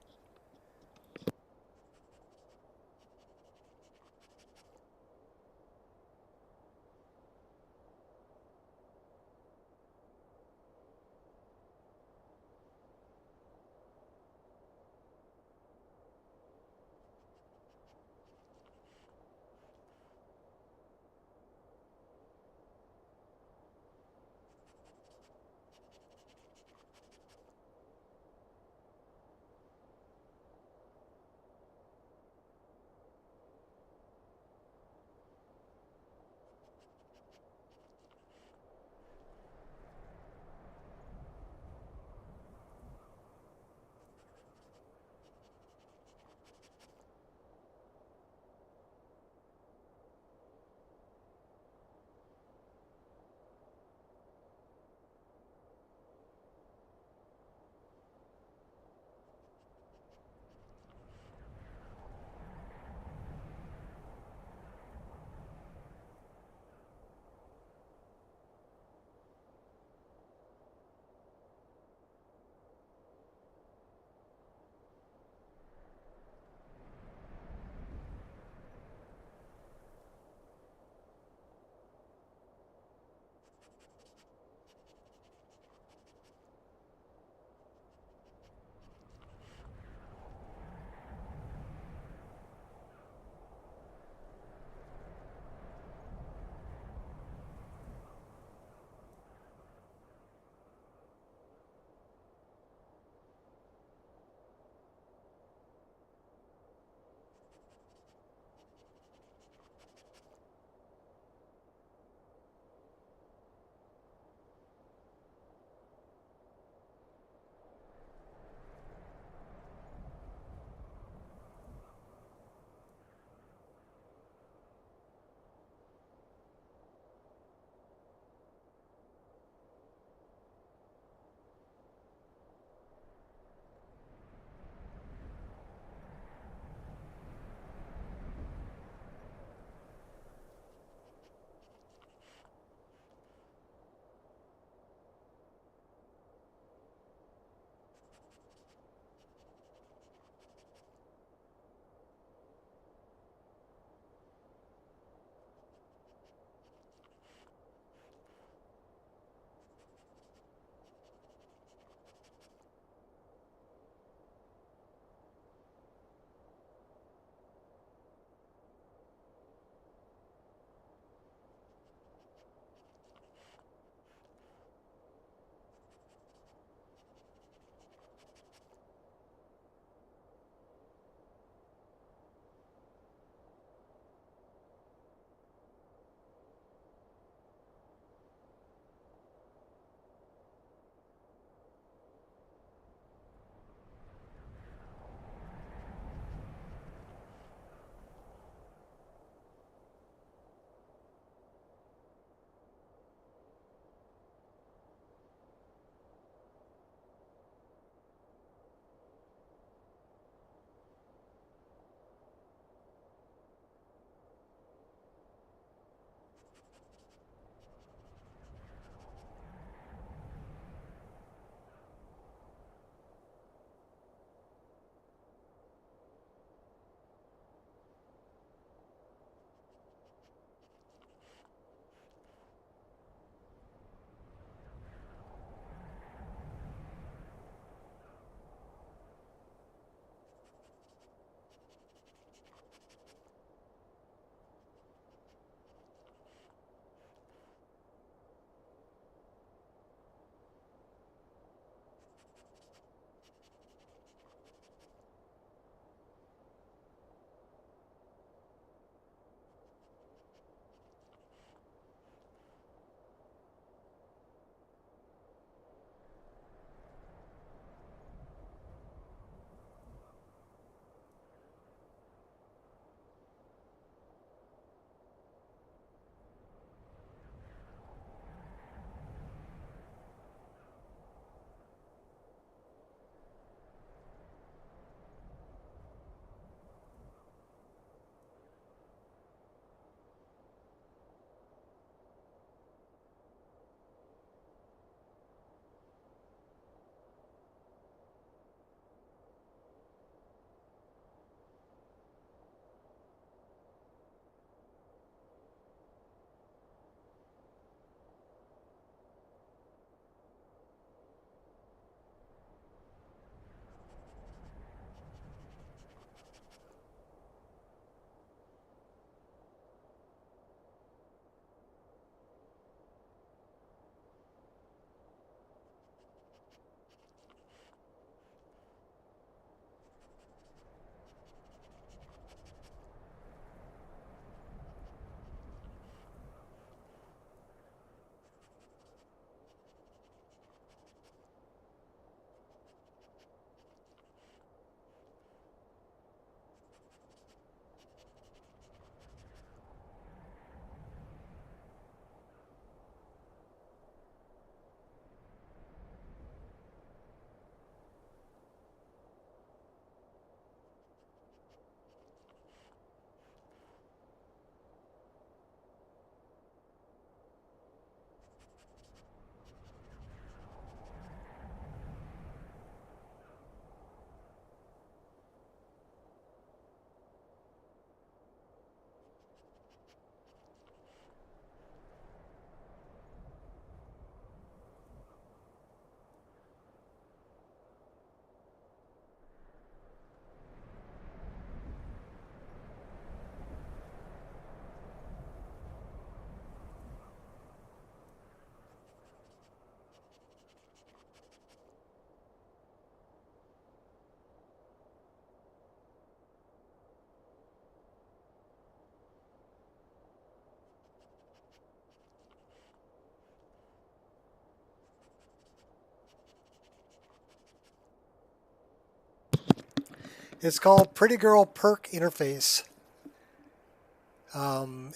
It's called Pretty Girl Perk Interface.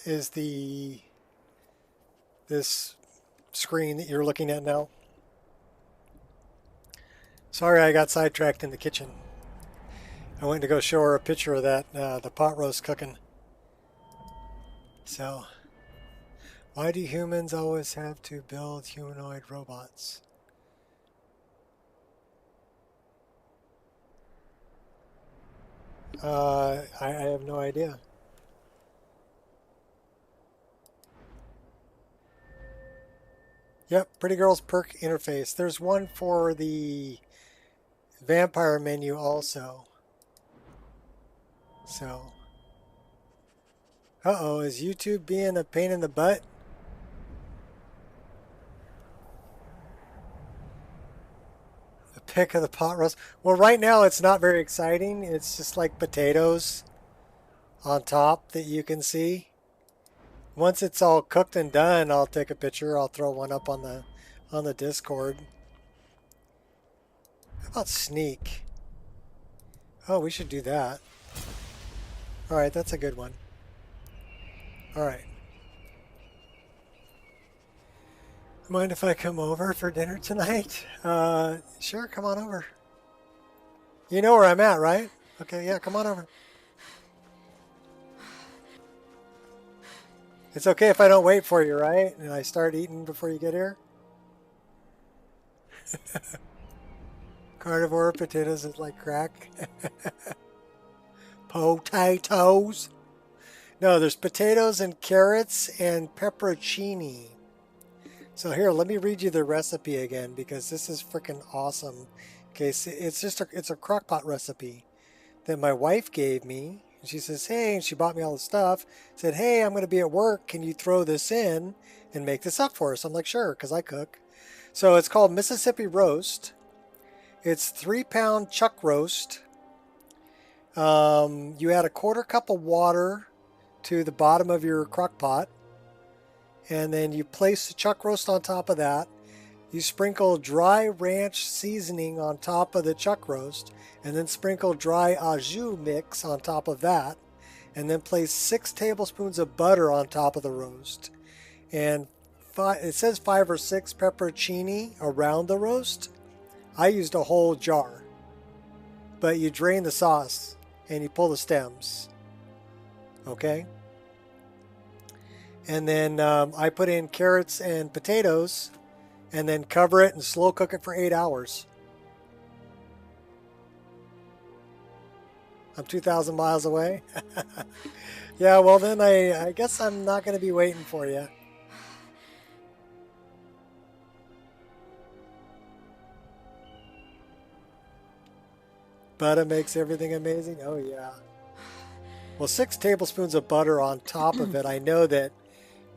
Is this screen that you're looking at now? Sorry, I got sidetracked in the kitchen. I went to go show her a picture of that, the pot roast cooking. So, why do humans always have to build humanoid robots? I have no idea. Yep, Pretty Girl's Perk Interface. There's one for the vampire menu also. So, uh-oh, is YouTube being a pain in the butt? The pick of the pot roast. Well, right now it's not very exciting. It's just like potatoes on top that you can see. Once it's all cooked and done, I'll take a picture. I'll throw one up on the Discord. How about sneak? Oh, we should do that. All right, that's a good one. All right. Mind if I come over for dinner tonight? Sure, come on over. You know where I'm at, right? Okay, yeah, come on over. It's okay if I don't wait for you, right? And I start eating before you get here? Carnivore potatoes is like crack. Potatoes. No, there's potatoes and carrots and pepperoncini. So here, let me read you the recipe again because this is freaking awesome. Okay, so it's a crockpot recipe that my wife gave me. And she says, hey, and she bought me all the stuff. Said, hey, I'm going to be at work. Can you throw this in and make this up for us? I'm like, sure, because I cook. So it's called Mississippi Roast. It's 3-pound chuck roast. You add a 1/4 cup of water to the bottom of your crock pot. And then you place the chuck roast on top of that. You sprinkle dry ranch seasoning on top of the chuck roast. And then sprinkle dry au jus mix on top of that. And then place 6 tablespoons of butter on top of the roast. And it says 5 or 6 pepperoncini around the roast. I used a whole jar. But you drain the sauce and you pull the stems. Okay? And then I put in carrots and potatoes and then cover it and slow cook it for 8 hours. I'm 2,000 miles away. Yeah, well then I guess I'm not going to be waiting for you. Butter makes everything amazing. Oh yeah. Well, 6 tablespoons of butter on top of it. I know that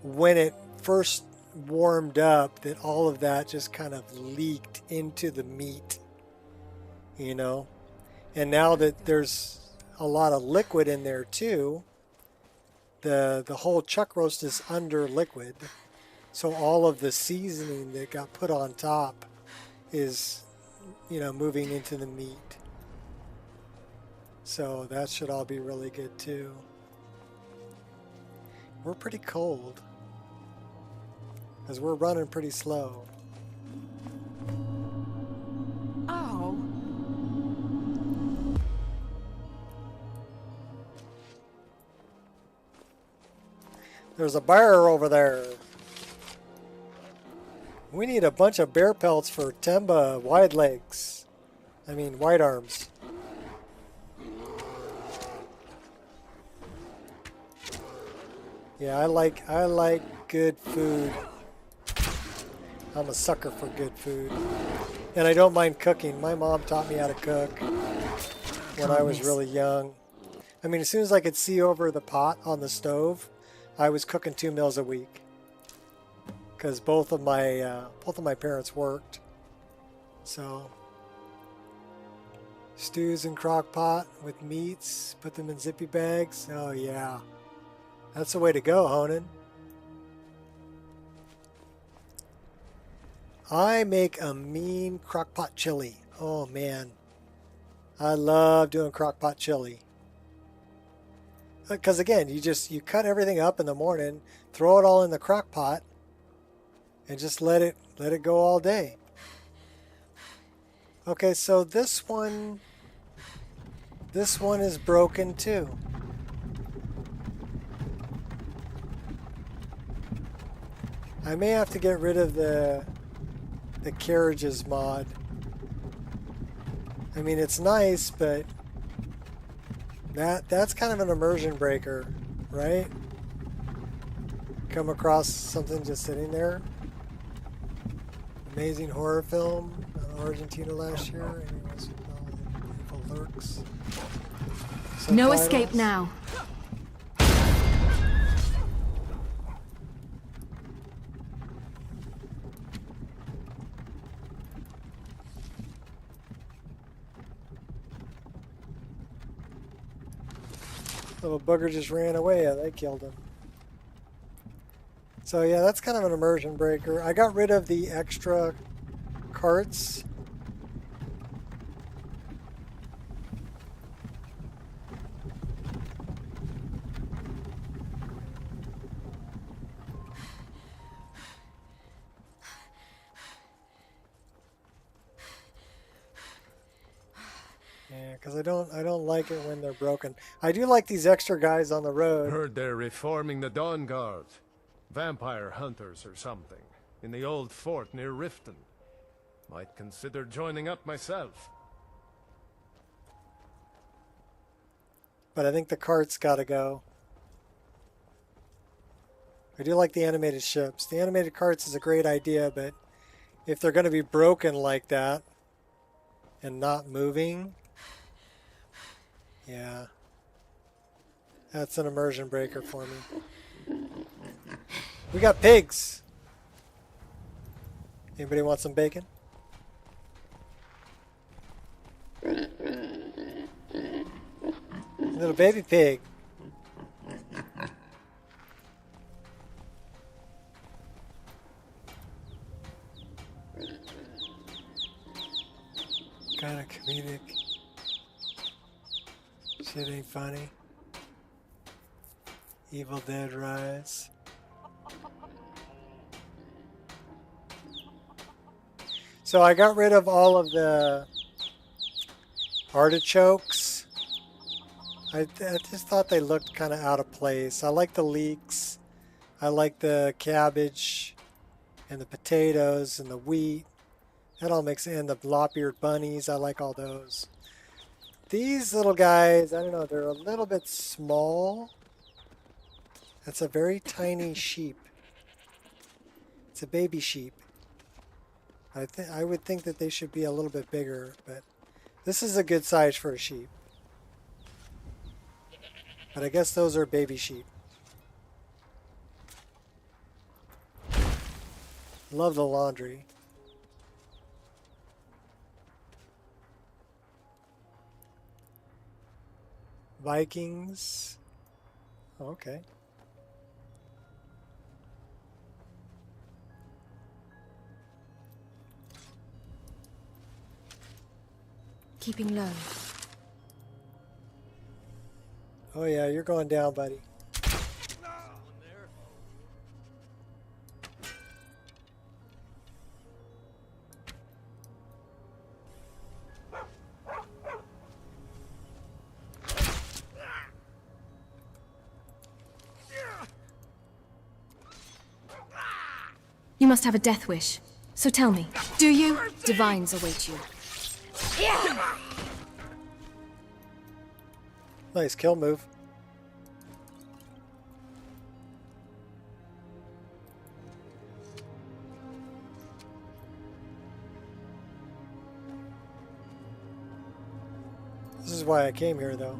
when it first warmed up, that all of that just kind of leaked into the meat, you know. And now that there's a lot of liquid in there too, the whole chuck roast is under liquid. So all of the seasoning that got put on top is, you know, moving into the meat. So that should all be really good too. We're pretty cold because we're running pretty slow. Oh. There's a bear over there. We need a bunch of bear pelts for Temba wide legs. I mean wide arms. Yeah, I like good food. I'm a sucker for good food. And I don't mind cooking. My mom taught me how to cook when I was really young. I mean, as soon as I could see over the pot on the stove, I was cooking 2 meals a week. Because both of my parents worked. So stews in crock pot with meats, put them in zippy bags. Oh yeah. That's the way to go, Honan. I make a mean crockpot chili. Oh man. I love doing crockpot chili. Because again, you cut everything up in the morning, throw it all in the crock pot, and just let it go all day. Okay, so this one is broken too. I may have to get rid of the carriages mod. I mean, it's nice, but that's kind of an immersion breaker, right? Come across something just sitting there. Amazing horror film in Argentina last year. And it was Evil Lurks. No escape now. Little bugger just ran away. Yeah, they killed him. So yeah, that's kind of an immersion breaker. I got rid of the extra carts. Yeah, because I don't like it when they're broken. I do like these extra guys on the road. Heard they're reforming the Dawn Guard. Vampire hunters or something. In the old fort near Riften. Might consider joining up myself. But I think the cart's gotta go. I do like the animated ships. The animated carts is a great idea, but if they're gonna be broken like that and not moving, yeah. That's an immersion breaker for me. We got pigs. Anybody want some bacon? Little baby pig. Kind of comedic. Shit ain't funny. Evil Dead Rise. So I got rid of all of the artichokes. I just thought they looked kind of out of place. I like the leeks. I like the cabbage and the potatoes and the wheat. That all makes sense. And the lop-eared bunnies. I like all those. These little guys, I don't know, they're a little bit small. That's a very tiny sheep. It's a baby sheep. I would think that they should be a little bit bigger, but this is a good size for a sheep. But I guess those are baby sheep. Love the laundry. Vikings. Okay. Keeping low. Oh yeah, you're going down, buddy. You must have a death wish. So tell me, do you? Divines await you. Nice kill move. This is why I came here, though.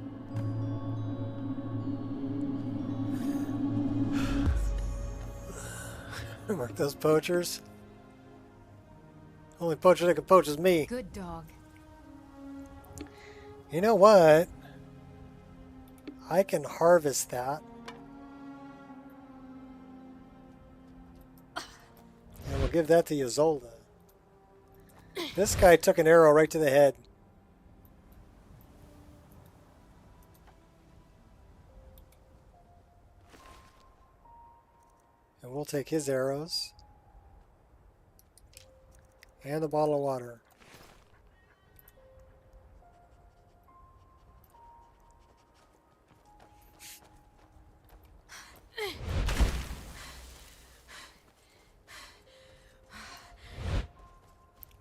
Mark those poachers. Only poacher that can poach is me. Good dog. You know what? I can harvest that. And we'll give that to Ysolda. This guy took an arrow right to the head. And we'll take his arrows. And the bottle of water.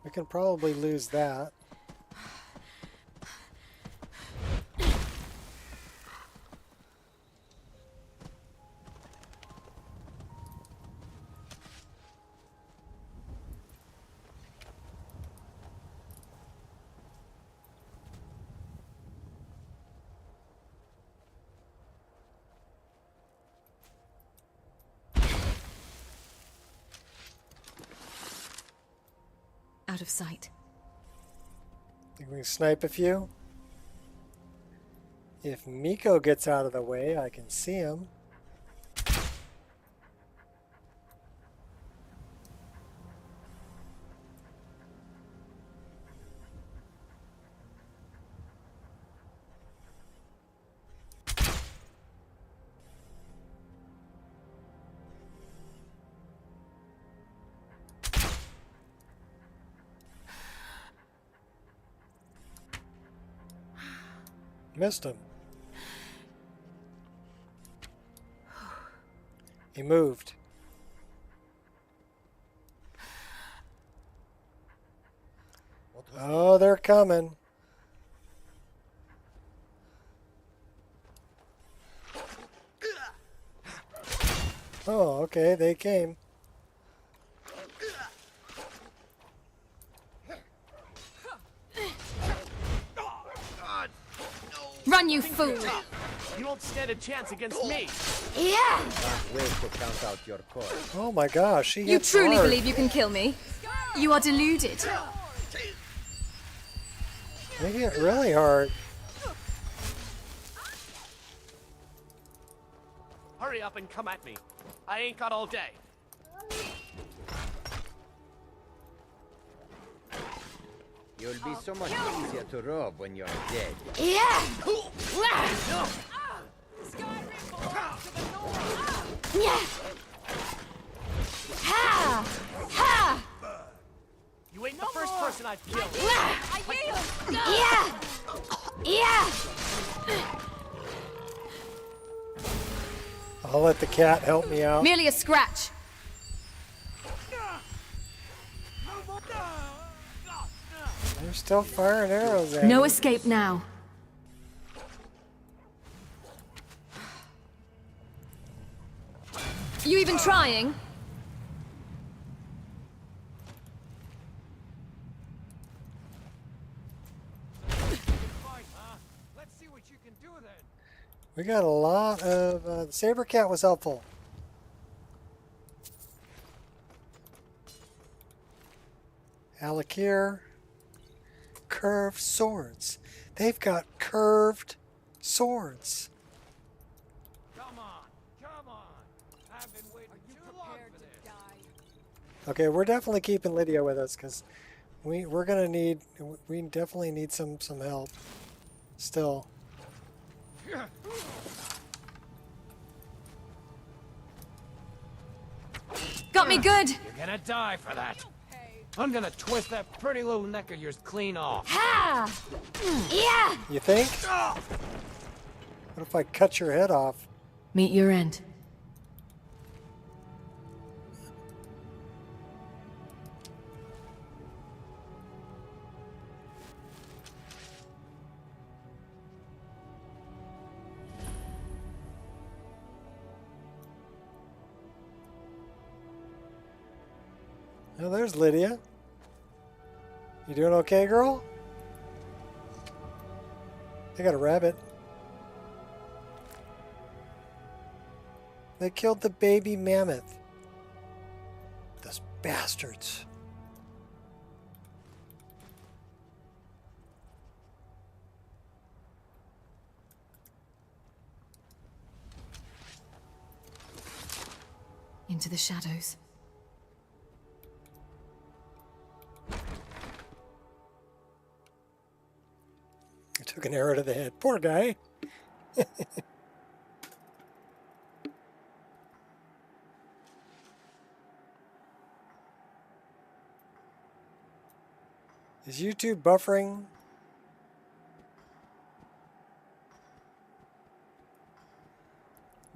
We can probably lose that. Out of sight. Think we can snipe a few? If Miko gets out of the way, I can see him. Missed him. He moved. Oh, they're coming. Oh, okay, they came. Run, you fool! You won't stand a chance against me. Yeah! Can't wait to count out your coin. Oh my gosh, she You hits truly hard. believe you can kill me? You are deluded. They hit really hard. Hurry up and come at me. I ain't got all day. You'll be so much easier to rob when you're dead. Yeah! Yeah! Ha! Ha! You ain't the first person I've killed. Yeah! Yeah! I'll let the cat help me out. Merely a scratch. They're still firing arrows at No me. escape now. You even trying? Let's see what you can do then. We got a lot of... the saber cat was helpful. Alakir. Curved swords. They've got curved swords. Come on. I've been waiting too long for this. Okay, we're definitely keeping Lydia with us because we're gonna need... We definitely need some help. Still. Got me good. You're gonna die for that. I'm gonna twist that pretty little neck of yours clean off. Ha! Yeah! You think? What if I cut your head off? Meet your end. Oh, there's Lydia. You doing okay, girl? They got a rabbit. They killed the baby mammoth. Those bastards. Into the shadows. I took an arrow to the head. Poor guy. Is YouTube buffering?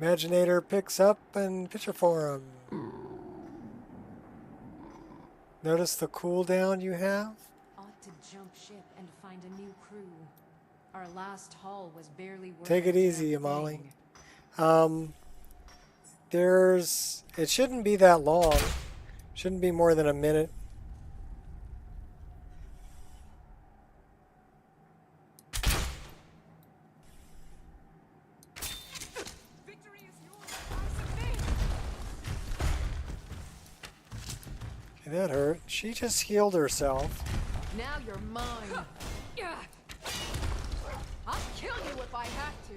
Imaginator picks up and picture for him. Notice the cooldown you have? Ought to jump ship and find a new crew. Our last haul was barely worth Take it a easy, damn Amali. thing. It shouldn't be that long. Shouldn't be more than a minute. Okay, that hurt. She just healed herself. Now you're mine. I'll kill you if I have to.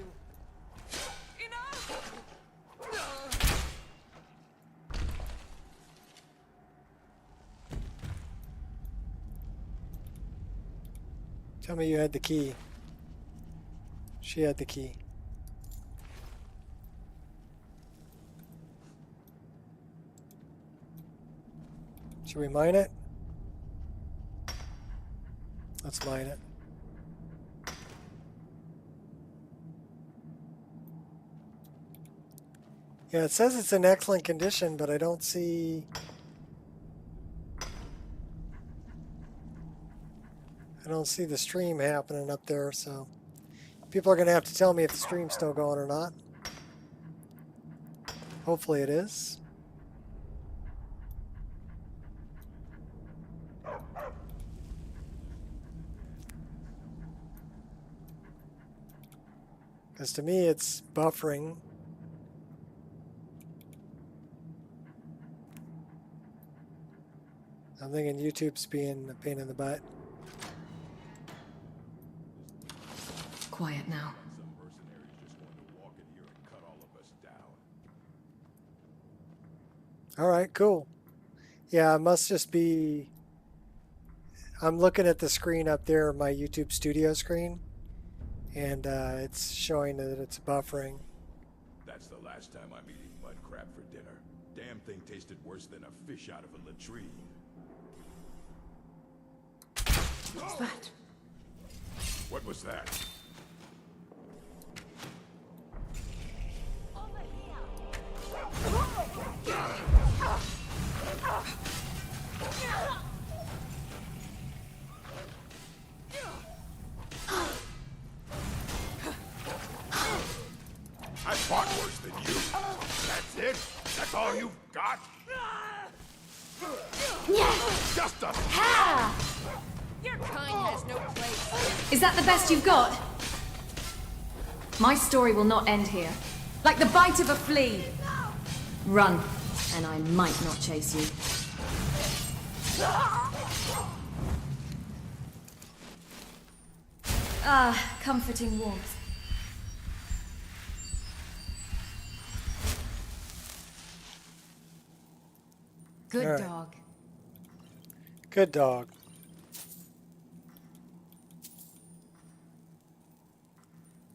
Tell me you had the key. She had the key. Should we mine it? Let's mine it. Yeah, it says it's in excellent condition, but I don't see... I don't see the stream happening up there, so... People are going to have to tell me if the stream's still going or not. Hopefully it is. Because to me it's buffering. I'm thinking YouTube's being a pain in the butt. Quiet now. Some mercenaries just want to walk in here and cut all of us down. Alright, cool. Yeah, it must just be... I'm looking at the screen up there, my YouTube Studio screen, and it's showing that it's buffering. That's the last time I'm eating mud crab for dinner. Damn thing tasted worse than a fish out of a latrine. What's that? What was that? I fought worse than you. That's it? That's all you've got? Just a... Your kind has no place. Is that the best you've got? My story will not end here. Like the bite of a flea. Run, and I might not chase you. Ah, comforting warmth. Good All right. dog. Good dog.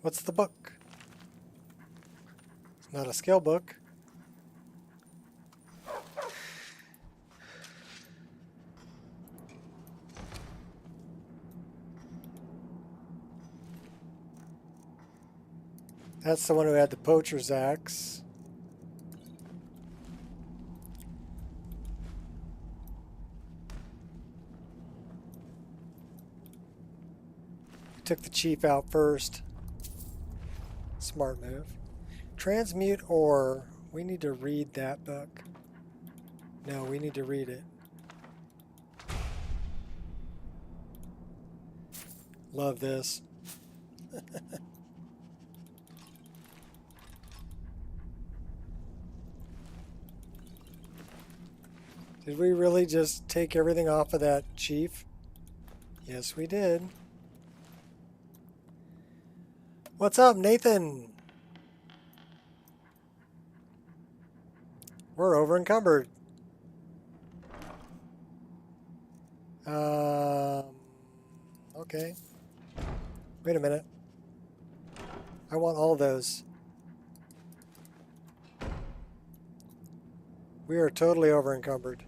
What's the book? It's not a skill book. That's the one who had the poacher's axe. Took the chief out first. Smart move. Transmute ore. We need to read that book. No, we need to read it. Love this. Did we really just take everything off of that chief? Yes, we did. What's up, Nathan? We're over encumbered. Okay. Wait a minute. I want all those. We are totally over encumbered.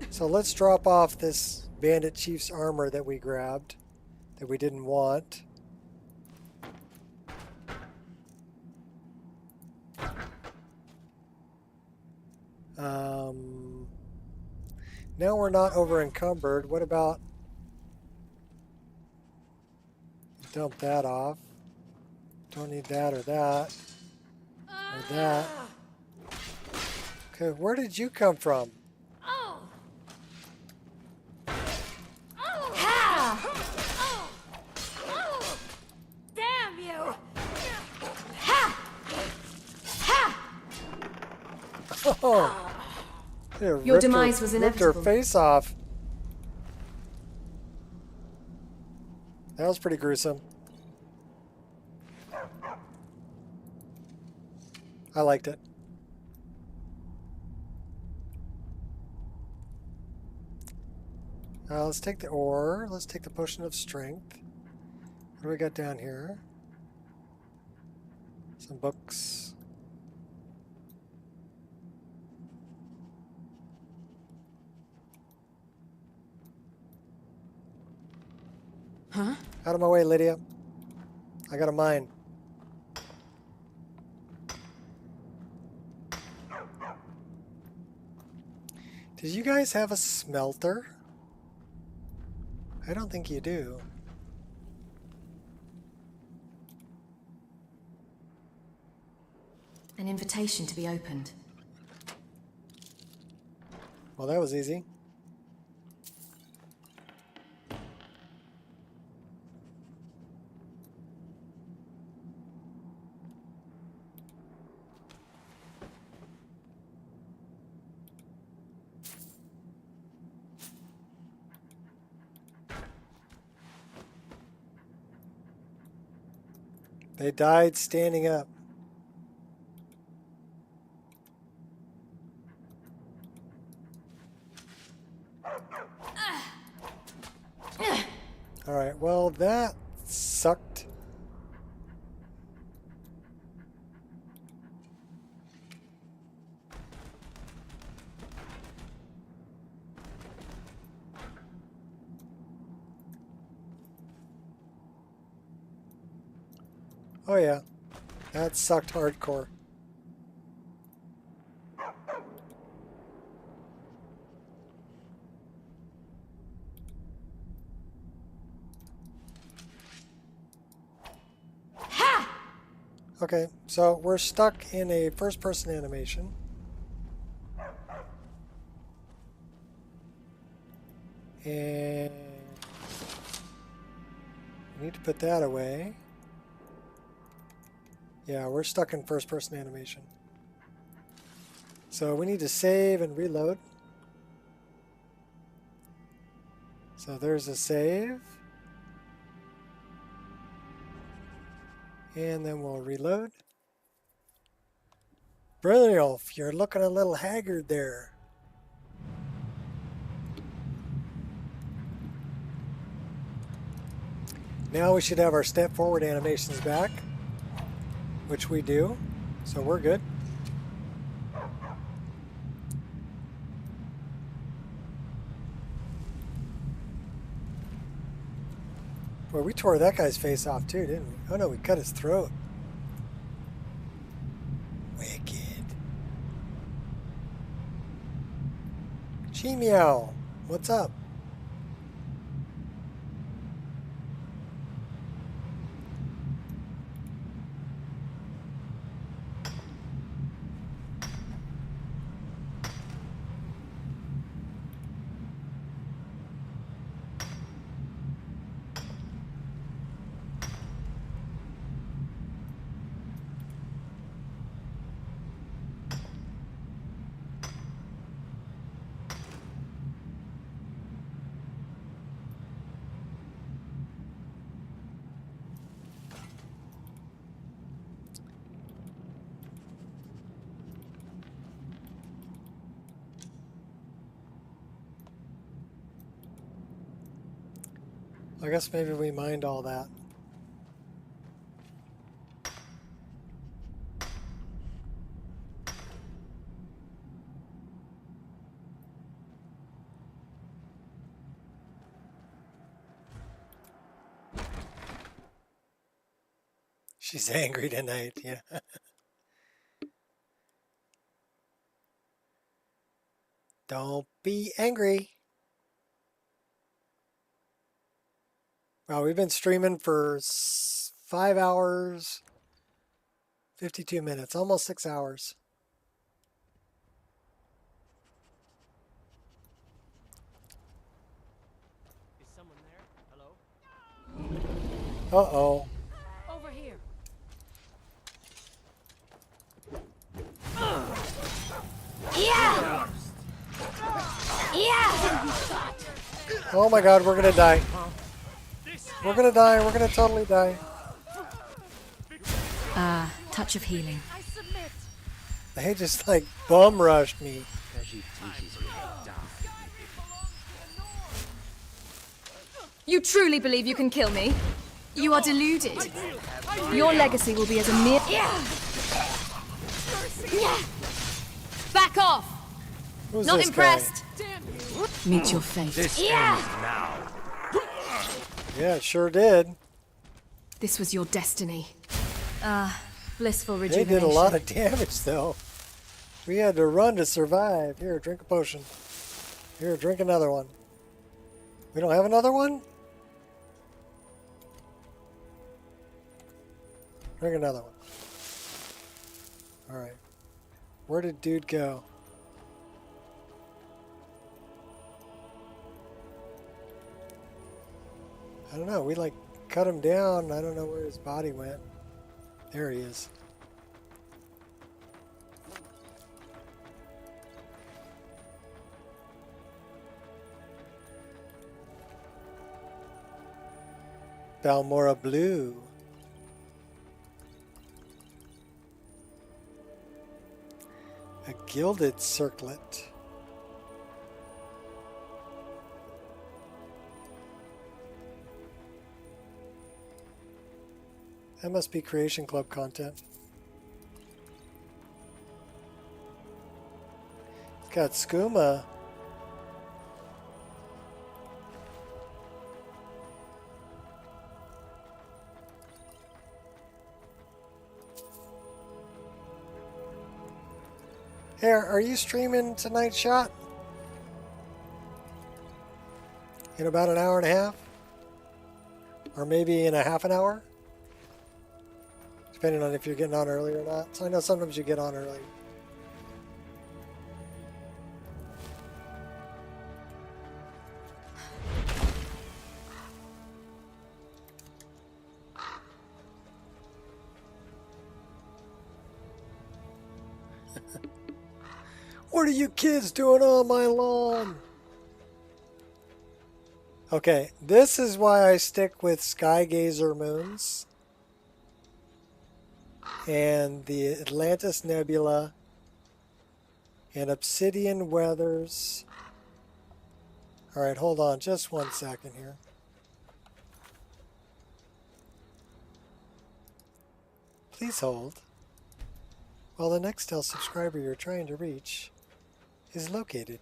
So let's drop off this Bandit Chief's armor that we grabbed that we didn't want. Now we're not over encumbered. What about dump that off? Don't need that or that or that. Okay, where did you come from? Damn you! Oh, Your demise was ripped her inevitable. face off. That was pretty gruesome. I liked it. Let's take the ore. Let's take the potion of strength. What do we got down here? Some books. Huh? Out of my way, Lydia. I got a mine. Did you guys have a smelter? I don't think you do. An invitation to be opened. Well, that was easy. They died standing up. Alright, well that sucked. Oh yeah, that sucked hardcore. Okay, so we're stuck in a first-person animation. And we need to put that away. Yeah, we're stuck in first-person animation. So we need to save and reload. So there's a save. And then we'll reload. Brilliant, you're looking a little haggard there. Now we should have our step forward animations back, which we do, so we're good. Boy, we tore that guy's face off too, didn't we? Oh no, we cut his throat. Wicked. Chi-meow, what's up? I guess maybe we mined all that. She's angry tonight, yeah. Don't be angry. Well, we've been streaming for 5 hours, 52 minutes, almost 6 hours. Is someone there? Hello? Uh-oh. Over here. Yeah! Yeah! Oh my god, we're gonna die. We're gonna die, we're gonna totally die. Touch of healing. They just like bum rushed me. You truly believe you can kill me? You are deluded. Your legacy will be as a mere... Back off! Who's Not this impressed. guy? Meet your fate. This ends now. Yeah, it sure did. This was your destiny. Blissful They rejuvenation. did a lot of damage though. We had to run to survive. Here, drink a potion. Here, drink another one. We don't have another one? Drink another one. Alright. Where did dude go? I don't know. We like cut him down. I don't know where his body went. There he is. Balmora Blue. A gilded circlet. That must be Creation Club content. It's got skooma. Hey, are you streaming tonight, Shot? In about an hour and a half? Or maybe in a half an hour? Depending on if you're getting on early or not. So I know sometimes you get on early. What are you kids doing on my lawn? Okay, this is why I stick with Skygazer moons and the Atlantis Nebula and Obsidian Weathers. Alright, hold on just 1 second here. Please hold while the Nextel subscriber you're trying to reach is located.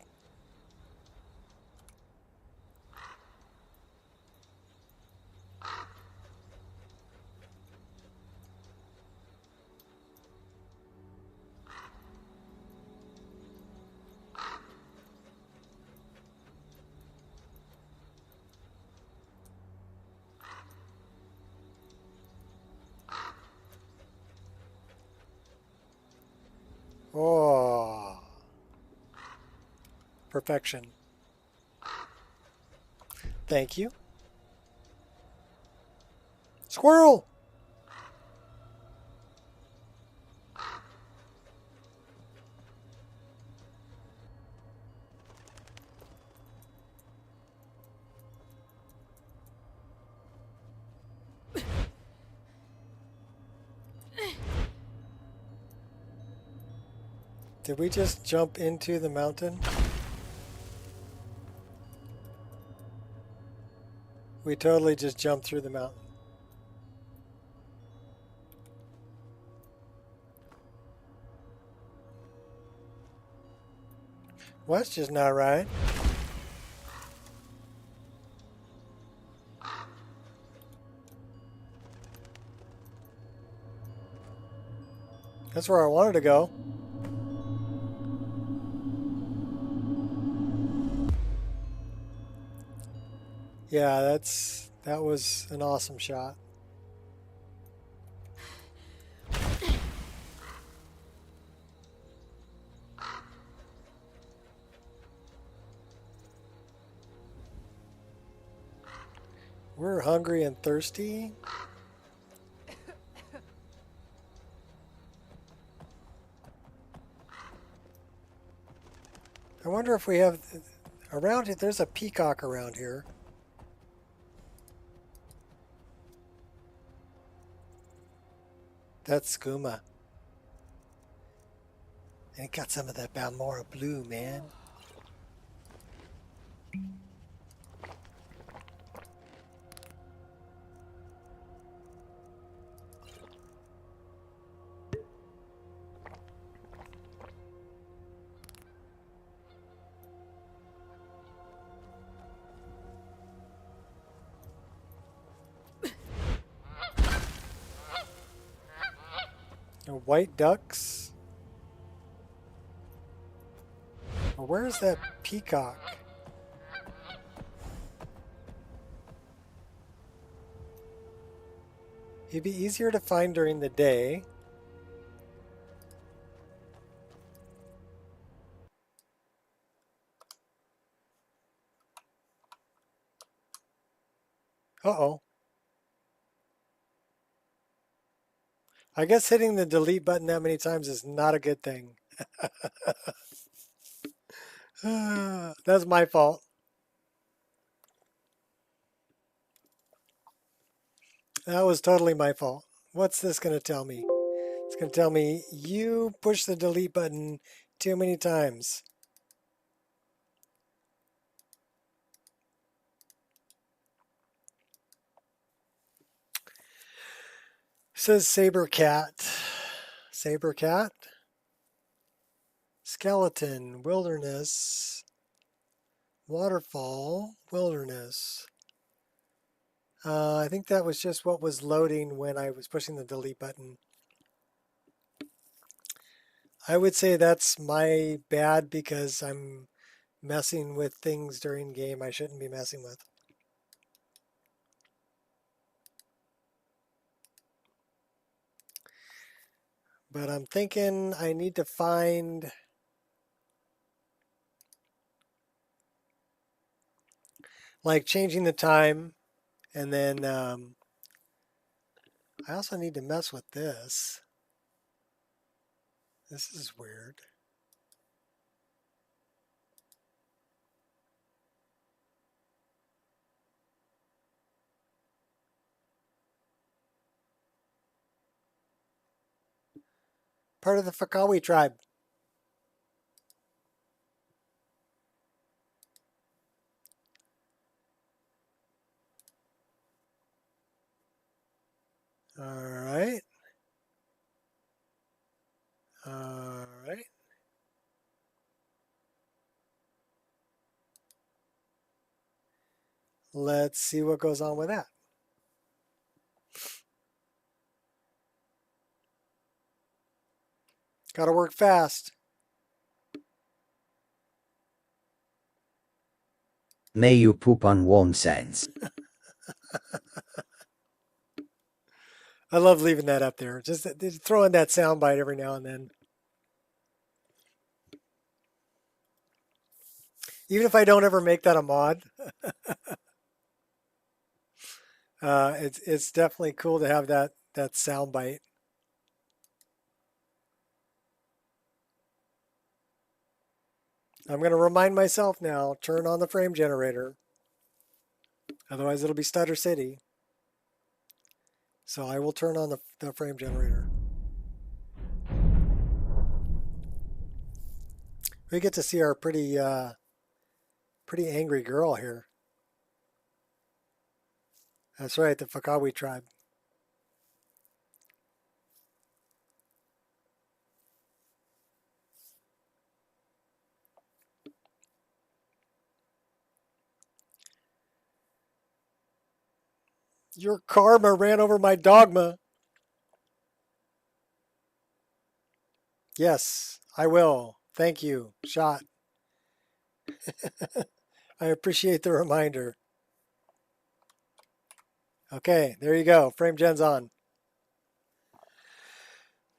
Oh, perfection. Thank you. Squirrel! Did we just jump into the mountain? We totally just jumped through the mountain. Well, that's just not right. That's where I wanted to go. Yeah, that was an awesome shot. We're hungry and thirsty. I wonder if we have around it. There's a peacock around here. That's skooma. And it got some of that Balmora blue, man. White ducks. Well, where's that peacock? He'd be easier to find during the day. Uh-oh. I guess hitting the delete button that many times is not a good thing. That's my fault. That was totally my fault. What's this going to tell me? It's going to tell me you push the delete button too many times. It says saber cat. Saber cat. Skeleton. Wilderness. Waterfall. Wilderness. I think that was just what was loading when I was pushing the delete button. I would say that's my bad because I'm messing with things during game I shouldn't be messing with. But I'm thinking I need to find like changing the time, and then I also need to mess with this. This is weird. Part of the Fakawi tribe. All right. All right. Let's see what goes on with that. Got to work fast. May you poop on one sense. I love leaving that up there. Just throw in that soundbite every now and then. Even if I don't ever make that a mod, it's definitely cool to have that soundbite. I'm going to remind myself now, turn on the frame generator. Otherwise, it'll be Stutter City. So I will turn on the frame generator. We get to see our pretty angry girl here. That's right, the Fakawi tribe. Your karma ran over my dogma. Yes, I will. Thank you, Shot. I appreciate the reminder. Okay, there you go. Frame gen's on.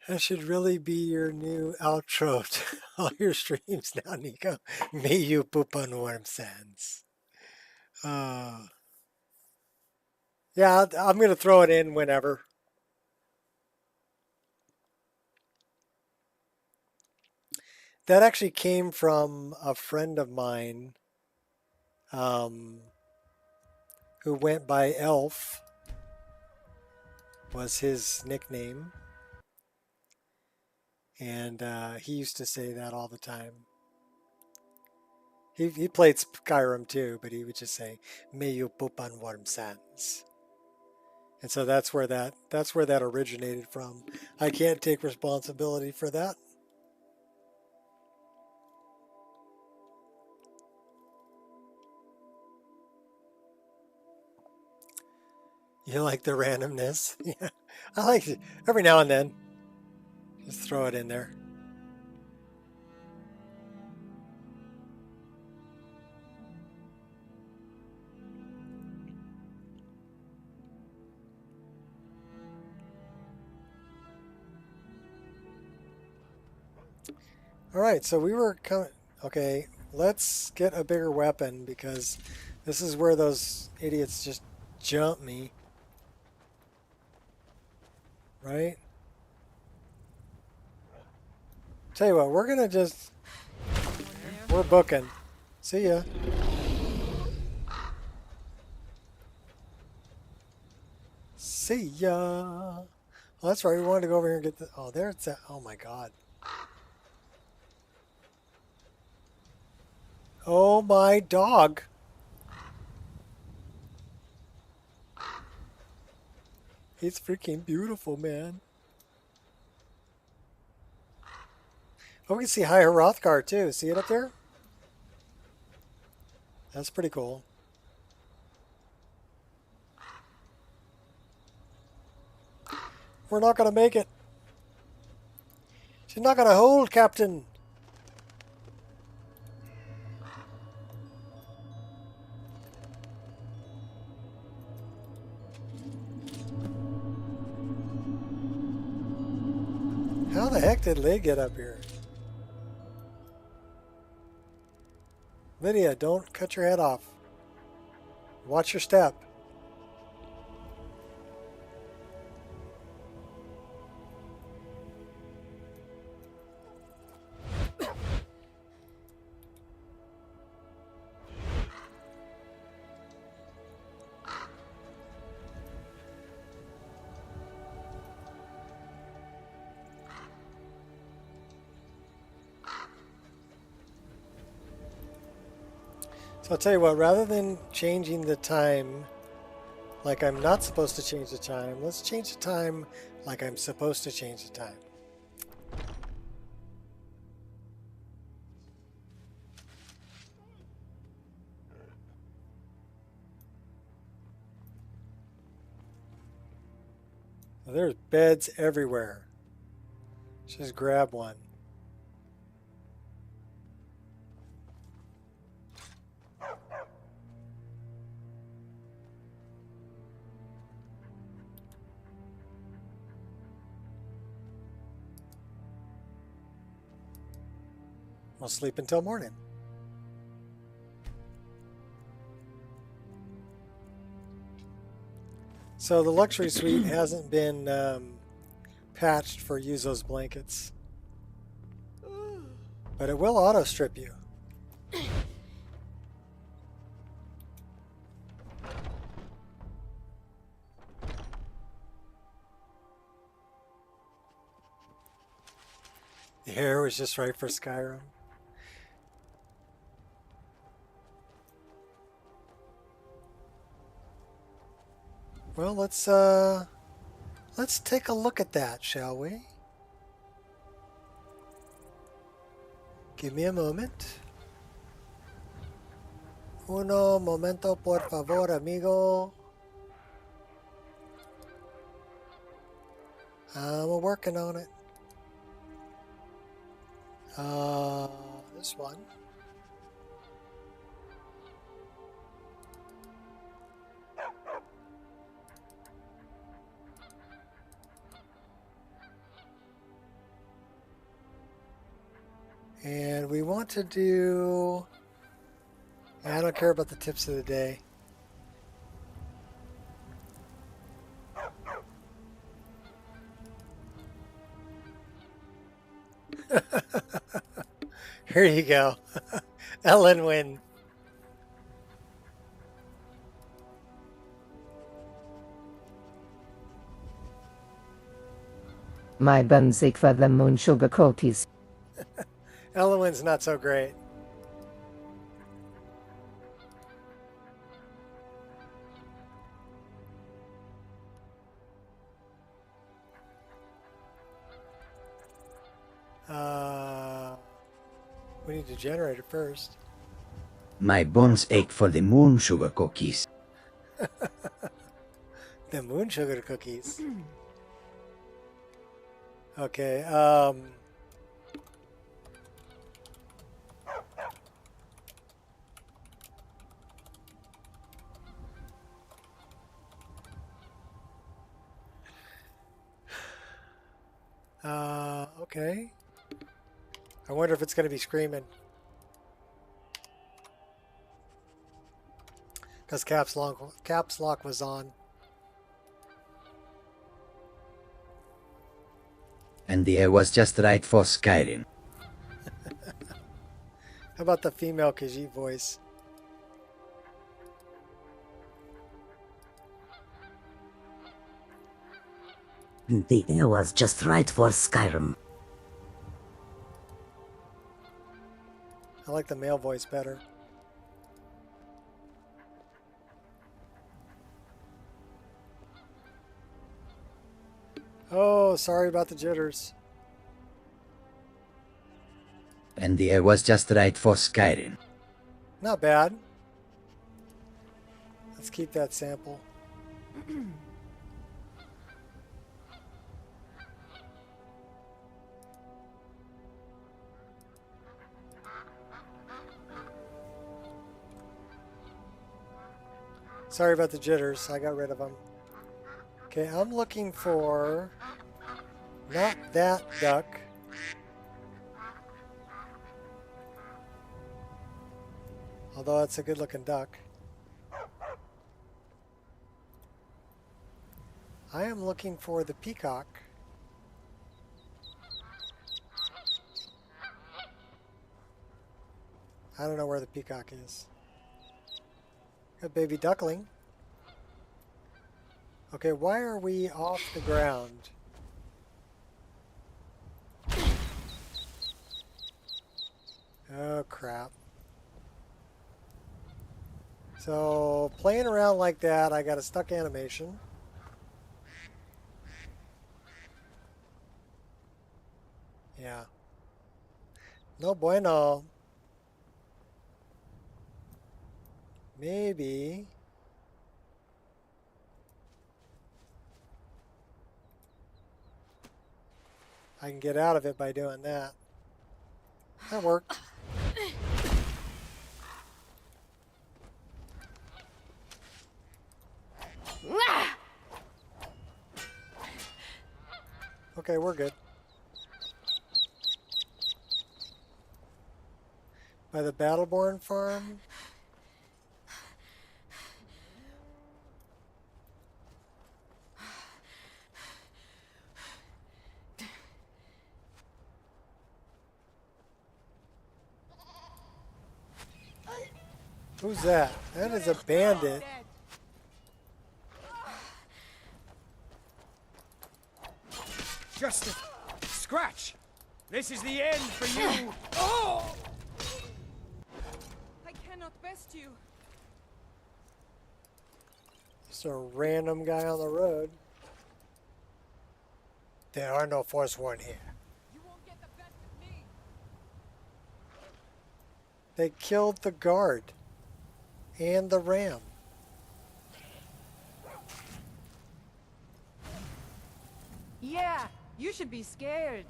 That should really be your new outro to all your streams now, Nico. May you poop on warm sands. Yeah, I'm going to throw it in whenever. That actually came from a friend of mine who went by Elf, was his nickname. And he used to say that all the time. He played Skyrim too, but he would just say, "May you poop on warm sands." And so that's where that originated from. I can't take responsibility for that. You like the randomness? Yeah, I like it every now and then. Just throw it in there. All right, so we were coming. Okay, let's get a bigger weapon because this is where those idiots just jump me. Right? Tell you what, we're gonna just... We're booking. See ya. See ya. Oh, that's right, we wanted to go over here and get the... Oh, there it's at... Oh my god. Oh my dog. He's freaking beautiful, man. Oh, we can see High Hrothgar too. See it up there? That's pretty cool. We're not going to make it. She's not going to hold, Captain. How the heck did Lee get up here? Lydia, don't cut your head off. Watch your step. So I'll tell you what, rather than changing the time like I'm not supposed to change the time, let's change the time like I'm supposed to change the time. There's beds everywhere. Just grab one. We'll sleep until morning. So the luxury suite hasn't been patched for use those blankets, but it will auto strip you. The hair was just right for Skyrim. Well, let's take a look at that, shall we? Give me a moment. Uno momento, por favor, amigo. I'm working on it. This one. And we want to do... I don't care about the tips of the day. Here you go. Ellen win. My buns ache for the moon sugar cookies. Ellen win's not so great. We need to generate it first. My bones ache for the moon sugar cookies. The moon sugar cookies. Okay, okay. I wonder if it's going to be screaming. Because caps lock was on. And the air was just right for Skyrim. How about the female Khajiit voice? The air was just right for Skyrim. I like the male voice better. Oh, sorry about the jitters. And the air was just right for Skyrim. Not bad. Let's keep that sample. Sorry about the jitters. I got rid of them. Okay, I'm looking for not that duck. Although that's a good looking duck. I am looking for the peacock. I don't know where the peacock is. A baby duckling. Okay, why are we off the ground? Oh, crap. So, playing around like that, I got a stuck animation. Yeah. No bueno. Maybe. I can get out of it by doing that. That worked. Okay, we're good. By the Battleborn farm? Who's that? That is a bandit. Just a scratch. This is the end for you. Oh! I cannot best you. Just a random guy on the road. There are no Forsworn here. You won't get the best of me. They killed the guard and the ram. Yeah, you should be scared.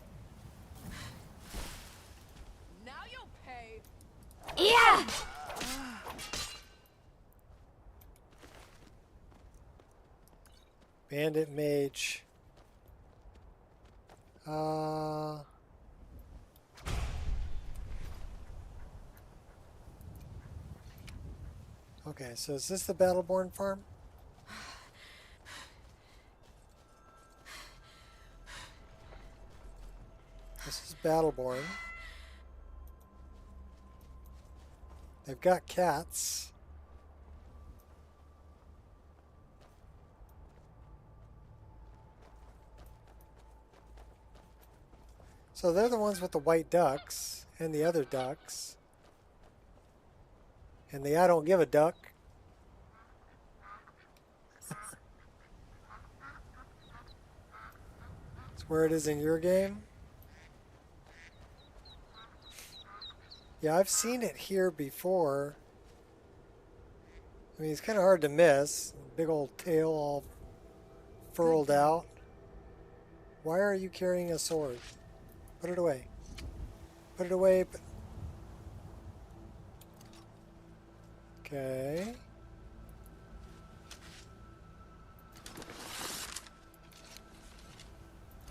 Yeah! Bandit mage. Okay, so is this the Battleborn farm? This is Battleborn. They've got cats. So they're the ones with the white ducks and the other ducks. And the I don't give a duck. It's where it is in your game. Yeah, I've seen it here before. I mean, it's kind of hard to miss. Big old tail all furled out. Why are you carrying a sword? Put it away. Put it away. Okay.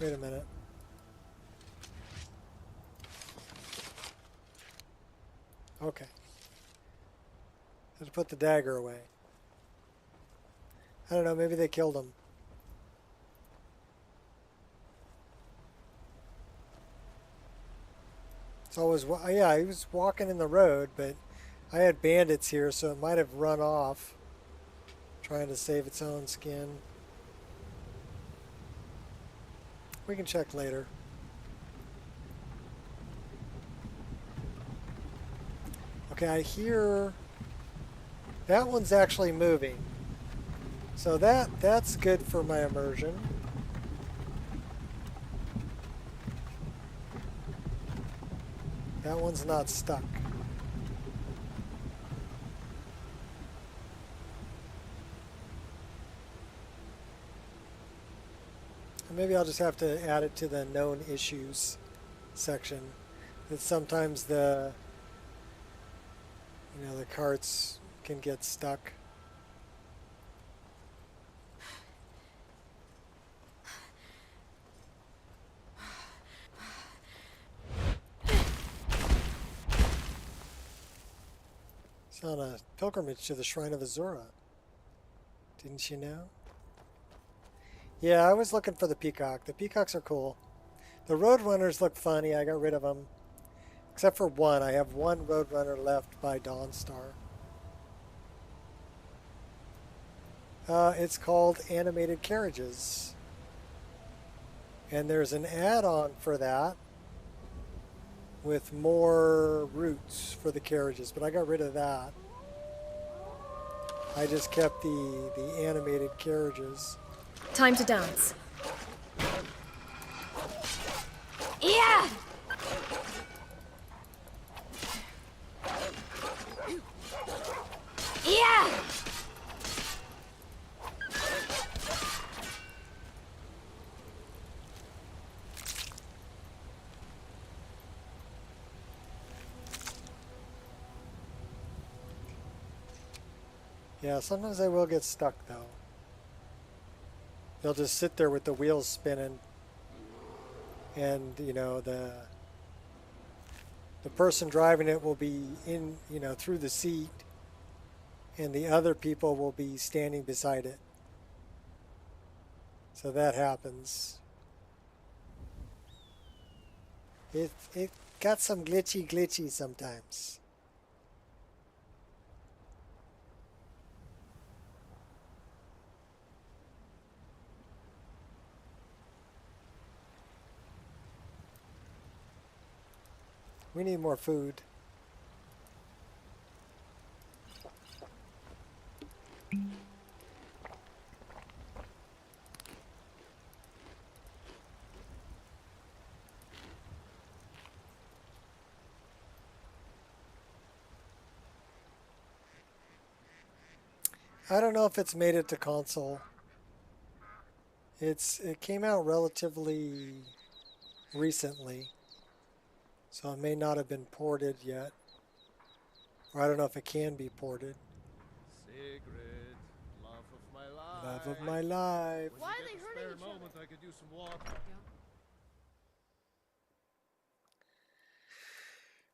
Wait a minute. Okay. Let's put the dagger away. I don't know, maybe they killed him. It's always, yeah, he was walking in the road, but I had bandits here, so it might have run off, trying to save its own skin. We can check later. Okay, I hear that one's actually moving. So that's good for my immersion. That one's not stuck. Maybe I'll just have to add it to the known issues section. That sometimes the carts can get stuck. It's on a pilgrimage to the Shrine of Azura. Didn't you know? Yeah, I was looking for the peacock. The peacocks are cool. The roadrunners look funny. I got rid of them. Except for one. I have one roadrunner left by Dawnstar. It's called Animated Carriages. And there's an add-on for that with more routes for the carriages, but I got rid of that. I just kept the animated carriages. Time to dance. Yeah! Yeah! Yeah, sometimes they will get stuck though. They'll just sit there with the wheels spinning, and the person driving it will be in through the seat, and the other people will be standing beside it. So that happens. It got some glitchy sometimes. We need more food. I don't know if it's made it to console. It came out relatively recently, so it may not have been ported yet. Or I don't know if it can be ported. Sigrid, love of my life. Love of my life. Why are they hurting each other? I could use some water.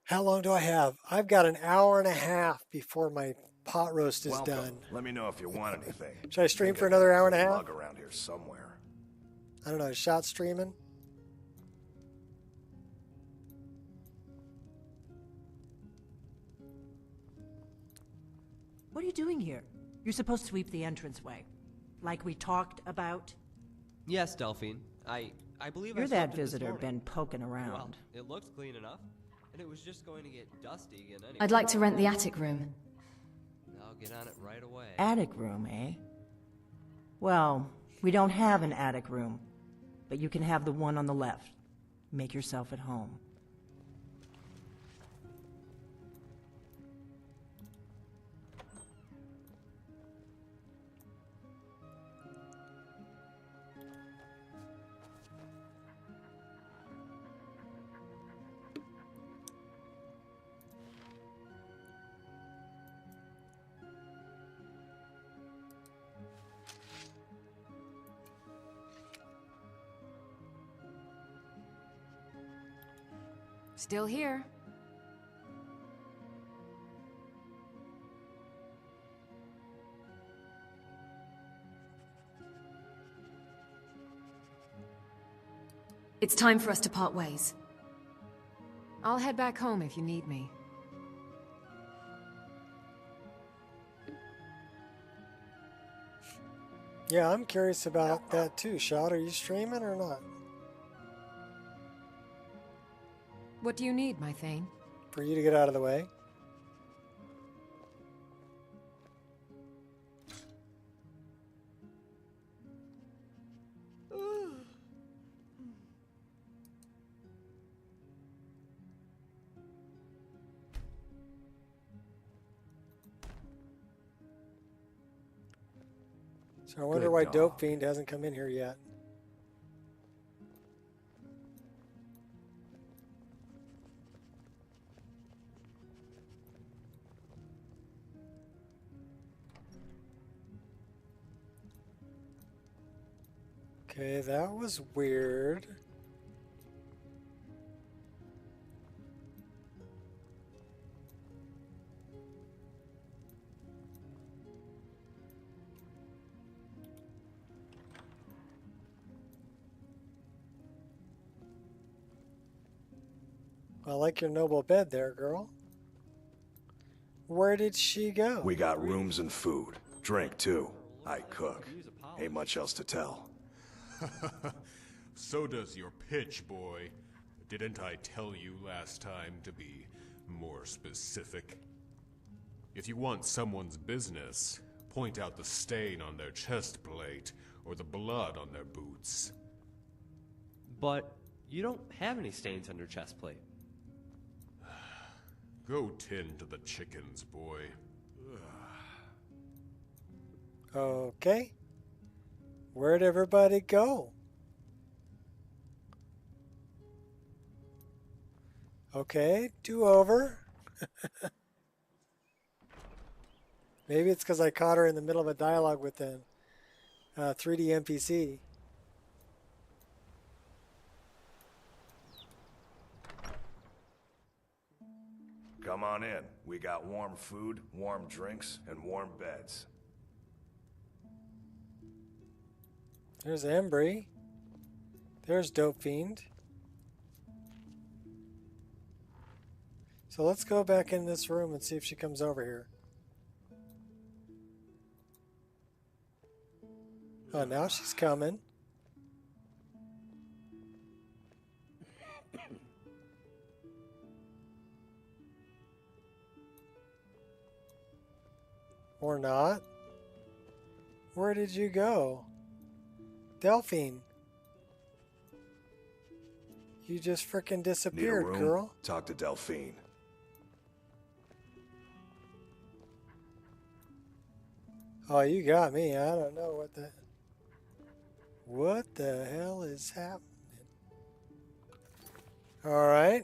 How long do I have? I've got an hour and a half before my pot roast is done. Let me know if you want anything. Should I stream for another hour and a half? Lug around here somewhere. I don't know. Shot streaming. What are you doing here? You're supposed to sweep the entranceway, like we talked about. Yes, Delphine. I believe You're I that swept it this visitor morning. been poking Well, around. it looks clean enough, and it was just going to get dusty again anyway. I'd like to rent the attic room. I'll get on it right away. Attic room, eh? Well, we don't have an attic room, but you can have the one on the left. Make yourself at home. Still here. It's time for us to part ways. I'll head back home if you need me. Yeah, I'm curious about that too. Shot, are you streaming or not? What do you need, my Thane? For you to get out of the way. So I wonder why Dope Fiend hasn't come in here yet. Okay, that was weird. I like your noble bed there, girl. Where did she go? We got rooms and food. Drink, too. I cook. Ain't much else to tell. So does your pitch, boy. Didn't I tell you last time to be more specific? If you want someone's business, point out the stain on their chest plate or the blood on their boots. But you don't have any stains on your chest plate. Go tend to the chickens, boy. Okay. Where'd everybody go? Okay, do over. Maybe it's because I caught her in the middle of a dialogue with a 3D NPC. Come on in. We got warm food, warm drinks, and warm beds. There's Embry. There's Dope Fiend. So let's go back in this room and see if she comes over here. Oh, now she's coming. Or not. Where did you go? Delphine. You just frickin' disappeared, Need a room? girl. Talk to Delphine. Oh, you got me. I don't know what the hell is happening. All right.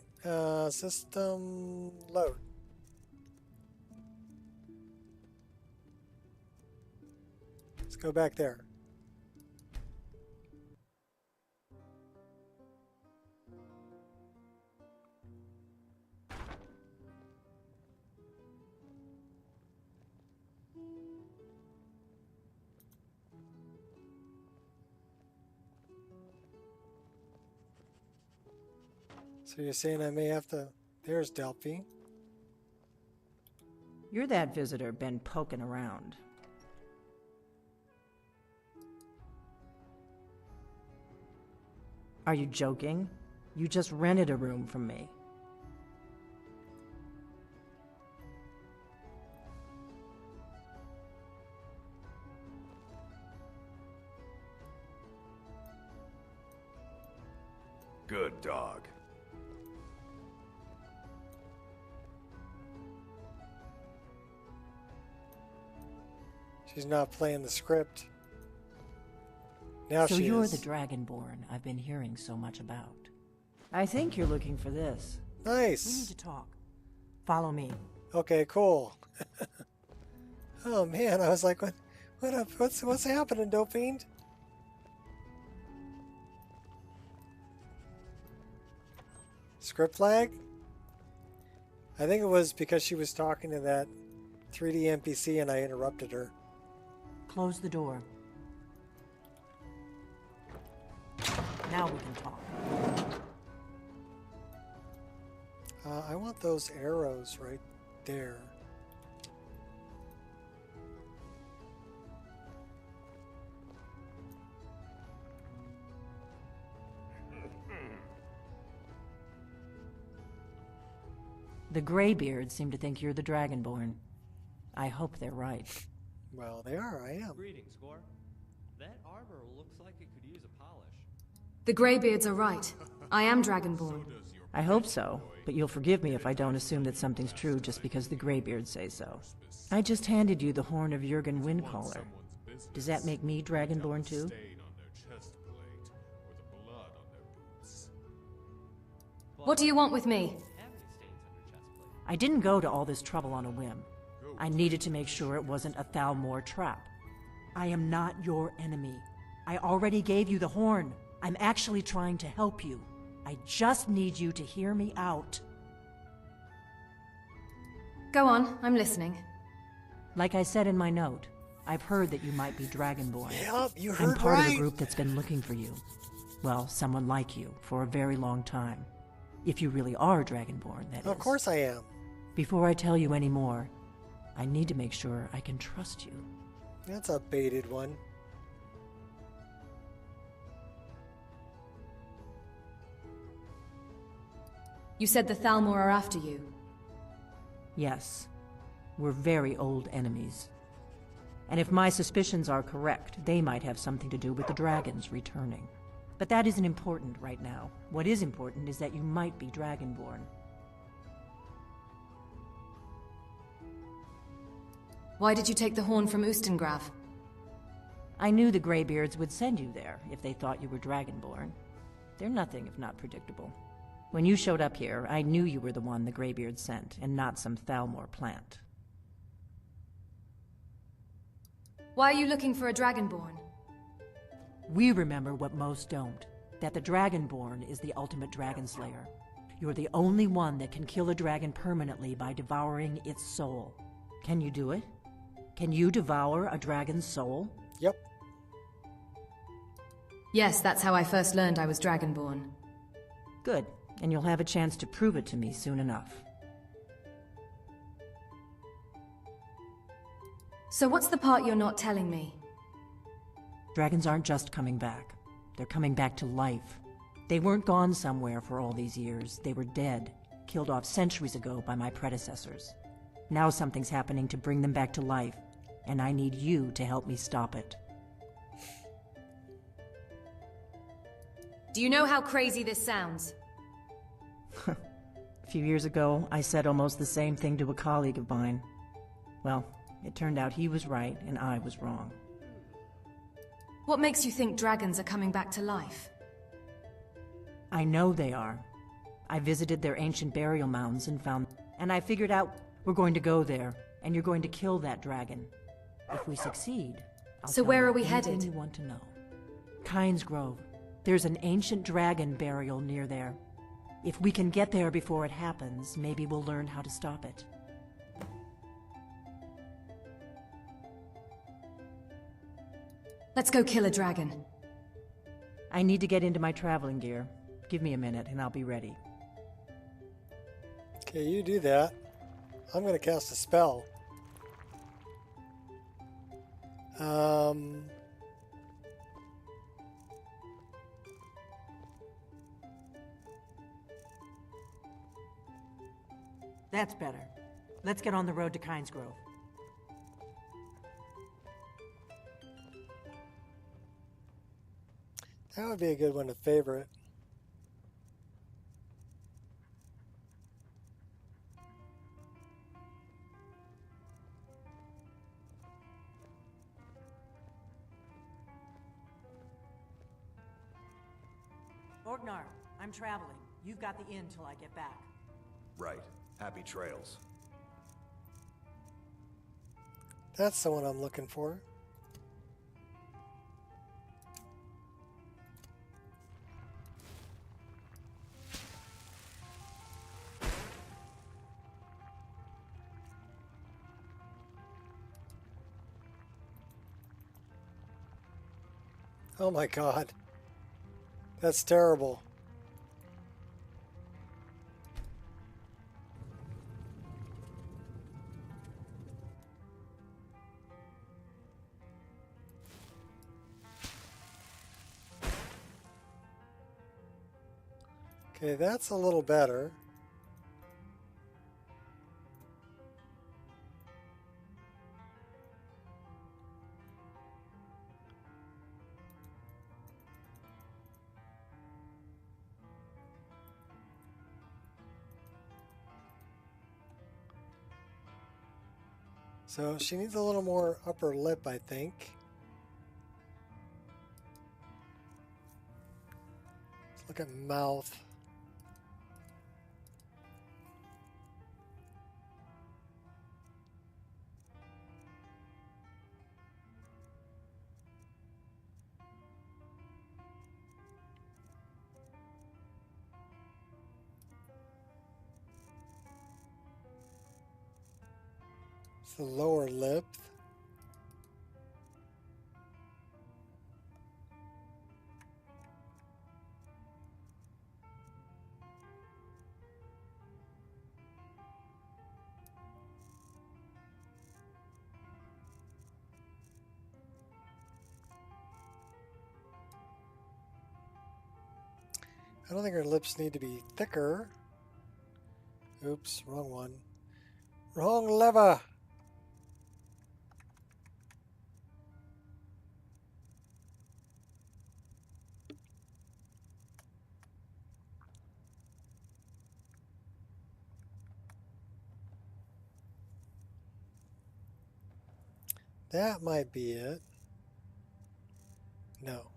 System load. Go back there. So you're saying I may have to... There's Delphi. You're that visitor been poking around. Are you joking? You just rented a room from me. Good dog. She's not playing the script. Now so she you're is. the Dragonborn I've been hearing so much about. I think you're looking for this. Nice. We need to talk. Follow me. Okay, cool. Oh man, I was like, what's happening, Dope Fiend? Script lag? I think it was because she was talking to that 3D NPC and I interrupted her. Close the door. Now we can talk. I want those arrows right there. The Greybeards seem to think you're the Dragonborn. I hope they're right. Well, they are. I am. Greetings, Score. That armor looks like it could use a polish. The Greybeards are right. I am Dragonborn. I hope so, but you'll forgive me if I don't assume that something's true just because the Greybeards say so. I just handed you the horn of Jurgen Windcaller. Does that make me Dragonborn too? What do you want with me? I didn't go to all this trouble on a whim. I needed to make sure it wasn't a Thalmor trap. I am not your enemy. I already gave you the horn. I'm actually trying to help you. I just need you to hear me out. Go on, I'm listening. Like I said in my note, I've heard that you might be Dragonborn. Yep, you heard I'm part right. of a group that's been looking for you. Well, someone like you, for a very long time. If you really are Dragonborn, that is. Of course I am. Before I tell you any more, I need to make sure I can trust you. That's a baited one. You said the Thalmor are after you. Yes. We're very old enemies. And if my suspicions are correct, they might have something to do with the dragons returning. But that isn't important right now. What is important is that you might be Dragonborn. Why did you take the horn from Ustengrav? I knew the Greybeards would send you there if they thought you were Dragonborn. They're nothing if not predictable. When you showed up here, I knew you were the one the Greybeards sent, and not some Thalmor plant. Why are you looking for a Dragonborn? We remember what most don't, that the Dragonborn is the ultimate dragon slayer. You're the only one that can kill a dragon permanently by devouring its soul. Can you do it? Can you devour a dragon's soul? Yep. Yes, that's how I first learned I was Dragonborn. Good, and you'll have a chance to prove it to me soon enough. So what's the part you're not telling me? Dragons aren't just coming back. They're coming back to life. They weren't gone somewhere for all these years. They were dead, killed off centuries ago by my predecessors. Now something's happening to bring them back to life, and I need you to help me stop it. Do you know how crazy this sounds? A few years ago, I said almost the same thing to a colleague of mine. Well, it turned out he was right and I was wrong. What makes you think dragons are coming back to life? I know they are. I visited their ancient burial mounds and I figured out we're going to go there, and you're going to kill that dragon. If we succeed, I'll So tell where you are we anything headed? you want to know. Kynes Grove. There's an ancient dragon burial near there. If we can get there before it happens, maybe we'll learn how to stop it. Let's go kill a dragon. I need to get into my traveling gear. Give me a minute and I'll be ready. Okay, you do that. I'm going to cast a spell. That's better. Let's get on the road to Kynes Grove. That would be a good one to favorite. Orgnar, I'm traveling. You've got the inn till I get back. Right. Happy trails. That's the one I'm looking for. Oh my God. That's terrible. Okay, that's a little better. So she needs a little more upper lip, I think. Let's look at mouth. It's the lower lip. I don't think her lips need to be thicker. Oops, wrong one. Wrong lever. That might be it. No.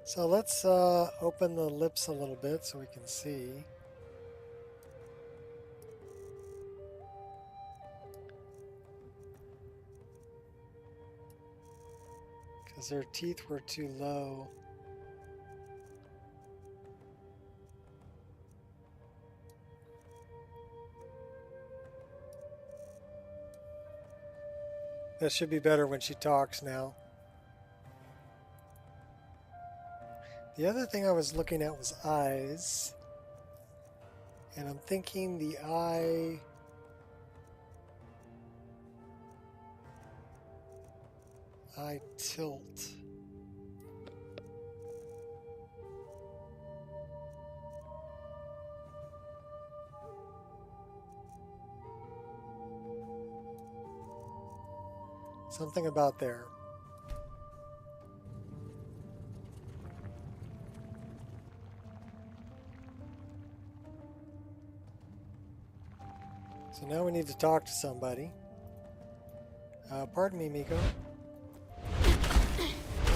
So let's open the lips a little bit so we can see. Because their teeth were too low. That should be better when she talks now. The other thing I was looking at was eyes. And I'm thinking the eye... eye tilt. Something about there. now we need to talk to somebody. Pardon me, Miko.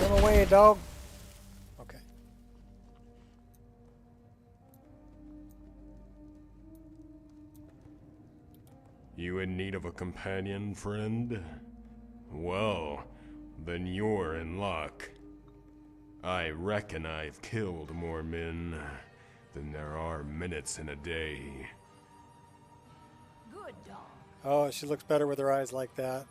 Run away, dog. Okay. You in need of a companion, friend? Well, then you're in luck. I reckon I've killed more men than there are minutes in a day. Good dog. Oh, she looks better with her eyes like that.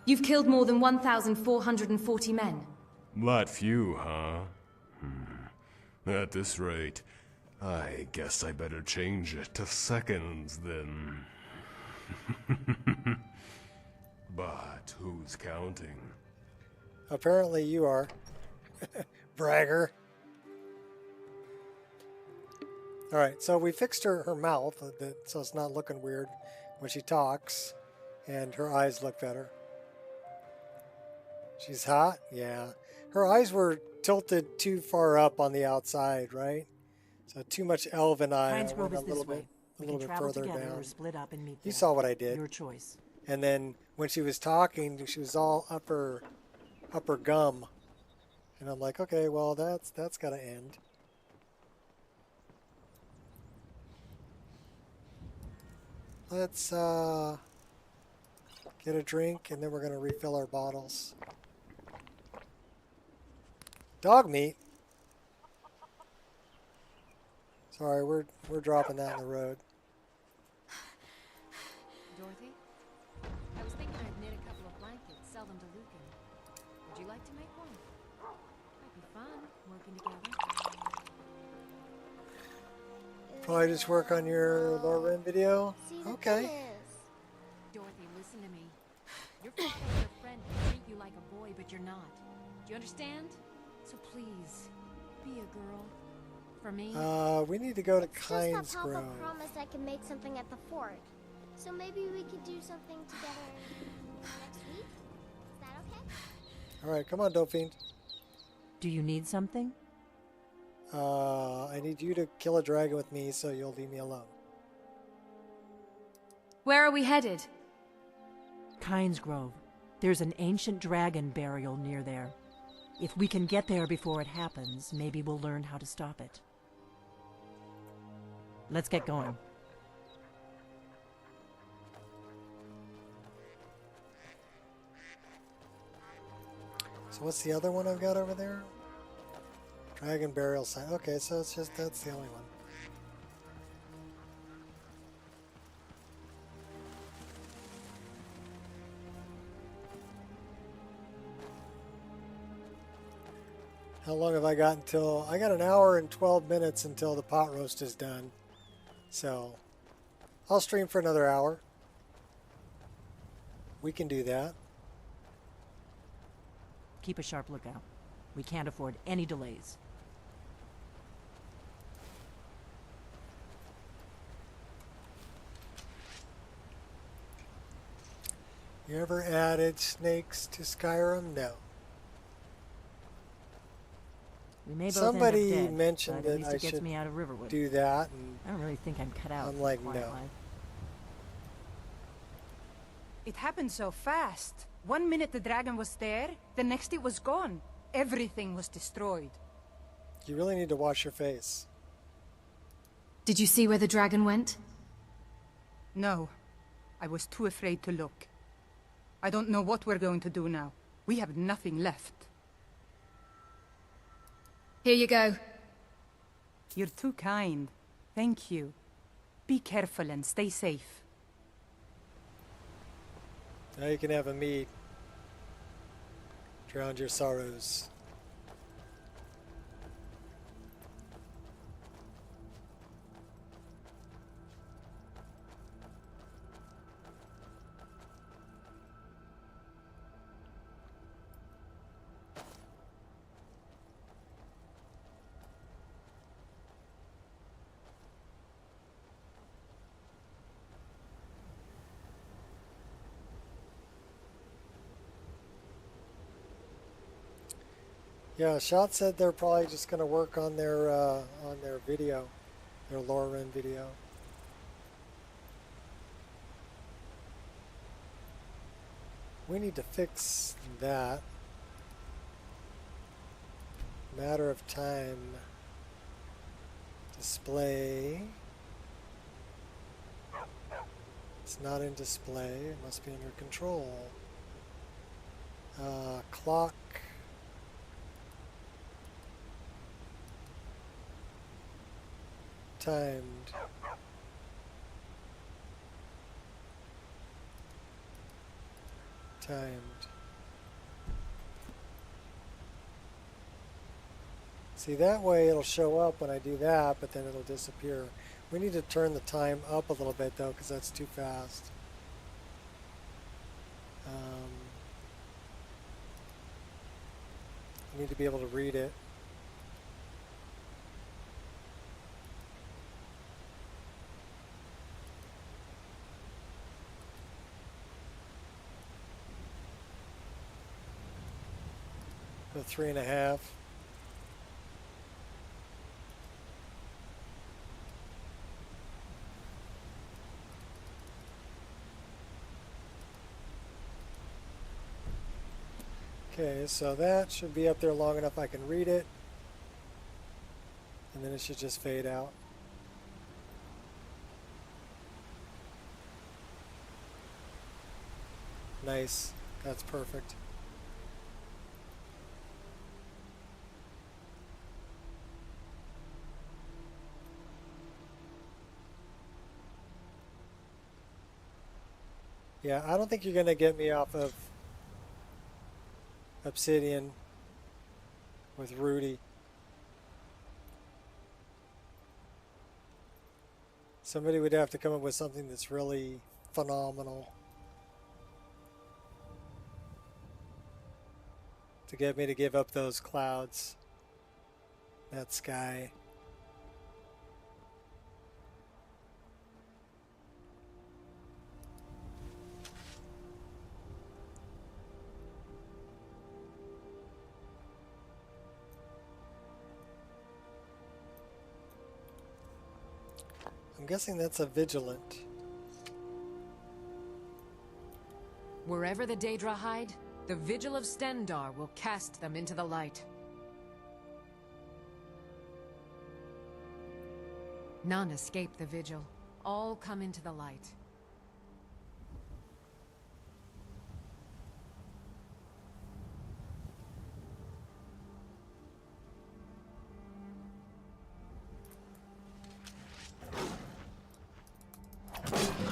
You've killed more than 1,440 men. That few, huh? At this rate, I guess I better change it to seconds then. But who's counting? Apparently you are. Bragger. Alright, so we fixed her mouth so it's not looking weird when she talks, and her eyes look better. She's hot? Yeah. Her eyes were tilted too far up on the outside, right? So too much elven eye. Pines Grove is this way. A little bit further down. Or split up and meet You there. saw what I did. Your choice. And then when she was talking, she was all upper gum. And I'm like, okay, well that's got to end. Let's get a drink and then we're going to refill our bottles. Dog meat. Sorry, we're dropping that in the road. Dorothy, I was thinking I'd knit a couple of blankets, sell them to Lucan. Would you like to make one? Might be fun, working together. Probably just work on your Lower End video? Okay. Dorothy, listen to me. Your father and your friend treat you like a boy, but you're not. Do you understand? So please, be a girl. For me. We need to go to It's Kynes just that Grove. Papa promised I could make something at the fort. So maybe we could do something together next week? Is that okay? Alright, come on, Dauphine. Do you need something? I need you to kill a dragon with me so you'll leave me alone. Where are we headed? Kynes Grove. There's an ancient dragon burial near there. If we can get there before it happens, maybe we'll learn how to stop it. Let's get going. So what's the other one I've got over there? Dragon burial site. Okay, so it's just that's the only one. How long have I got until... I got an hour and 12 minutes until the pot roast is done. So, I'll stream for another hour. We can do that. Keep a sharp lookout. We can't afford any delays. You ever added snakes to Skyrim? No. We may both Somebody end up dead, mentioned but at that least I it gets should me out of Riverwood. do that, and I don't really think I'm cut out. I'm for like, quiet no. life. It happened so fast. 1 minute the dragon was there, the next it was gone. Everything was destroyed. You really need to wash your face. Did you see where the dragon went? No. I was too afraid to look. I don't know what we're going to do now. We have nothing left. Here you go. You're too kind. Thank you. Be careful and stay safe. Now you can have a mead. Drown your sorrows. Yeah, Shot said they're probably just going to work on their video, their Loren video. We need to fix that. Matter of time. Display. It's not in display. It must be under control. Clock. Timed. Timed. See, that way it'll show up when I do that, but then it'll disappear. We need to turn the time up a little bit though, because that's too fast. I need to be able to read it. Go 3.5. Okay, so that should be up there long enough I can read it. And then it should just fade out. Nice. That's perfect. Yeah, I don't think you're going to get me off of Obsidian with Rudy. Somebody would have to come up with something that's really phenomenal to get me to give up those clouds, that sky. I'm guessing that's a vigilant. Wherever the Daedra hide, the Vigil of Stendar will cast them into the light. None escape the Vigil. All come into the light.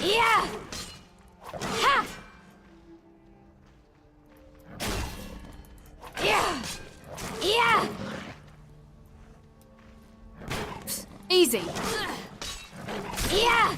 Yeah! Ha! Yeah! Yeah! Easy. Yeah!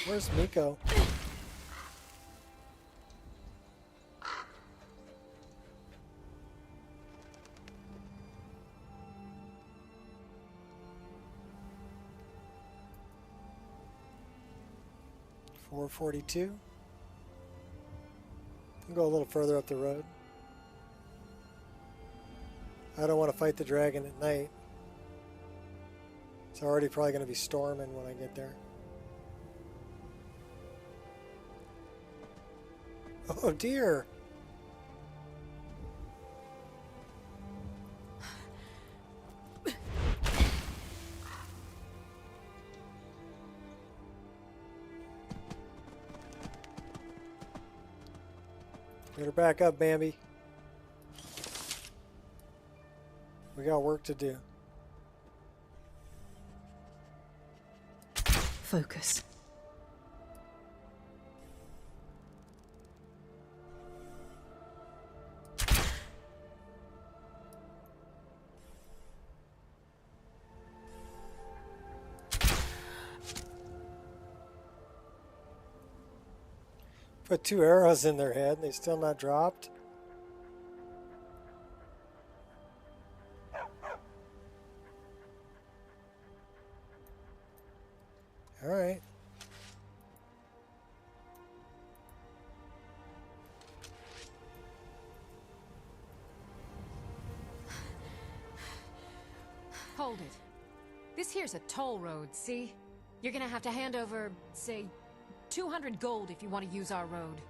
Where's Nico? $4.42. I'll go a little further up the road. I don't want to fight the dragon at night. It's already probably going to be storming when I get there. Oh dear. Better back up, Bambi. We got work to do. Focus. Put 2 arrows in their head and they still not dropped. hold it. This here's a toll road, see? You're gonna have to hand over, say, 200 gold if you want to use our road.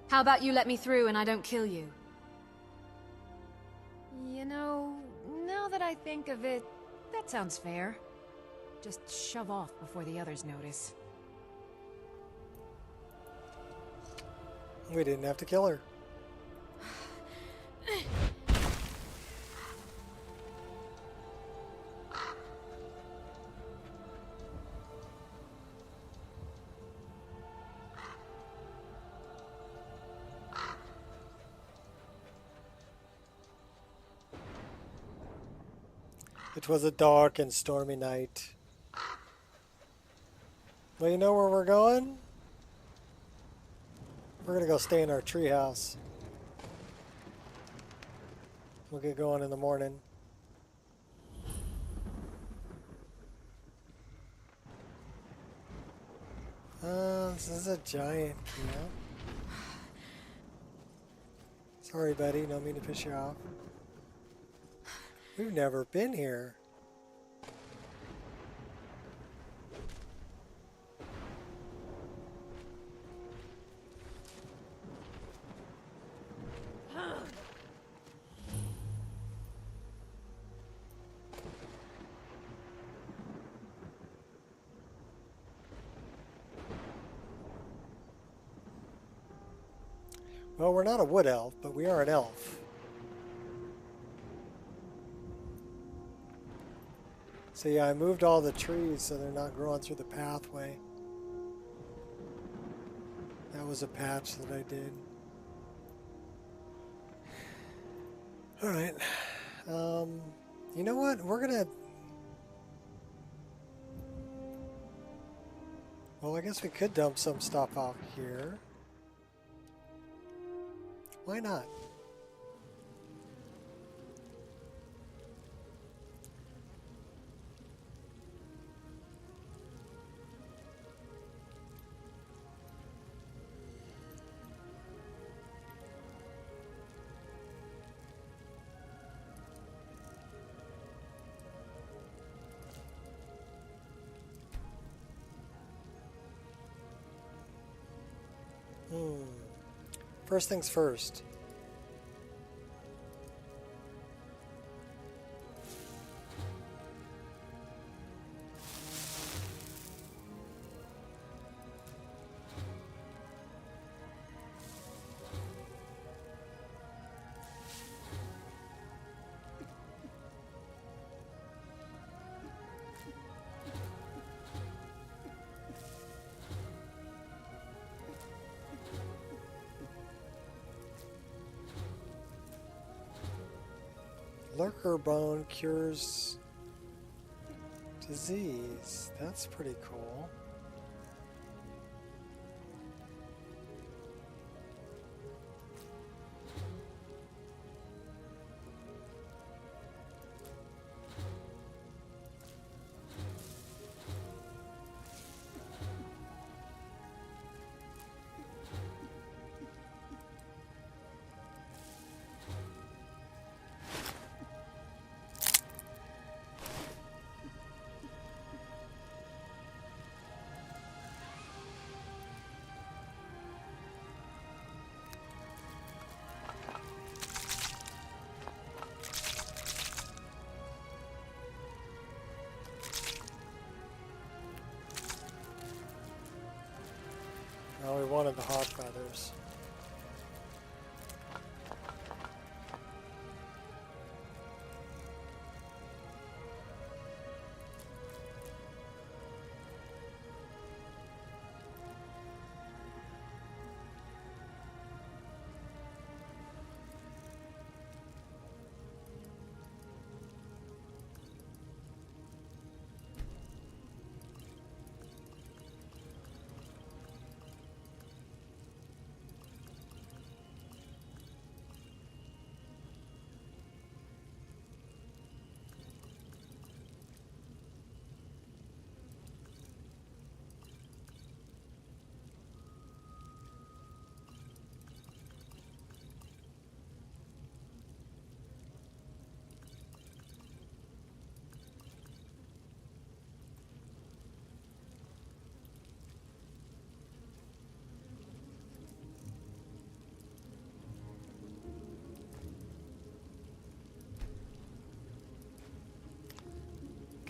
How about you let me through and I don't kill you? You know, now that I think of it, that sounds fair. Just shove off before the others notice. We didn't have to kill her. It was a dark and stormy night. Well, you know where we're going? We're gonna go stay in our treehouse. We'll get going in the morning. This is a giant camp. Sorry, buddy, don't mean to piss you off. We've never been here. Well, we're not a wood elf, but we are an elf. So yeah, I moved all the trees so they're not growing through the pathway. That was a patch that I did. Alright. You know what? We're gonna... Well, I guess we could dump some stuff out here. Why not? First things first. Lurker bone cures disease. That's pretty cool. Oh, we wanted the hawk feathers.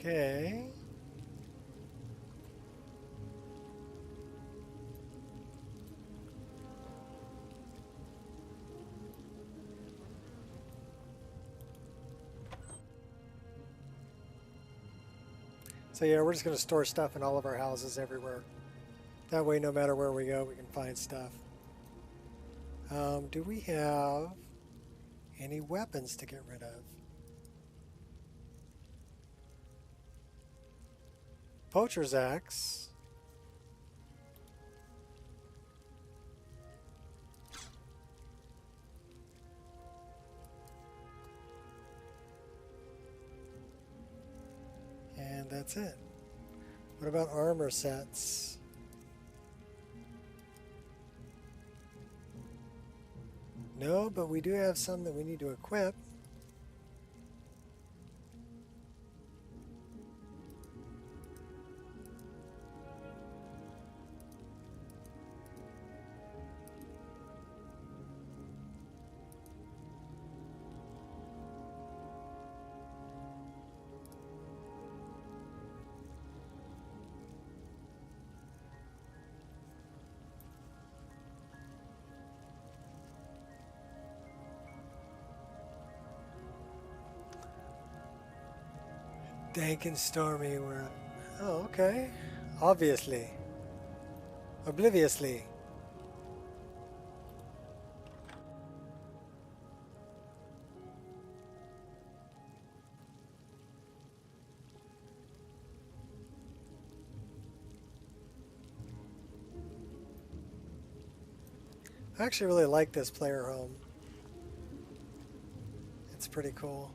Okay. So yeah, we're just going to store stuff in all of our houses everywhere. That way, no matter where we go, we can find stuff. Do we have any weapons to get rid of? Poacher's axe. And that's it. What about armor sets? No, but we do have some that we need to equip. Dank and stormy world. Oh, okay. Obviously. Obliviously. I actually really like this player home. It's pretty cool.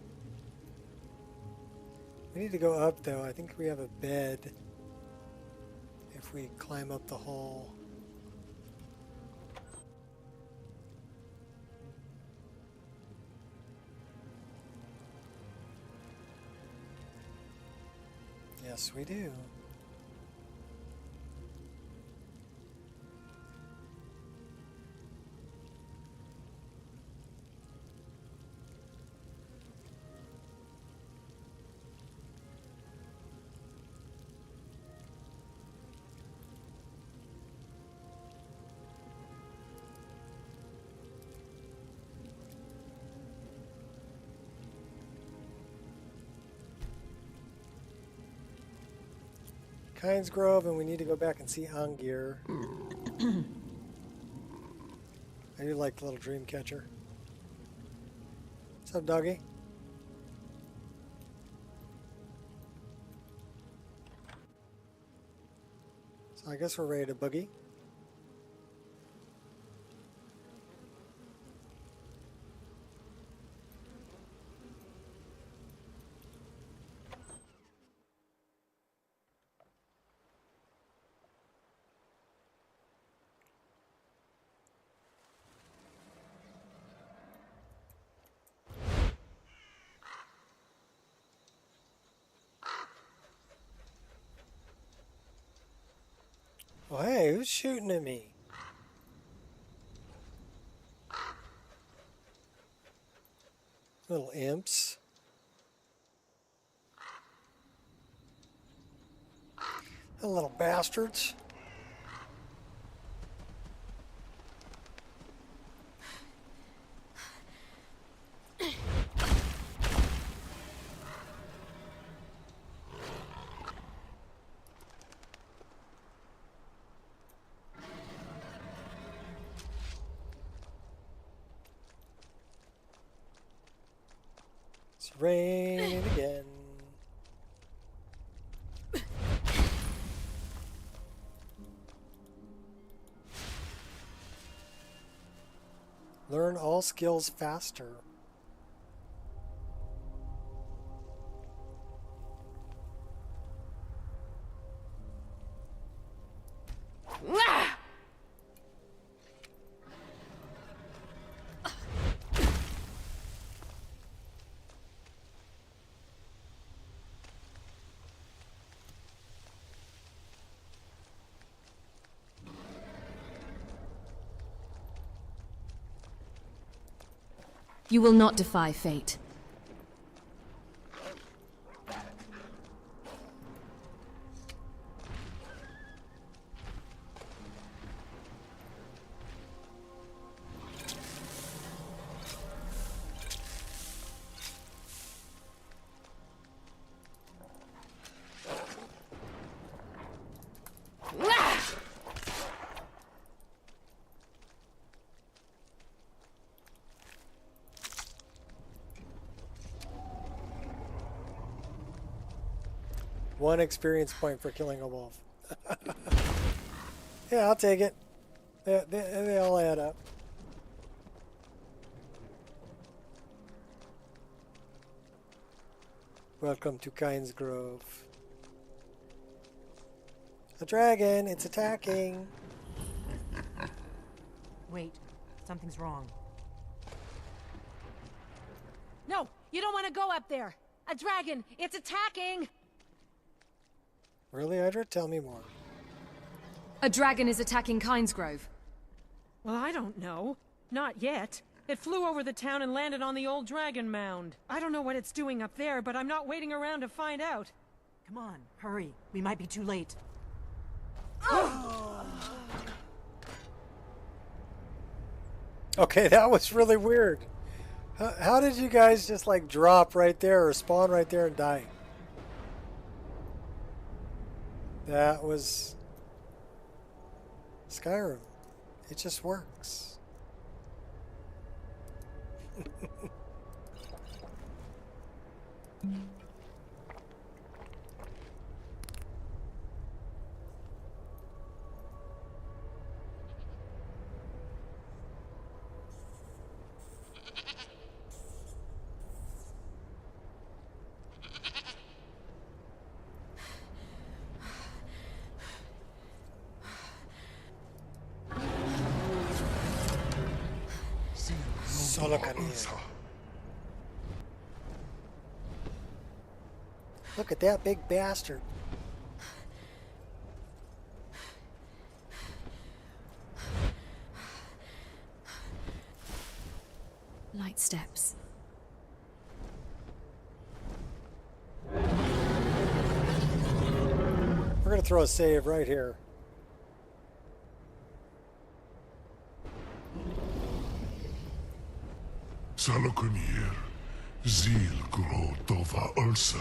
We need to go up though. I think we have a bed if we climb up the hole. Yes, we do. Kynes Grove, and we need to go back and see Angir. I do like the little dream catcher. What's up, doggy? So I guess we're ready to boogie. Oh, hey, who's shooting at me? Little imps. The little bastards. It's raining again. Learn all skills faster. You will not defy fate. 1 experience point for killing a wolf. Yeah, I'll take it. They all add up. Welcome to Kynes Grove. A dragon, it's attacking. Wait, something's wrong. No, you don't want to go up there. A dragon, it's attacking. Really, Hydra? Tell me more. A dragon is attacking Kynes Grove. Well, I don't know. Not yet. It flew over the town and landed on the old dragon mound. I don't know what it's doing up there, but I'm not waiting around to find out. Come on, hurry. We might be too late. Okay, that was really weird. How did you guys just like drop right there or spawn right there and die? That was Skyrim. It just works. Look at that big bastard. Light steps. We're gonna throw a save right here. Salokunir, Zil Gro Tova Ulsa.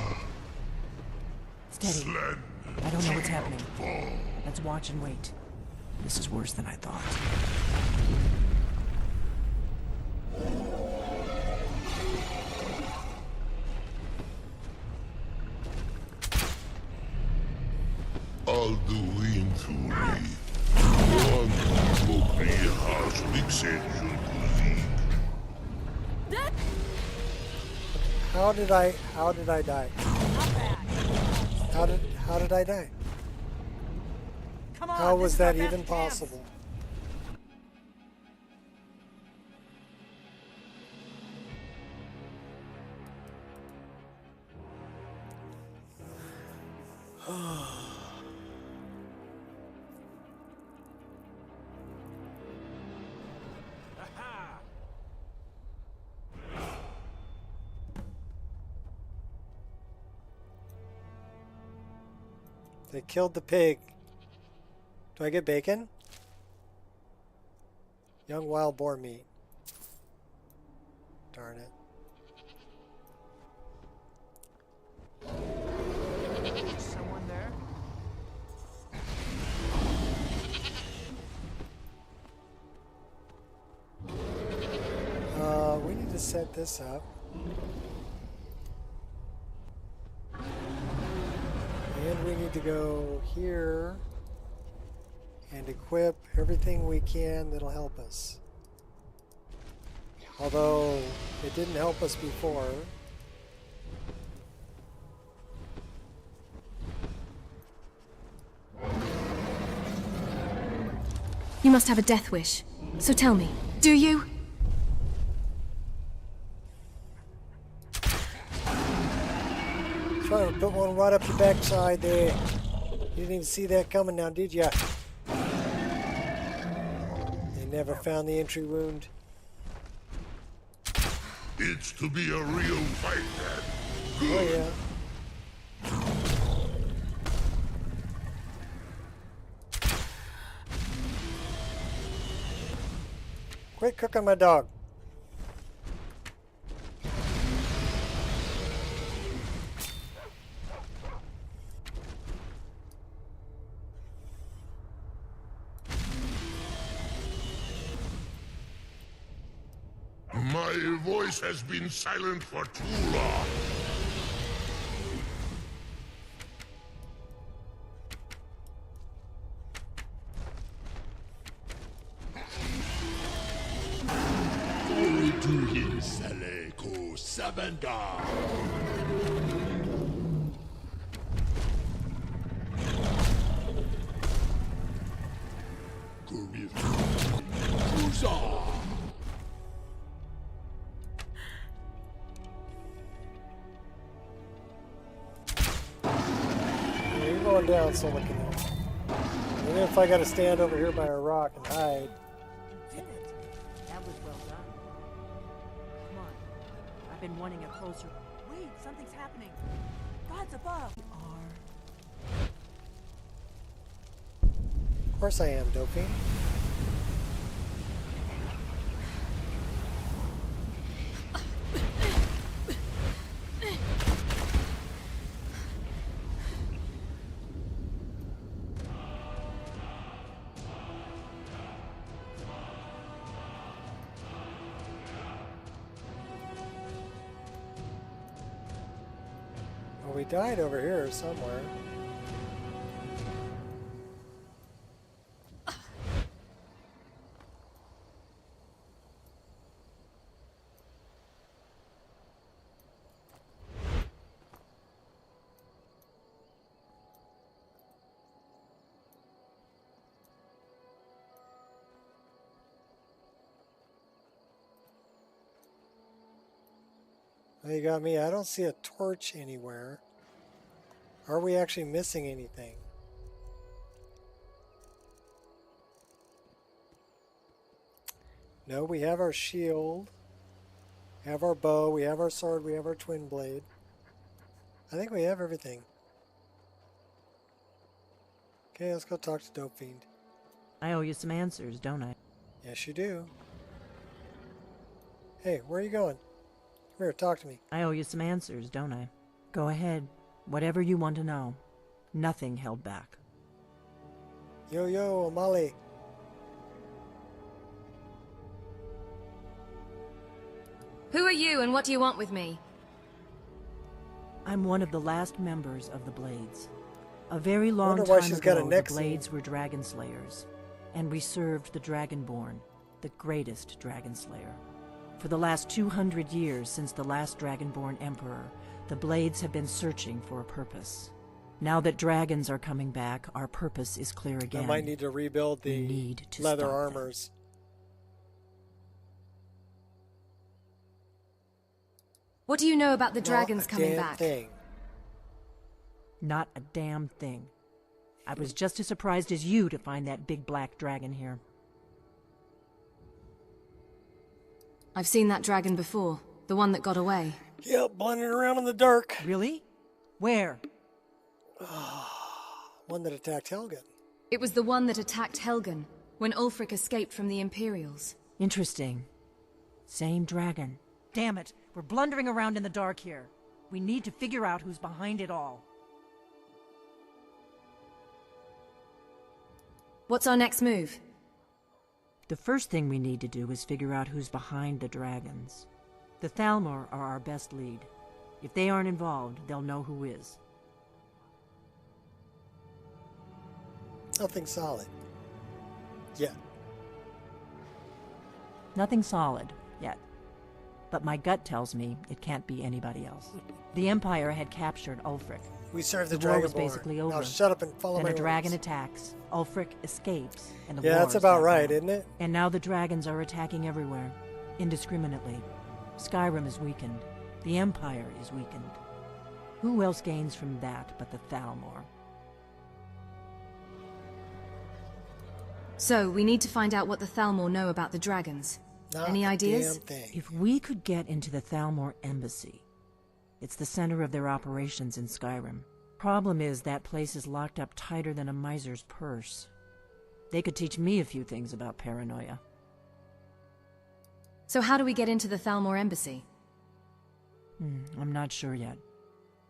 Steady. I don't know what's happening. Let's watch and wait. This is worse than I thought. Alduin Thuri. One Mokri has Mixed How did I die? How did I die? Come on, How was this is our that best even chance. possible? They killed the pig. Do I get bacon? Young wild boar meat. Darn it. Someone there? We need to set this up. And we need to go here and equip everything we can that'll help us. Although it didn't help us before. You must have a death wish. So tell me, do you? Trying to put one right up your backside there. You didn't even see that coming now, did ya? They never found the entry wound. It's to be a real fight, then. Oh yeah. Quit cooking my dog. My voice has been silent for too long. Sele ko Savanda. Yeah, you're going down, Silicon. Even if I gotta stand over here by a rock and hide. You did it. That was well done. Come on. I've been wanting a closer... Wait, something's happening. God's above. Of course I am, Dopey. Well, we died over here somewhere. Well, you got me. I don't see a torch anywhere. Are we actually missing anything? No, we have our shield. We have our bow. We have our sword. We have our twin blade. I think we have everything. Okay, let's go talk to Dope Fiend. I owe you some answers, don't I? Yes, you do. Hey, where are you going? Come here, talk to me. I owe you some answers, don't I? Go ahead. Whatever you want to know. Nothing held back. Yo, yo, Amali. Who are you and what do you want with me? I'm one of the last members of the Blades. A very long Wonder why time she's got a ago, neck the Blades were Dragon Slayers, and we served the Dragonborn, the greatest Dragon Slayer. For the last 200 years since the last Dragonborn Emperor, the Blades have been searching for a purpose. Now that dragons are coming back, our purpose is clear again. I might need to rebuild the leather armors. What do you know about the Not dragons a coming damn back? thing. Not a damn thing. I was just as surprised as you to find that big black dragon here. I've seen that dragon before, the one that got away. Yep, blending around in the dark. Really? Where? One that attacked Helgen. It was the one that attacked Helgen, when Ulfric escaped from the Imperials. Interesting. Same dragon. Damn it, we're blundering around in the dark here. We need to figure out who's behind it all. What's our next move? The first thing we need to do is figure out who's behind the dragons. The Thalmor are our best lead. If they aren't involved, they'll know who is. Nothing solid. Yet. Nothing solid, yet. But my gut tells me it can't be anybody else. The Empire had captured Ulfric. We served the war was Dragonborn. basically over. Now shut up and follow then my a dragon orders. attacks, Ulfric escapes, and the Yeah, war that's is about back right, on. isn't it? And now the dragons are attacking everywhere, indiscriminately. Skyrim is weakened. The Empire is weakened. Who else gains from that but the Thalmor? So, we need to find out what the Thalmor know about the dragons. Any ideas? If we could get into the Thalmor embassy, it's the center of their operations in Skyrim. Problem is, that place is locked up tighter than a miser's purse. They could teach me a few things about paranoia. So how do we get into the Thalmor embassy? I'm not sure yet.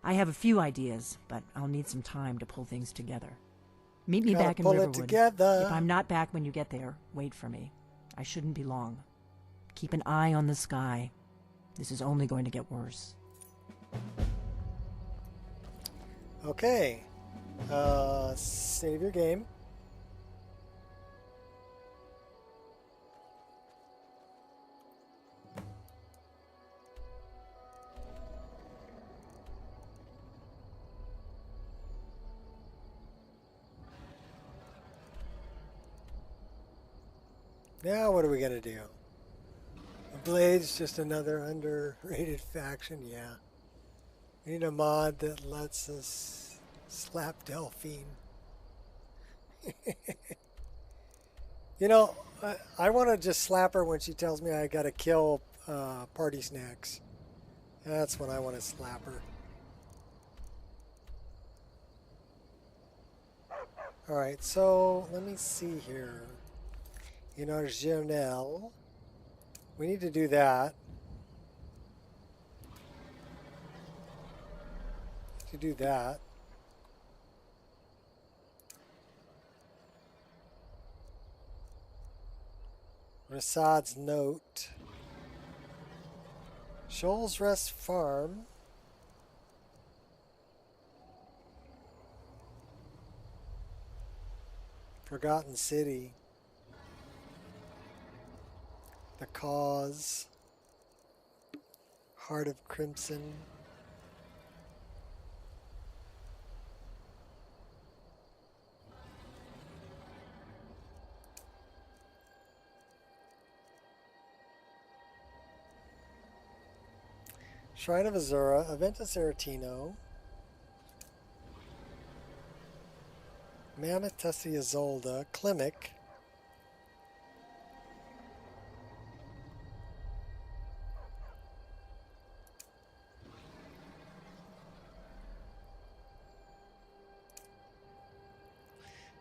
I have a few ideas, but I'll need some time to pull things together. Meet me Gotta back in pull it Riverwood. together. If I'm not back when you get there, wait for me. I shouldn't be long. Keep an eye on the sky. This is only going to get worse. Okay. Save your game. Now what are we gonna do? The Blade's just another underrated faction, yeah. We need a mod that lets us slap Delphine. You know, I want to just slap her when she tells me I gotta kill party snacks. That's when I want to slap her. Alright, so let me see here. In our journal, we need to do that. To do that. Rassad's note. Shoals Rest Farm. Forgotten City. The Cause. Heart of Crimson. Shrine of Azura, Aventus Aretino, Mammoth Tessie Izolda, Klimic,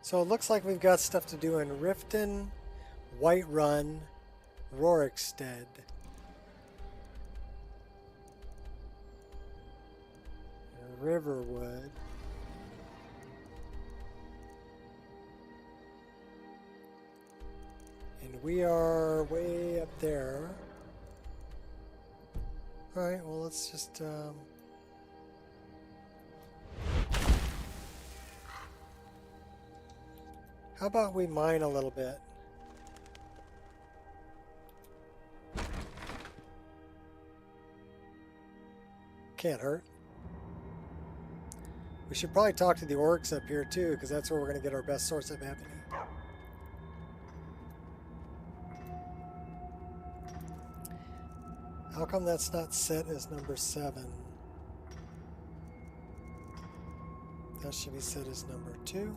so it looks like we've got stuff to do in Riften, Whiterun, Rorikstead. Riverwood. And we are way up there. Alright, well let's just how about we mine a little bit? Can't hurt. We should probably talk to the orcs up here too, because that's where we're going to get our best source of ebony. How come that's not set as number 7? That should be set as number 2.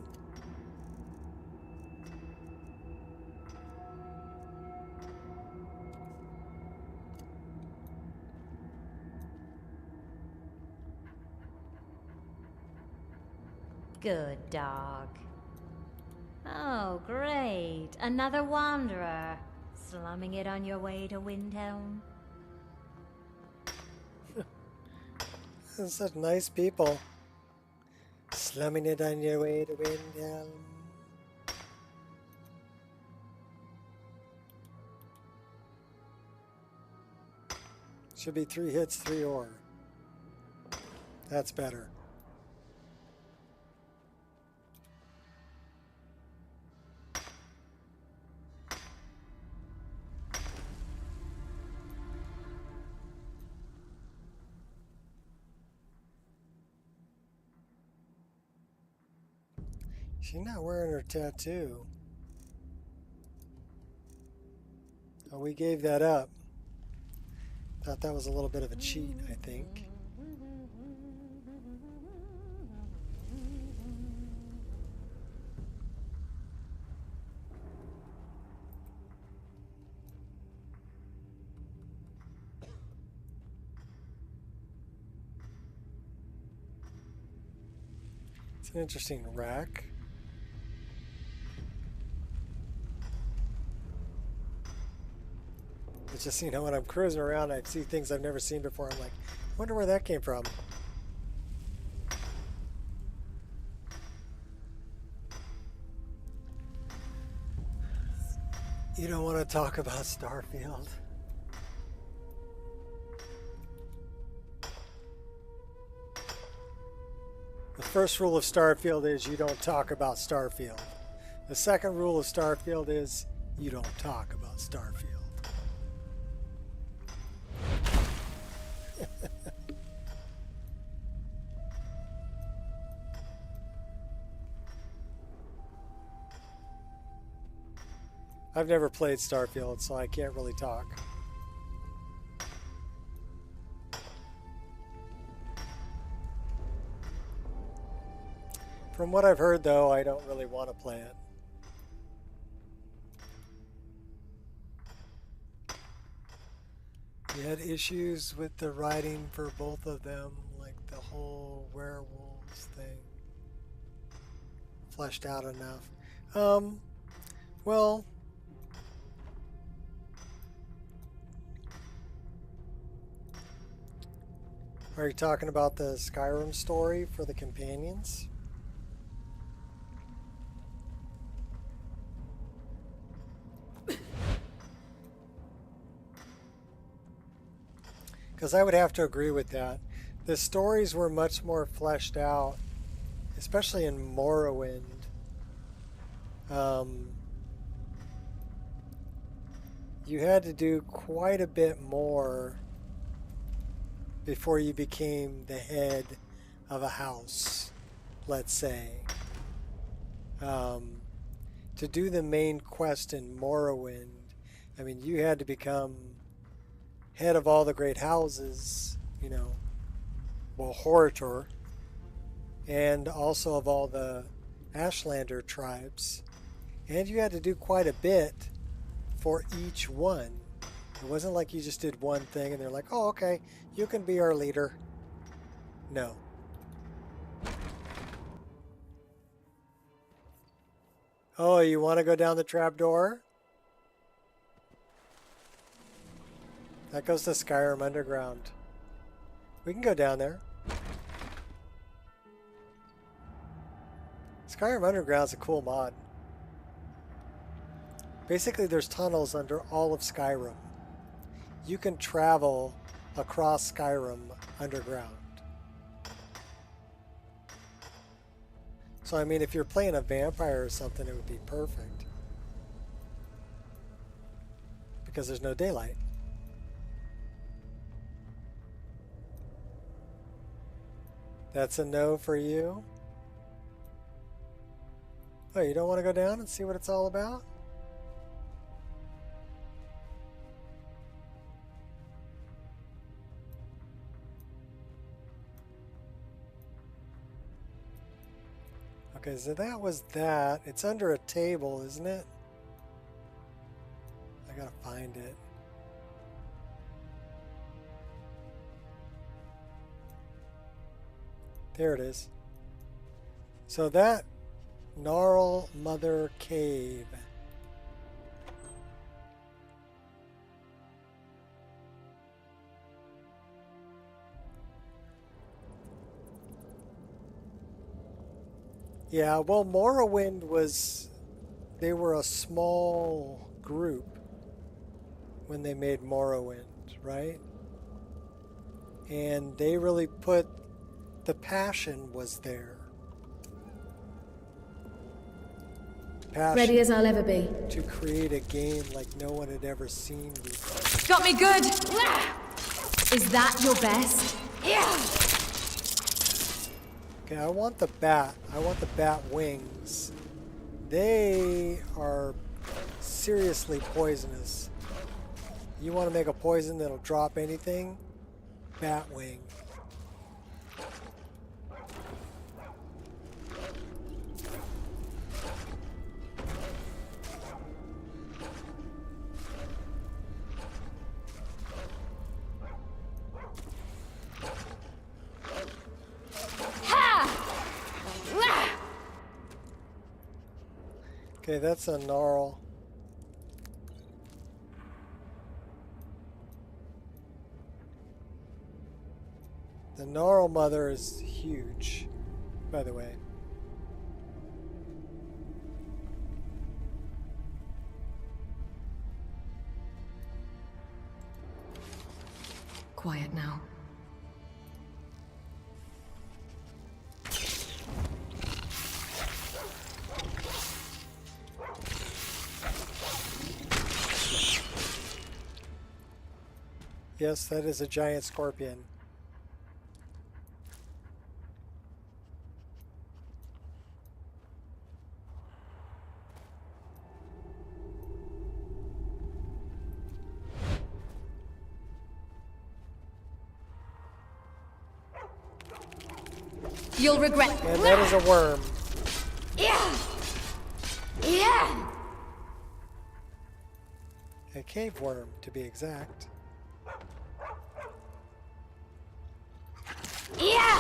Good dog. Oh, great. Another wanderer. Slumming it on your way to Windhelm. Such nice people. Slumming it on your way to Windhelm. Should be 3 hits, 3 ore. That's better. She's not wearing her tattoo. Oh, we gave that up. Thought that was a little bit of a cheat, I think. It's an interesting rack. It's just, you know, when I'm cruising around, I see things I've never seen before. I'm like, I wonder where that came from. You don't want to talk about Starfield. The first rule of Starfield is you don't talk about Starfield. The second rule of Starfield is you don't talk about Starfield. I've never played Starfield, so I can't really talk. From what I've heard, though, I don't really want to play it. You had issues with the writing for both of them, like the whole werewolves thing. Fleshed out enough. Well, are you talking about the Skyrim story for the companions? Because I would have to agree with that. The stories were much more fleshed out, especially in Morrowind. You had to do quite a bit more before you became the head of a house, let's say. To do the main quest in Morrowind, I mean, you had to become head of all the great houses, you know, well, Hortor, and also of all the Ashlander tribes. And you had to do quite a bit for each one. It wasn't like you just did one thing and they're like, oh, okay, you can be our leader. No. Oh, you want to go down the trapdoor? That goes to Skyrim Underground. We can go down there. Skyrim Underground's a cool mod. Basically, there's tunnels under all of Skyrim. You can travel across Skyrim underground. So, I mean, if you're playing a vampire or something, it would be perfect. Because there's no daylight. That's a no for you? Oh, you don't want to go down and see what it's all about? Okay, so that was that. It's under a table, isn't it? I gotta find it. There it is. So that Gnarl Mother Cave. Yeah, well, Morrowind was, they were a small group when they made Morrowind, right? And they really put, the passion was there. Passion Ready as I'll ever be. to create a game like no one had ever seen before. Got me good! Is that your best? Yeah! Okay, I want the bat. I want the bat wings. They are seriously poisonous. You want to make a poison that'll drop anything? Bat wing. Okay, that's a gnarl. The gnarl mother is huge, by the way. Quiet now. Yes, that is a giant scorpion. You'll regret. And that is a worm. Yeah. Yeah. A cave worm, to be exact. Yeah.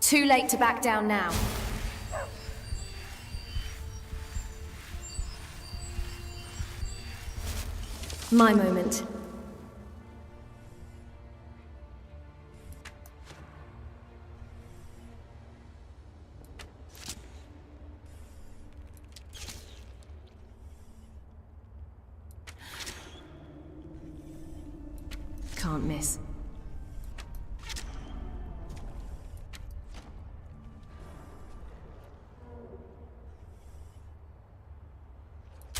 Too late to back down now. My moment. Can't miss.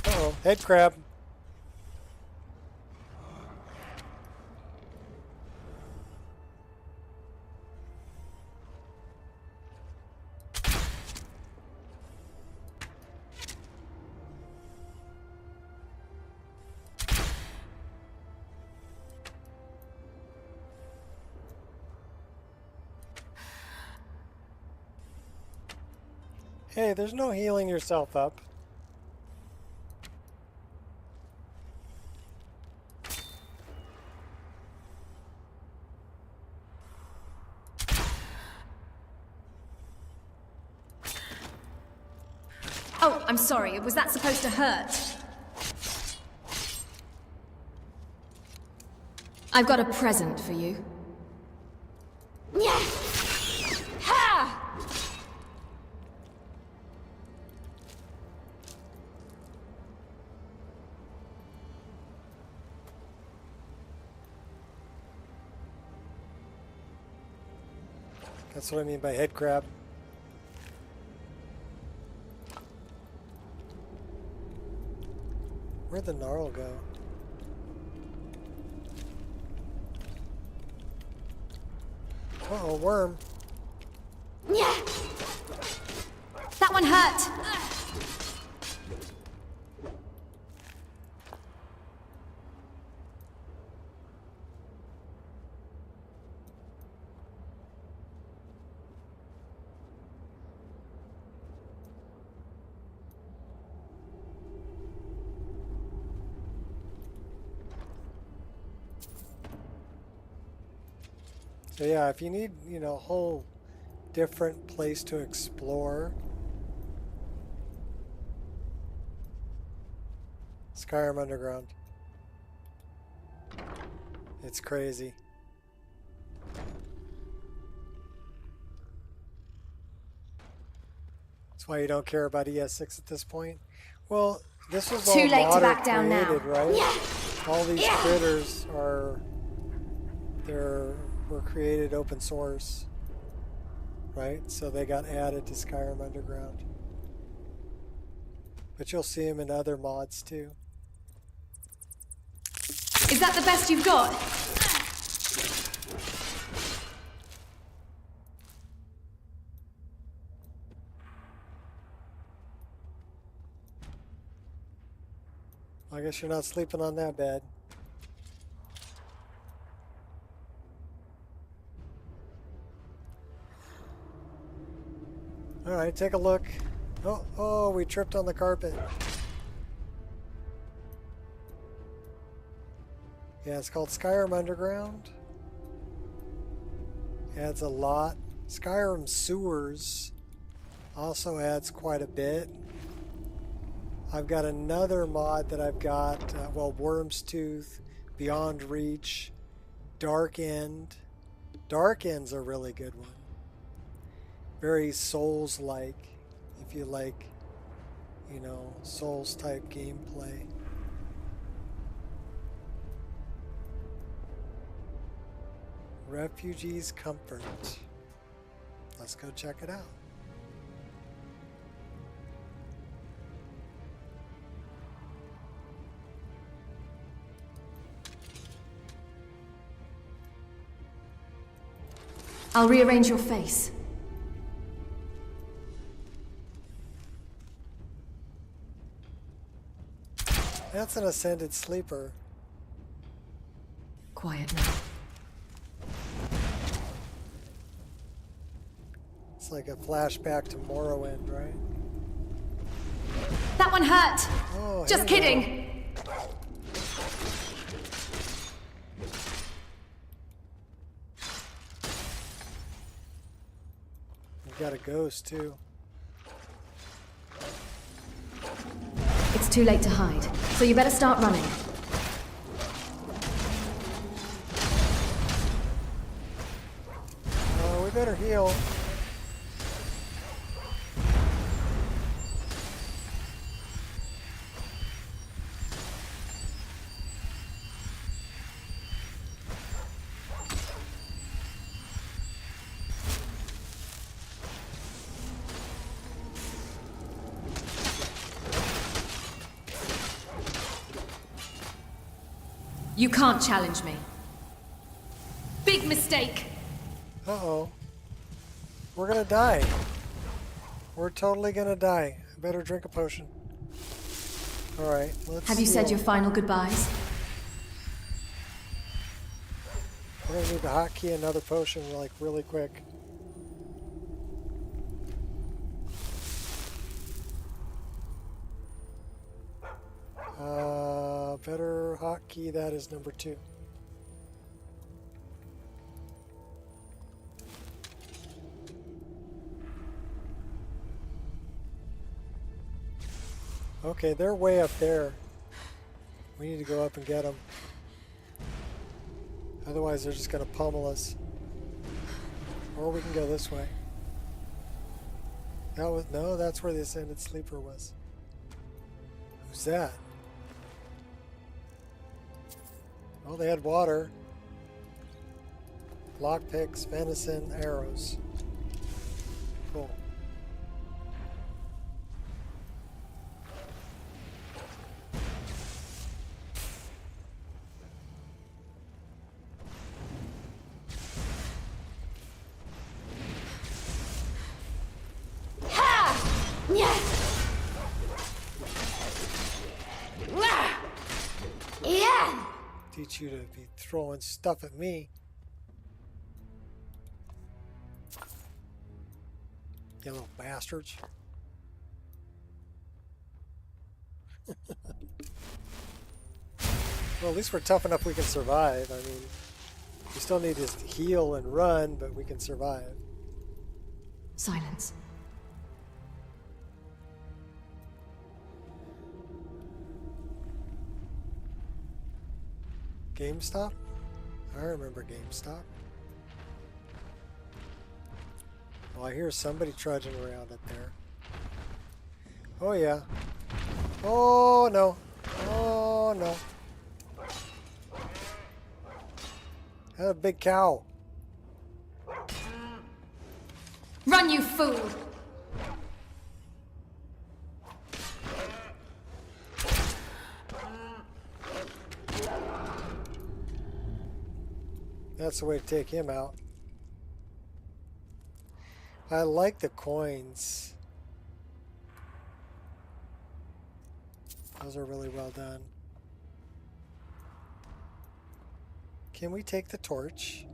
Uh-oh, head crab. Hey, there's no healing yourself up. Oh, I'm sorry. Was that supposed to hurt? I've got a present for you. Yeah. Ha! That's what I mean by head crab. Where'd the gnarl go? Uh-oh, worm. Yeah. That one hurt. So yeah, if you need, a whole different place to explore, Skyrim Underground. It's crazy. That's why you don't care about ES6 at this point. Well, this was all Too late to modder back down created, now. right? Yeah. All these Yeah. critters were created open source, right? So they got added to Skyrim Underground. But you'll see them in other mods too. Is that the best you've got? I guess you're not sleeping on that bed. All right, take a look. Oh, we tripped on the carpet. Yeah, it's called Skyrim Underground. Adds a lot. Skyrim Sewers also adds quite a bit. I've got another mod that I've got, Worm's Tooth, Beyond Reach, Dark End. Dark End's a really good one. Very Souls-like, if you like, you know, Souls type gameplay. Refugees Comfort. Let's go check it out. I'll rearrange your face. That's an ascended sleeper. Quiet now. It's like a flashback to Morrowind, right? That one hurt! Oh, just hey, kidding! You got a ghost too. It's too late to hide, so you better start running. Oh, we better heal. You can't challenge me. Big mistake! Uh-oh. We're gonna die. We're totally gonna die. I better drink a potion. Alright, let's Have you said your final goodbyes? We're gonna need to hotkey another potion like really quick. Better hotkey that is number 2. Okay, they're way up there. We need to go up and get them. Otherwise, they're just going to pummel us. Or we can go this way. That was no, that's where the Ascended Sleeper was. Who's that? Oh, they had water. Lockpicks, venison, arrows. Cool. Teach you to be throwing stuff at me. You little bastards. Well, at least we're tough enough we can survive. I mean, we still need to heal and run, but we can survive. Silence. GameStop? I remember GameStop. Well, I hear somebody trudging around up there. Oh yeah. Oh no. Oh no. That's a big cow. Run, you fool! That's the way to take him out. I like the coins. Those are really well done. Can we take the torch?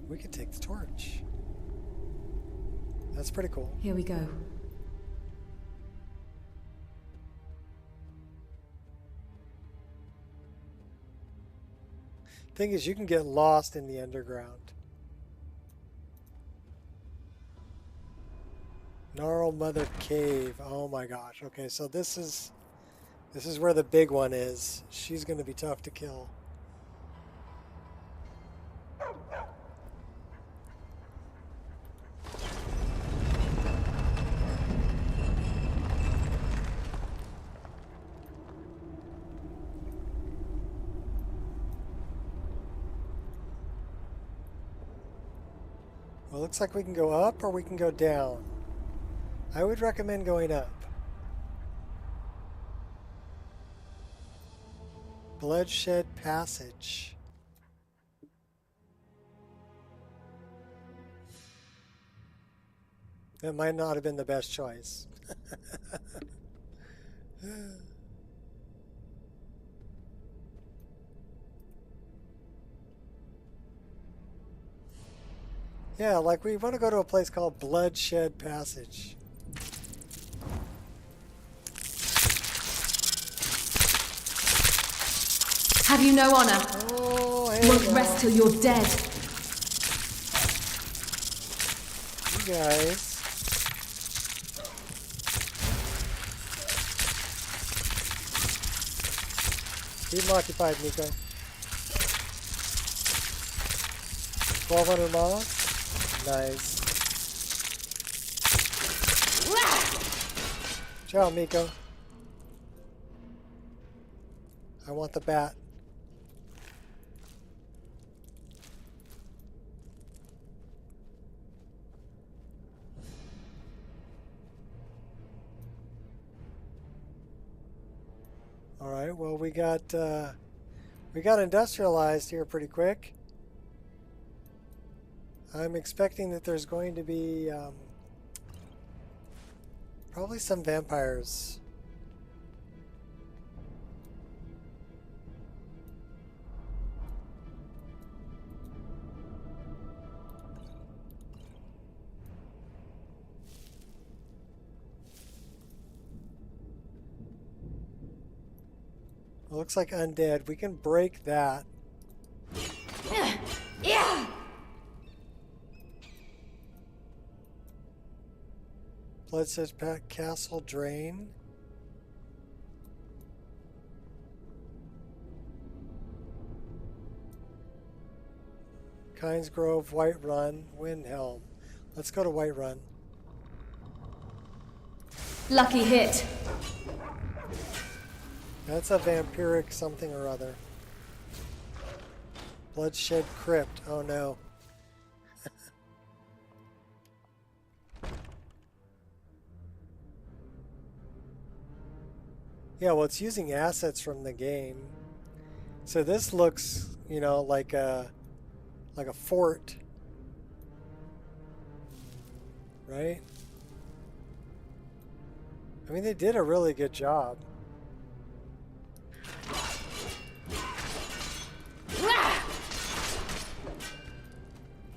We can take the torch. That's pretty cool. Here we go. Thing is, you can get lost in the underground. Gnarl Mother Cave. Oh my gosh. Okay, so this is where the big one is. She's going to be tough to kill. Well, it looks like we can go up or we can go down. I would recommend going up. Bloodshed Passage. That might not have been the best choice. Yeah, like we want to go to a place called Bloodshed Passage. Have you no honor? Oh, Won't rest till you're dead. You guys. Keep them occupied, Nico. 1,200 moss. Nice. Ciao, Miko. I want the bat. All right. Well, we got industrialized here pretty quick. I'm expecting that there's going to be probably some vampires. It looks like undead. We can break that. Yeah. Bloodshed Castle Drain. Kynes Grove, White Run, Windhelm. Let's go to White Run. Lucky hit. That's a vampiric something or other. Bloodshed Crypt. Oh no. Yeah, well, it's using assets from the game. So this looks, you know, like a fort, right? I mean, they did a really good job.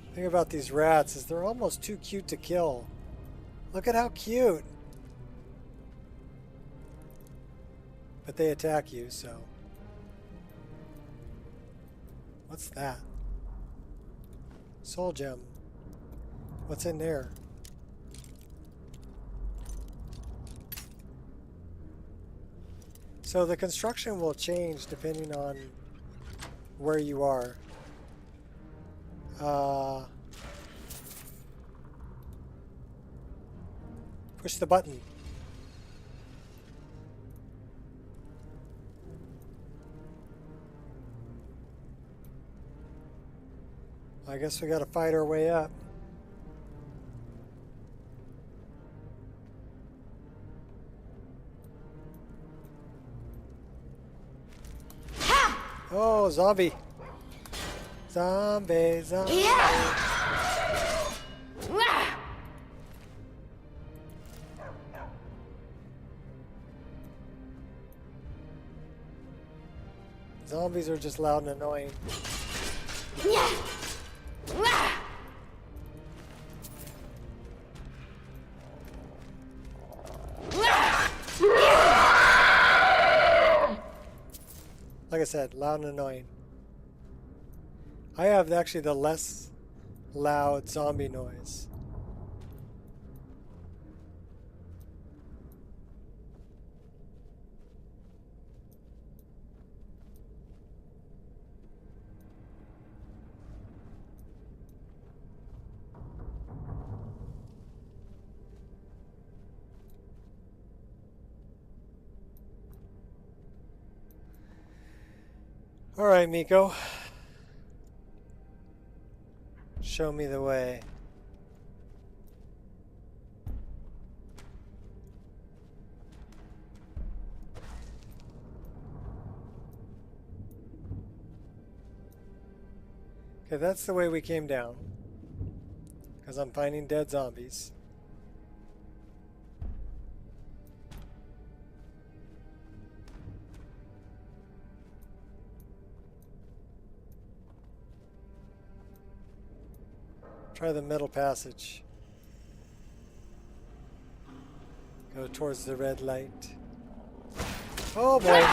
The thing about these rats is they're almost too cute to kill. Look at how cute. But they attack you, so. What's that? Soul gem. What's in there? So the construction will change depending on where you are. Push the button. I guess we gotta fight our way up. Oh, zombie. Zombie, zombie. Yeah. Zombies are just loud and annoying. Yeah. Like I said, loud and annoying. I have actually the less loud zombie noise. All right, Miko. Show me the way. Okay, that's the way we came down. Because I'm finding dead zombies. Try the middle passage. Go towards the red light. Oh boy!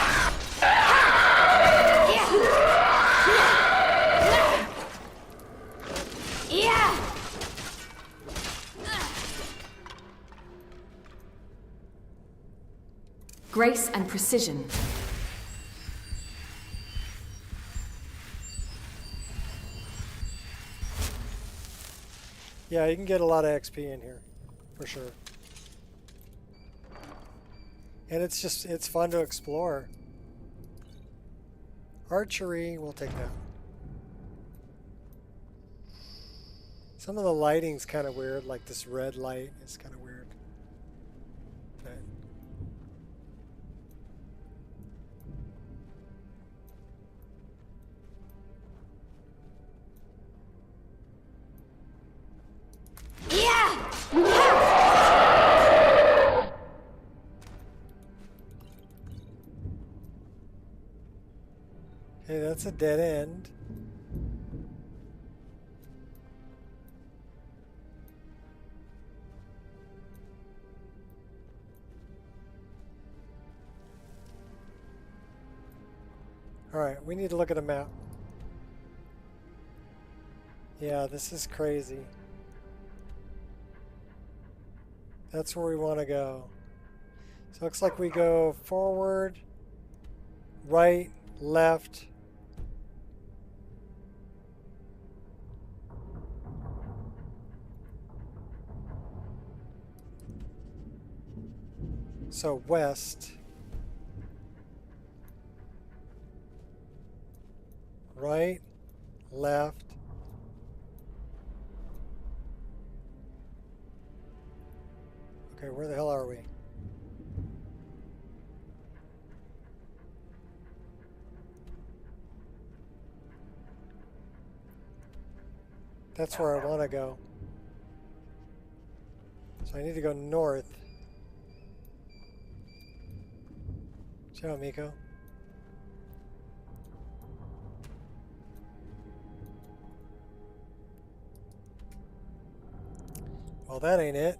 Yeah! Grace and precision. Yeah, you can get a lot of XP in here, for sure. And it's fun to explore. Archery, we'll take that. Some of the lighting's kind of weird, like this red light is kind of weird. But okay, that's a dead end. Alright, we need to look at a map. Yeah, this is crazy. That's where we want to go. So it looks like we go forward, right, left. So west. Right, left. Okay, where the hell are we? That's where I want to go. So I need to go north. Ciao, Miko. Well, that ain't it.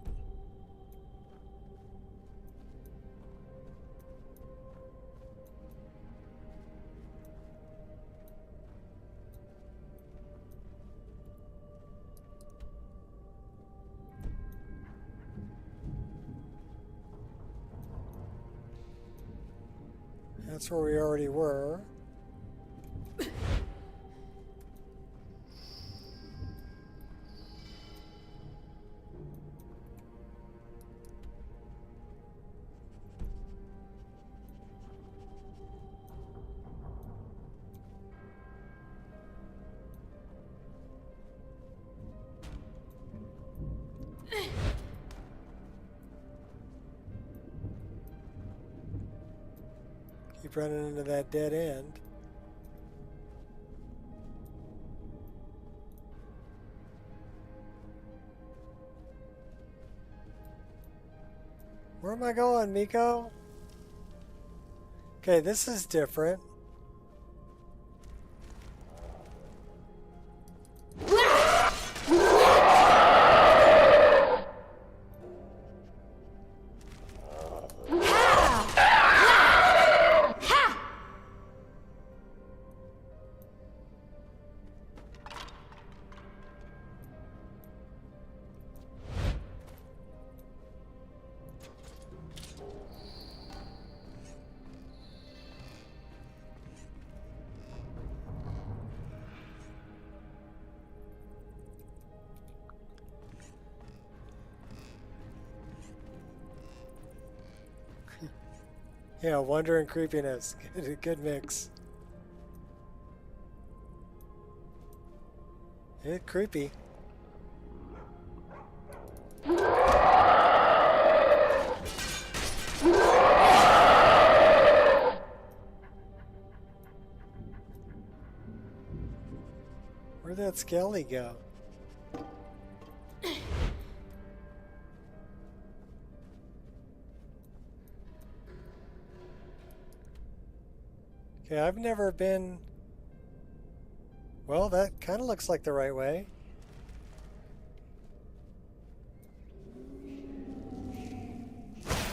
That's where we already were. Keep running into that dead end. Where am I going, Miko? Okay, this is different. Yeah, wonder and creepiness. Good mix. It's creepy. Where that Skelly go? Okay, I've never been... Well, that kind of looks like the right way.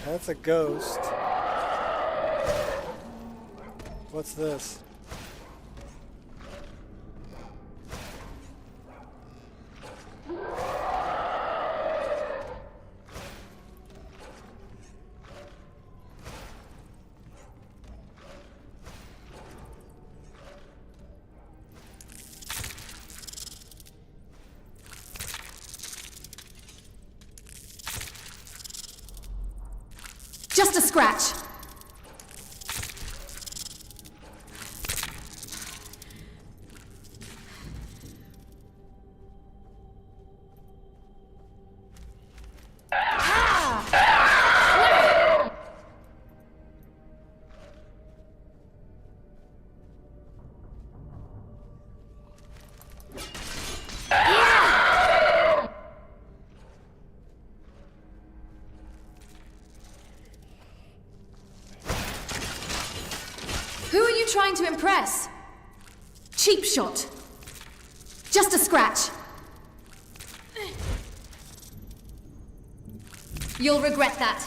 That's a ghost. What's this? Just a scratch. Who are you trying to impress? Cheap shot. Just a scratch. You'll regret that.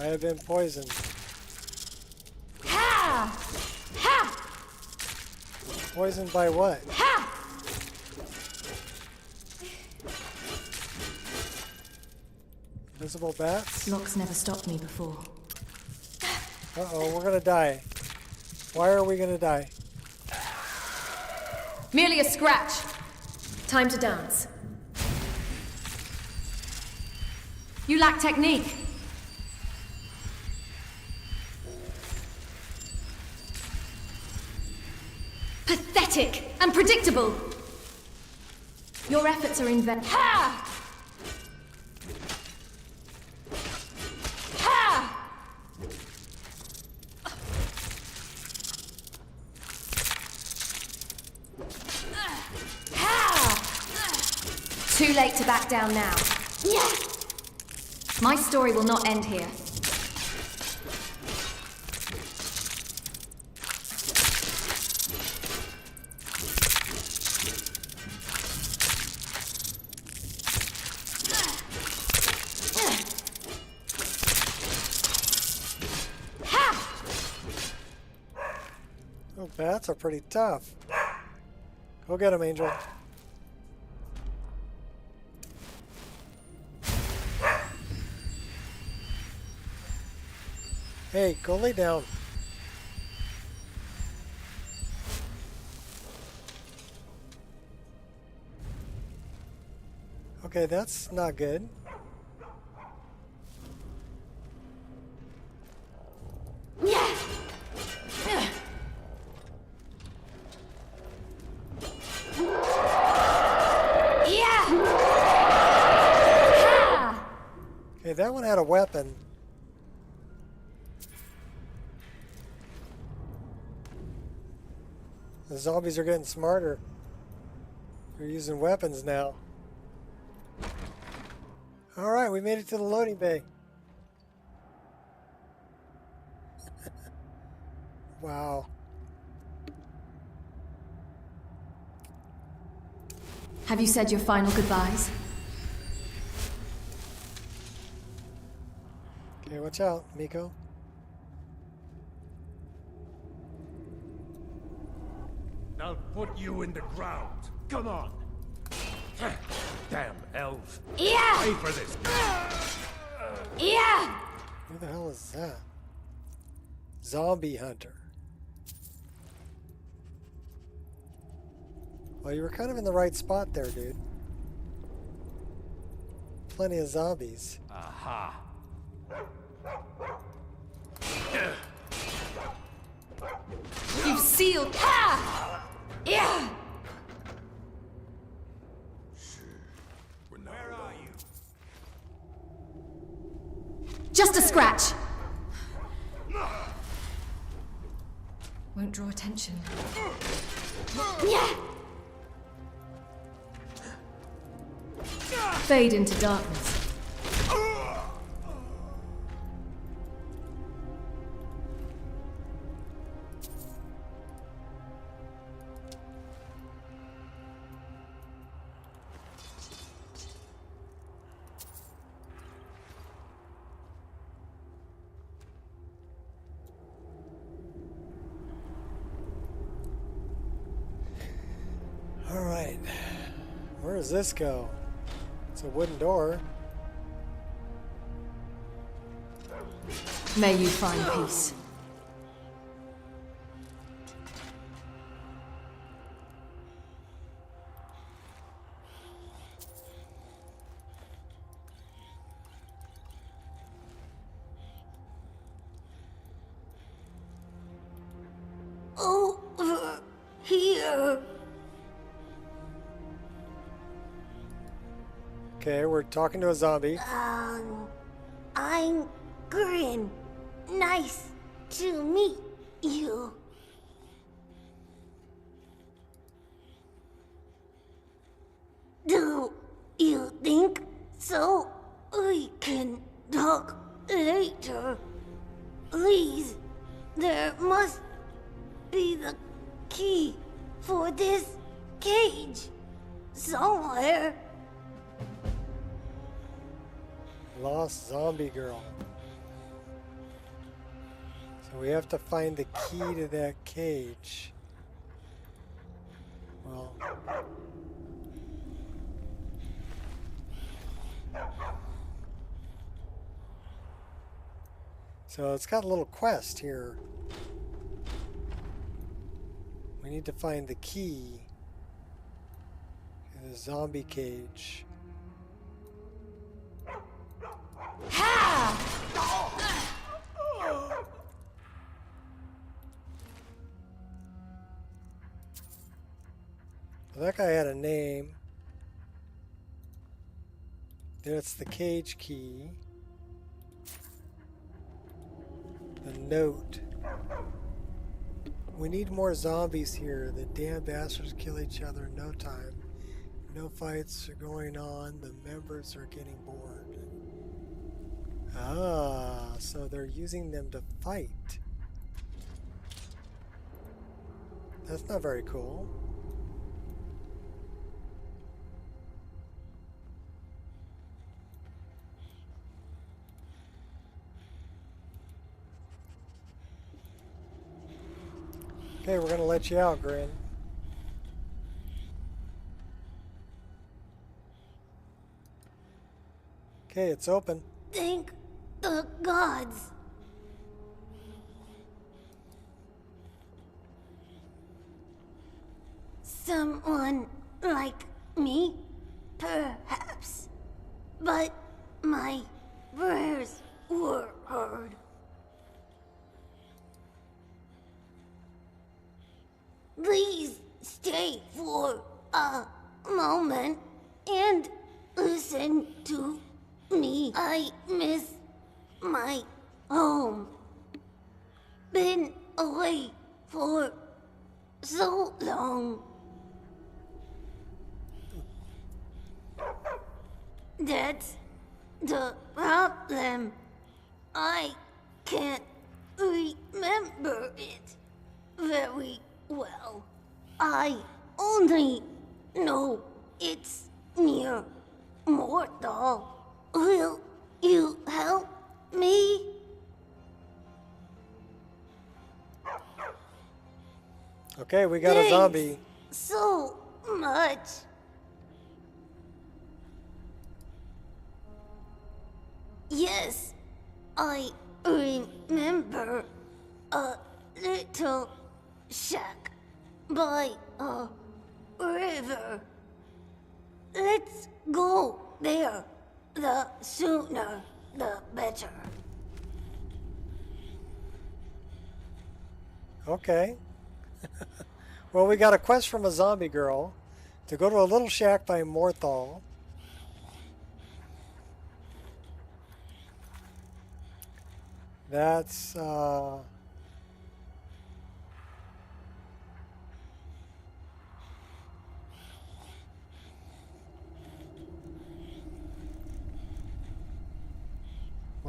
I have been poisoned. Ha! Ha! Poisoned by what? Ha! Invisible bats? Locks never stopped me before. Uh-oh, we're gonna die. Why are we gonna die? Merely a scratch. Time to dance. You lack technique. Pathetic and predictable. Your efforts are in vain. Ha! Ha! Ha! Too late to back down now. My story will not end here. Oh, bats are pretty tough. Go get him, Angel. Hey, go lay down. Okay, that's not good. Okay, that one had a weapon. The zombies are getting smarter. They're using weapons now. Alright, we made it to the loading bay. Wow. Have you said your final goodbyes? Okay, watch out, Miko. I'll put you in the ground. Come on. Damn elves. Yeah. Pay for this. Yeah. Who the hell is that? Zombie hunter. Well, you were kind of in the right spot there, dude. Plenty of zombies. Aha. You've sealed. Ha! Yeah. Where are you? Just a scratch. Won't draw attention. Yeah. Fade into darkness. All right. Where does this go? It's a wooden door. May you find peace. Over here. Okay, we're talking to a zombie. I'm Grin. Nice to meet you. Do you think so? We can talk later. Please, there must be the key for this cage somewhere. Lost zombie girl. So we have to find the key to that cage. Well, so it's got a little quest here. We need to find the key to the zombie cage. Well, that guy had a name. That's the cage key. The note. We need more zombies here. The damn bastards kill each other in no time. No fights are going on. The members are getting bored. Ah, so they're using them to fight. That's not very cool. Okay, we're gonna let you out, Grin. Okay, it's open. Thank the gods. Someone like me, perhaps. But my prayers were heard. Please stay for a moment and listen to me. I miss my home. Been away for so long. That's the problem. I can't remember it very well. I only know it's near Mortal. Will you help me? Okay, we got Thanks a zombie. so much. Yes, I remember a little shack by a river. Let's go there. The sooner, the better. Okay. Well, we got a quest from a zombie girl to go to a little shack by Morthal. That's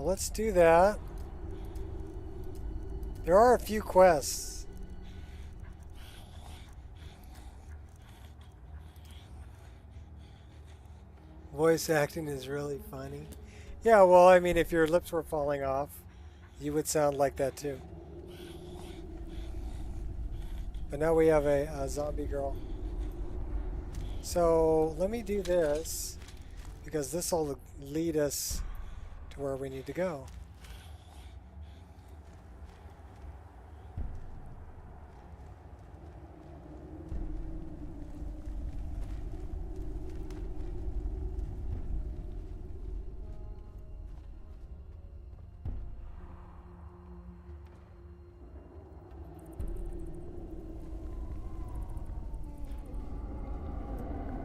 let's do that. There are a few quests. Voice acting is really funny. Yeah, well, I mean, if your lips were falling off, you would sound like that too. But now we have a zombie girl. So let me do this, because this will lead us to where we need to go.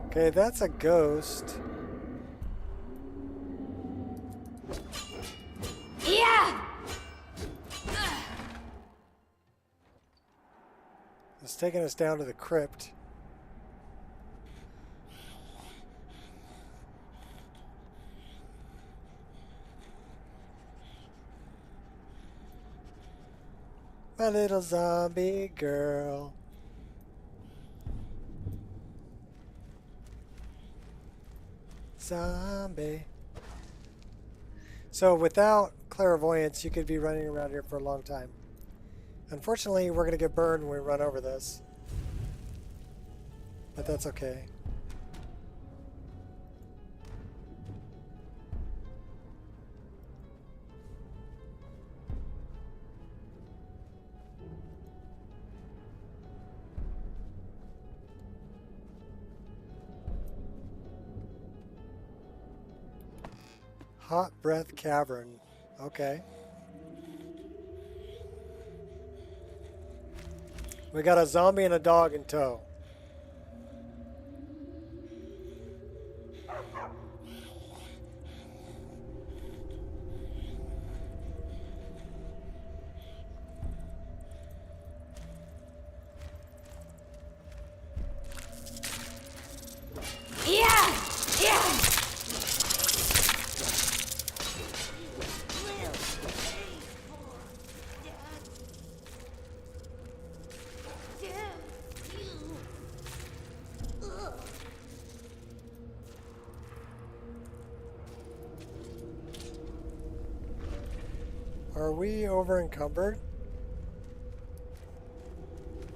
Okay, that's a ghost. Yeah! It's taking us down to the crypt. My little zombie girl. Zombie. So without clairvoyance, you could be running around here for a long time. Unfortunately, we're going to get burned when we run over this. But that's okay. Hot Breath Cavern. Okay. We got a zombie and a dog in tow. Yeah! Yeah! Are we over encumbered?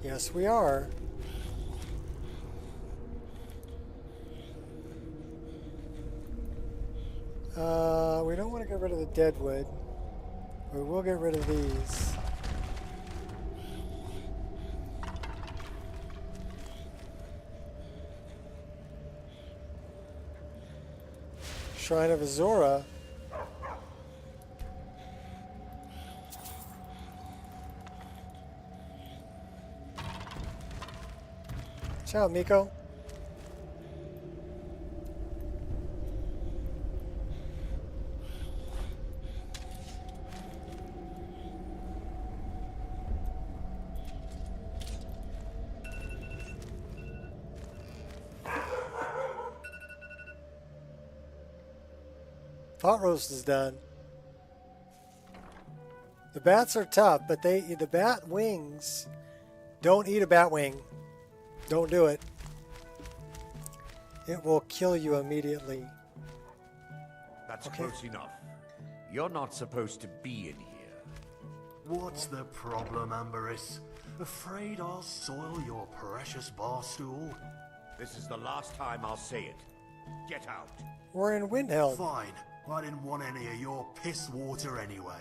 Yes, we are. We don't want to get rid of the dead wood. We will get rid of these. Shrine of Azora. Ciao, Miko. Pot roast is done. The bats are tough, but the bat wings. Don't eat a bat wing. Don't do it. It will kill you immediately. That's close enough. You're not supposed to be in here. What's the problem, Amberis? Afraid I'll soil your precious bar stool? This is the last time I'll say it. Get out. We're in Windhelm. Fine. I didn't want any of your piss water anyway.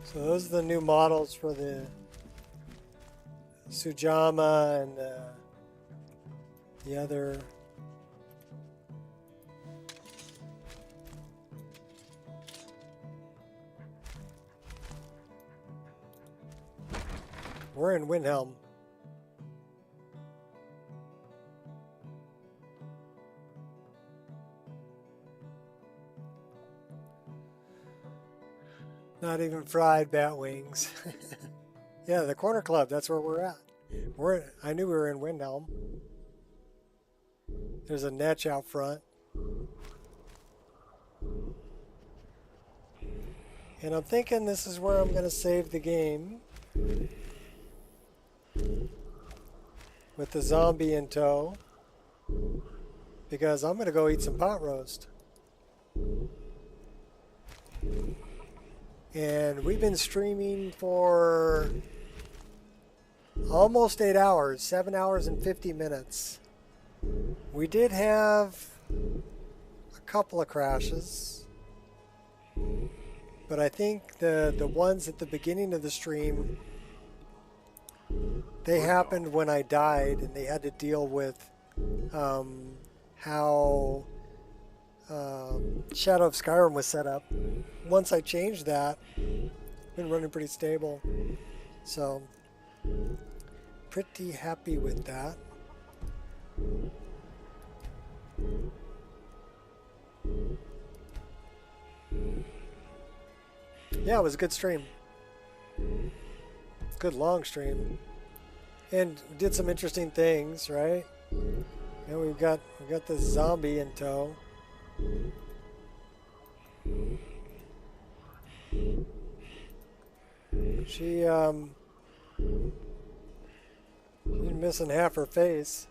So those are the new models for the Sujama and the other. We're in Windhelm. Not even fried bat wings. Yeah, the Corner Club, that's where we're at. I knew we were in Windhelm. There's a netch out front. And I'm thinking this is where I'm going to save the game. With the zombie in tow. Because I'm going to go eat some pot roast. And we've been streaming for almost 8 hours, 7 hours and 50 minutes. We did have a couple of crashes, but I think the ones at the beginning of the stream, they happened when I died, and they had to deal with how Shadow of Skyrim was set up. Once I changed that, it's been running pretty stable. So, pretty happy with that. Yeah, it was a good stream. Good long stream. And did some interesting things, right? And we've got this zombie in tow. She's missing half her face.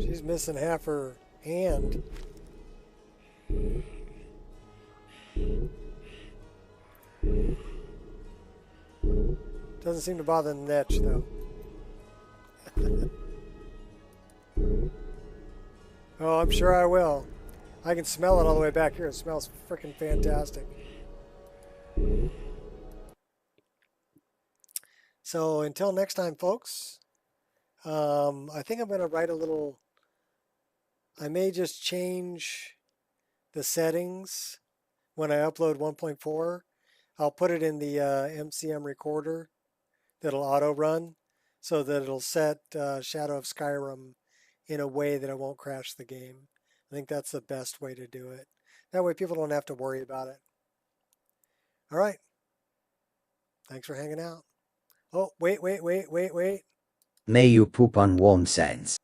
She's missing half her hand. Doesn't seem to bother the netch though. Oh, I'm sure I will. I can smell it all the way back here. It smells freaking fantastic. So until next time, folks, I think I'm going to write a little, I may just change the settings when I upload 1.4. I'll put it in the MCM recorder that'll auto run so that it'll set Shadow of Skyrim in a way that it won't crash the game. I think that's the best way to do it. That way people don't have to worry about it. All right. Thanks for hanging out. Oh, wait. May you poop on 1 cent.